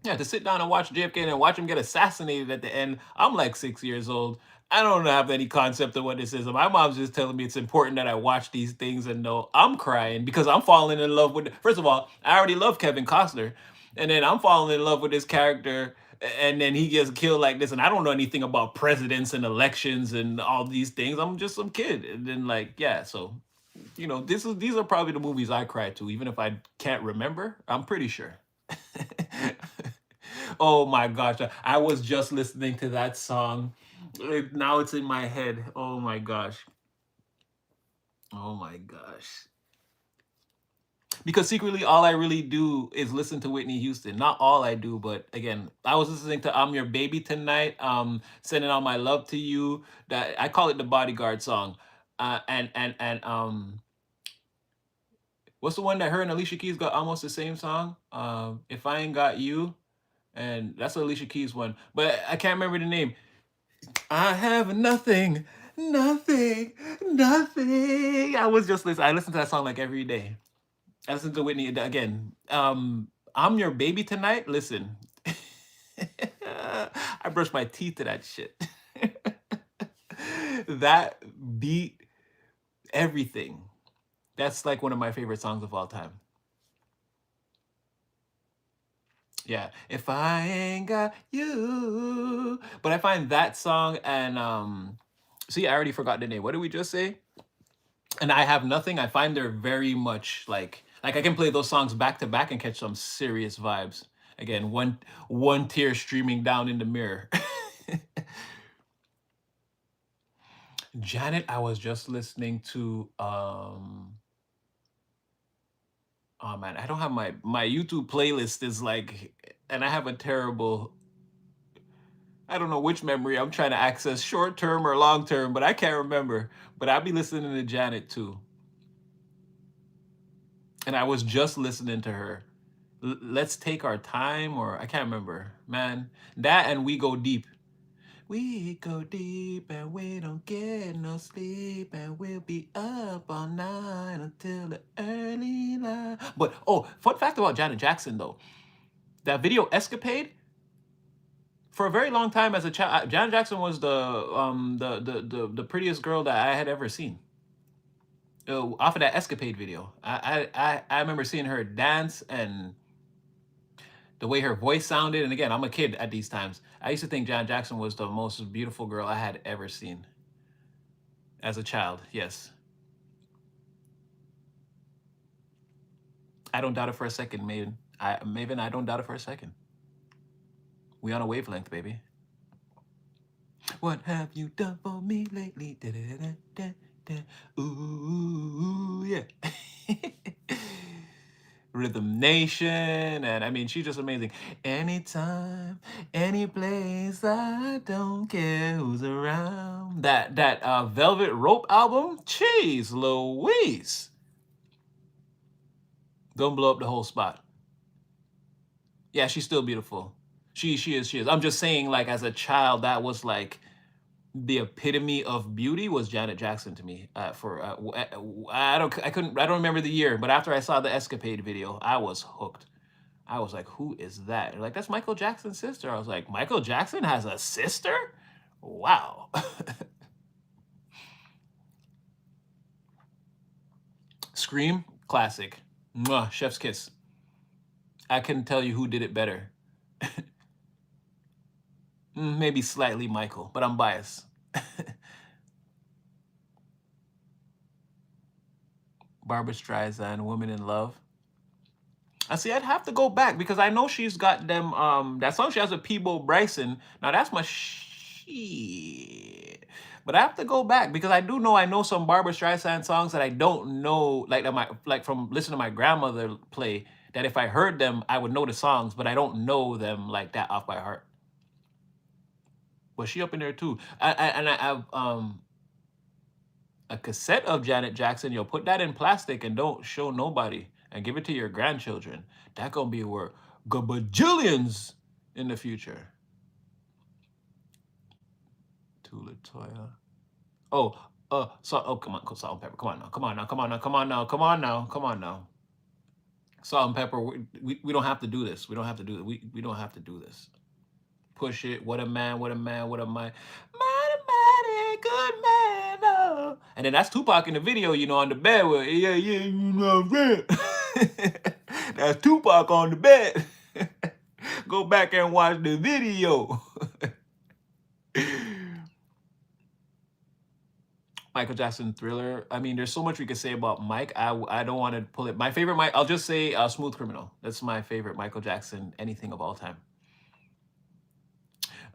Yeah, to sit down and watch JFK and then watch him get assassinated at the end. I'm like 6 years old. I don't have any concept of what this is. My mom's just telling me it's important that I watch these things and know I'm crying because I'm falling in love with. First of all, I already love Kevin Costner, and then I'm falling in love with this character, and then he gets killed like this, and I don't know anything about presidents and elections and all these things. I'm just some kid, and then like yeah, so these are probably the movies I cry to, even if I can't remember. I'm pretty sure. Oh my gosh, I was just listening to that song. Now it's in my head. Oh my gosh. Oh my gosh. Because secretly, all I really do is listen to Whitney Houston. Not all I do, but again, I was listening to "I'm Your Baby Tonight," sending all my love to you. That I call it the Bodyguard song. And what's the one that her and Alicia Keys got almost the same song? If I Ain't Got You, and that's the Alicia Keys one, but I can't remember the name. I have nothing, nothing, nothing. I was just listening. I listen to that song like every day. I listen to Whitney again. I'm Your Baby Tonight. Listen, I brush my teeth to that shit. That beat everything. That's like one of my favorite songs of all time. Yeah, if I ain't got you. But I find that song and see, I already forgot the name. What did we just say? And I have nothing. I find they're very much like I can play those songs back to back and catch some serious vibes. Again, one tear streaming down in the mirror. Janet, I was just listening to oh man, I don't have my YouTube playlist is like, and I have a terrible, I don't know which memory I'm trying to access, short term or long term, but I can't remember. But I'll be listening to Janet too. And I was just listening to her. Let's take our time, or I can't remember. Man, that and We Go Deep. We go deep and we don't get no sleep and we'll be up all night until the early light. But oh, fun fact about Janet Jackson though, that video Escapade, for a very long time as a child, Janet Jackson was the prettiest girl that I had ever seen. Off of that Escapade video, I remember seeing her dance and the way her voice sounded. And again, I'm a kid at these times. I used to think Janet Jackson was the most beautiful girl I had ever seen as a child. Yes, I don't doubt it for a second, Maven. Maven, I don't doubt it for a second. We on a wavelength, baby. What have you done for me lately? Da-da-da-da-da. Ooh, yeah. Rhythm Nation, and I mean, she's just amazing. Anytime, any place, I don't care who's around. That Velvet Rope album, jeez Louise. Don't blow up the whole spot. Yeah, she's still beautiful. She is. I'm just saying, like as a child, that was like the epitome of beauty was Janet Jackson to me. I don't remember the year, but after I saw the Escapade video, I was hooked. I was like, who is that? They're like, that's Michael Jackson's sister. I was like, Michael Jackson has a sister? Wow. Scream, classic. Mwah, chef's kiss. I couldn't tell you who did it better. Maybe slightly Michael, but I'm biased. Barbara Streisand, Woman in Love. I see. I'd have to go back because I know she's got them. That song she has with Peabo Bryson. Now that's my shit. But I have to go back because I know some Barbara Streisand songs that I don't know, like from listening to my grandmother play. that if I heard them, I would know the songs, but I don't know them like that off by heart. Was she up in there too? I have a cassette of Janet Jackson. Yo, put that in plastic and don't show nobody, and give it to your grandchildren. That gonna be worth gabajillions in the future. To Latoya. Oh, come on, Salt and Pepper. Come on now, come on now, come on now, come on now, come on now, come on now. Salt and Pepper, we don't have to do this. We don't have to do it. We don't have to do this. Push it. What a man, what a man, what a man. Mighty, mighty good man. Oh. And then that's Tupac in the video, you know, on the bed with, yeah, you know what I'm saying? That's Tupac on the bed. Go back and watch the video. Michael Jackson Thriller. I mean, there's so much we could say about Mike. I don't want to pull it. My favorite Mike, I'll just say Smooth Criminal. That's my favorite Michael Jackson anything of all time.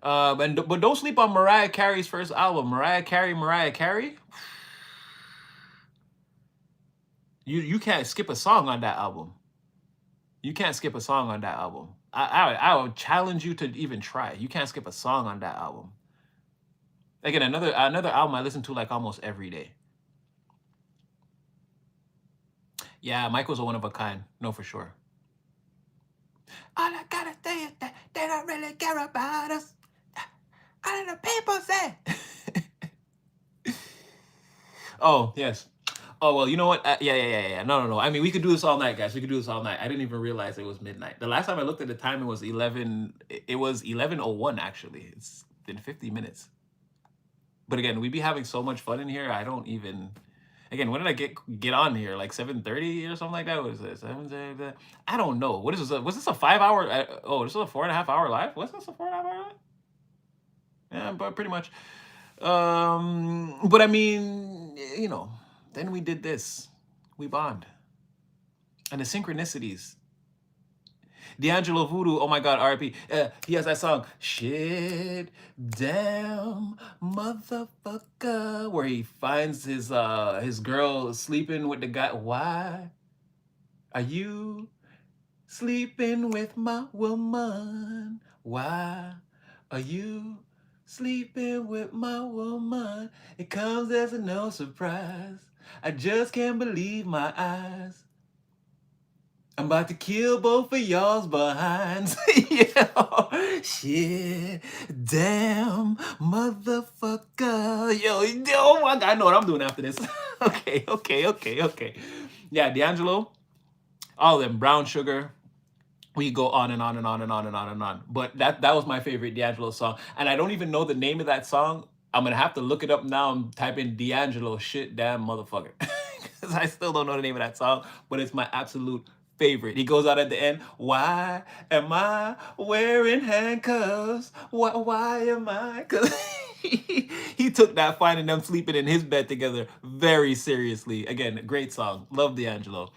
But don't sleep on Mariah Carey's first album. Mariah Carey. You can't skip a song on that album. You can't skip a song on that album. I would challenge you to even try. You can't skip a song on that album. Again, another album I listen to like almost every day. Yeah, Michael's a one of a kind. No, for sure. All I gotta say is that they don't really care about us. All the people say. Oh, yes. Oh, well, you know what? Yeah. No. I mean, we could do this all night, guys. We could do this all night. I didn't even realize it was midnight. The last time I looked at the time, it was 11:01, actually. It's been 50 minutes. But again, we be having so much fun in here. I don't even... Again, when did I get on here? Like 7:30 or something like that? What is this? 7:30? I don't know. What is this? Was this a 5 hour? This is a 4.5 hour live? Was this a 4.5 hour live? Yeah, but pretty much. But I mean, you know, then we did this. We bond. And the synchronicities. D'Angelo Voodoo, oh my God, R.I.P. He has that song, Shit, Damn, Motherfucker, where he finds his girl sleeping with the guy. Why are you sleeping with my woman? Why are you sleeping with my woman? It comes as a no surprise. I just can't believe my eyes. I'm about to kill both of y'all's behinds. Yeah. Shit. Damn. Motherfucker. Yo, oh my God. I know what I'm doing after this. Okay. Yeah, D'Angelo. All of them. Brown Sugar. We go on and on and on and on and on and on. But that was my favorite D'Angelo song. And I don't even know the name of that song. I'm going to have to look it up now and type in D'Angelo. Shit. Damn. Motherfucker. Because I still don't know the name of that song. But it's my absolute favorite. He goes out at the end. Why am I wearing handcuffs? Why am I? Because he took that finding them sleeping in his bed together very seriously. Again, great song. Love D'Angelo.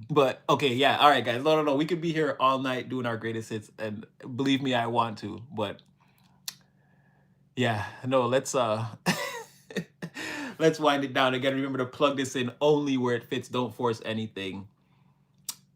But okay, yeah. All right, guys. No. We could be here all night doing our greatest hits, and believe me, I want to. But yeah, no. Let's let's wind it down again. Remember to plug this in only where it fits. Don't force anything.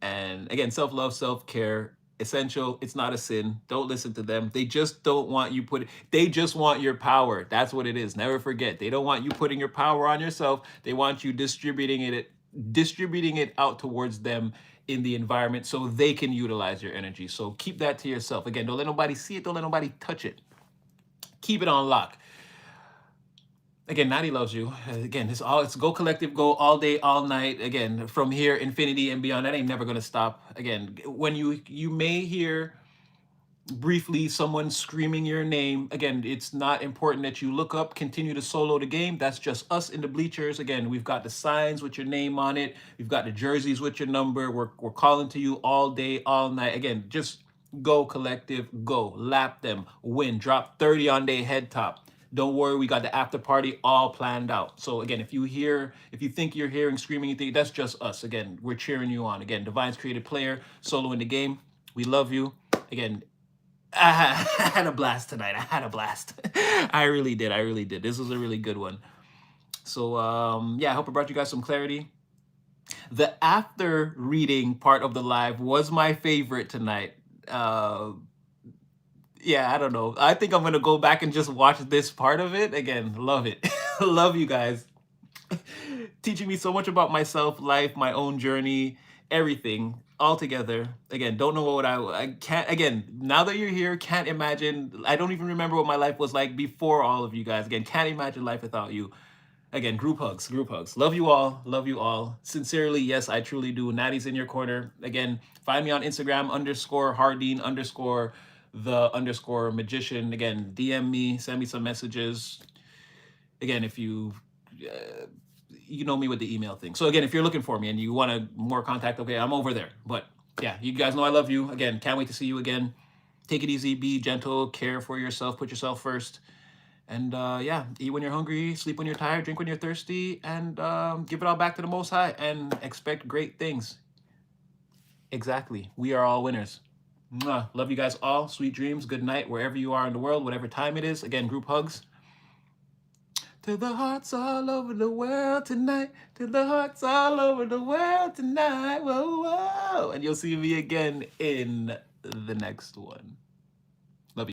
And again, self-love, self-care, essential. It's not a sin. Don't listen to them. They just don't want you they just want your power. That's what it is. Never forget. They don't want you putting your power on yourself. They want you distributing it out towards them in the environment so they can utilize your energy. So keep that to yourself. Again, don't let nobody see it. Don't let nobody touch it. Keep it on lock. Again, Natty loves you. Again, it's Go Collective, go all day, all night. Again, from here, infinity and beyond. That ain't never gonna stop. Again, when you may hear briefly someone screaming your name, again, it's not important that you look up, continue to solo the game. That's just us in the bleachers. Again, we've got the signs with your name on it. We've got the jerseys with your number. We're calling to you all day, all night. Again, just Go Collective, go. Lap them, win, drop 30 on their head top. Don't worry, we got the after party all planned out. So again, if you think you're hearing screaming, you think that's just us. Again, we're cheering you on. Again, Divine's creative player, solo in the game. We love you. Again, I had a blast tonight. I had a blast. I really did. This was a really good one. So yeah, I hope it brought you guys some clarity. The after reading part of the live was my favorite tonight. Yeah, I don't know. I think I'm gonna go back and just watch this part of it again. Love it. Love you guys. Teaching me so much about myself, life, my own journey, everything all together. Again, don't know what I can't, again, now that you're here, can't imagine. I don't even remember what my life was like before all of you guys. Again, can't imagine life without you. Again, group hugs, group hugs. Love you all. Love you all. Sincerely, yes, I truly do. Natty's in your corner. Again, find me on Instagram _Hardeen _the _magician. Again, DM me, send me some messages. Again, if you know me with the email thing. So again, if you're looking for me and you want more contact, okay, I'm over there. But yeah, you guys know I love you. Again, can't wait to see you again. Take it easy, be gentle, care for yourself, put yourself first. And yeah, eat when you're hungry, sleep when you're tired, drink when you're thirsty, and give it all back to the Most High and expect great things. Exactly. We are all winners. Mwah. Love you guys all. Sweet dreams. Good night, wherever you are in the world, whatever time it is. Again, group hugs. To the hearts all over the world tonight. To the hearts all over the world tonight. Whoa, whoa. And you'll see me again in the next one.